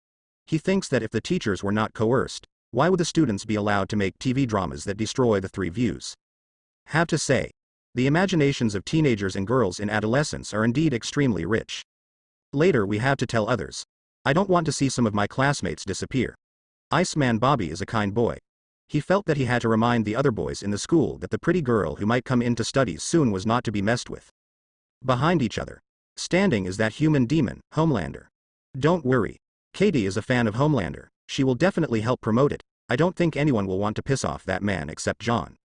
He thinks that if the teachers were not coerced, why would the students be allowed to make TV dramas that destroy the three views? Have to say, the imaginations of teenagers and girls in adolescence are indeed extremely rich. Later we have to tell others. I don't want to see some of my classmates disappear. Iceman Bobby is a kind boy. He felt that he had to remind the other boys in the school that the pretty girl who might come in to study soon was not to be messed with. Behind each other, standing is that human demon, Homelander. Don't worry. Katie is a fan of Homelander. She will definitely help promote it. I don't think anyone will want to piss off that man except John.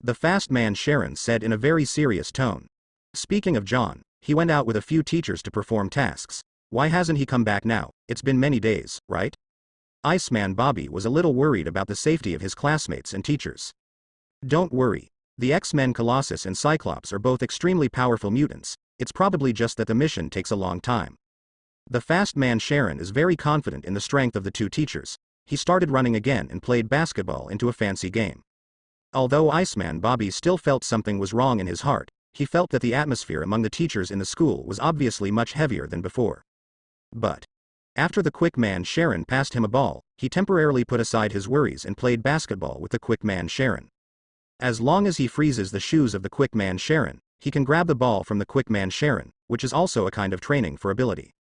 The fast man, Sharon said in a very serious tone. Speaking of John, he went out with a few teachers to perform tasks. Why hasn't he come back now? It's been many days, right? Iceman Bobby was a little worried about the safety of his classmates and teachers. Don't worry. The X-Men Colossus and Cyclops are both extremely powerful mutants. It's probably just that the mission takes a long time. The fast man Sharon is very confident in the strength of the two teachers. He started running again and played basketball into a fancy game. Although Iceman Bobby still felt something was wrong in his heart, he felt that the atmosphere among the teachers in the school was obviously much heavier than before. But after the quick man Sharon passed him a ball, he temporarily put aside his worries and played basketball with the quick man Sharon. As long as he freezes the shoes of the quick man Sharon, he can grab the ball from the quick man Sharon, which is also a kind of training for ability.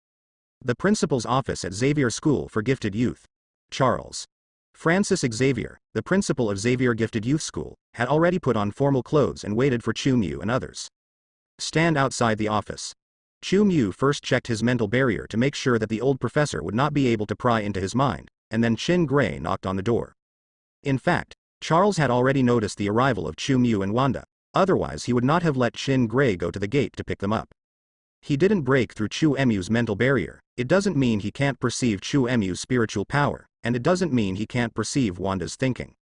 The principal's office at Xavier School for Gifted Youth. Charles Francis Xavier, the principal of Xavier Gifted Youth School, had already put on formal clothes and waited for Chu Mu and others. Stand outside the office. Chu Mu first checked his mental barrier to make sure that the old professor would not be able to pry into his mind, and then Chin Gray knocked on the door. In fact, Charles had already noticed the arrival of Chu Mu and Wanda, otherwise he would not have let Chin Gray go to the gate to pick them up. He didn't break through Chu Mu's mental barrier. It doesn't mean he can't perceive Chu Mu's spiritual power, and it doesn't mean he can't perceive Wanda's thinking.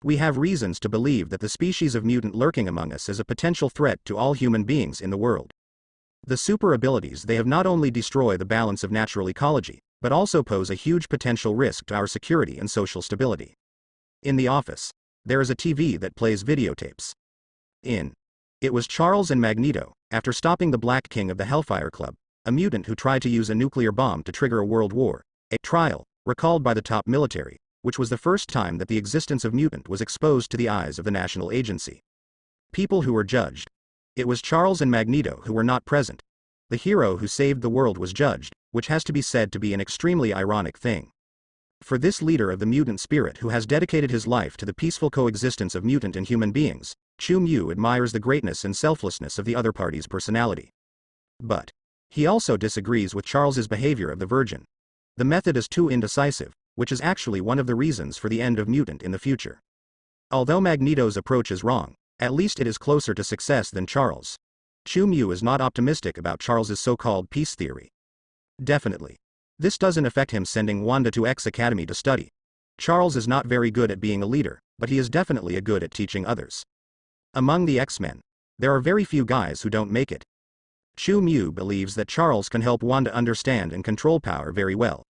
We have reasons to believe that the species of mutant lurking among us is a potential threat to all human beings in the world. The super abilities they have not only destroy the balance of natural ecology, but also pose a huge potential risk to our security and social stability. In the office, there is a TV that plays videotapes. It was Charles and Magneto, after stopping the Black King of the Hellfire Club, a mutant who tried to use a nuclear bomb to trigger a world war, a trial, recalled by the top military, which was the first time that the existence of mutant was exposed to the eyes of the national agency. People who were judged. It was Charles and Magneto who were not present. The hero who saved the world was judged, which has to be said to be an extremely ironic thing. For this leader of the mutant spirit who has dedicated his life to the peaceful coexistence of mutant and human beings, Chu Mu admires the greatness and selflessness of the other party's personality. But he also disagrees with Charles's behavior of the Virgin. The method is too indecisive, which is actually one of the reasons for the end of mutant in the future. Although Magneto's approach is wrong, at least it is closer to success than Charles. Chu Mu is not optimistic about Charles's so-called peace theory. Definitely. This doesn't affect him sending Wanda to X Academy to study. Charles is not very good at being a leader, but he is definitely good at teaching others. Among the X-Men, there are very few guys who don't make it. Chu Mu believes that Charles can help Wanda understand and control power very well.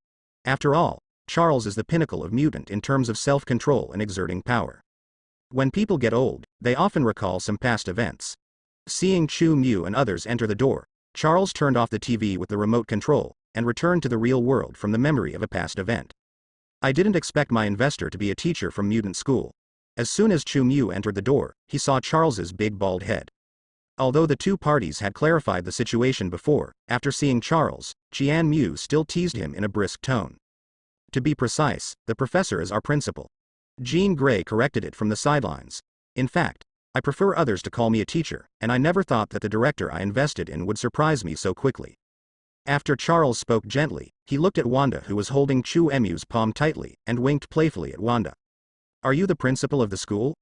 After all, Charles is the pinnacle of mutant in terms of self-control and exerting power. When people get old, they often recall some past events. Seeing Chu Mu and others enter the door, Charles turned off the TV with the remote control, and returned to the real world from the memory of a past event. I didn't expect my investor to be a teacher from mutant school. As soon as Chu Mu entered the door, he saw Charles's big bald head. Although the two parties had clarified the situation before, after seeing Charles, Qian Mu still teased him in a brisk tone. To be precise, the professor is our principal. Jean Grey corrected it from the sidelines. In fact, I prefer others to call me a teacher, and I never thought that the director I invested in would surprise me so quickly. After Charles spoke gently, he looked at Wanda, who was holding Chu Mu's palm tightly, and winked playfully at Wanda. Are you the principal of the school?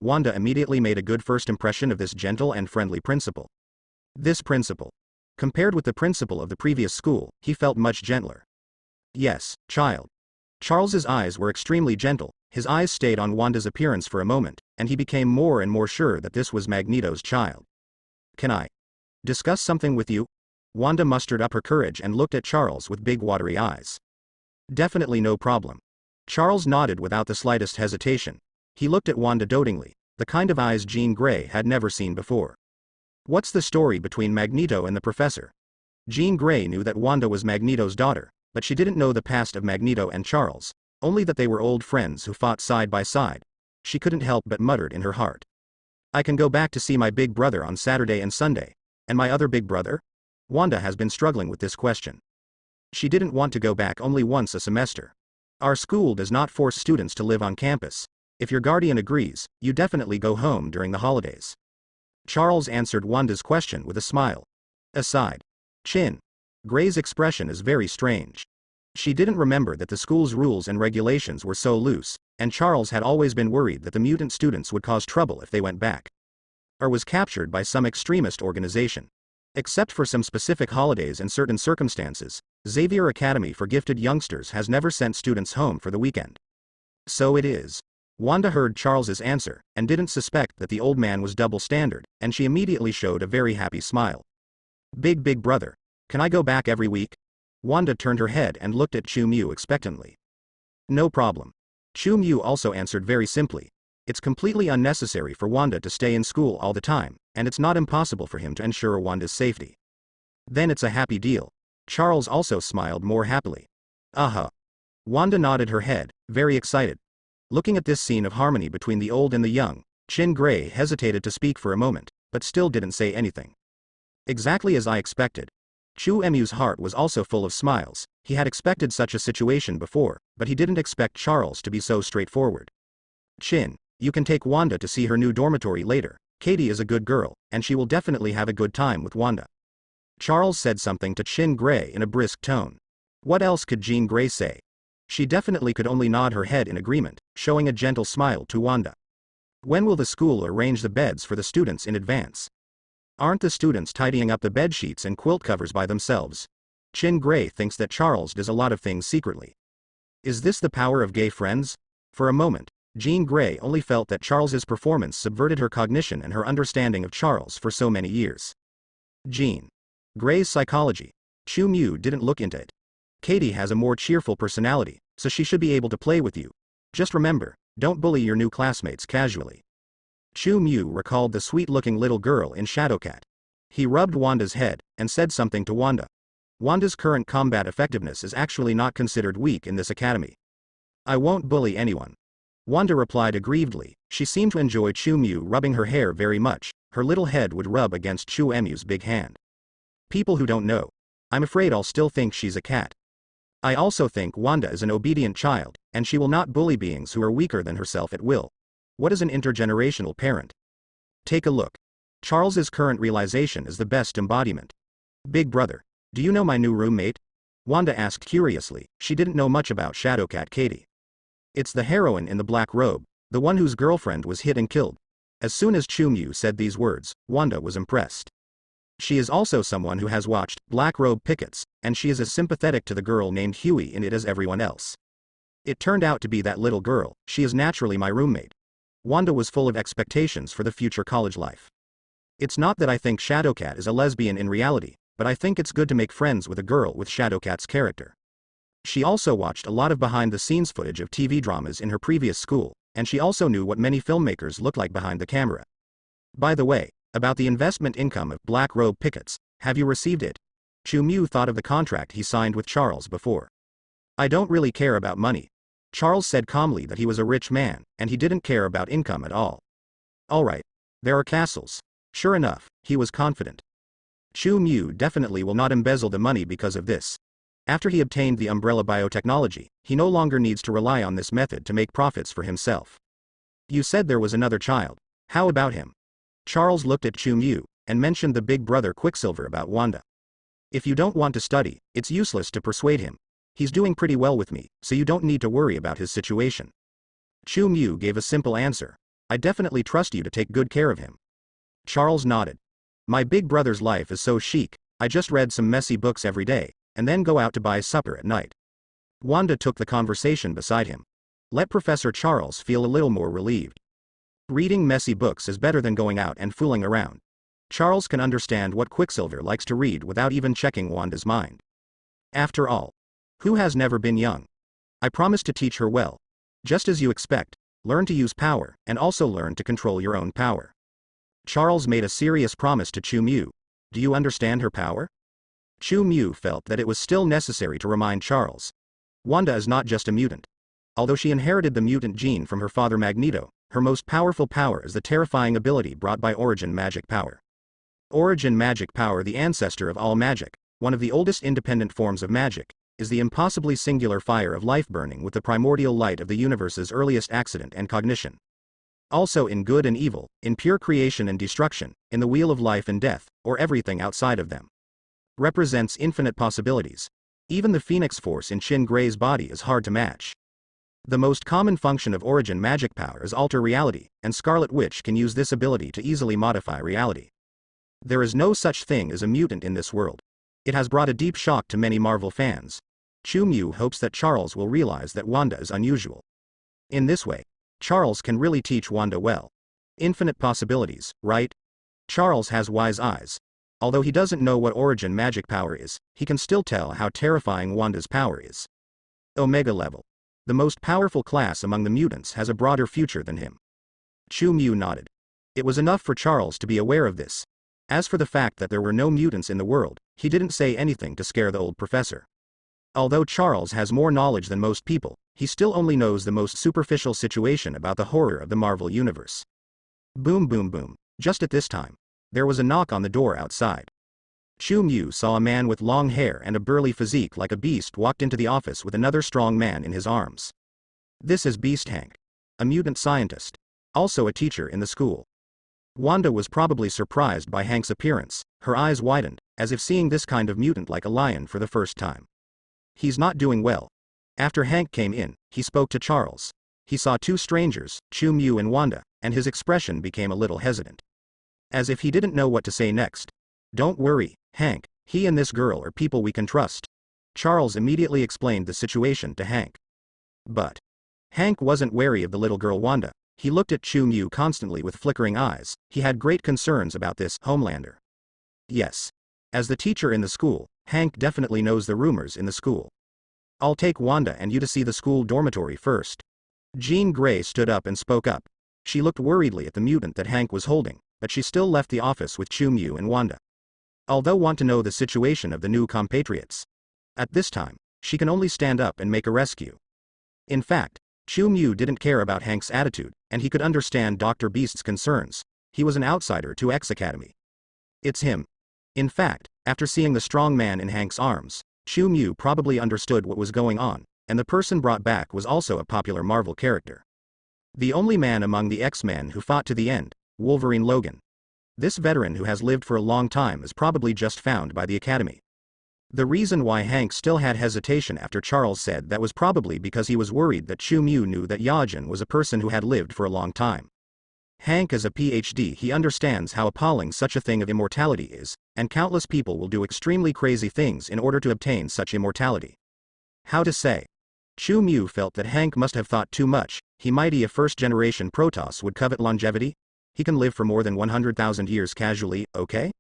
Wanda immediately made a good first impression of this gentle and friendly principal. This principal. Compared with the principal of the previous school, he felt much gentler. Yes, child. Charles's eyes were extremely gentle. His eyes stayed on Wanda's appearance for a moment, and he became more and more sure that this was Magneto's child. Can I discuss something with you? Wanda mustered up her courage and looked at Charles with big watery eyes. Definitely no problem. Charles nodded without the slightest hesitation. He looked at Wanda dotingly, the kind of eyes Jean Grey had never seen before. What's the story between Magneto and the professor? Jean Grey knew that Wanda was Magneto's daughter, but she didn't know the past of Magneto and Charles, only that they were old friends who fought side by side. She couldn't help but muttered in her heart. I can go back to see my big brother on Saturday and Sunday. And my other big brother? Wanda has been struggling with this question. She didn't want to go back only once a semester. Our school does not force students to live on campus. If your guardian agrees, you definitely go home during the holidays. Charles answered Wanda's question with a smile. Aside. Chin Gray's expression is very strange. She didn't remember that the school's rules and regulations were so loose, and Charles had always been worried that the mutant students would cause trouble if they went back. Or was captured by some extremist organization. Except for some specific holidays and certain circumstances, Xavier Academy for Gifted Youngsters has never sent students home for the weekend. So it is. Wanda heard Charles's answer, and didn't suspect that the old man was double standard, and she immediately showed a very happy smile. Big brother. Can I go back every week? Wanda turned her head and looked at Chu Mu expectantly. No problem. Chu Mu also answered very simply. It's completely unnecessary for Wanda to stay in school all the time, and it's not impossible for him to ensure Wanda's safety. Then it's a happy deal. Charles also smiled more happily. Uh-huh. Wanda nodded her head, very excited. Looking at this scene of harmony between the old and the young, Chin Gray hesitated to speak for a moment, but still didn't say anything. Exactly as I expected. Chu Emu's heart was also full of smiles. He had expected such a situation before, but he didn't expect Charles to be so straightforward. Chin, you can take Wanda to see her new dormitory later. Katie is a good girl, and she will definitely have a good time with Wanda. Charles said something to Chin Gray in a brisk tone. What else could Jean Grey say? She definitely could only nod her head in agreement, showing a gentle smile to Wanda. When will the school arrange the beds for the students in advance? Aren't the students tidying up the bed sheets and quilt covers by themselves? Chin Gray thinks that Charles does a lot of things secretly. Is this the power of gay friends? For a moment, Jean Grey only felt that Charles's performance subverted her cognition and her understanding of Charles for so many years. Jean Grey's psychology. Chu Mu didn't look into it. Katie has a more cheerful personality, so she should be able to play with you. Just remember, don't bully your new classmates casually. Chu Mu recalled the sweet-looking little girl in Shadowcat. He rubbed Wanda's head, and said something to Wanda. Wanda's current combat effectiveness is actually not considered weak in this academy. I won't bully anyone. Wanda replied aggrievedly. She seemed to enjoy Chu Mu rubbing her hair very much. Her little head would rub against Chu Emu's big hand. People who don't know. I'm afraid I'll still think she's a cat. I also think Wanda is an obedient child, and she will not bully beings who are weaker than herself at will. What is an intergenerational parent? Take a look. Charles's current realization is the best embodiment. Big brother, do you know my new roommate? Wanda asked curiously. She didn't know much about Shadowcat Katie. It's the heroine in the black robe, the one whose girlfriend was hit and killed. As soon as Chu Mu said these words, Wanda was impressed. She is also someone who has watched Black Robe Pickets, and she is as sympathetic to the girl named Huey in it as everyone else. It turned out to be that little girl. She is naturally my roommate. Wanda was full of expectations for the future college life. It's not that I think Shadowcat is a lesbian in reality, but I think it's good to make friends with a girl with Shadowcat's character. She also watched a lot of behind-the-scenes footage of TV dramas in her previous school, and she also knew what many filmmakers look like behind the camera. By the way, about the investment income of Black Robe Pickets, have you received it? Chu Mu thought of the contract he signed with Charles before. I don't really care about money. Charles said calmly that he was a rich man, and he didn't care about income at all. Alright. There are castles. Sure enough, he was confident. Chu Mu definitely will not embezzle the money because of this. After he obtained the umbrella biotechnology, he no longer needs to rely on this method to make profits for himself. You said there was another child. How about him? Charles looked at Chu Mu, and mentioned the big brother Quicksilver about Wanda. If you don't want to study, it's useless to persuade him. He's doing pretty well with me, so you don't need to worry about his situation. Chu Mu gave a simple answer. I definitely trust you to take good care of him. Charles nodded. My big brother's life is so chic. I just read some messy books every day, and then go out to buy supper at night. Wanda took the conversation beside him. Let Professor Charles feel a little more relieved. Reading messy books is better than going out and fooling around. Charles can understand what Quicksilver likes to read without even checking Wanda's mind. After all, who has never been young? I promise to teach her well. Just as you expect, learn to use power, and also learn to control your own power. Charles made a serious promise to Chu Mu. Do you understand her power? Chu Mu felt that it was still necessary to remind Charles. Wanda is not just a mutant. Although she inherited the mutant gene from her father Magneto, her most powerful power is the terrifying ability brought by Origin Magic Power. Origin Magic Power, the ancestor of all magic, one of the oldest independent forms of magic, is the impossibly singular fire of life burning with the primordial light of the universe's earliest accident and cognition. Also in good and evil, in pure creation and destruction, in the wheel of life and death, or everything outside of them. Represents infinite possibilities. Even the Phoenix Force in Chin Gray's body is hard to match. The most common function of Origin Magic Power is alter reality, and Scarlet Witch can use this ability to easily modify reality. There is no such thing as a mutant in this world. It has brought a deep shock to many Marvel fans. Chu Mu hopes that Charles will realize that Wanda is unusual. In this way, Charles can really teach Wanda well. Infinite possibilities, right? Charles has wise eyes. Although he doesn't know what Origin Magic Power is, he can still tell how terrifying Wanda's power is. Omega level. The most powerful class among the mutants has a broader future than him. Chu Mu nodded. It was enough for Charles to be aware of this. As for the fact that there were no mutants in the world, he didn't say anything to scare the old professor. Although Charles has more knowledge than most people, he still only knows the most superficial situation about the horror of the Marvel Universe. Boom boom boom. Just at this time, there was a knock on the door outside. Chu Mu saw a man with long hair and a burly physique like a beast walked into the office with another strong man in his arms. This is Beast Hank, a mutant scientist, also a teacher in the school. Wanda was probably surprised by Hank's appearance. Her eyes widened, as if seeing this kind of mutant like a lion for the first time. He's not doing well. After Hank came in, he spoke to Charles. He saw two strangers, Chu Mu and Wanda, and his expression became a little hesitant. As if he didn't know what to say next. Don't worry, Hank, he and this girl are people we can trust. Charles immediately explained the situation to Hank. But Hank wasn't wary of the little girl Wanda. He looked at Chu Mu constantly with flickering eyes. He had great concerns about this Homelander. Yes. As the teacher in the school, Hank definitely knows the rumors in the school. I'll take Wanda and you to see the school dormitory first. Jean Grey stood up and spoke up. She looked worriedly at the mutant that Hank was holding, but she still left the office with Chu Mu and Wanda. Although want to know the situation of the new compatriots. At this time, she can only stand up and make a rescue. In fact, Chu Mu didn't care about Hank's attitude, and he could understand Dr. Beast's concerns. He was an outsider to X Academy. It's him. In fact, after seeing the strong man in Hank's arms, Chu Mu probably understood what was going on, and the person brought back was also a popular Marvel character. The only man among the X-Men who fought to the end, Wolverine Logan. This veteran who has lived for a long time is probably just found by the Academy. The reason why Hank still had hesitation after Charles said that was probably because he was worried that Chu Mu knew that Yajin was a person who had lived for a long time. Hank is a PhD. He understands how appalling such a thing of immortality is, and countless people will do extremely crazy things in order to obtain such immortality. How to say? Chu Mu felt that Hank must have thought too much. He mighty a first-generation Protoss would covet longevity? He can live for more than 100,000 years casually, okay?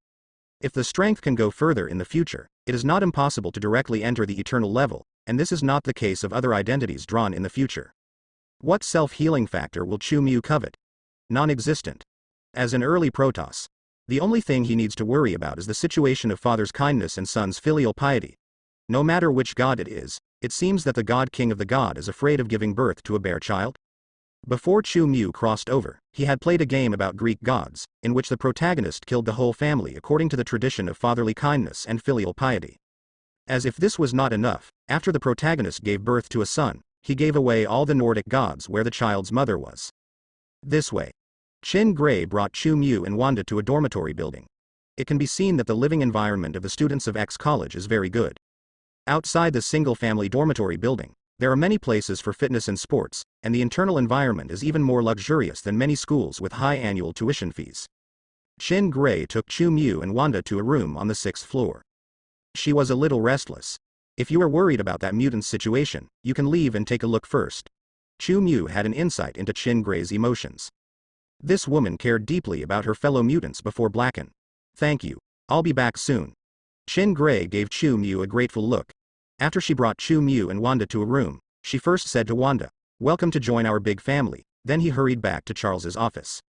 If the strength can go further in the future, it is not impossible to directly enter the eternal level, and this is not the case of other identities drawn in the future. What self-healing factor will Chu Mu covet? Non-existent. As an early Protoss, the only thing he needs to worry about is the situation of father's kindness and son's filial piety. No matter which god it is, it seems that the god king of the god is afraid of giving birth to a bare child. Before Chu Mu crossed over, he had played a game about Greek gods, in which the protagonist killed the whole family according to the tradition of fatherly kindness and filial piety. As if this was not enough, after the protagonist gave birth to a son, he gave away all the Nordic gods where the child's mother was. This way. Jean Grey brought Chu Mu and Wanda to a dormitory building. It can be seen that the living environment of the students of X College is very good. Outside the single-family dormitory building, there are many places for fitness and sports, and the internal environment is even more luxurious than many schools with high annual tuition fees. Jean Grey took Chu Mu and Wanda to a room on the 6th floor. She was a little restless. If you are worried about that mutant situation, you can leave and take a look first. Chu Mu had an insight into Jean Grey's emotions. This woman cared deeply about her fellow mutants before Blacken. Thank you. I'll be back soon. Jean Grey gave Chu Mu a grateful look. After she brought Chu Mu and Wanda to a room, she first said to Wanda, "Welcome to join our big family." Then he hurried back to Charles's office.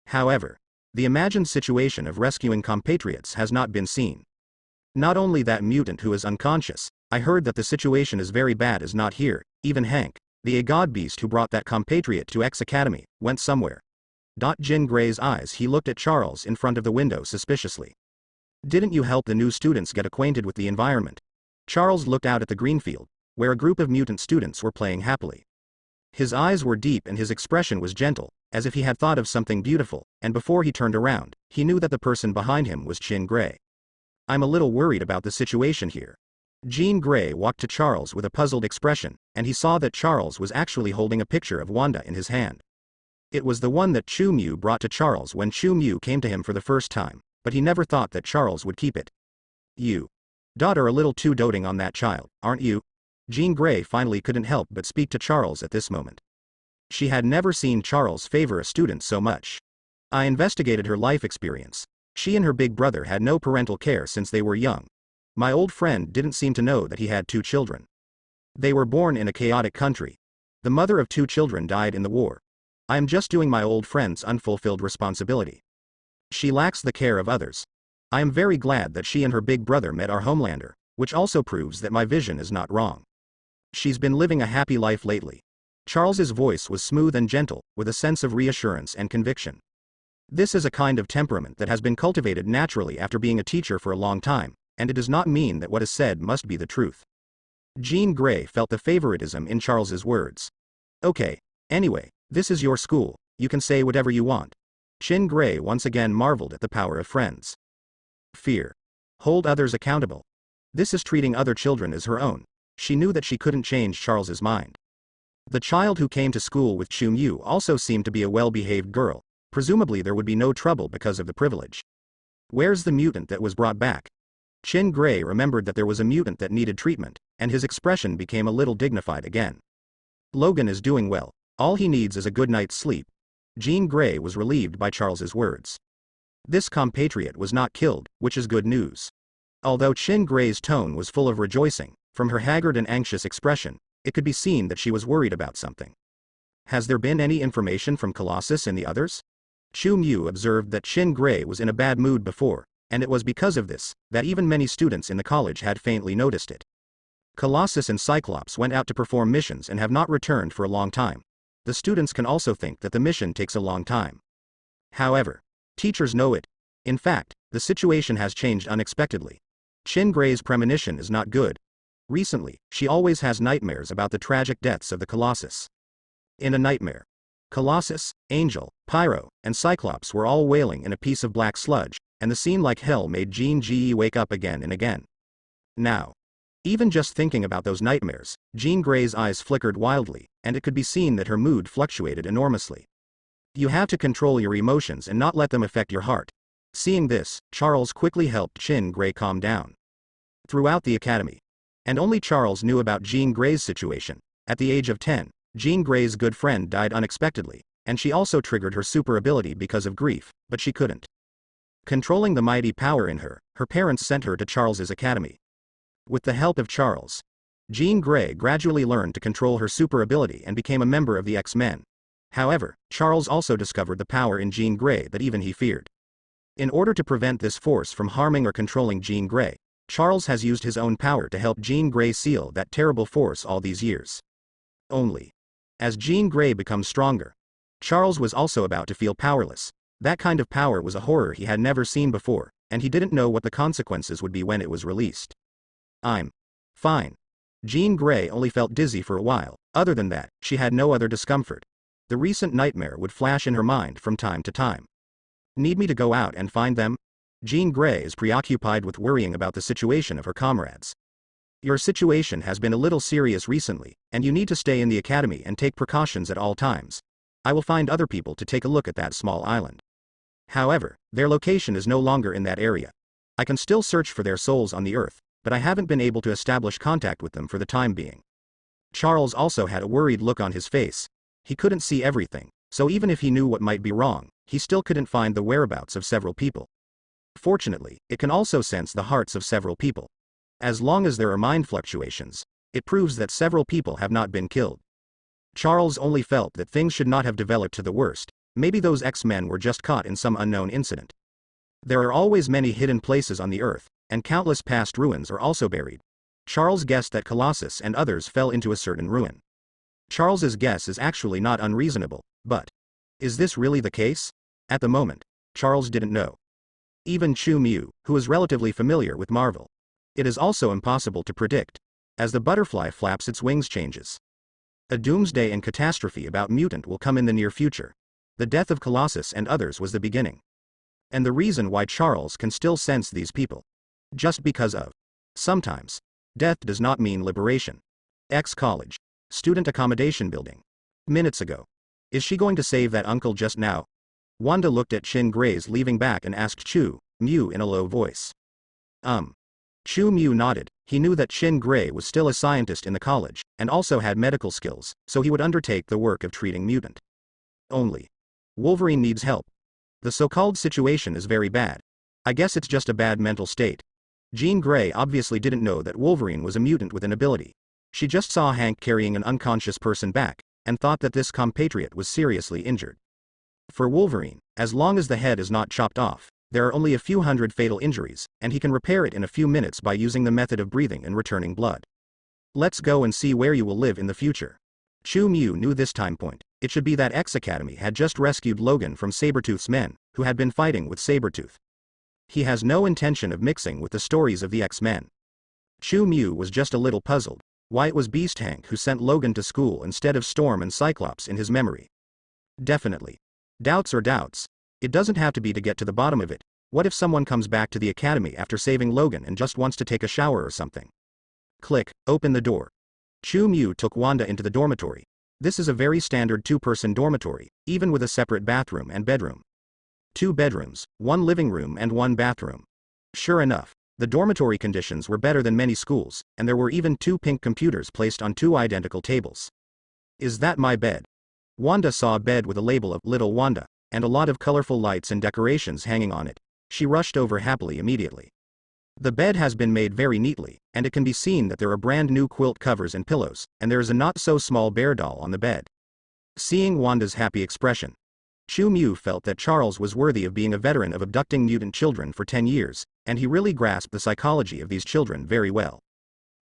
However, the imagined situation of rescuing compatriots has not been seen. Not only that mutant who is unconscious, I heard that the situation is very bad is not here. Even Hank, the god beast who brought that compatriot to X Academy, went somewhere. Jean Grey's eyes he looked at Charles in front of the window suspiciously. Didn't you help the new students get acquainted with the environment? Charles looked out at the green field, where a group of mutant students were playing happily. His eyes were deep and his expression was gentle, as if he had thought of something beautiful, and before he turned around, he knew that the person behind him was Jean Grey. I'm a little worried about the situation here. Jean Grey walked to Charles with a puzzled expression, and he saw that Charles was actually holding a picture of Wanda in his hand. It was the one that Chu Mu brought to Charles when Chu Mu came to him for the first time, but he never thought that Charles would keep it. You are a little too doting on that child, aren't you? Jean Grey finally couldn't help but speak to Charles at this moment. She had never seen Charles favor a student so much. I investigated her life experience. She and her big brother had no parental care since they were young. My old friend didn't seem to know that he had 2 children. They were born in a chaotic country. The mother of 2 children died in the war. I am just doing my old friend's unfulfilled responsibility. She lacks the care of others. I am very glad that she and her big brother met our Homelander, which also proves that my vision is not wrong. She's been living a happy life lately. Charles's voice was smooth and gentle, with a sense of reassurance and conviction. This is a kind of temperament that has been cultivated naturally after being a teacher for a long time, and it does not mean that what is said must be the truth. Jean Grey felt the favoritism in Charles's words. Okay, anyway, this is your school, you can say whatever you want. Jean Grey once again marveled at the power of friends. Fear. Hold others accountable. This is treating other children as her own. She knew that she couldn't change Charles's mind. The child who came to school with Chu Mu also seemed to be a well-behaved girl. Presumably there would be no trouble because of the privilege. Where's the mutant that was brought back? Jean Grey remembered that there was a mutant that needed treatment, and his expression became a little dignified again. Logan is doing well. All he needs is a good night's sleep. Jean Grey was relieved by Charles's words. This compatriot was not killed, which is good news. Although Jean Grey's tone was full of rejoicing, from her haggard and anxious expression, it could be seen that she was worried about something. Has there been any information from Colossus and the others? Chu Mu observed that Jean Grey was in a bad mood before, and it was because of this that even many students in the college had faintly noticed it. Colossus and Cyclops went out to perform missions and have not returned for a long time. The students can also think that the mission takes a long time. However, teachers know it. In fact, the situation has changed unexpectedly. Jean Grey's premonition is not good. Recently, she always has nightmares about the tragic deaths of the Colossus. In a nightmare, Colossus, Angel, Pyro, and Cyclops were all wailing in a piece of black sludge, and the scene like hell made Jean Grey wake up again and again. Now, even just thinking about those nightmares, Jean Grey's eyes flickered wildly, and it could be seen that her mood fluctuated enormously. You have to control your emotions and not let them affect your heart. Seeing this, Charles quickly helped Jean Grey calm down. Throughout the academy, and only Charles knew about Jean Grey's situation. At the age of 10, Jean Grey's good friend died unexpectedly, and she also triggered her super ability because of grief, but she couldn't. Controlling the mighty power in her, her parents sent her to Charles's academy. With the help of Charles, Jean Grey gradually learned to control her super ability and became a member of the X-Men. However, Charles also discovered the power in Jean Grey that even he feared. In order to prevent this force from harming or controlling Jean Grey, Charles has used his own power to help Jean Grey seal that terrible force all these years. Only, as Jean Grey becomes stronger, Charles was also about to feel powerless. That kind of power was a horror he had never seen before, and he didn't know what the consequences would be when it was released. I'm fine. Jean Grey only felt dizzy for a while. Other than that, she had no other discomfort. The recent nightmare would flash in her mind from time to time. Need me to go out and find them? Jean Grey is preoccupied with worrying about the situation of her comrades. Your situation has been a little serious recently, and you need to stay in the academy and take precautions at all times. I will find other people to take a look at that small island. However, their location is no longer in that area. I can still search for their souls on the earth, but I haven't been able to establish contact with them for the time being. Charles also had a worried look on his face. He couldn't see everything, so even if he knew what might be wrong, he still couldn't find the whereabouts of several people. Fortunately, it can also sense the hearts of several people. As long as there are mind fluctuations, it proves that several people have not been killed. Charles only felt that things should not have developed to the worst. Maybe those X-Men were just caught in some unknown incident. There are always many hidden places on the earth, and countless past ruins are also buried. Charles guessed that Colossus and others fell into a certain ruin. Charles's guess is actually not unreasonable, but is this really the case? At the moment, Charles didn't know. Even Chu Mu, who is relatively familiar with Marvel. It is also impossible to predict. As the butterfly flaps its wings changes. A doomsday and catastrophe about mutant will come in the near future. The death of Colossus and others was the beginning. And the reason why Charles can still sense these people. Just because of. Sometimes, death does not mean liberation. College. Student accommodation building. Minutes ago. Is she going to save that uncle just now? Wanda looked at Jean Grey's leaving back and asked Chu Mu in a low voice. Chu Mu nodded. He knew that Jean Grey was still a scientist in the college, and also had medical skills, so he would undertake the work of treating mutant. Only. Wolverine needs help. The so-called situation is very bad. I guess it's just a bad mental state. Jean Grey obviously didn't know that Wolverine was a mutant with an ability. She just saw Hank carrying an unconscious person back, and thought that this compatriot was seriously injured. For Wolverine, as long as the head is not chopped off, there are only a few hundred fatal injuries, and he can repair it in a few minutes by using the method of breathing and returning blood. Let's go and see where you will live in the future. Chu Mu knew this time point. It should be that X Academy had just rescued Logan from Sabretooth's men, who had been fighting with Sabretooth. He has no intention of mixing with the stories of the X-Men. Chu Mu was just a little puzzled, why it was Beast Hank who sent Logan to school instead of Storm and Cyclops in his memory. Definitely. Doubts are doubts. It doesn't have to be to get to the bottom of it. What if someone comes back to the academy after saving Logan and just wants to take a shower or something? Click, open the door. Chu Mu took Wanda into the dormitory. This is a very standard two-person dormitory, even with a separate bathroom and bedroom. 2 bedrooms, 1 living room and 1 bathroom. Sure enough, the dormitory conditions were better than many schools, and there were even 2 pink computers placed on 2 identical tables. Is that my bed? Wanda saw a bed with a label of Little Wanda, and a lot of colorful lights and decorations hanging on it. She rushed over happily immediately. The bed has been made very neatly, and it can be seen that there are brand new quilt covers and pillows, and there is a not-so-small bear doll on the bed. Seeing Wanda's happy expression, Chu Mu felt that Charles was worthy of being a veteran of abducting mutant children for 10 years, and he really grasped the psychology of these children very well.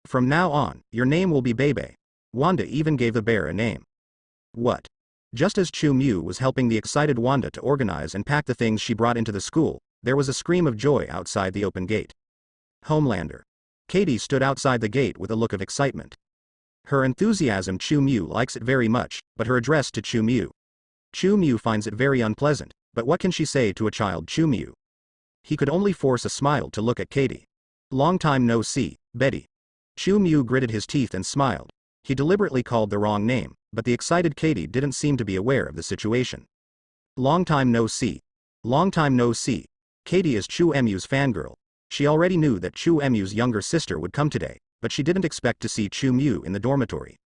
From now on, your name will be Bebe. Wanda even gave the bear a name. What? Just as Chu Mu was helping the excited Wanda to organize and pack the things she brought into the school, there was a scream of joy outside the open gate. Homelander. Katie stood outside the gate with a look of excitement. Her enthusiasm. Chu Mu likes it very much, but her address to Chu Mu. Chu Mu finds it very unpleasant, but what can she say to a child Chu Mu? He could only force a smile to look at Katie. Long time no see, Betty. Chu Mu gritted his teeth and smiled. He deliberately called the wrong name, but the excited Katie didn't seem to be aware of the situation. Long time no see. Long time no see. Katie is Chu Mu's fangirl. She already knew that Chu Mu's younger sister would come today, but she didn't expect to see Chu Mu in the dormitory.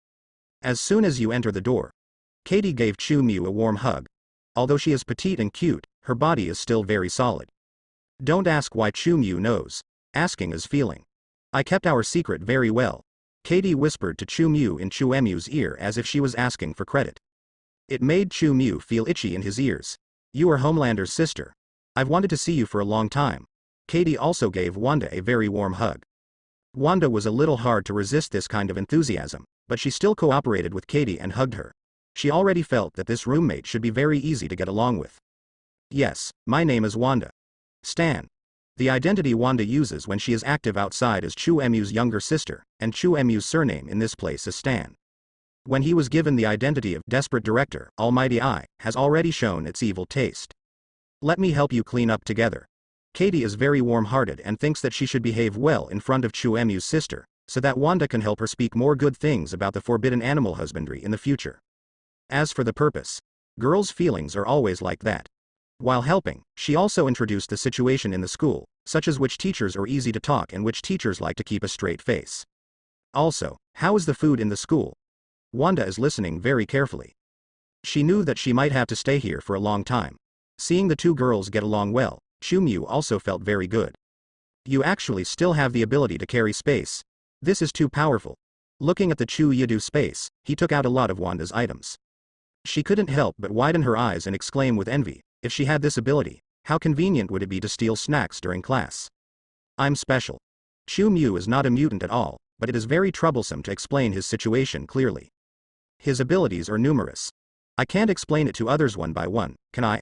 As soon as you enter the door, Katie gave Chu Mu a warm hug. Although she is petite and cute, her body is still very solid. Don't ask why. Chu Mu knows. Asking is feeling. I kept our secret very well. Katie whispered to Chu Mu in Chu Mu's ear as if she was asking for credit. It made Chu Mu feel itchy in his ears. You are Homelander's sister. I've wanted to see you for a long time. Katie also gave Wanda a very warm hug. Wanda was a little hard to resist this kind of enthusiasm, but she still cooperated with Katie and hugged her. She already felt that this roommate should be very easy to get along with. Yes, my name is Wanda. Stan. The identity Wanda uses when she is active outside is Chu Mu's younger sister, and Chu Mu's surname in this place is Stan. When he was given the identity of Desperate Director, Almighty I has already shown its evil taste. Let me help you clean up together. Katie is very warm-hearted and thinks that she should behave well in front of Chu Mu's sister, so that Wanda can help her speak more good things about the forbidden animal husbandry in the future. As for the purpose, girls' feelings are always like that. While helping, she also introduced the situation in the school, such as which teachers are easy to talk and which teachers like to keep a straight face. Also, how is the food in the school? Wanda is listening very carefully. She knew that she might have to stay here for a long time. Seeing the 2 girls get along well, Chu Mu also felt very good. You actually still have the ability to carry space. This is too powerful. Looking at the Chu Yidu space, he took out a lot of Wanda's items. She couldn't help but widen her eyes and exclaim with envy, if she had this ability, how convenient would it be to steal snacks during class? I'm special. Chu Mu is not a mutant at all, but it is very troublesome to explain his situation clearly. His abilities are numerous. I can't explain it to others one by one, can I?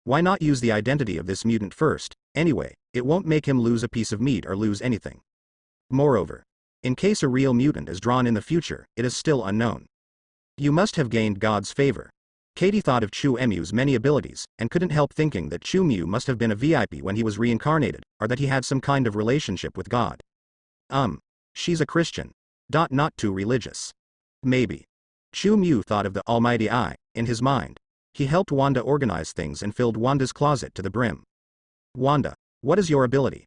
Why not use the identity of this mutant first? Anyway, it won't make him lose a piece of meat or lose anything. Moreover, in case a real mutant is drawn in the future, it is still unknown. You must have gained God's favor. Katie thought of Chu Mu's many abilities, and couldn't help thinking that Chu Mu must have been a VIP when he was reincarnated, or that he had some kind of relationship with God. She's a Christian. Not too religious. Maybe. Chu Mu thought of the Almighty I, in his mind. He helped Wanda organize things and filled Wanda's closet to the brim. Wanda, what is your ability?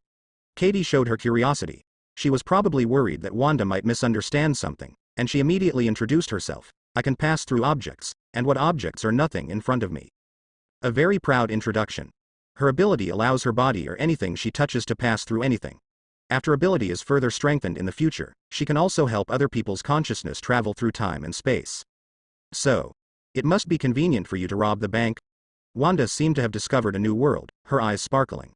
Katie showed her curiosity. She was probably worried that Wanda might misunderstand something, and she immediately introduced herself. I can pass through objects, and what objects are nothing in front of me. A very proud introduction. Her ability allows her body or anything she touches to pass through anything. After ability is further strengthened in the future, she can also help other people's consciousness travel through time and space. So, it must be convenient for you to rob the bank? Wanda seemed to have discovered a new world, her eyes sparkling.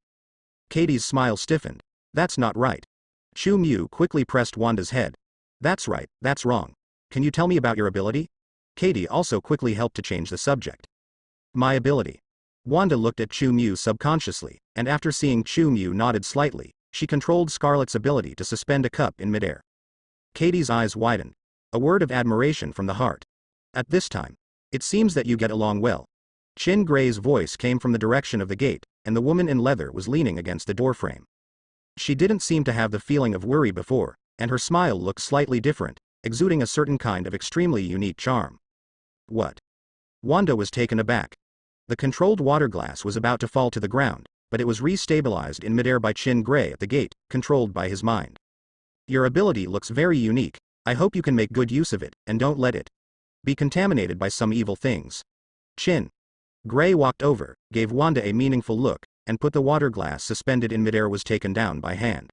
Katie's smile stiffened. That's not right. Chu Mu quickly pressed Wanda's head. That's right, that's wrong. Can you tell me about your ability? Katie also quickly helped to change the subject. My ability. Wanda looked at Chu Mu subconsciously, and after seeing Chu Mu nodded slightly, she controlled Scarlet's ability to suspend a cup in midair. Katie's eyes widened. A word of admiration from the heart. At this time, it seems that you get along well. Chin Gray's voice came from the direction of the gate, and the woman in leather was leaning against the doorframe. She didn't seem to have the feeling of worry before, and her smile looked slightly different, exuding a certain kind of extremely unique charm. What? Wanda was taken aback. The controlled water glass was about to fall to the ground, but it was re-stabilized in midair by Chin Gray at the gate, controlled by his mind. Your ability looks very unique. I hope you can make good use of it, and don't let it be contaminated by some evil things. Chin Gray walked over, gave Wanda a meaningful look, and put the water glass suspended in midair was taken down by hand.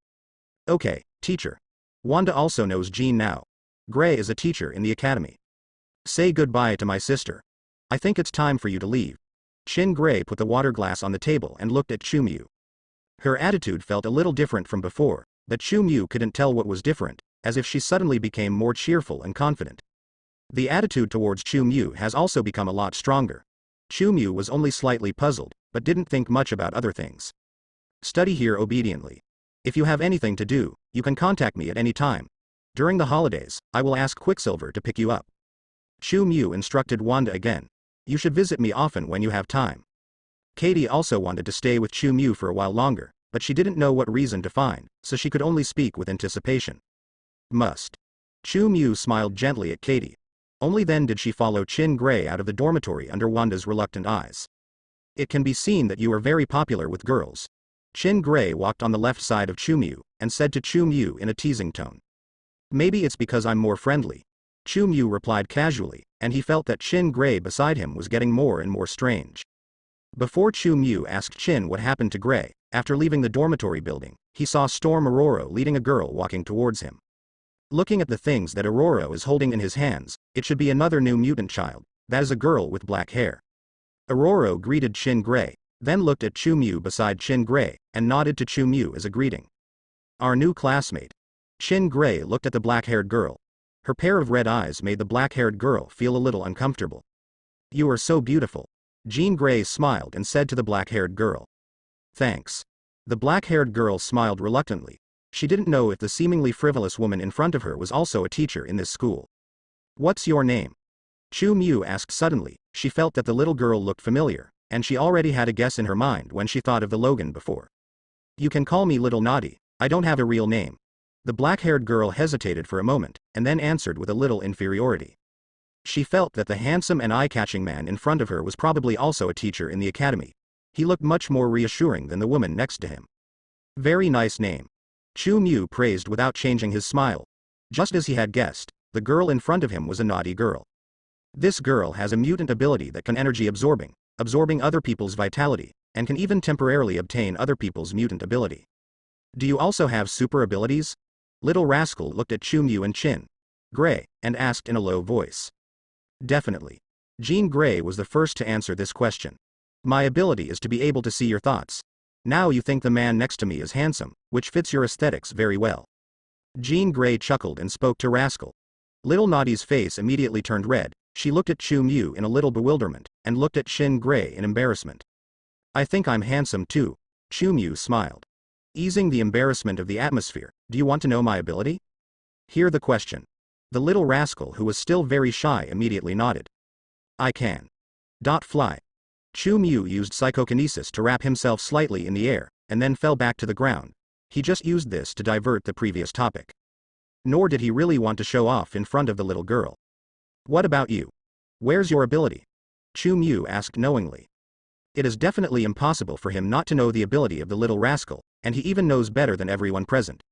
Okay, teacher. Wanda also knows Jean now. Gray is a teacher in the academy. Say goodbye to my sister. I think it's time for you to leave. Chin Gray put the water glass on the table and looked at Chu Mu. Her attitude felt a little different from before, but Chu Mu couldn't tell what was different, as if she suddenly became more cheerful and confident. The attitude towards Chu Mu has also become a lot stronger. Chu Mu was only slightly puzzled, but didn't think much about other things. Study here obediently. If you have anything to do, you can contact me at any time. During the holidays, I will ask Quicksilver to pick you up. Chu Mu instructed Wanda again. You should visit me often when you have time. Katie also wanted to stay with Chu Mu for a while longer, but she didn't know what reason to find, so she could only speak with anticipation. Must. Chu Mu smiled gently at Katie. Only then did she follow Chin Gray out of the dormitory under Wanda's reluctant eyes. It can be seen that you are very popular with girls. Chin Gray walked on the left side of Chu Mu, and said to Chu Mu in a teasing tone. Maybe it's because I'm more friendly. Chu Mu replied casually, and he felt that Chin Gray beside him was getting more and more strange. Before Chu Mu asked Chin what happened to Gray, after leaving the dormitory building, he saw Storm Aurora leading a girl walking towards him. Looking at the things that Aurora is holding in his hands, it should be another new mutant child, that is a girl with black hair. Aurora greeted Chin Gray, then looked at Chu Mu beside Chin Gray, and nodded to Chu Mu as a greeting. Our new classmate. Chin Gray looked at the black-haired girl. Her pair of red eyes made the black-haired girl feel a little uncomfortable. You are so beautiful. Jean Grey smiled and said to the black-haired girl. Thanks. The black-haired girl smiled reluctantly. She didn't know if the seemingly frivolous woman in front of her was also a teacher in this school. What's your name? Chu Mu asked suddenly. She felt that the little girl looked familiar, and she already had a guess in her mind when she thought of the Logan before. You can call me Little Naughty. I don't have a real name. The black-haired girl hesitated for a moment, and then answered with a little inferiority. She felt that the handsome and eye-catching man in front of her was probably also a teacher in the academy. He looked much more reassuring than the woman next to him. Very nice name. Chu Mu praised without changing his smile. Just as he had guessed, the girl in front of him was a naughty girl. This girl has a mutant ability that can energy absorbing other people's vitality, and can even temporarily obtain other people's mutant ability. Do you also have super abilities? Little Rascal looked at Chu Mu and Chin Gray, and asked in a low voice. Definitely. Jean Grey was the first to answer this question. My ability is to be able to see your thoughts. Now you think the man next to me is handsome, which fits your aesthetics very well. Jean Grey chuckled and spoke to Rascal. Little Naughty's face immediately turned red. She looked at Chu Mu in a little bewilderment, and looked at Chin Gray in embarrassment. I think I'm handsome too. Chu Mu smiled. Easing the embarrassment of the atmosphere, do you want to know my ability? Hear the question. The little rascal who was still very shy immediately nodded. I can. Fly. Chu Mu used psychokinesis to wrap himself slightly in the air, and then fell back to the ground. He just used this to divert the previous topic. Nor did he really want to show off in front of the little girl. What about you? Where's your ability? Chu Mu asked knowingly. It is definitely impossible for him not to know the ability of the little rascal, and he even knows better than everyone present.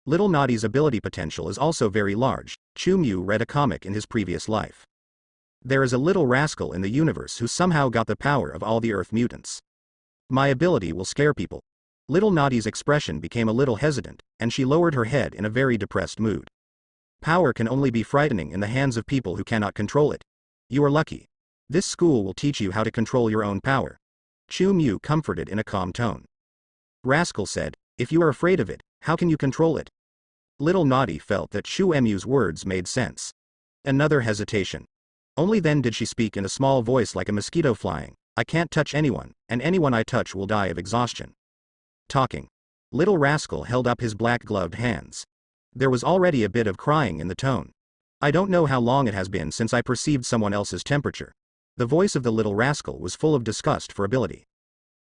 Little Naughty's ability potential is also very large. Chu Mu read a comic in his previous life. There is a little rascal in the universe who somehow got the power of all the Earth mutants. My ability will scare people. Little Naughty's expression became a little hesitant, and she lowered her head in a very depressed mood. Power can only be frightening in the hands of people who cannot control it. You are lucky. This school will teach you how to control your own power. Chu Mu comforted in a calm tone. Rascal said, if you are afraid of it, how can you control it? Little Naughty felt that Chu Mu's words made sense. Another hesitation. Only then did she speak in a small voice like a mosquito flying, I can't touch anyone, and anyone I touch will die of exhaustion. Talking. Little Rascal held up his black-gloved hands. There was already a bit of crying in the tone. I don't know how long it has been since I perceived someone else's temperature. The voice of the little rascal was full of disgust for ability.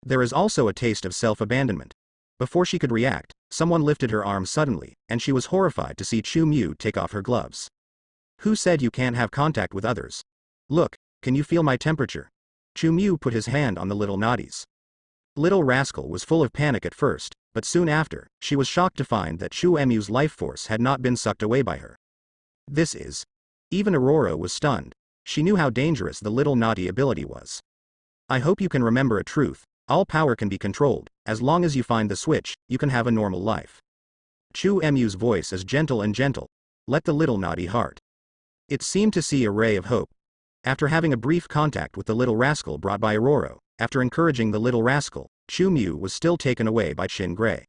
There is also a taste of self-abandonment. Before she could react, someone lifted her arm suddenly, and she was horrified to see Chu Mu take off her gloves. Who said you can't have contact with others? Look, can you feel my temperature? Chu Mu put his hand on the little Naughty's. Little Rascal was full of panic at first, but soon after, she was shocked to find that Chu Mu's life force had not been sucked away by her. This is. Even Aurora was stunned. She knew how dangerous the little Naughty ability was. I hope you can remember a truth, all power can be controlled, as long as you find the switch, you can have a normal life. Chu Mu's voice is gentle and gentle. Let the little Naughty heart. It seemed to see a ray of hope. After having a brief contact with the little rascal brought by Aurora, after encouraging the little rascal, Chu Mu was still taken away by Chin Gray.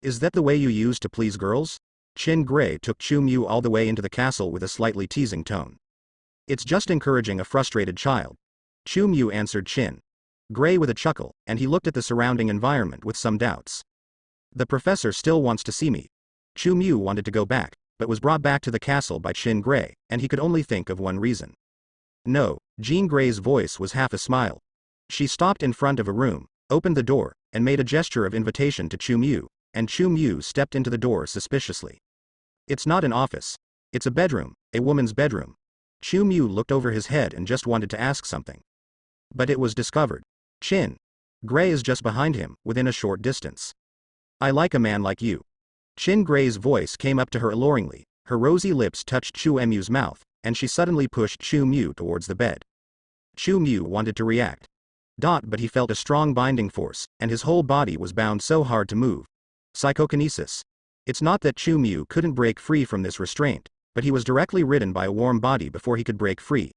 Is that the way you use to please girls? Chin Gray took Chu Mu all the way into the castle with a slightly teasing tone. It's just encouraging a frustrated child. Chu Mu answered Chin Gray with a chuckle, and he looked at the surrounding environment with some doubts. The professor still wants to see me. Chu Mu wanted to go back, but was brought back to the castle by Chin Gray, and he could only think of one reason. No, Jean Gray's voice was half a smile. She stopped in front of a room, opened the door, and made a gesture of invitation to Chu Mu, and Chu Mu stepped into the door suspiciously. It's not an office. It's a bedroom, a woman's bedroom. Chu Mu looked over his head and just wanted to ask something. But it was discovered. Chin Gray is just behind him, within a short distance. I like a man like you. Chin Gray's voice came up to her alluringly, her rosy lips touched Chu Mu's mouth, and she suddenly pushed Chu Mu towards the bed. Chu Mu wanted to react. But he felt a strong binding force, and his whole body was bound so hard to move. Psychokinesis. It's not that Chu Mu couldn't break free from this restraint, but he was directly ridden by a warm body before he could break free.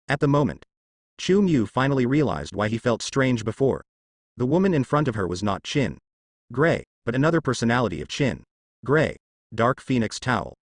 At the moment, Chu Mu finally realized why he felt strange before. The woman in front of her was not Chin Gray, but another personality of Chin Gray, Dark Phoenix Towel.